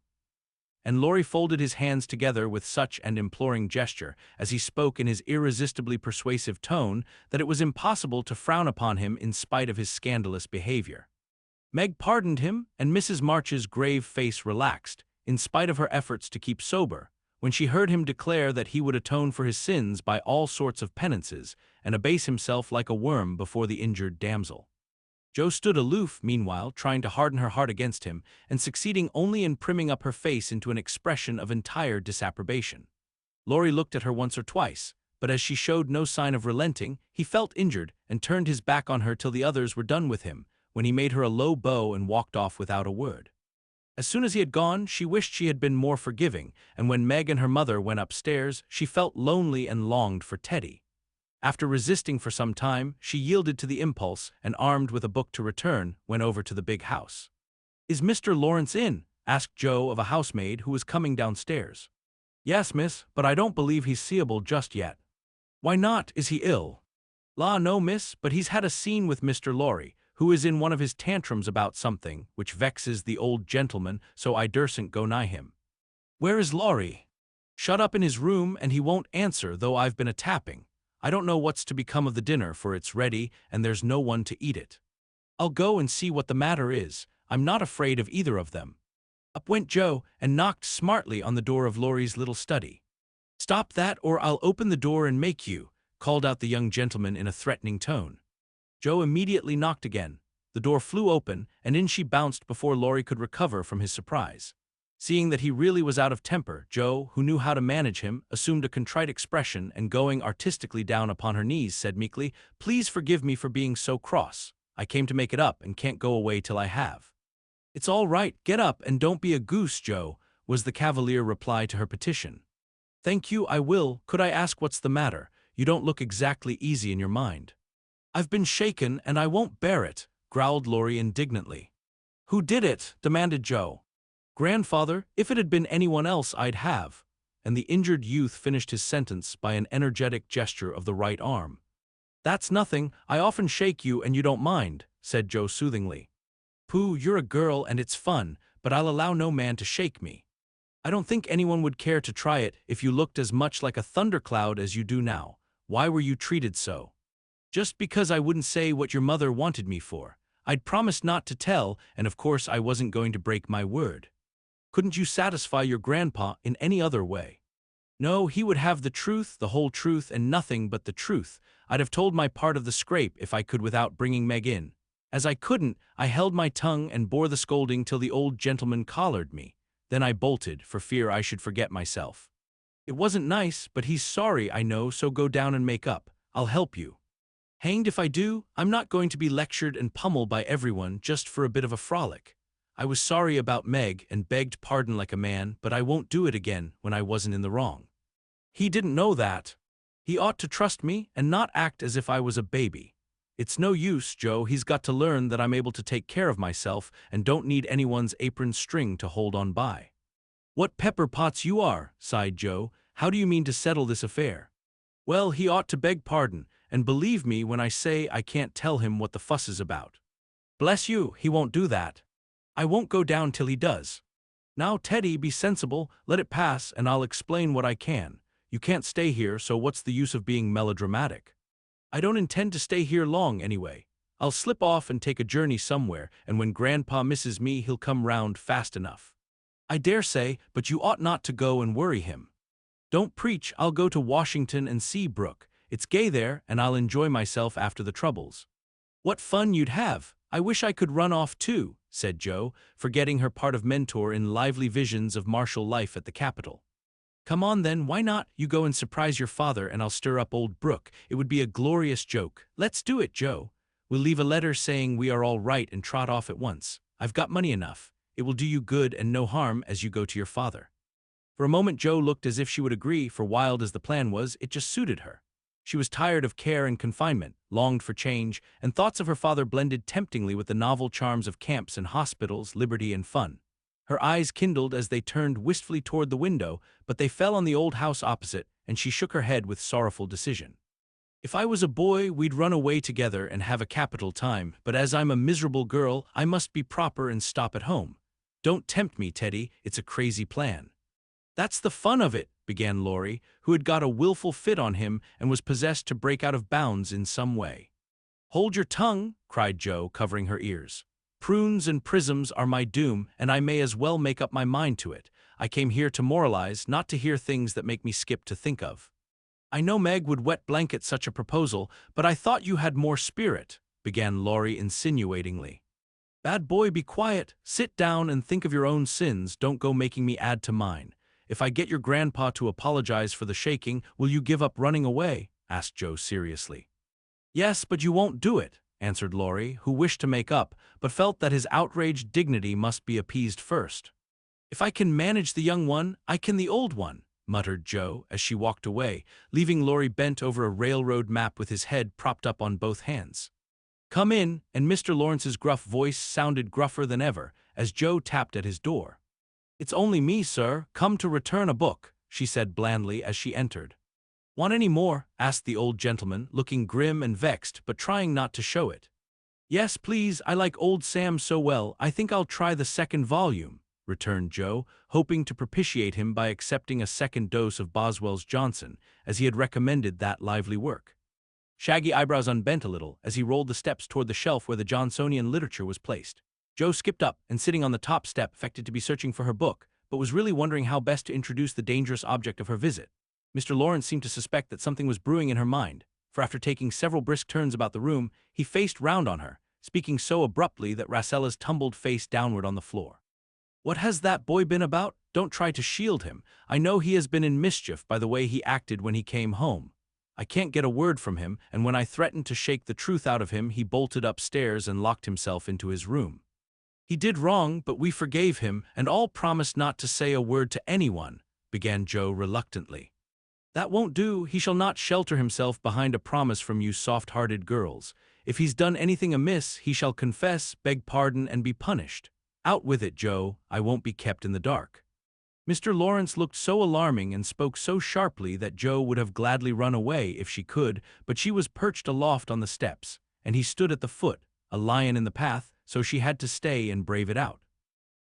And Laurie folded his hands together with such an imploring gesture, as he spoke in his irresistibly persuasive tone, that it was impossible to frown upon him in spite of his scandalous behavior. Meg pardoned him, and Mrs. March's grave face relaxed, in spite of her efforts to keep sober, when she heard him declare that he would atone for his sins by all sorts of penances, and abase himself like a worm before the injured damsel. Joe stood aloof, meanwhile, trying to harden her heart against him, and succeeding only in primming up her face into an expression of entire disapprobation. Laurie looked at her once or twice, but as she showed no sign of relenting, he felt injured and turned his back on her till the others were done with him, when he made her a low bow and walked off without a word. As soon as he had gone, she wished she had been more forgiving, and when Meg and her mother went upstairs, she felt lonely and longed for Teddy. After resisting for some time, she yielded to the impulse and, armed with a book to return, went over to the big house. "Is Mr. Laurence in?" asked Joe of a housemaid who was coming downstairs. "Yes, miss, but I don't believe he's seeable just yet." "Why not? Is he ill?" "La, no, miss, but he's had a scene with Mr. Laurie, who is in one of his tantrums about something, which vexes the old gentleman, so I dursn't go nigh him." "Where is Laurie?" "Shut up in his room, and he won't answer, though I've been a-tapping. I don't know what's to become of the dinner, for it's ready, and there's no one to eat it." "I'll go and see what the matter is. I'm not afraid of either of them." Up went Joe, and knocked smartly on the door of Laurie's little study. "Stop that, or I'll open the door and make you," called out the young gentleman in a threatening tone. Joe immediately knocked again. The door flew open, and in she bounced before Laurie could recover from his surprise. Seeing that he really was out of temper, Joe, who knew how to manage him, assumed a contrite expression and going artistically down upon her knees, said meekly, "Please forgive me for being so cross. I came to make it up and can't go away till I have." "It's all right, get up and don't be a goose, Joe," was the cavalier reply to her petition. "Thank you, I will. Could I ask what's the matter? You don't look exactly easy in your mind." "I've been shaken and I won't bear it," growled Laurie indignantly. "Who did it?" demanded Joe. "Grandfather, if it had been anyone else I'd have," and the injured youth finished his sentence by an energetic gesture of the right arm. "That's nothing, I often shake you and you don't mind," said Joe soothingly. "Pooh, you're a girl and it's fun, but I'll allow no man to shake me. I don't think anyone would care to try it if you looked as much like a thundercloud as you do now. Why were you treated so?" "Just because I wouldn't say what your mother wanted me for. I'd promised not to tell, and of course I wasn't going to break my word." "Couldn't you satisfy your grandpa in any other way?" "No, he would have the truth, the whole truth, and nothing but the truth. I'd have told my part of the scrape if I could without bringing Meg in. As I couldn't, I held my tongue and bore the scolding till the old gentleman collared me. Then I bolted, for fear I should forget myself. It wasn't nice, but he's sorry, I know, so go down and make up. I'll help you." "Hanged if I do. I'm not going to be lectured and pummeled by everyone just for a bit of a frolic. I was sorry about Meg and begged pardon like a man, but I won't do it again when I wasn't in the wrong." "He didn't know that. He ought to trust me and not act as if I was a baby. It's no use, Joe, he's got to learn that I'm able to take care of myself and don't need anyone's apron string to hold on by." "What pepper pots you are," sighed Joe. "How do you mean to settle this affair?" "Well, he ought to beg pardon, and believe me when I say I can't tell him what the fuss is about. Bless you, he won't do that. I won't go down till he does. Now, Teddy, be sensible, let it pass, and I'll explain what I can. You can't stay here, so what's the use of being melodramatic? I don't intend to stay here long anyway. I'll slip off and take a journey somewhere, and when Grandpa misses me, he'll come round fast enough. I dare say, but you ought not to go and worry him. Don't preach, I'll go to Washington and see Brooke. It's gay there, and I'll enjoy myself after the troubles. What fun you'd have! I wish I could run off too, said Jo, forgetting her part of mentor in lively visions of martial life at the Capitol. Come on then, why not? You go and surprise your father and I'll stir up old Brooke. It would be a glorious joke. Let's do it, Jo. We'll leave a letter saying we are all right and trot off at once. I've got money enough. It will do you good and no harm as you go to your father. For a moment Jo looked as if she would agree, for wild as the plan was, it just suited her. She was tired of care and confinement, longed for change, and thoughts of her father blended temptingly with the novel charms of camps and hospitals, liberty and fun. Her eyes kindled as they turned wistfully toward the window, but they fell on the old house opposite, and she shook her head with sorrowful decision. If I was a boy, we'd run away together and have a capital time, but as I'm a miserable girl, I must be proper and stop at home. Don't tempt me, Teddy, it's a crazy plan. That's the fun of it, began Laurie, who had got a willful fit on him and was possessed to break out of bounds in some way. Hold your tongue, cried Jo, covering her ears. Prunes and prisms are my doom, and I may as well make up my mind to it. I came here to moralize, not to hear things that make me skip to think of. I know Meg would wet blanket such a proposal, but I thought you had more spirit, began Laurie insinuatingly. Bad boy, be quiet. Sit down and think of your own sins. Don't go making me add to mine. If I get your grandpa to apologize for the shaking, will you give up running away? Asked Jo seriously. Yes, but you won't do it, answered Laurie, who wished to make up, but felt that his outraged dignity must be appeased first. If I can manage the young one, I can the old one, muttered Jo as she walked away, leaving Laurie bent over a railroad map with his head propped up on both hands. Come in, and Mr. Lawrence's gruff voice sounded gruffer than ever as Jo tapped at his door. It's only me, sir, come to return a book, she said blandly as she entered. Want any more? Asked the old gentleman, looking grim and vexed, but trying not to show it. Yes, please, I like old Sam so well, I think I'll try the second volume, returned Jo, hoping to propitiate him by accepting a second dose of Boswell's Johnson, as he had recommended that lively work. Shaggy eyebrows unbent a little as he rolled the steps toward the shelf where the Johnsonian literature was placed. Jo skipped up and, sitting on the top step, affected to be searching for her book, but was really wondering how best to introduce the dangerous object of her visit. Mr. Laurence seemed to suspect that something was brewing in her mind, for after taking several brisk turns about the room, he faced round on her, speaking so abruptly that Racella's tumbled face downward on the floor. What has that boy been about? Don't try to shield him. I know he has been in mischief by the way he acted when he came home. I can't get a word from him, and when I threatened to shake the truth out of him, he bolted upstairs and locked himself into his room. He did wrong, but we forgave him, and all promised not to say a word to anyone, began Jo reluctantly. That won't do. He shall not shelter himself behind a promise from you soft-hearted girls. If he's done anything amiss, he shall confess, beg pardon, and be punished. Out with it, Jo. I won't be kept in the dark. Mr. Laurence looked so alarming and spoke so sharply that Jo would have gladly run away if she could, but she was perched aloft on the steps, and he stood at the foot, a lion in the path, so she had to stay and brave it out.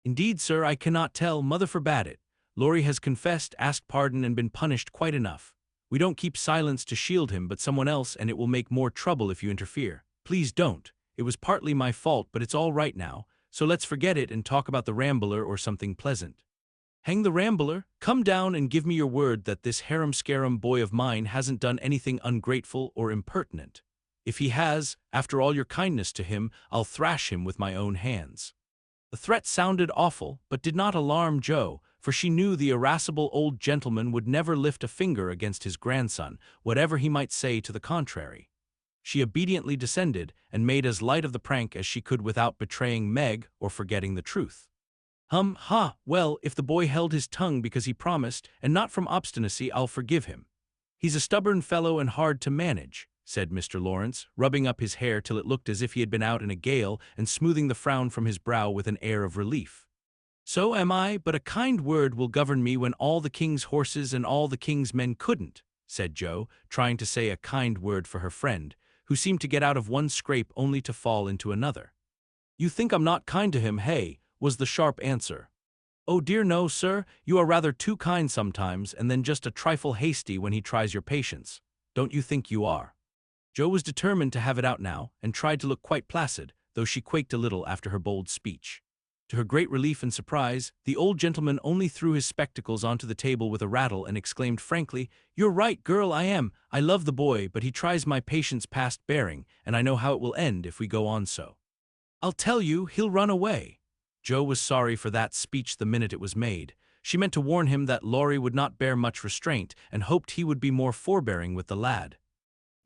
Indeed, sir, I cannot tell. Mother forbade it. Laurie has confessed, asked pardon, and been punished quite enough. We don't keep silence to shield him, but someone else, and it will make more trouble if you interfere. Please don't. It was partly my fault, but it's all right now, so let's forget it and talk about the Rambler or something pleasant. Hang the Rambler. Come down and give me your word that this harum-scarum boy of mine hasn't done anything ungrateful or impertinent. If he has, after all your kindness to him, I'll thrash him with my own hands. The threat sounded awful, but did not alarm Jo, for she knew the irascible old gentleman would never lift a finger against his grandson, whatever he might say to the contrary. She obediently descended and made as light of the prank as she could without betraying Meg or forgetting the truth. Well, if the boy held his tongue because he promised, and not from obstinacy, I'll forgive him. He's a stubborn fellow and hard to manage, said Mr. Laurence, rubbing up his hair till it looked as if he had been out in a gale and smoothing the frown from his brow with an air of relief. So am I, but a kind word will govern me when all the king's horses and all the king's men couldn't, said Jo, trying to say a kind word for her friend, who seemed to get out of one scrape only to fall into another. "You think I'm not kind to him, hey?" was the sharp answer. "Oh dear no, sir, you are rather too kind sometimes and then just a trifle hasty when he tries your patience. Don't you think you are?" Joe was determined to have it out now and tried to look quite placid, though she quaked a little after her bold speech. To her great relief and surprise, the old gentleman only threw his spectacles onto the table with a rattle and exclaimed frankly, "You're right, girl, I am. I love the boy, but he tries my patience past bearing, and I know how it will end if we go on so. I'll tell you, he'll run away." Joe was sorry for that speech the minute it was made. She meant to warn him that Laurie would not bear much restraint and hoped he would be more forbearing with the lad.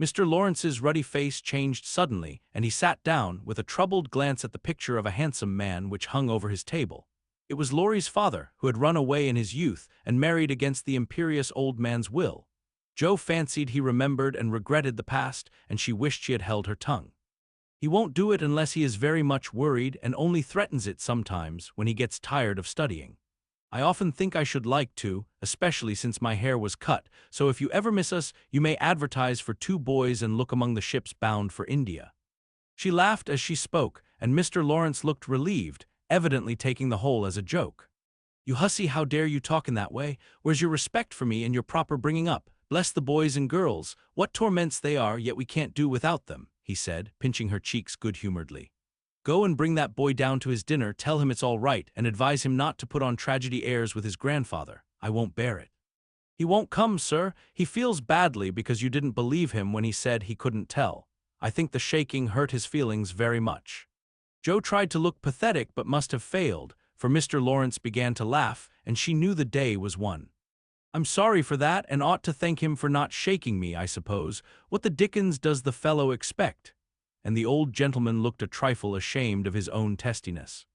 Mr. Laurence's ruddy face changed suddenly, and he sat down with a troubled glance at the picture of a handsome man which hung over his table. It was Laurie's father, who had run away in his youth and married against the imperious old man's will. Joe fancied he remembered and regretted the past, and she wished she had held her tongue. "He won't do it unless he is very much worried and only threatens it sometimes when he gets tired of studying. I often think I should like to, especially since my hair was cut, so if you ever miss us, you may advertise for 2 boys and look among the ships bound for India." She laughed as she spoke, and Mr. Laurence looked relieved, evidently taking the whole as a joke. "You hussy, how dare you talk in that way? Where's your respect for me and your proper bringing up? Bless the boys and girls, what torments they are, yet we can't do without them," he said, pinching her cheeks good-humoredly. "Go and bring that boy down to his dinner, tell him it's all right, and advise him not to put on tragedy airs with his grandfather. I won't bear it." "He won't come, sir. He feels badly because you didn't believe him when he said he couldn't tell. I think the shaking hurt his feelings very much." Joe tried to look pathetic but must have failed, for Mr. Laurence began to laugh, and she knew the day was won. "I'm sorry for that, and ought to thank him for not shaking me, I suppose. What the dickens does the fellow expect?" And the old gentleman looked a trifle ashamed of his own testiness.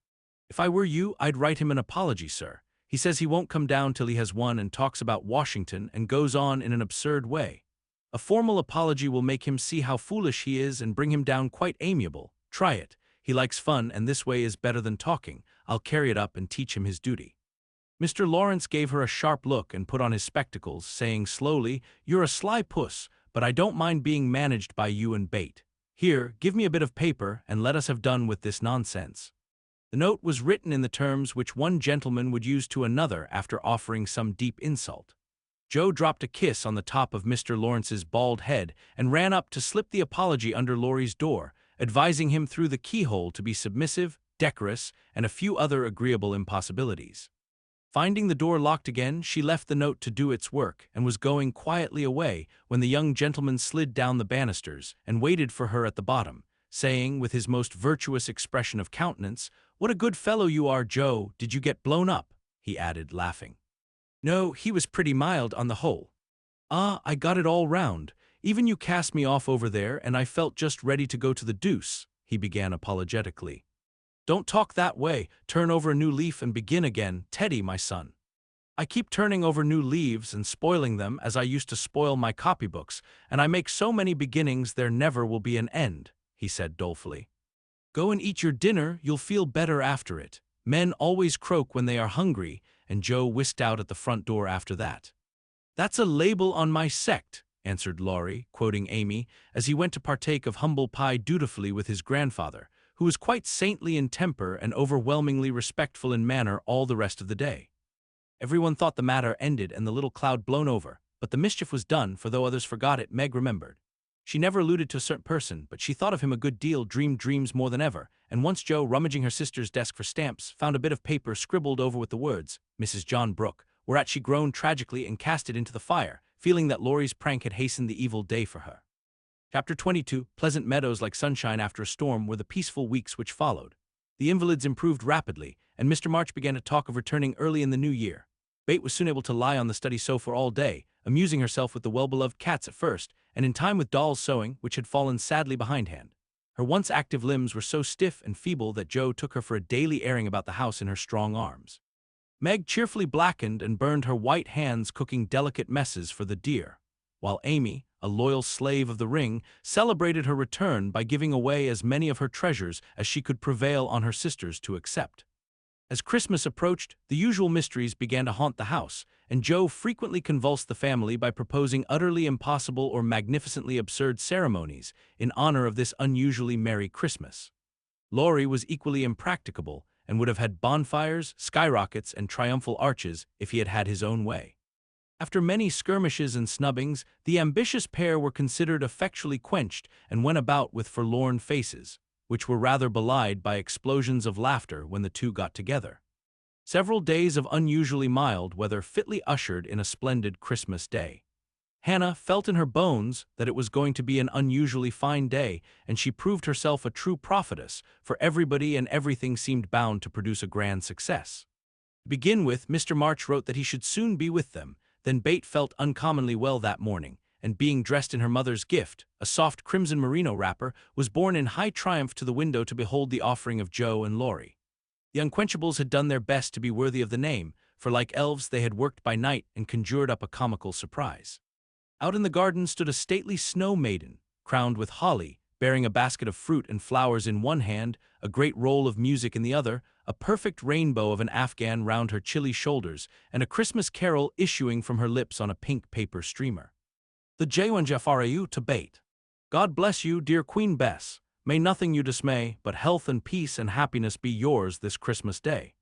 "If I were you, I'd write him an apology, sir. He says he won't come down till he has won and talks about Washington and goes on in an absurd way. A formal apology will make him see how foolish he is and bring him down quite amiable. Try it. He likes fun, and this way is better than talking. I'll carry it up and teach him his duty." Mr. Laurence gave her a sharp look and put on his spectacles, saying slowly, "You're a sly puss, but I don't mind being managed by you and bait. Here, give me a bit of paper, and let us have done with this nonsense." The note was written in the terms which one gentleman would use to another after offering some deep insult. Joe dropped a kiss on the top of Mr. Laurence's bald head and ran up to slip the apology under Laurie's door, advising him through the keyhole to be submissive, decorous, and a few other agreeable impossibilities. Finding the door locked again, she left the note to do its work and was going quietly away when the young gentleman slid down the banisters and waited for her at the bottom, saying with his most virtuous expression of countenance, "What a good fellow you are, Joe. Did you get blown up?" he added, laughing. "No, he was pretty mild on the whole. Ah, I got it all round. Even you cast me off over there, and I felt just ready to go to the deuce," he began apologetically. "Don't talk that way. Turn over a new leaf and begin again, Teddy, my son." "I keep turning over new leaves and spoiling them as I used to spoil my copybooks, and I make so many beginnings there never will be an end," he said dolefully. "Go and eat your dinner, you'll feel better after it. Men always croak when they are hungry," and Joe whisked out at the front door after that. "That's a label on my sect," answered Laurie, quoting Amy, as he went to partake of humble pie dutifully with his grandfather, who was quite saintly in temper and overwhelmingly respectful in manner all the rest of the day. Everyone thought the matter ended and the little cloud blown over, but the mischief was done, for though others forgot it, Meg remembered. She never alluded to a certain person, but she thought of him a good deal, dreamed dreams more than ever, and once Joe, rummaging her sister's desk for stamps, found a bit of paper scribbled over with the words, "Mrs. John Brooke," whereat she groaned tragically and cast it into the fire, feeling that Laurie's prank had hastened the evil day for her. Chapter 22, Pleasant meadows like sunshine after a storm, were the peaceful weeks which followed. The invalids improved rapidly, and Mr. March began to talk of returning early in the new year. Bet was soon able to lie on the study sofa all day, amusing herself with the well-beloved cats at first, and in time with Doll's sewing, which had fallen sadly behindhand. Her once active limbs were so stiff and feeble that Joe took her for a daily airing about the house in her strong arms. Meg cheerfully blackened and burned her white hands cooking delicate messes for the dear, while Amy, a loyal slave of the ring, celebrated her return by giving away as many of her treasures as she could prevail on her sisters to accept. As Christmas approached, the usual mysteries began to haunt the house, and Joe frequently convulsed the family by proposing utterly impossible or magnificently absurd ceremonies in honor of this unusually merry Christmas. Laurie was equally impracticable and would have had bonfires, skyrockets, and triumphal arches if he had had his own way. After many skirmishes and snubbings, the ambitious pair were considered effectually quenched and went about with forlorn faces, which were rather belied by explosions of laughter when the two got together. Several days of unusually mild weather fitly ushered in a splendid Christmas day. Hannah felt in her bones that it was going to be an unusually fine day, and she proved herself a true prophetess, for everybody and everything seemed bound to produce a grand success. To begin with, Mr. March wrote that he should soon be with them. Then BETH felt uncommonly well that morning, and being dressed in her mother's gift, a soft crimson merino wrapper, was borne in high triumph to the window to behold the offering of Joe and Laurie. The Unquenchables had done their best to be worthy of the name, for like elves they had worked by night and conjured up a comical surprise. Out in the garden stood a stately snow maiden, crowned with holly, bearing a basket of fruit and flowers in one hand, a great roll of music in the other, a perfect rainbow of an Afghan round her chilly shoulders, and a Christmas carol issuing from her lips on a pink paper streamer. The Jaywanjafarayu to BETH. God bless you, dear Queen Bess. May nothing you dismay, but health and peace and happiness be yours this Christmas day.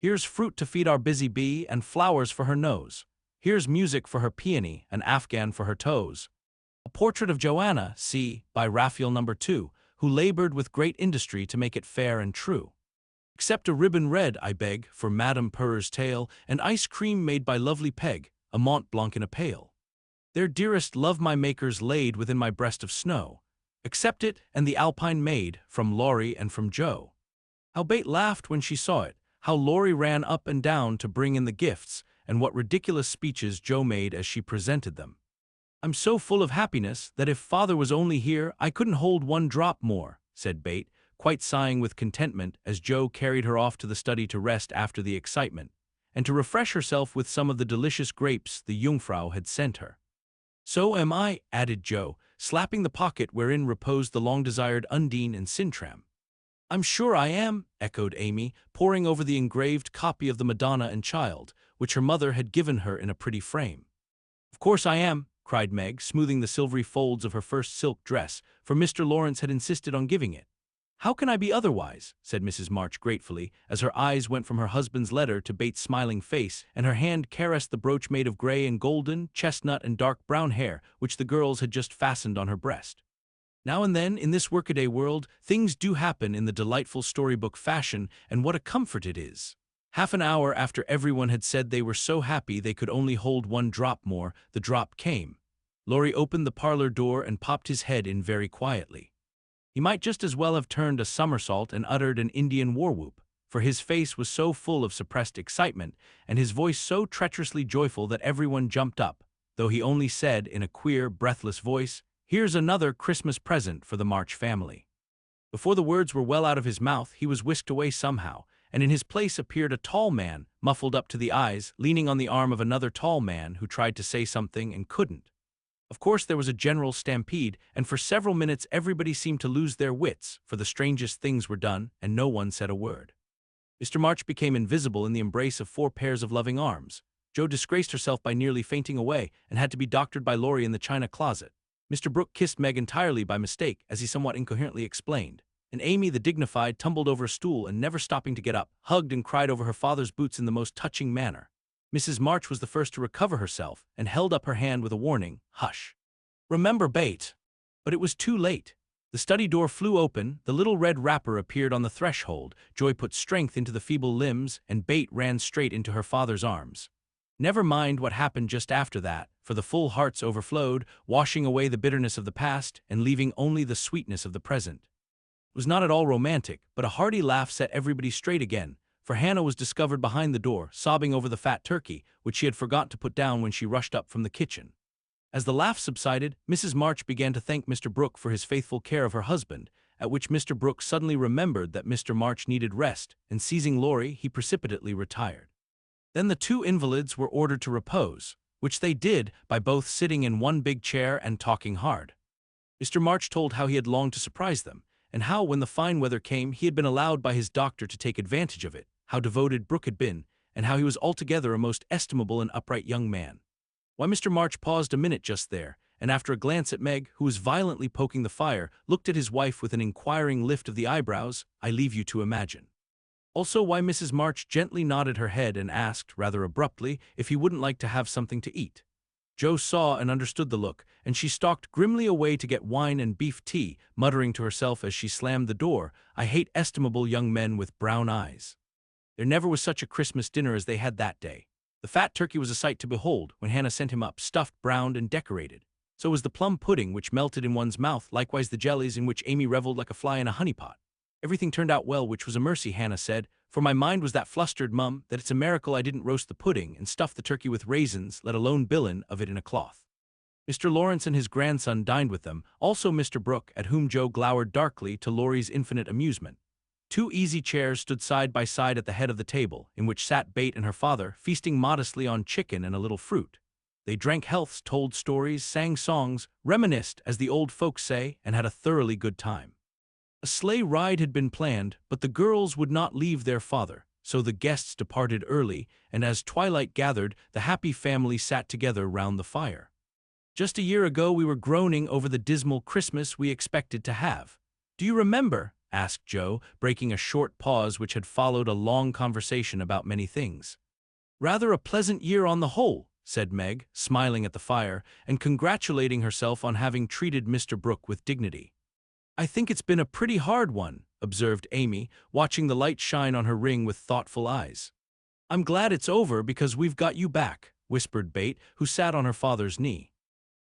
Here's fruit to feed our busy bee and flowers for her nose. Here's music for her peony, an Afghan for her toes. A portrait of Joanna, c. by Raphael No. 2, who labored with great industry to make it fair and true. Accept a ribbon red, I beg, for Madame Purr's tail, and ice cream made by lovely Peg, a Mont Blanc in a pail. There, dearest love my makers laid within my breast of snow. Accept it, and the Alpine maid, from Laurie and from Joe. How BETH laughed when she saw it, how Laurie ran up and down to bring in the gifts, and what ridiculous speeches Joe made as she presented them. I'm so full of happiness that if father was only here, I couldn't hold one drop more, said BETH, quite sighing with contentment as Joe carried her off to the study to rest after the excitement, and to refresh herself with some of the delicious grapes the Jungfrau had sent her. So am I, added Joe, slapping the pocket wherein reposed the long-desired Undine and Sintram. I'm sure I am, echoed Amy, poring over the engraved copy of the Madonna and Child, which her mother had given her in a pretty frame. Of course I am, cried Meg, smoothing the silvery folds of her first silk dress, for Mr. Laurence had insisted on giving it. How can I be otherwise, said Mrs. March gratefully, as her eyes went from her husband's letter to BETH's smiling face, and her hand caressed the brooch made of gray and golden, chestnut and dark brown hair, which the girls had just fastened on her breast. Now and then, in this workaday world, things do happen in the delightful storybook fashion, and what a comfort it is. Half an hour after everyone had said they were so happy they could only hold one drop more, the drop came. Laurie opened the parlor door and popped his head in very quietly. He might just as well have turned a somersault and uttered an Indian war-whoop, for his face was so full of suppressed excitement, and his voice so treacherously joyful that everyone jumped up, though he only said in a queer, breathless voice, "Here's another Christmas present for the March family." Before the words were well out of his mouth, he was whisked away somehow, and in his place appeared a tall man, muffled up to the eyes, leaning on the arm of another tall man who tried to say something and couldn't. Of course there was a general stampede, and for several minutes everybody seemed to lose their wits, for the strangest things were done, and no one said a word. Mr. March became invisible in the embrace of 4 pairs of loving arms. Joe disgraced herself by nearly fainting away, and had to be doctored by Laurie in the china closet. Mr. Brooke kissed Meg entirely by mistake, as he somewhat incoherently explained. And Amy, the dignified, tumbled over a stool and never stopping to get up, hugged and cried over her father's boots in the most touching manner. Mrs. March was the first to recover herself, and held up her hand with a warning, "Hush. Remember BETH." But it was too late. The study door flew open, the little red wrapper appeared on the threshold, Joy put strength into the feeble limbs, and BETH ran straight into her father's arms. Never mind what happened just after that, for the full hearts overflowed, washing away the bitterness of the past and leaving only the sweetness of the present. It was not at all romantic, but a hearty laugh set everybody straight again, for Hannah was discovered behind the door, sobbing over the fat turkey, which she had forgot to put down when she rushed up from the kitchen. As the laugh subsided, Mrs. March began to thank Mr. Brooke for his faithful care of her husband, at which Mr. Brooke suddenly remembered that Mr. March needed rest, and seizing Laurie, he precipitately retired. Then the 2 invalids were ordered to repose, which they did by both sitting in one big chair and talking hard. Mr. March told how he had longed to surprise them, and how, when the fine weather came, he had been allowed by his doctor to take advantage of it, how devoted Brooke had been, and how he was altogether a most estimable and upright young man. Why, Mr. March paused a minute just there, and after a glance at Meg, who was violently poking the fire, looked at his wife with an inquiring lift of the eyebrows. "I leave you to imagine." Also why Mrs. March gently nodded her head and asked, rather abruptly, if he wouldn't like to have something to eat. Jo saw and understood the look, and she stalked grimly away to get wine and beef tea, muttering to herself as she slammed the door, "I hate estimable young men with brown eyes." There never was such a Christmas dinner as they had that day. The fat turkey was a sight to behold when Hannah sent him up, stuffed, browned, and decorated. So was the plum pudding, which melted in one's mouth, likewise the jellies, in which Amy reveled like a fly in a honey pot. Everything turned out well, which was a mercy, Hannah said, for my mind was that flustered, Mum, that it's a miracle I didn't roast the pudding and stuff the turkey with raisins, let alone billin' of it in a cloth. Mr. Laurence and his grandson dined with them, also Mr. Brooke, at whom Jo glowered darkly to Laurie's infinite amusement. 2 easy chairs stood side by side at the head of the table, in which sat BETH and her father, feasting modestly on chicken and a little fruit. They drank healths, told stories, sang songs, reminisced, as the old folks say, and had a thoroughly good time. A sleigh ride had been planned, but the girls would not leave their father, so the guests departed early, and as twilight gathered, the happy family sat together round the fire. "Just a year ago we were groaning over the dismal Christmas we expected to have. Do you remember?" asked Jo, breaking a short pause which had followed a long conversation about many things. "Rather a pleasant year on the whole," said Meg, smiling at the fire, and congratulating herself on having treated Mr. Brooke with dignity. "I think it's been a pretty hard one," observed Amy, watching the light shine on her ring with thoughtful eyes. "I'm glad it's over because we've got you back," whispered BETH, who sat on her father's knee.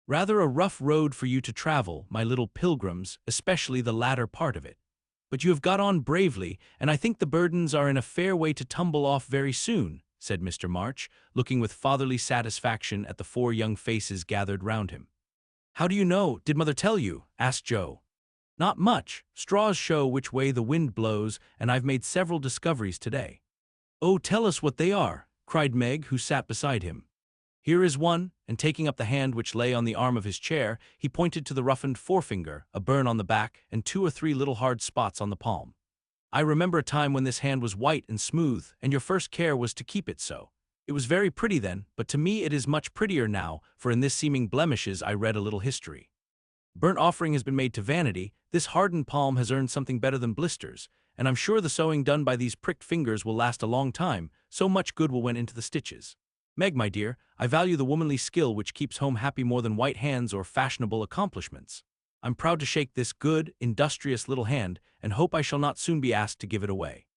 "Rather a rough road for you to travel, my little pilgrims, especially the latter part of it. But you have got on bravely, and I think the burdens are in a fair way to tumble off very soon," said Mr. March, looking with fatherly satisfaction at the 4 young faces gathered round him. "How do you know? Did Mother tell you?" asked Jo. "Not much. Straws show which way the wind blows, and I've made several discoveries today." "Oh, tell us what they are," cried Meg, who sat beside him. "Here is one," and taking up the hand which lay on the arm of his chair, he pointed to the roughened forefinger, a burn on the back, and 2 or 3 little hard spots on the palm. "I remember a time when this hand was white and smooth, and your first care was to keep it so. It was very pretty then, but to me it is much prettier now, for in this seeming blemishes I read a little history. Burnt offering has been made to vanity. This hardened palm has earned something better than blisters, and I'm sure the sewing done by these pricked fingers will last a long time, so much good will went into the stitches. Meg, my dear, I value the womanly skill which keeps home happy more than white hands or fashionable accomplishments. I'm proud to shake this good, industrious little hand, and hope I shall not soon be asked to give it away."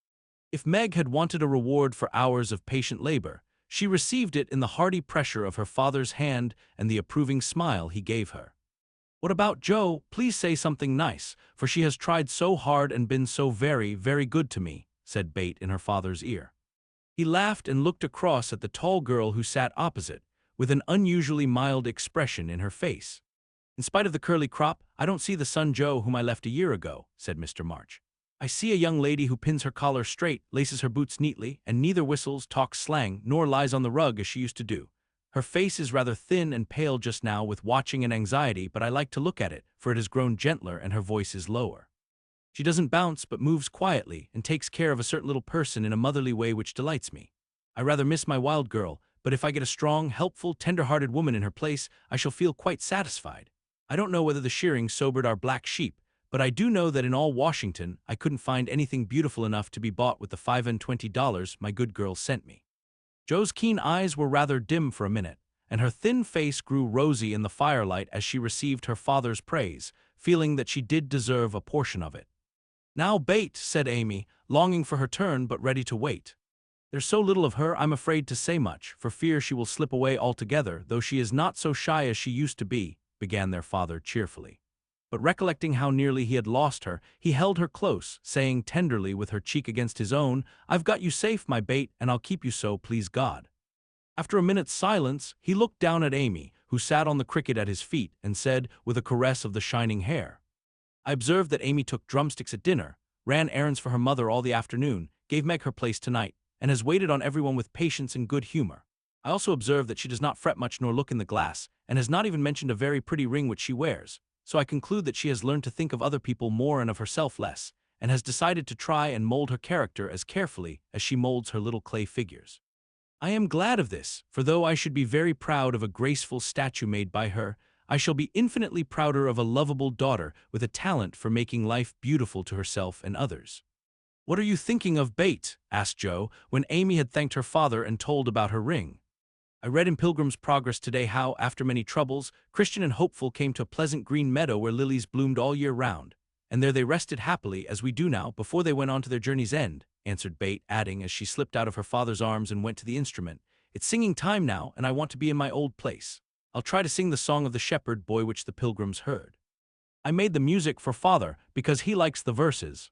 If Meg had wanted a reward for hours of patient labor, she received it in the hearty pressure of her father's hand and the approving smile he gave her. "What about Jo? Please say something nice, for she has tried so hard and been so very, very good to me," said BETH in her father's ear. He laughed and looked across at the tall girl who sat opposite, with an unusually mild expression in her face. "In spite of the curly crop, I don't see the son Jo whom I left a year ago," said Mr. March. "I see a young lady who pins her collar straight, laces her boots neatly, and neither whistles, talks slang, nor lies on the rug as she used to do. Her face is rather thin and pale just now with watching and anxiety, but I like to look at it, for it has grown gentler and her voice is lower. She doesn't bounce but moves quietly and takes care of a certain little person in a motherly way which delights me. I rather miss my wild girl, but if I get a strong, helpful, tender-hearted woman in her place, I shall feel quite satisfied. I don't know whether the shearing sobered our black sheep, but I do know that in all Washington I couldn't find anything beautiful enough to be bought with the $25 my good girl sent me." Jo's keen eyes were rather dim for a minute, and her thin face grew rosy in the firelight as she received her father's praise, feeling that she did deserve a portion of it. "Now, BETH," said Amy, longing for her turn but ready to wait. "There's so little of her I'm afraid to say much, for fear she will slip away altogether, though she is not so shy as she used to be," began their father cheerfully. But recollecting how nearly he had lost her, he held her close, saying tenderly with her cheek against his own, "I've got you safe, my BETH, and I'll keep you so, please God." After a minute's silence, he looked down at Amy, who sat on the cricket at his feet, and said, with a caress of the shining hair. "I observed that Amy took drumsticks at dinner, ran errands for her mother all the afternoon, gave Meg her place tonight, and has waited on everyone with patience and good humor. I also observed that she does not fret much nor look in the glass, and has not even mentioned a very pretty ring which she wears. So I conclude that she has learned to think of other people more and of herself less, and has decided to try and mold her character as carefully as she molds her little clay figures. I am glad of this, for though I should be very proud of a graceful statue made by her, I shall be infinitely prouder of a lovable daughter with a talent for making life beautiful to herself and others." "What are you thinking of, BETH?" asked Joe, when Amy had thanked her father and told about her ring. "I read in Pilgrim's Progress today how, after many troubles, Christian and Hopeful came to a pleasant green meadow where lilies bloomed all year round, and there they rested happily, as we do now, before they went on to their journey's end," answered BETH, adding, as she slipped out of her father's arms and went to the instrument, "It's singing time now, and I want to be in my old place. I'll try to sing the song of the shepherd boy which the pilgrims heard. I made the music for father because he likes the verses."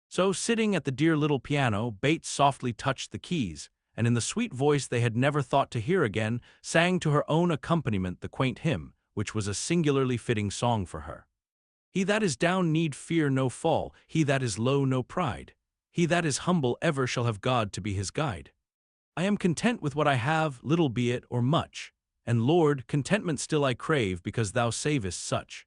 So, sitting at the dear little piano, BETH softly touched the keys, and in the sweet voice they had never thought to hear again, sang to her own accompaniment the quaint hymn, which was a singularly fitting song for her. "He that is down need fear no fall, he that is low no pride. He that is humble ever shall have God to be his guide. I am content with what I have, little be it or much, and Lord, contentment still I crave because thou savest such.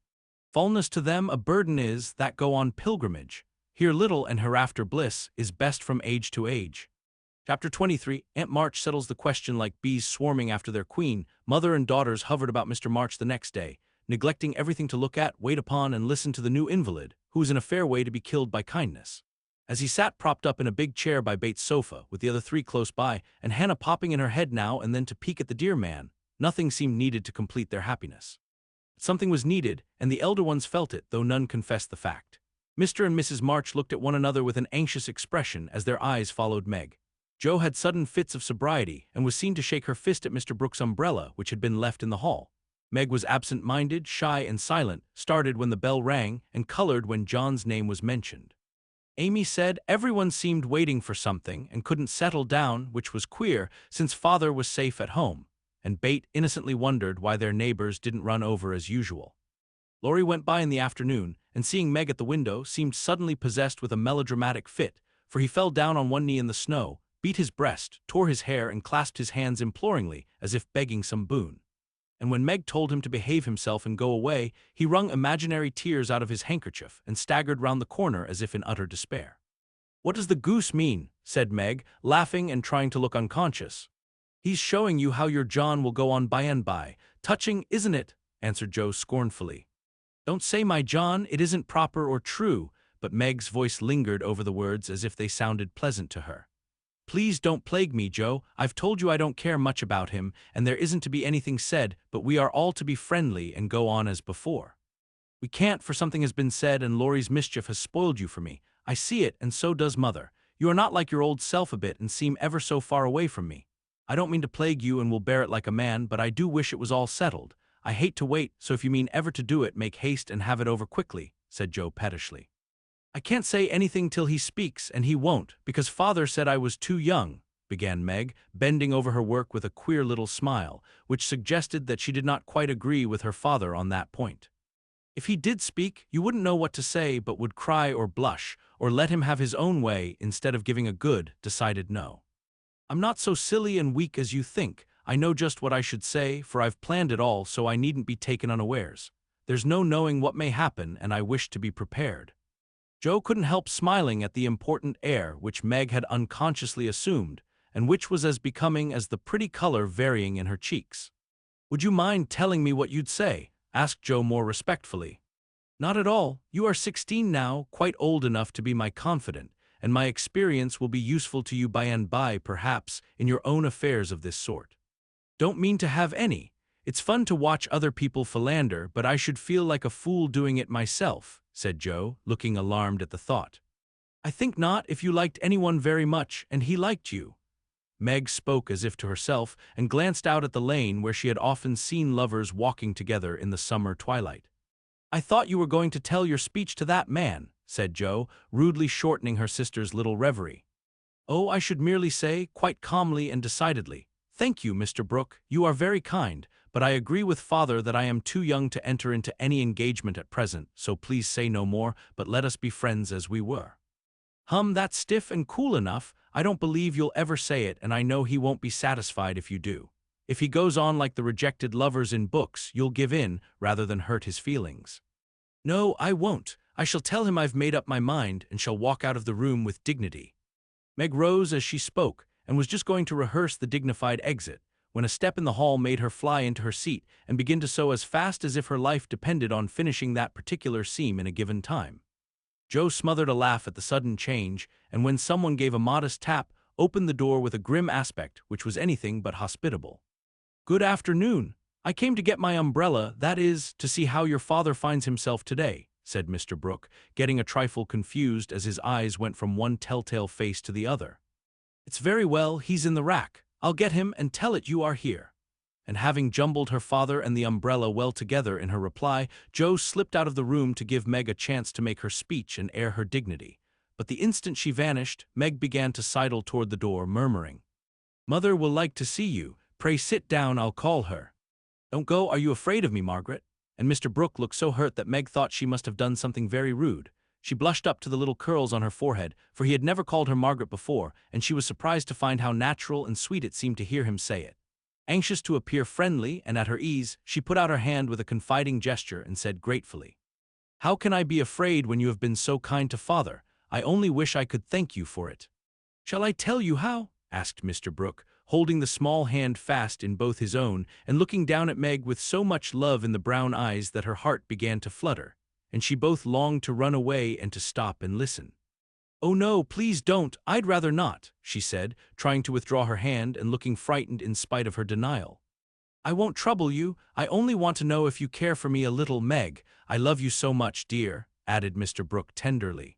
Fallenness to them a burden is that go on pilgrimage. Here little and hereafter bliss is best from age to age." Chapter 23. Aunt March settles the question. Like bees swarming after their queen, mother and daughters hovered about Mr. March the next day, neglecting everything to look at, wait upon, and listen to the new invalid, who was in a fair way to be killed by kindness. As he sat propped up in a big chair by BETH's sofa, with the other three close by, and Hannah popping in her head now and then to peek at the dear man, nothing seemed needed to complete their happiness. Something was needed, and the elder ones felt it, though none confessed the fact. Mr. and Mrs. March looked at one another with an anxious expression as their eyes followed Meg. Joe had sudden fits of sobriety and was seen to shake her fist at Mr. Brooks' umbrella, which had been left in the hall. Meg was absent-minded, shy, and silent, started when the bell rang, and colored when John's name was mentioned. Amy said everyone seemed waiting for something and couldn't settle down, which was queer, since father was safe at home, and BETH innocently wondered why their neighbors didn't run over as usual. Laurie went by in the afternoon, and seeing Meg at the window, seemed suddenly possessed with a melodramatic fit, for he fell down on one knee in the snow, beat his breast, tore his hair, and clasped his hands imploringly, as if begging some boon. And when Meg told him to behave himself and go away, he wrung imaginary tears out of his handkerchief and staggered round the corner as if in utter despair. "What does the goose mean?" said Meg, laughing and trying to look unconscious. "He's showing you how your John will go on by and by. Touching, isn't it?" answered Joe scornfully. "Don't say my John, it isn't proper or true," but Meg's voice lingered over the words as if they sounded pleasant to her. "Please don't plague me, Joe. I've told you I don't care much about him, and there isn't to be anything said, but we are all to be friendly and go on as before." "We can't, for something has been said, and Laurie's mischief has spoiled you for me. I see it, and so does mother. You are not like your old self a bit and seem ever so far away from me. I don't mean to plague you and will bear it like a man, but I do wish it was all settled. I hate to wait, so if you mean ever to do it, make haste and have it over quickly," said Joe pettishly. "I can't say anything till he speaks, and he won't, because father said I was too young," began Meg, bending over her work with a queer little smile, which suggested that she did not quite agree with her father on that point. "If he did speak, you wouldn't know what to say, but would cry or blush, or let him have his own way instead of giving a good, decided no. I'm not so silly and weak as you think. I know just what I should say, for I've planned it all, so I needn't be taken unawares. There's no knowing what may happen, and I wish to be prepared." Joe couldn't help smiling at the important air which Meg had unconsciously assumed, and which was as becoming as the pretty color varying in her cheeks. "Would you mind telling me what you'd say?" asked Joe more respectfully. "Not at all. You are 16 now, quite old enough to be my confidant, and my experience will be useful to you by and by, perhaps, in your own affairs of this sort. Don't mean to have any. It's fun to watch other people philander, but I should feel like a fool doing it myself," said Joe, looking alarmed at the thought. "I think not, if you liked anyone very much, and he liked you." Meg spoke as if to herself, and glanced out at the lane where she had often seen lovers walking together in the summer twilight. "I thought you were going to tell your speech to that man," said Joe, rudely shortening her sister's little reverie. "Oh, I should merely say, quite calmly and decidedly, 'Thank you, Mr. Brooke, you are very kind, but I agree with father that I am too young to enter into any engagement at present, so please say no more, but let us be friends as we were.'" That's stiff and cool enough. I don't believe you'll ever say it, and I know he won't be satisfied if you do. If he goes on like the rejected lovers in books, you'll give in, rather than hurt his feelings." "No, I won't. I shall tell him I've made up my mind, and shall walk out of the room with dignity." Meg rose as she spoke, and was just going to rehearse the dignified exit, when a step in the hall made her fly into her seat and begin to sew as fast as if her life depended on finishing that particular seam in a given time. Joe smothered a laugh at the sudden change, and when someone gave a modest tap, opened the door with a grim aspect which was anything but hospitable. "Good afternoon. I came to get my umbrella, that is, to see how your father finds himself today," said Mr. Brooke, getting a trifle confused as his eyes went from one telltale face to the other. "It's very well, he's in the rack. I'll get him and tell it you are here." And having jumbled her father and the umbrella well together in her reply, Jo slipped out of the room to give Meg a chance to make her speech and air her dignity. But the instant she vanished, Meg began to sidle toward the door, murmuring, "Mother will like to see you. Pray sit down, I'll call her." "Don't go, are you afraid of me, Margaret?" And Mr. Brooke looked so hurt that Meg thought she must have done something very rude. She blushed up to the little curls on her forehead, for he had never called her Margaret before, and she was surprised to find how natural and sweet it seemed to hear him say it. Anxious to appear friendly and at her ease, she put out her hand with a confiding gesture and said gratefully, "How can I be afraid when you have been so kind to father? I only wish I could thank you for it." "Shall I tell you how?" asked Mr. Brooke, holding the small hand fast in both his own and looking down at Meg with so much love in the brown eyes that her heart began to flutter, and she both longed to run away and to stop and listen. "Oh no, please don't, I'd rather not," she said, trying to withdraw her hand and looking frightened in spite of her denial. "I won't trouble you, I only want to know if you care for me a little, Meg. I love you so much, dear," added Mr. Brooke tenderly.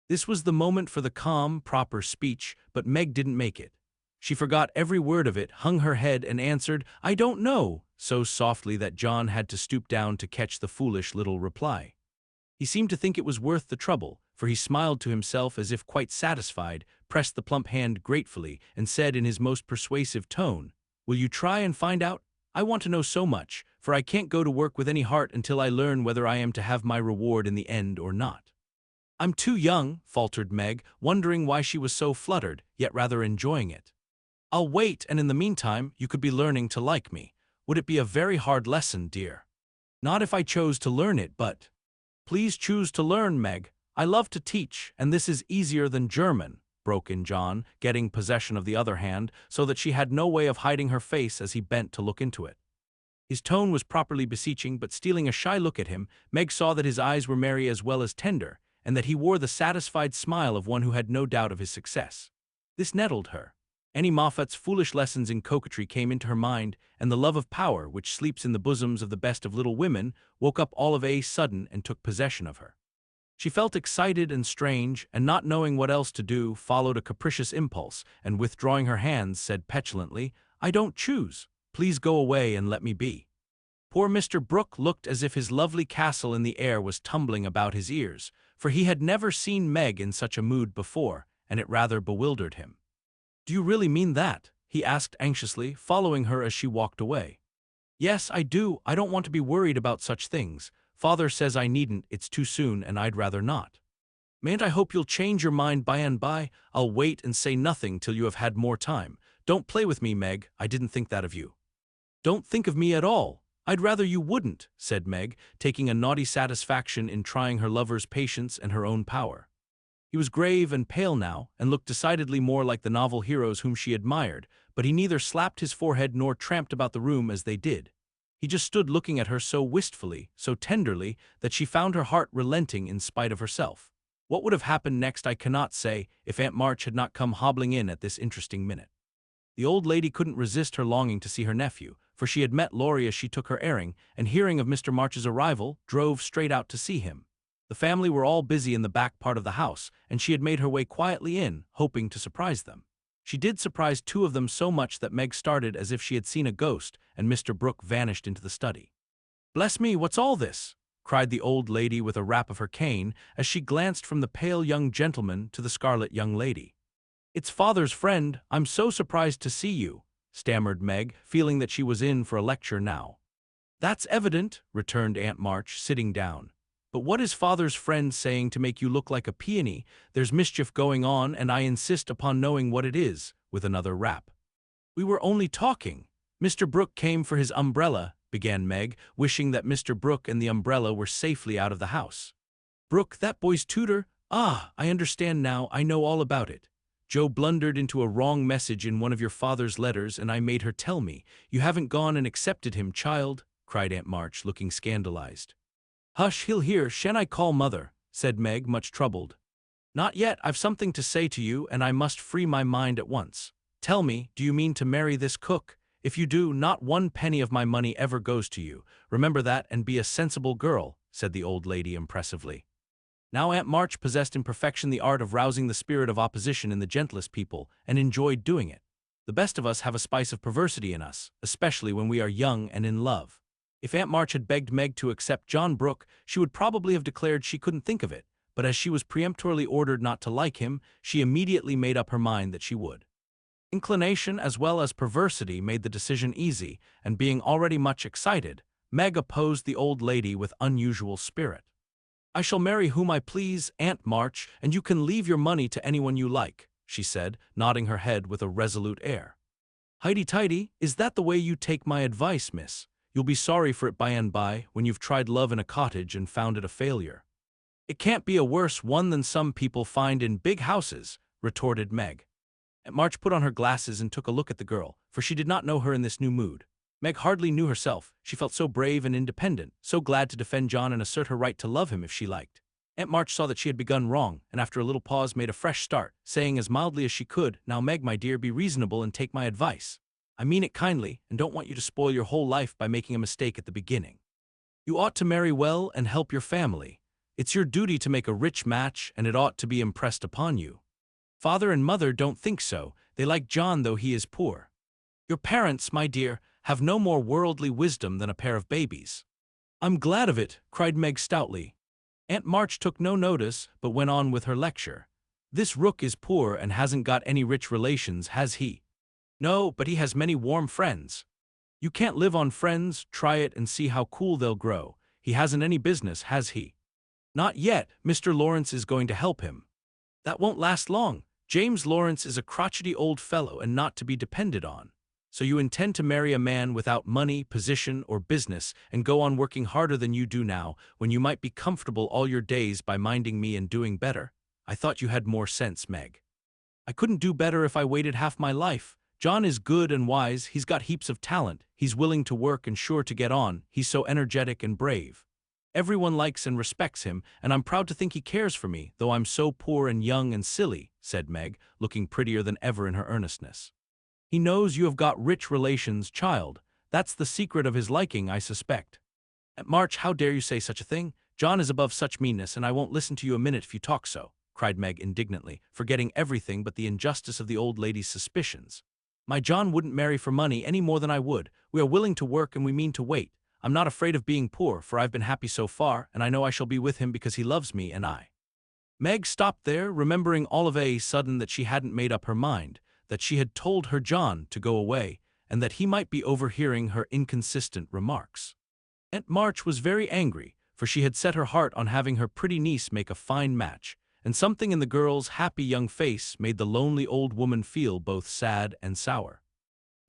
This was the moment for the calm, proper speech, but Meg didn't make it. She forgot every word of it, hung her head, and answered, "I don't know," so softly that John had to stoop down to catch the foolish little reply. He seemed to think it was worth the trouble, for he smiled to himself as if quite satisfied, pressed the plump hand gratefully, and said in his most persuasive tone, "Will you try and find out? I want to know so much, for I can't go to work with any heart until I learn whether I am to have my reward in the end or not." "I'm too young," faltered Meg, wondering why she was so fluttered, yet rather enjoying it. "I'll wait, and in the meantime you could be learning to like me. Would it be a very hard lesson, dear?" "Not if I chose to learn it, but—" "Please choose to learn, Meg. I love to teach, and this is easier than German," broke in John, getting possession of the other hand, so that she had no way of hiding her face as he bent to look into it. His tone was properly beseeching, but stealing a shy look at him, Meg saw that his eyes were merry as well as tender, and that he wore the satisfied smile of one who had no doubt of his success. This nettled her. Annie Moffat's foolish lessons in coquetry came into her mind, and the love of power, which sleeps in the bosoms of the best of little women, woke up all of a sudden and took possession of her. She felt excited and strange, and not knowing what else to do, followed a capricious impulse, and withdrawing her hands, said petulantly, "I don't choose. Please go away and let me be." Poor Mr. Brooke looked as if his lovely castle in the air was tumbling about his ears, for he had never seen Meg in such a mood before, and it rather bewildered him. "Do you really mean that?" he asked anxiously, following her as she walked away. "Yes, I do. I don't want to be worried about such things. Father says I needn't, it's too soon, and I'd rather not." "Mayn't I hope you'll change your mind by and by? I'll wait and say nothing till you have had more time. Don't play with me, Meg. I didn't think that of you." "Don't think of me at all. I'd rather you wouldn't," said Meg, taking a naughty satisfaction in trying her lover's patience and her own power. He was grave and pale now, and looked decidedly more like the novel heroes whom she admired, but he neither slapped his forehead nor tramped about the room as they did. He just stood looking at her so wistfully, so tenderly, that she found her heart relenting in spite of herself. What would have happened next I cannot say, if Aunt March had not come hobbling in at this interesting minute. The old lady couldn't resist her longing to see her nephew, for she had met Laurie as she took her airing, and hearing of Mr. March's arrival, drove straight out to see him. The family were all busy in the back part of the house, and she had made her way quietly in, hoping to surprise them. She did surprise two of them so much that Meg started as if she had seen a ghost, and Mr. Brooke vanished into the study. "Bless me, what's all this?" cried the old lady with a rap of her cane, as she glanced from the pale young gentleman to the scarlet young lady. "It's father's friend. I'm so surprised to see you," stammered Meg, feeling that she was in for a lecture now. "That's evident," returned Aunt March, sitting down. "But what is father's friend saying to make you look like a peony? There's mischief going on, and I insist upon knowing what it is," with another rap. "We were only talking. Mr. Brooke came for his umbrella," began Meg, wishing that Mr. Brooke and the umbrella were safely out of the house. "Brooke, that boy's tutor? Ah, I understand now, I know all about it. Joe blundered into a wrong message in one of your father's letters, and I made her tell me. You haven't gone and accepted him, child," cried Aunt March, looking scandalized. "Hush, he'll hear. Shan't I call Mother?" said Meg, much troubled. "Not yet. I've something to say to you, and I must free my mind at once. Tell me, do you mean to marry this cook? If you do, not 1 penny of my money ever goes to you. Remember that and be a sensible girl," said the old lady impressively. Now Aunt March possessed in perfection the art of rousing the spirit of opposition in the gentlest people, and enjoyed doing it. The best of us have a spice of perversity in us, especially when we are young and in love. If Aunt March had begged Meg to accept John Brooke, she would probably have declared she couldn't think of it, but as she was peremptorily ordered not to like him, she immediately made up her mind that she would. Inclination as well as perversity made the decision easy, and being already much excited, Meg opposed the old lady with unusual spirit. "I shall marry whom I please, Aunt March, and you can leave your money to anyone you like," she said, nodding her head with a resolute air. "Highty-tighty, is that the way you take my advice, miss? You'll be sorry for it by and by, when you've tried love in a cottage and found it a failure." "It can't be a worse one than some people find in big houses," retorted Meg. Aunt March put on her glasses and took a look at the girl, for she did not know her in this new mood. Meg hardly knew herself. She felt so brave and independent, so glad to defend John and assert her right to love him if she liked. Aunt March saw that she had begun wrong, and after a little pause made a fresh start, saying as mildly as she could, "Now Meg, my dear, be reasonable and take my advice. I mean it kindly, and don't want you to spoil your whole life by making a mistake at the beginning. You ought to marry well and help your family. It's your duty to make a rich match, and it ought to be impressed upon you. Father and mother don't think so. They like John though he is poor. Your parents, my dear, have no more worldly wisdom than a pair of babies." "I'm glad of it," cried Meg stoutly. Aunt March took no notice, but went on with her lecture. "This Rook is poor and hasn't got any rich relations, has he?" "No, but he has many warm friends." "You can't live on friends. Try it and see how cool they'll grow. He hasn't any business, has he?" "Not yet. Mr. Laurence is going to help him." "That won't last long. James Laurence is a crotchety old fellow and not to be depended on. So you intend to marry a man without money, position, or business, and go on working harder than you do now, when you might be comfortable all your days by minding me and doing better? I thought you had more sense, Meg." "I couldn't do better if I waited half my life. John is good and wise, he's got heaps of talent, he's willing to work and sure to get on, he's so energetic and brave. Everyone likes and respects him, and I'm proud to think he cares for me, though I'm so poor and young and silly," said Meg, looking prettier than ever in her earnestness. "He knows you have got rich relations, child. That's the secret of his liking, I suspect." "Aunt March, how dare you say such a thing? John is above such meanness, and I won't listen to you a minute if you talk so," cried Meg indignantly, forgetting everything but the injustice of the old lady's suspicions. "My John wouldn't marry for money any more than I would. We are willing to work and we mean to wait. I'm not afraid of being poor, for I've been happy so far, and I know I shall be with him because he loves me and I—" Meg stopped there, remembering all of a sudden that she hadn't made up her mind, that she had told her John to go away, and that he might be overhearing her inconsistent remarks. Aunt March was very angry, for she had set her heart on having her pretty niece make a fine match, and something in the girl's happy young face made the lonely old woman feel both sad and sour.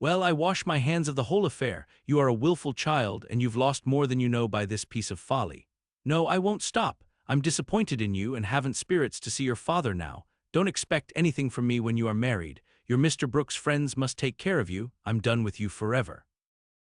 "Well, I wash my hands of the whole affair. You are a willful child, and you've lost more than you know by this piece of folly. No, I won't stop. I'm disappointed in you and haven't spirits to see your father now. Don't expect anything from me when you are married. Your Mr. Brooks' friends must take care of you. I'm done with you forever."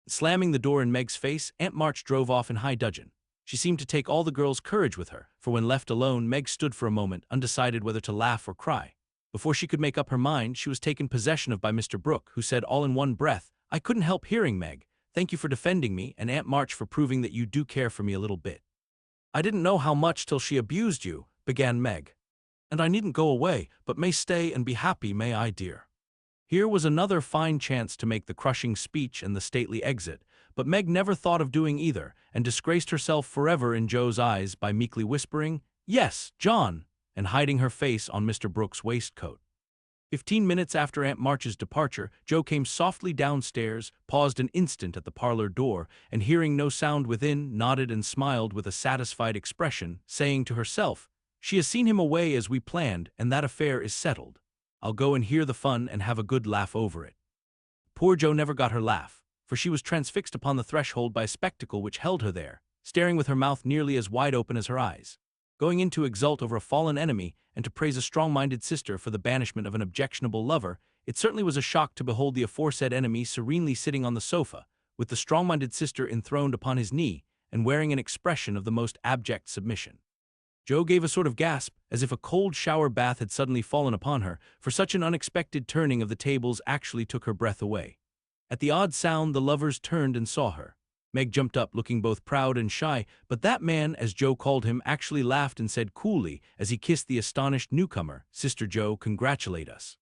Slamming the door in Meg's face, Aunt March drove off in high dudgeon. She seemed to take all the girl's courage with her, for when left alone, Meg stood for a moment, undecided whether to laugh or cry. Before she could make up her mind, she was taken possession of by Mr. Brooke, who said all in one breath, "I couldn't help hearing, Meg. Thank you for defending me, and Aunt March for proving that you do care for me a little bit." "I didn't know how much till she abused you," began Meg. "And I needn't go away, but may stay and be happy, may I, dear?" Here was another fine chance to make the crushing speech and the stately exit, but Meg never thought of doing either, and disgraced herself forever in Joe's eyes by meekly whispering, "Yes, John," and hiding her face on Mr. Brooks' waistcoat. 15 minutes after Aunt March's departure, Joe came softly downstairs, paused an instant at the parlor door, and hearing no sound within, nodded and smiled with a satisfied expression, saying to herself, "She has seen him away as we planned, and that affair is settled. I'll go and hear the fun and have a good laugh over it." Poor Joe never got her laugh, for she was transfixed upon the threshold by a spectacle which held her there, staring with her mouth nearly as wide open as her eyes. Going in to exult over a fallen enemy and to praise a strong-minded sister for the banishment of an objectionable lover, it certainly was a shock to behold the aforesaid enemy serenely sitting on the sofa, with the strong-minded sister enthroned upon his knee and wearing an expression of the most abject submission. Jo gave a sort of gasp, as if a cold shower bath had suddenly fallen upon her, for such an unexpected turning of the tables actually took her breath away. At the odd sound, the lovers turned and saw her. Meg jumped up, looking both proud and shy, but that man, as Jo called him, actually laughed and said coolly, as he kissed the astonished newcomer, "Sister Jo, congratulate us."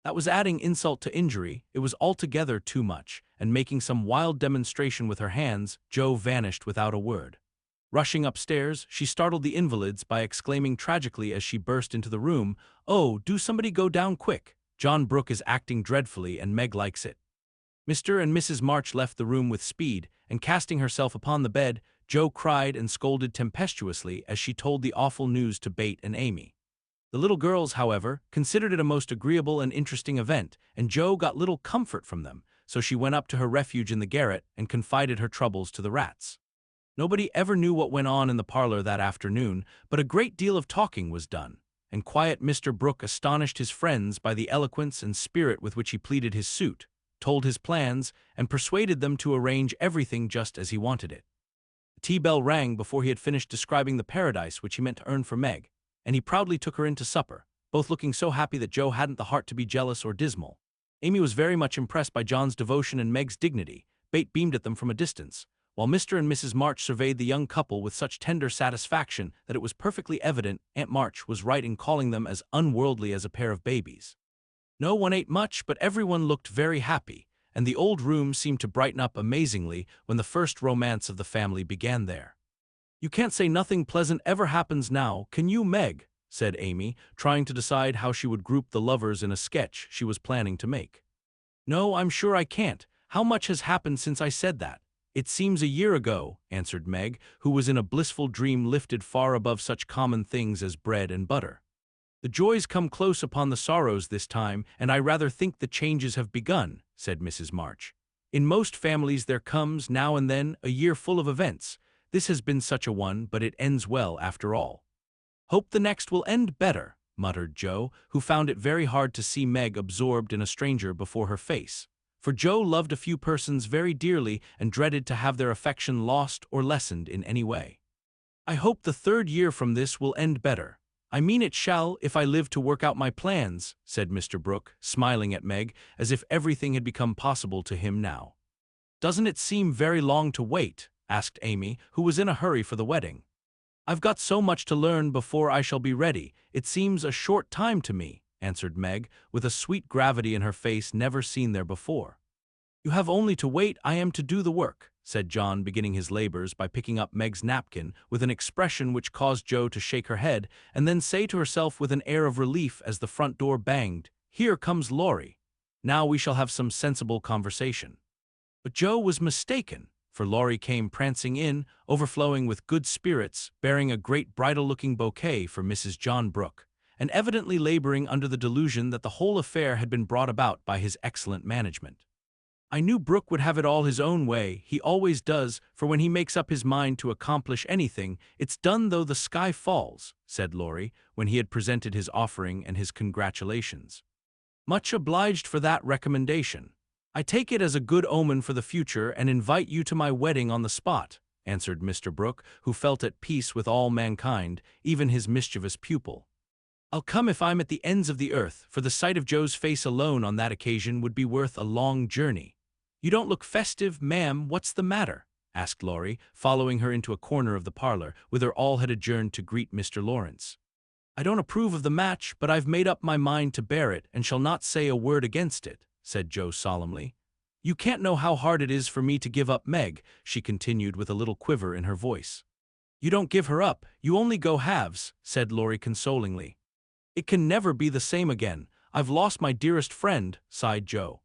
That was adding insult to injury. It was altogether too much, and making some wild demonstration with her hands, Jo vanished without a word. Rushing upstairs, she startled the invalids by exclaiming tragically as she burst into the room, "Oh, do somebody go down quick. John Brooke is acting dreadfully and Meg likes it." Mr. and Mrs. March left the room with speed, and casting herself upon the bed, Jo cried and scolded tempestuously as she told the awful news to Bet and Amy. The little girls, however, considered it a most agreeable and interesting event, and Jo got little comfort from them, so she went up to her refuge in the garret and confided her troubles to the rats. Nobody ever knew what went on in the parlor that afternoon, but a great deal of talking was done, and quiet Mr. Brooke astonished his friends by the eloquence and spirit with which he pleaded his suit, told his plans, and persuaded them to arrange everything just as he wanted it. The tea bell rang before he had finished describing the paradise which he meant to earn for Meg, and he proudly took her in to supper, both looking so happy that Jo hadn't the heart to be jealous or dismal. Amy was very much impressed by John's devotion and Meg's dignity. Bet beamed at them from a distance, while Mr. and Mrs. March surveyed the young couple with such tender satisfaction that it was perfectly evident Aunt March was right in calling them as unworldly as a pair of babies. No one ate much, but everyone looked very happy, and the old room seemed to brighten up amazingly when the first romance of the family began there. "You can't say nothing pleasant ever happens now, can you, Meg?" said Amy, trying to decide how she would group the lovers in a sketch she was planning to make. "No, I'm sure I can't. How much has happened since I said that?" "It seems a year ago," answered Meg, who was in a blissful dream lifted far above such common things as bread and butter. "The joys come close upon the sorrows this time, and I rather think the changes have begun," said Mrs. March. "In most families there comes, now and then, a year full of events. This has been such a one, but it ends well after all." "Hope the next will end better," muttered Jo, who found it very hard to see Meg absorbed in a stranger before her face. For Jo loved a few persons very dearly and dreaded to have their affection lost or lessened in any way. "I hope the third year from this will end better. I mean it shall if I live to work out my plans," said Mr. Brooke, smiling at Meg as if everything had become possible to him now. "Doesn't it seem very long to wait?" asked Amy, who was in a hurry for the wedding. "I've got so much to learn before I shall be ready. It seems a short time to me," answered Meg, with a sweet gravity in her face never seen there before. "You have only to wait, I am to do the work," said John, beginning his labors by picking up Meg's napkin with an expression which caused Jo to shake her head and then say to herself with an air of relief as the front door banged, "Here comes Laurie. Now we shall have some sensible conversation." But Jo was mistaken, for Laurie came prancing in, overflowing with good spirits, bearing a great bridal-looking bouquet for Mrs. John Brooke, and evidently laboring under the delusion that the whole affair had been brought about by his excellent management. "I knew Brooke would have it all his own way. He always does, for when he makes up his mind to accomplish anything, it's done though the sky falls," said Laurie, when he had presented his offering and his congratulations. "Much obliged for that recommendation. I take it as a good omen for the future and invite you to my wedding on the spot," answered Mr. Brooke, who felt at peace with all mankind, even his mischievous pupil. "I'll come if I'm at the ends of the earth, for the sight of Jo's face alone on that occasion would be worth a long journey." "You don't look festive, ma'am. What's the matter?" asked Laurie, following her into a corner of the parlor, whither all had adjourned to greet Mr. Laurence. "I don't approve of the match, but I've made up my mind to bear it and shall not say a word against it," said Jo solemnly. "You can't know how hard it is for me to give up Meg," she continued with a little quiver in her voice. "You don't give her up, you only go halves," said Laurie consolingly. "It can never be the same again. I've lost my dearest friend," sighed Jo.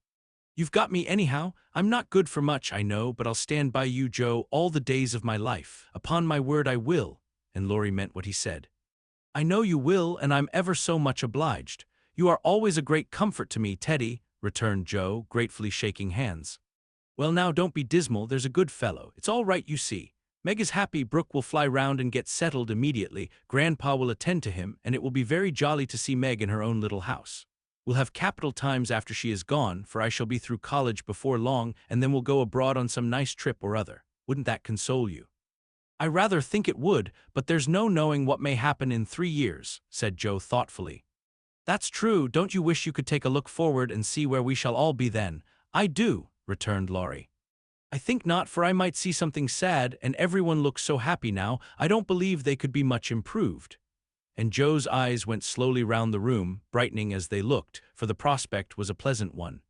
"You've got me anyhow. I'm not good for much, I know, but I'll stand by you, Jo, all the days of my life. Upon my word I will," and Laurie meant what he said. "I know you will, and I'm ever so much obliged. You are always a great comfort to me, Teddy," returned Jo, gratefully shaking hands. "Well now, don't be dismal, there's a good fellow. It's all right, you see. Meg is happy Brooke will fly round and get settled immediately. Grandpa will attend to him, and it will be very jolly to see Meg in her own little house. We'll have capital times after she is gone, for I shall be through college before long, and then we'll go abroad on some nice trip or other. Wouldn't that console you?" "I rather think it would, but there's no knowing what may happen in 3 years," said Joe thoughtfully. "That's true. Don't you wish you could take a look forward and see where we shall all be then?" "I do," returned Laurie. "I think not, for I might see something sad, and everyone looks so happy now, I don't believe they could be much improved." And Joe's eyes went slowly round the room, brightening as they looked, for the prospect was a pleasant one.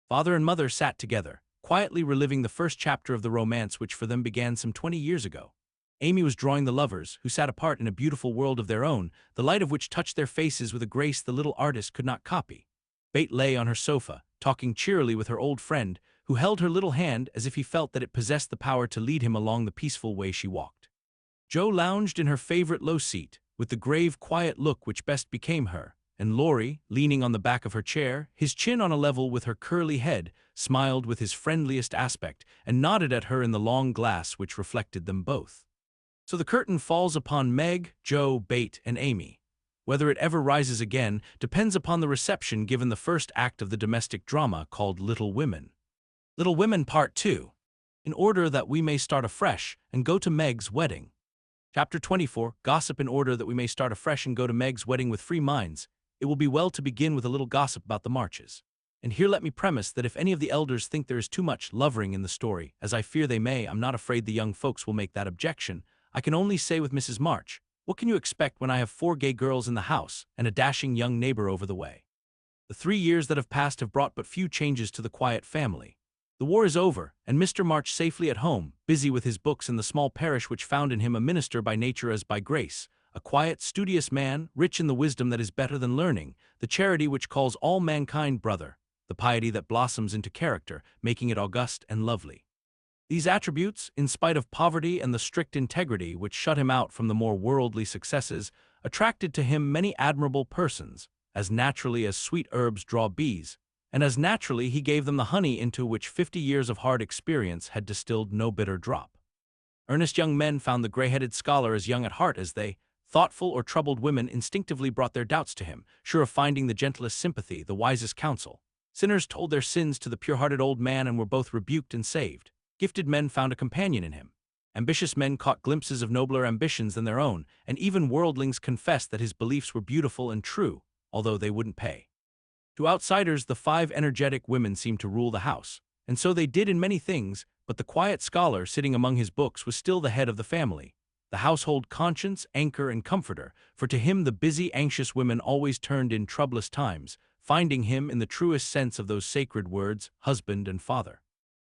Father and mother sat together, quietly reliving the first chapter of the romance which for them began some 20 years ago. Amy was drawing the lovers, who sat apart in a beautiful world of their own, the light of which touched their faces with a grace the little artist could not copy. BETH lay on her sofa, talking cheerily with her old friend, who held her little hand as if he felt that it possessed the power to lead him along the peaceful way she walked. Joe lounged in her favorite low seat, with the grave, quiet look which best became her, and Laurie, leaning on the back of her chair, his chin on a level with her curly head, smiled with his friendliest aspect, and nodded at her in the long glass which reflected them both. So the curtain falls upon Meg, Joe, BETH, and Amy. Whether it ever rises again depends upon the reception given the first act of the domestic drama called Little Women. Little Women Part 2. In order that we may start afresh and go to Meg's wedding. Chapter 24. Gossip. In order that we may start afresh and go to Meg's wedding with free minds, it will be well to begin with a little gossip about the Marches. And here let me premise that if any of the elders think there is too much lovering in the story, as I fear they may, I'm not afraid the young folks will make that objection. I can only say with Mrs. March, what can you expect when I have 4 gay girls in the house and a dashing young neighbor over the way? The 3 years that have passed have brought but few changes to the quiet family. The war is over, and Mr. March safely at home, busy with his books in the small parish which found in him a minister by nature as by grace, a quiet, studious man, rich in the wisdom that is better than learning, the charity which calls all mankind brother, the piety that blossoms into character, making it august and lovely. These attributes, in spite of poverty and the strict integrity which shut him out from the more worldly successes, attracted to him many admirable persons, as naturally as sweet herbs draw bees, and as naturally he gave them the honey into which 50 years of hard experience had distilled no bitter drop. Earnest young men found the gray-headed scholar as young at heart as they. Thoughtful or troubled women instinctively brought their doubts to him, sure of finding the gentlest sympathy, the wisest counsel. Sinners told their sins to the pure-hearted old man and were both rebuked and saved. Gifted men found a companion in him. Ambitious men caught glimpses of nobler ambitions than their own, and even worldlings confessed that his beliefs were beautiful and true, although they wouldn't pay. To outsiders, the 5 energetic women seemed to rule the house, and so they did in many things, but the quiet scholar sitting among his books was still the head of the family, the household conscience, anchor, and comforter, for to him the busy, anxious women always turned in troublous times, finding him in the truest sense of those sacred words, husband and father.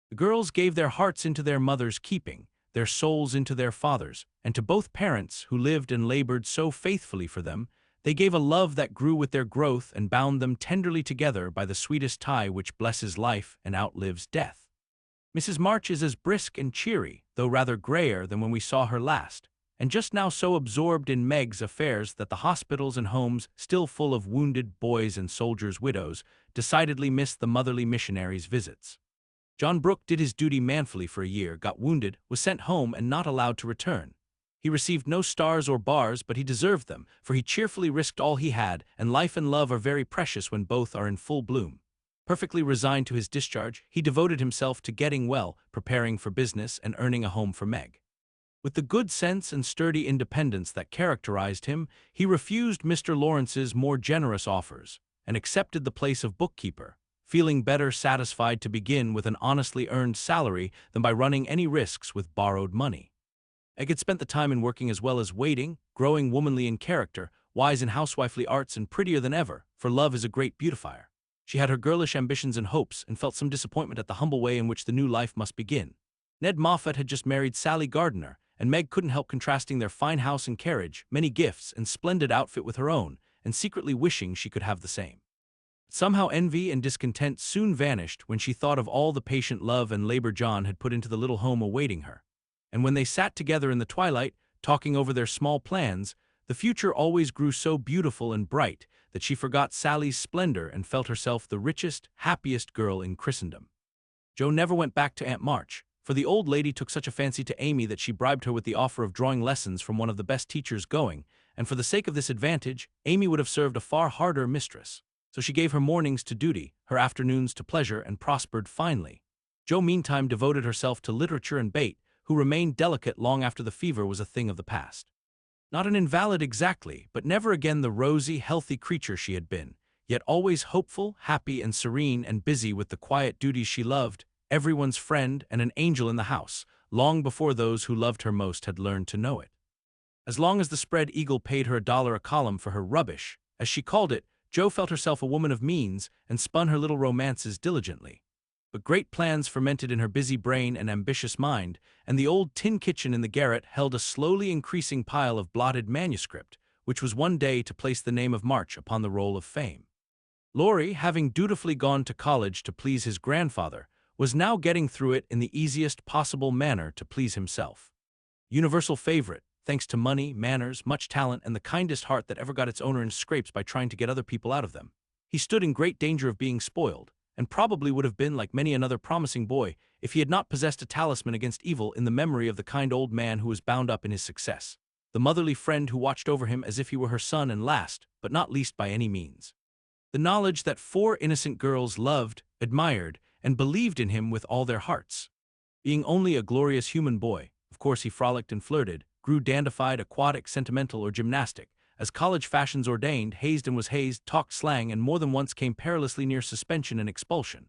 The girls gave their hearts into their mother's keeping, their souls into their father's, and to both parents who lived and labored so faithfully for them, they gave a love that grew with their growth and bound them tenderly together by the sweetest tie which blesses life and outlives death. Mrs. March is as brisk and cheery, though rather grayer than when we saw her last, and just now so absorbed in Meg's affairs that the hospitals and homes, still full of wounded boys and soldiers' widows, decidedly missed the motherly missionaries' visits. John Brooke did his duty manfully for a year, got wounded, was sent home and not allowed to return. He received no stars or bars, but he deserved them, for he cheerfully risked all he had, and life and love are very precious when both are in full bloom. Perfectly resigned to his discharge, he devoted himself to getting well, preparing for business, and earning a home for Meg. With the good sense and sturdy independence that characterized him, he refused Mr. Laurence's more generous offers, and accepted the place of bookkeeper, feeling better satisfied to begin with an honestly earned salary than by running any risks with borrowed money. Meg had spent the time in working as well as waiting, growing womanly in character, wise in housewifely arts, and prettier than ever, for love is a great beautifier. She had her girlish ambitions and hopes, and felt some disappointment at the humble way in which the new life must begin. Ned Moffat had just married Sally Gardiner, and Meg couldn't help contrasting their fine house and carriage, many gifts, and splendid outfit with her own, and secretly wishing she could have the same. Somehow envy and discontent soon vanished when she thought of all the patient love and labor John had put into the little home awaiting her. And when they sat together in the twilight, talking over their small plans, the future always grew so beautiful and bright that she forgot Sally's splendor and felt herself the richest, happiest girl in Christendom. Joe never went back to Aunt March, for the old lady took such a fancy to Amy that she bribed her with the offer of drawing lessons from one of the best teachers going, and for the sake of this advantage, Amy would have served a far harder mistress. So she gave her mornings to duty, her afternoons to pleasure, and prospered finely. Jo meantime devoted herself to literature and Bate, who remained delicate long after the fever was a thing of the past. Not an invalid exactly, but never again the rosy, healthy creature she had been, yet always hopeful, happy, and serene, and busy with the quiet duties she loved, everyone's friend and an angel in the house, long before those who loved her most had learned to know it. As long as the Spread Eagle paid her $1 a column for her rubbish, as she called it, Jo felt herself a woman of means and spun her little romances diligently. But great plans fermented in her busy brain and ambitious mind, and the old tin kitchen in the garret held a slowly increasing pile of blotted manuscript, which was one day to place the name of March upon the roll of fame. Laurie, having dutifully gone to college to please his grandfather, was now getting through it in the easiest possible manner to please himself. Universal favorite, thanks to money, manners, much talent, and the kindest heart that ever got its owner in scrapes by trying to get other people out of them, he stood in great danger of being spoiled, and probably would have been like many another promising boy if he had not possessed a talisman against evil in the memory of the kind old man who was bound up in his success, the motherly friend who watched over him as if he were her son, and last, but not least by any means, the knowledge that 4 innocent girls loved, admired, and believed in him with all their hearts. Being only a glorious human boy, of course he frolicked and flirted, grew dandified, aquatic, sentimental, or gymnastic, as college fashions ordained, hazed and was hazed, talked slang, and more than once came perilously near suspension and expulsion.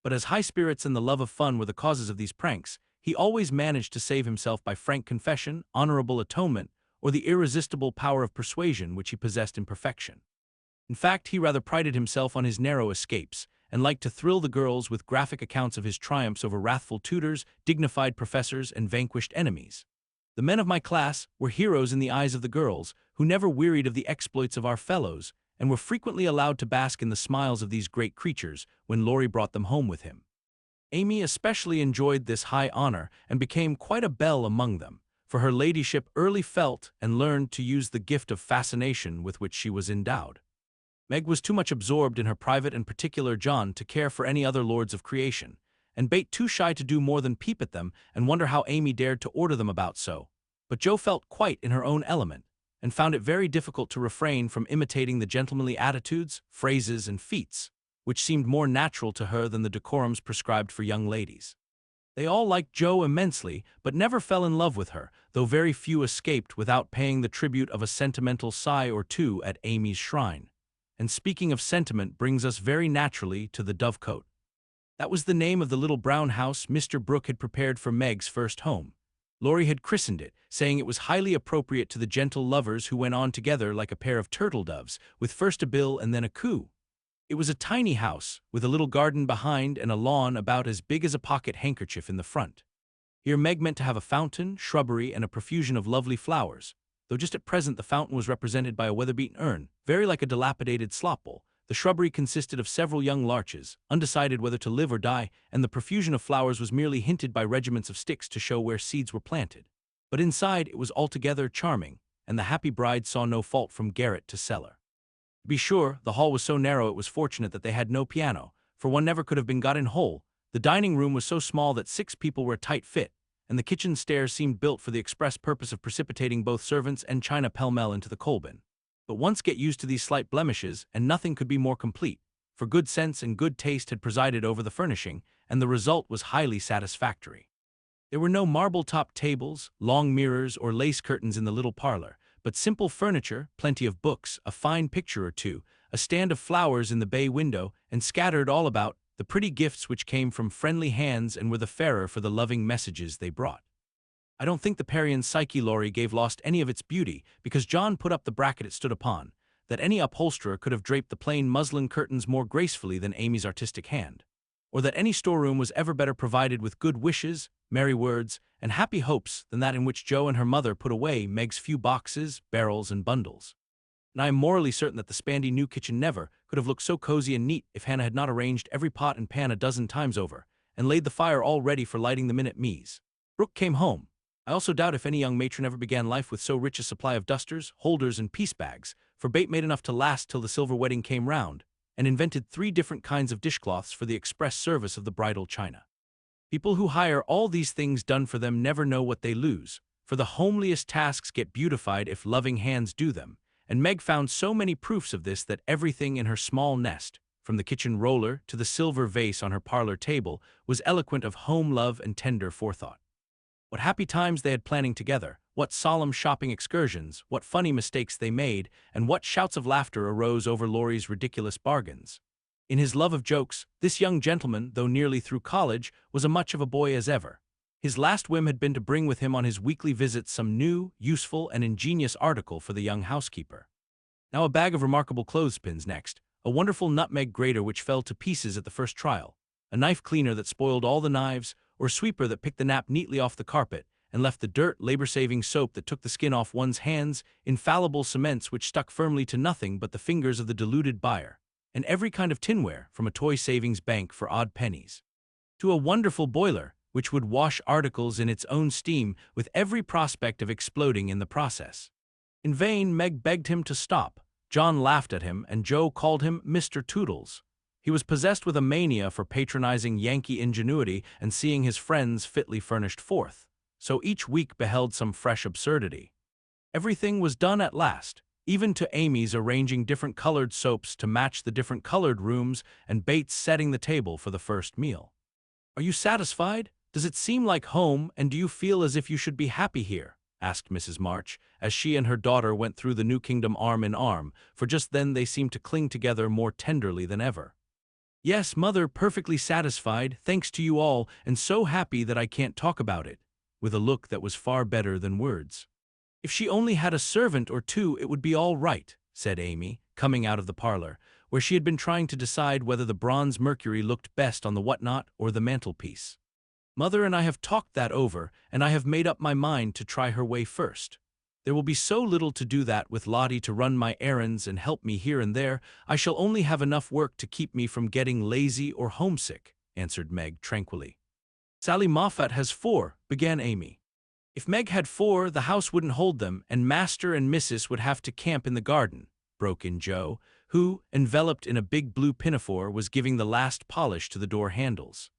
But as high spirits and the love of fun were the causes of these pranks, he always managed to save himself by frank confession, honorable atonement, or the irresistible power of persuasion which he possessed in perfection. In fact, he rather prided himself on his narrow escapes, and liked to thrill the girls with graphic accounts of his triumphs over wrathful tutors, dignified professors, and vanquished enemies. The men of my class were heroes in the eyes of the girls, who never wearied of the exploits of our fellows, and were frequently allowed to bask in the smiles of these great creatures when Laurie brought them home with him. Amy especially enjoyed this high honor and became quite a belle among them, for her ladyship early felt and learned to use the gift of fascination with which she was endowed. Meg was too much absorbed in her private and particular John to care for any other lords of creation, and Bate too shy to do more than peep at them and wonder how Amy dared to order them about so. But Jo felt quite in her own element, and found it very difficult to refrain from imitating the gentlemanly attitudes, phrases, and feats, which seemed more natural to her than the decorums prescribed for young ladies. They all liked Jo immensely, but never fell in love with her, though very few escaped without paying the tribute of a sentimental sigh or two at Amy's shrine. And speaking of sentiment brings us very naturally to the Dovecote. That was the name of the little brown house Mr. Brooke had prepared for Meg's first home. Laurie had christened it, saying it was highly appropriate to the gentle lovers who went on together like a pair of turtle doves, with first a bill and then a coo. It was a tiny house, with a little garden behind and a lawn about as big as a pocket handkerchief in the front. Here Meg meant to have a fountain, shrubbery, and a profusion of lovely flowers, though just at present the fountain was represented by a weather-beaten urn, very like a dilapidated slop bowl. The shrubbery consisted of several young larches, undecided whether to live or die, and the profusion of flowers was merely hinted by regiments of sticks to show where seeds were planted. But inside it was altogether charming, and the happy bride saw no fault from garret to cellar. To be sure, the hall was so narrow it was fortunate that they had no piano, for one never could have been got in whole. The dining room was so small that 6 people were a tight fit, and the kitchen stairs seemed built for the express purpose of precipitating both servants and china pell-mell into the coal bin. But once get used to these slight blemishes, and nothing could be more complete, for good sense and good taste had presided over the furnishing, and the result was highly satisfactory. There were no marble-topped tables, long mirrors, or lace curtains in the little parlor, but simple furniture, plenty of books, a fine picture or two, a stand of flowers in the bay window, and scattered all about, the pretty gifts which came from friendly hands and were the fairer for the loving messages they brought. I don't think the Parian Psyche Laurie gave lost any of its beauty, because John put up the bracket it stood upon, that any upholsterer could have draped the plain muslin curtains more gracefully than Amy's artistic hand, or that any storeroom was ever better provided with good wishes, merry words, and happy hopes than that in which Jo and her mother put away Meg's few boxes, barrels, and bundles. And I am morally certain that the spandy new kitchen never could have looked so cozy and neat if Hannah had not arranged every pot and pan a dozen times over, and laid the fire all ready for lighting them in at me's. Brooke came home. I also doubt if any young matron ever began life with so rich a supply of dusters, holders, and piece bags, for Bate made enough to last till the silver wedding came round, and invented 3 different kinds of dishcloths for the express service of the bridal china. People who hire all these things done for them never know what they lose, for the homeliest tasks get beautified if loving hands do them, and Meg found so many proofs of this that everything in her small nest, from the kitchen roller to the silver vase on her parlor table, was eloquent of home love and tender forethought. What happy times they had planning together, what solemn shopping excursions, what funny mistakes they made, and what shouts of laughter arose over Laurie's ridiculous bargains. In his love of jokes, this young gentleman, though nearly through college, was as much of a boy as ever. His last whim had been to bring with him on his weekly visits some new, useful, and ingenious article for the young housekeeper. Now a bag of remarkable clothespins next, a wonderful nutmeg grater which fell to pieces at the first trial, a knife cleaner that spoiled all the knives, or a sweeper that picked the nap neatly off the carpet and left the dirt, labor-saving soap that took the skin off one's hands, infallible cements which stuck firmly to nothing but the fingers of the deluded buyer, and every kind of tinware from a toy savings bank for odd pennies to a wonderful boiler which would wash articles in its own steam with every prospect of exploding in the process. In vain Meg begged him to stop. John laughed at him, and Joe called him Mr. Toodles. He was possessed with a mania for patronizing Yankee ingenuity and seeing his friends fitly furnished forth, so each week beheld some fresh absurdity. Everything was done at last, even to Amy's arranging different colored soaps to match the different colored rooms and Bates setting the table for the first meal. "Are you satisfied? Does it seem like home, and do you feel as if you should be happy here?" asked Mrs. March, as she and her daughter went through the new kingdom arm in arm, for just then they seemed to cling together more tenderly than ever. "Yes, Mother, perfectly satisfied, thanks to you all, and so happy that I can't talk about it," with a look that was far better than words. "If she only had a servant or two, it would be all right," said Amy, coming out of the parlor, where she had been trying to decide whether the bronze Mercury looked best on the whatnot or the mantelpiece. "Mother and I have talked that over, and I have made up my mind to try her way first. There will be so little to do that with Lottie to run my errands and help me here and there, I shall only have enough work to keep me from getting lazy or homesick," answered Meg tranquilly. "Sally Moffat has 4, began Amy. "If Meg had 4, the house wouldn't hold them, and Master and Mrs. would have to camp in the garden," broke in Joe, who, enveloped in a big blue pinafore, was giving the last polish to the door handles.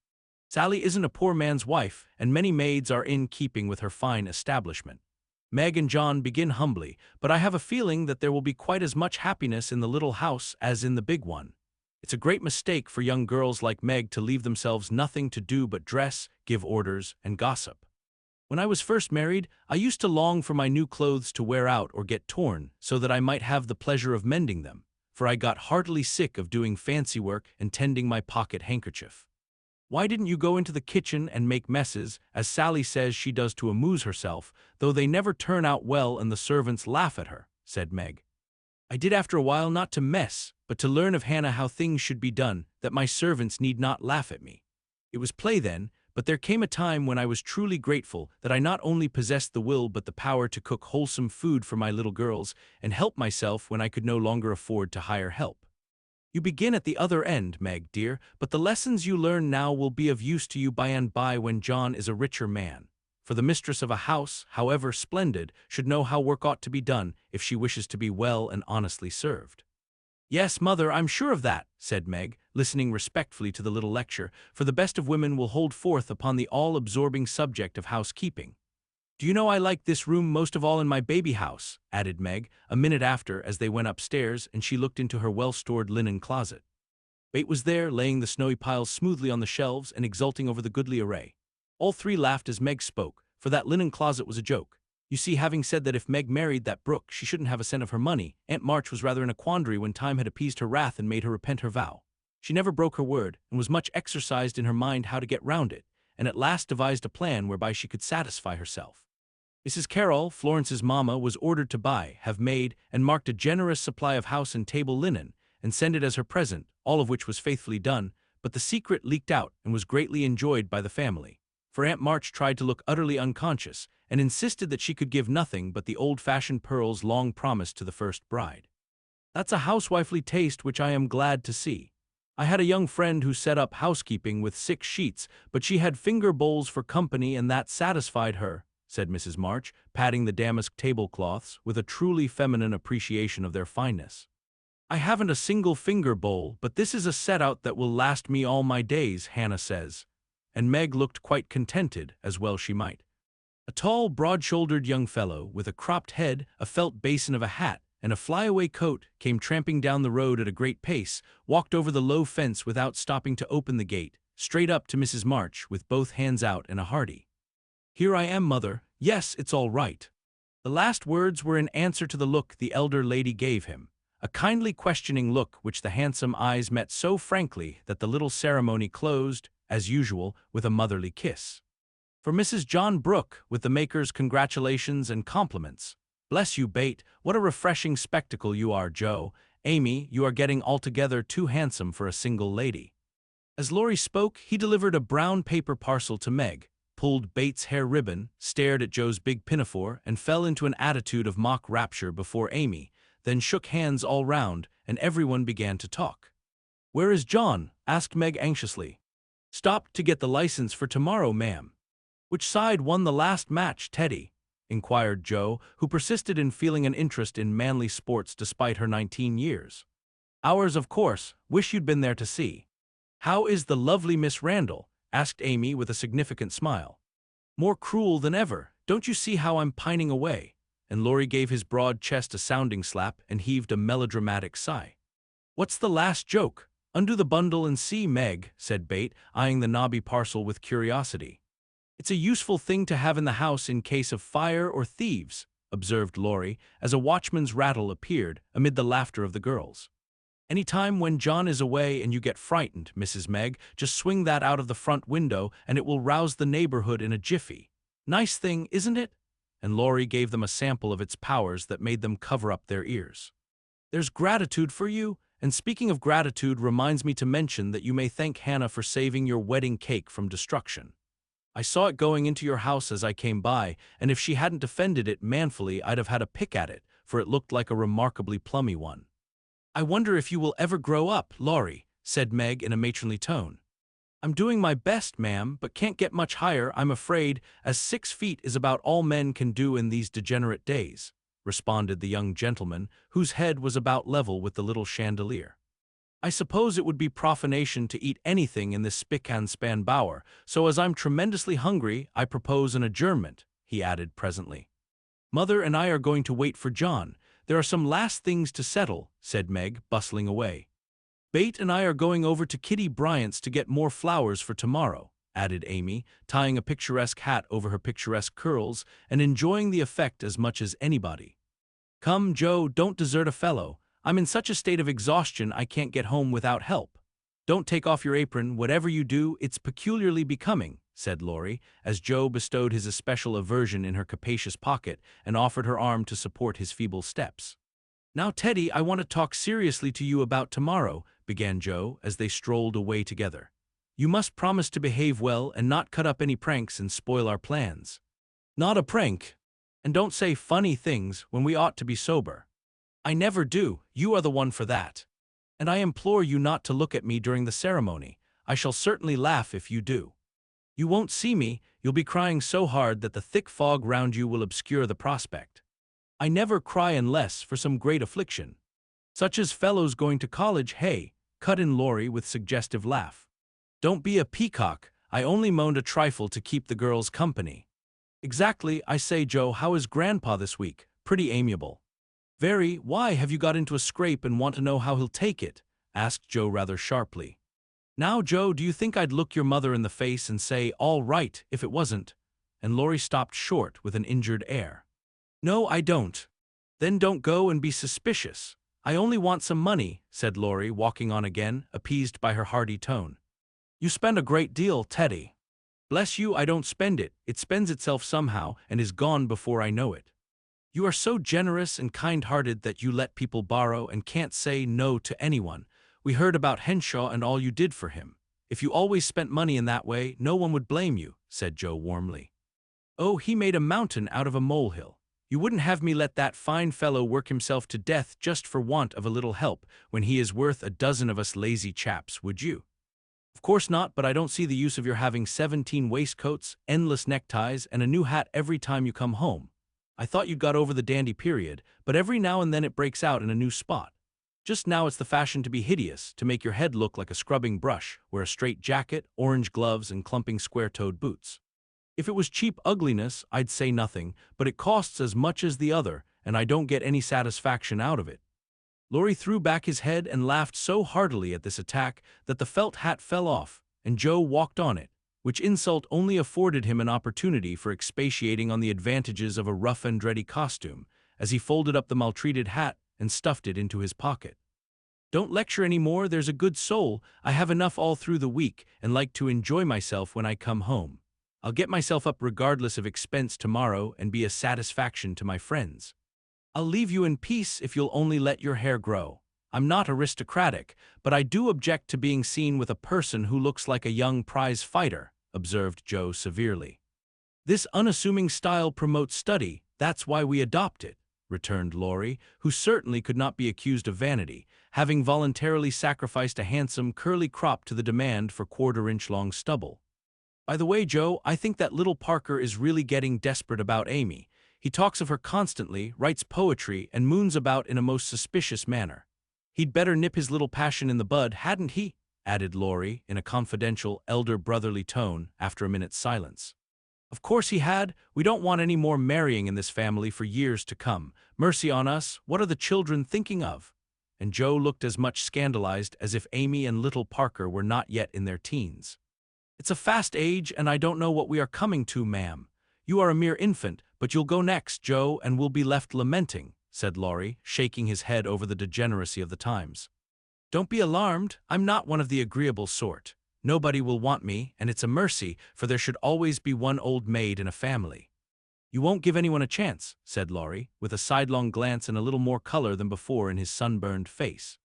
"Sally isn't a poor man's wife, and many maids are in keeping with her fine establishment. Meg and John begin humbly, but I have a feeling that there will be quite as much happiness in the little house as in the big one. It's a great mistake for young girls like Meg to leave themselves nothing to do but dress, give orders, and gossip. When I was first married, I used to long for my new clothes to wear out or get torn so that I might have the pleasure of mending them, for I got heartily sick of doing fancy work and tending my pocket handkerchief. Why didn't you go into the kitchen and make messes, as Sally says she does to amuse herself, though they never turn out well and the servants laugh at her?" said Meg. "I did after a while, not to mess, but to learn of Hannah how things should be done, that my servants need not laugh at me. It was play then, but there came a time when I was truly grateful that I not only possessed the will but the power to cook wholesome food for my little girls and help myself when I could no longer afford to hire help. You begin at the other end, Meg, dear, but the lessons you learn now will be of use to you by and by when John is a richer man. For the mistress of a house, however splendid, should know how work ought to be done if she wishes to be well and honestly served." "Yes, Mother, I'm sure of that," said Meg, listening respectfully to the little lecture, for the best of women will hold forth upon the all-absorbing subject of housekeeping. "Do you know I like this room most of all in my baby house," added Meg, a minute after as they went upstairs and she looked into her well-stored linen closet. Bates was there, laying the snowy piles smoothly on the shelves and exulting over the goodly array. All three laughed as Meg spoke, for that linen closet was a joke. You see, having said that if Meg married that Brooke she shouldn't have a cent of her money, Aunt March was rather in a quandary when time had appeased her wrath and made her repent her vow. She never broke her word, and was much exercised in her mind how to get round it, and at last devised a plan whereby she could satisfy herself. Mrs. Carroll, Florence's mamma, was ordered to buy, have made, and marked a generous supply of house and table linen, and send it as her present, all of which was faithfully done, but the secret leaked out and was greatly enjoyed by the family, for Aunt March tried to look utterly unconscious, and insisted that she could give nothing but the old-fashioned pearls long promised to the first bride. That's a housewifely taste which I am glad to see. I had a young friend who set up housekeeping with 6 sheets, but she had finger bowls for company and that satisfied her," said Mrs. March, patting the damask tablecloths with a truly feminine appreciation of their fineness. "I haven't a single finger bowl, but this is a set-out that will last me all my days," Hannah says. and Meg looked quite contented, as well she might. A tall, broad-shouldered young fellow, with a cropped head, a felt basin of a hat, and a flyaway coat, came tramping down the road at a great pace, walked over the low fence without stopping to open the gate, straight up to Mrs. March with both hands out and a hearty, "Here I am, mother. Yes, it's all right." The last words were in answer to the look the elder lady gave him, a kindly questioning look which the handsome eyes met so frankly that the little ceremony closed, as usual, with a motherly kiss. For Mrs. John Brooke, with the maker's congratulations and compliments. "Bless you, Bate, what a refreshing spectacle you are, Joe. Amy, you are getting altogether too handsome for a single lady." As Laurie spoke, he delivered a brown paper parcel to Meg, pulled Bates' hair ribbon, stared at Joe's big pinafore, and fell into an attitude of mock rapture before Amy, then shook hands all round, and everyone began to talk. "Where is John?" asked Meg anxiously. "Stopped to get the license for tomorrow, ma'am." "Which side won the last match, Teddy?" inquired Joe, who persisted in feeling an interest in manly sports despite her 19 years. "Ours, of course. Wish you'd been there to see." "How is the lovely Miss Randall?" asked Amy with a significant smile. "More cruel than ever. Don't you see how I'm pining away?" And Laurie gave his broad chest a sounding slap and heaved a melodramatic sigh. "What's the last joke? Undo the bundle and see, Meg," said Bate, eyeing the knobby parcel with curiosity. "It's a useful thing to have in the house in case of fire or thieves," observed Laurie, as a watchman's rattle appeared amid the laughter of the girls. "Any time when John is away and you get frightened, Mrs. Meg, just swing that out of the front window and it will rouse the neighborhood in a jiffy. Nice thing, isn't it?" And Laurie gave them a sample of its powers that made them cover up their ears. "There's gratitude for you, and speaking of gratitude reminds me to mention that you may thank Hannah for saving your wedding cake from destruction. I saw it going into your house as I came by, and if she hadn't defended it manfully I'd have had a pick at it, for it looked like a remarkably plummy one." "I wonder if you will ever grow up, Laurie," said Meg in a matronly tone. "I'm doing my best, ma'am, but can't get much higher, I'm afraid, as 6 feet is about all men can do in these degenerate days," responded the young gentleman, whose head was about level with the little chandelier. "I suppose it would be profanation to eat anything in this spick-and-span bower, so as I'm tremendously hungry, I propose an adjournment," he added presently. "Mother and I are going to wait for John. There are some last things to settle," said Meg, bustling away. "Bate and I are going over to Kitty Bryant's to get more flowers for tomorrow," added Amy, tying a picturesque hat over her picturesque curls and enjoying the effect as much as anybody. "Come, Joe, don't desert a fellow. I'm in such a state of exhaustion I can't get home without help. Don't take off your apron, whatever you do, it's peculiarly becoming," said Laurie, as Joe bestowed his especial aversion in her capacious pocket and offered her arm to support his feeble steps. "Now, Teddy, I want to talk seriously to you about tomorrow," began Joe, as they strolled away together. "You must promise to behave well and not cut up any pranks and spoil our plans." "Not a prank. And don't say funny things when we ought to be sober." "I never do. You are the one for that. And I implore you not to look at me during the ceremony. I shall certainly laugh if you do. You won't see me, you'll be crying so hard that the thick fog round you will obscure the prospect." "I never cry unless for some great affliction. Such as fellows going to college, hey?" cut in Laurie with suggestive laugh. "Don't be a peacock, I only moaned a trifle to keep the girls company." "Exactly. I say, Joe, how is Grandpa this week?" "Pretty amiable." "Very. Why, have you got into a scrape and want to know how he'll take it?" asked Joe rather sharply. "Now, Joe, do you think I'd look your mother in the face and say, 'All right,' if it wasn't?" And Laurie stopped short with an injured air. "No, I don't." "Then don't go and be suspicious. I only want some money," said Laurie, walking on again, appeased by her hearty tone. "You spend a great deal, Teddy." "Bless you, I don't spend it. It spends itself somehow and is gone before I know it. You are so generous and kind-hearted that you let people borrow and can't say no to anyone. We heard about Henshaw and all you did for him. If you always spent money in that way, no one would blame you," said Joe warmly. "Oh, he made a mountain out of a molehill. You wouldn't have me let that fine fellow work himself to death just for want of a little help when he is worth a dozen of us lazy chaps, would you?" "Of course not, but I don't see the use of your having 17 waistcoats, endless neckties, and a new hat every time you come home. I thought you'd got over the dandy period, but every now and then it breaks out in a new spot." Just now it's the fashion to be hideous, to make your head look like a scrubbing brush, wear a straight jacket, orange gloves, and clumping square-toed boots. If it was cheap ugliness, I'd say nothing, but it costs as much as the other, and I don't get any satisfaction out of it. Laurie threw back his head and laughed so heartily at this attack that the felt hat fell off, and Joe walked on it, which insult only afforded him an opportunity for expatiating on the advantages of a rough and ready costume, as he folded up the maltreated hat and stuffed it into his pocket. Don't lecture any more, there's a good soul. I have enough all through the week and like to enjoy myself when I come home. I'll get myself up regardless of expense tomorrow and be a satisfaction to my friends. I'll leave you in peace if you'll only let your hair grow. I'm not aristocratic, but I do object to being seen with a person who looks like a young prize fighter, observed Joe severely. This unassuming style promotes study, that's why we adopt it, returned Laurie, who certainly could not be accused of vanity, having voluntarily sacrificed a handsome curly crop to the demand for quarter-inch-long stubble. By the way, Joe, I think that little Parker is really getting desperate about Amy. He talks of her constantly, writes poetry, and moons about in a most suspicious manner. He'd better nip his little passion in the bud, hadn't he? Added Laurie, in a confidential, elder-brotherly tone, after a minute's silence. Of course he had. We don't want any more marrying in this family for years to come. Mercy on us, what are the children thinking of? And Joe looked as much scandalized as if Amy and little Parker were not yet in their teens. It's a fast age, and I don't know what we are coming to, ma'am. You are a mere infant, but you'll go next, Joe, and we'll be left lamenting, said Laurie, shaking his head over the degeneracy of the times. Don't be alarmed, I'm not one of the agreeable sort. Nobody will want me, and it's a mercy, for there should always be one old maid in a family. You won't give anyone a chance, said Laurie, with a sidelong glance and a little more color than before in his sunburned face.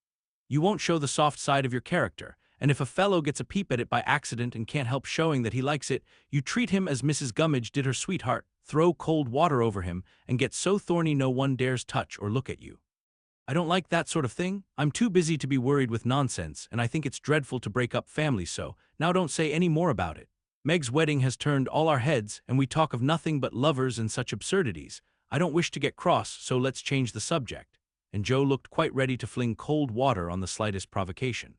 You won't show the soft side of your character, and if a fellow gets a peep at it by accident and can't help showing that he likes it, you treat him as Mrs. Gummidge did her sweetheart, throw cold water over him, and get so thorny no one dares touch or look at you. I don't like that sort of thing. I'm too busy to be worried with nonsense, and I think it's dreadful to break up families so. Now don't say any more about it. Meg's wedding has turned all our heads, and we talk of nothing but lovers and such absurdities. I don't wish to get cross, so let's change the subject. And Joe looked quite ready to fling cold water on the slightest provocation.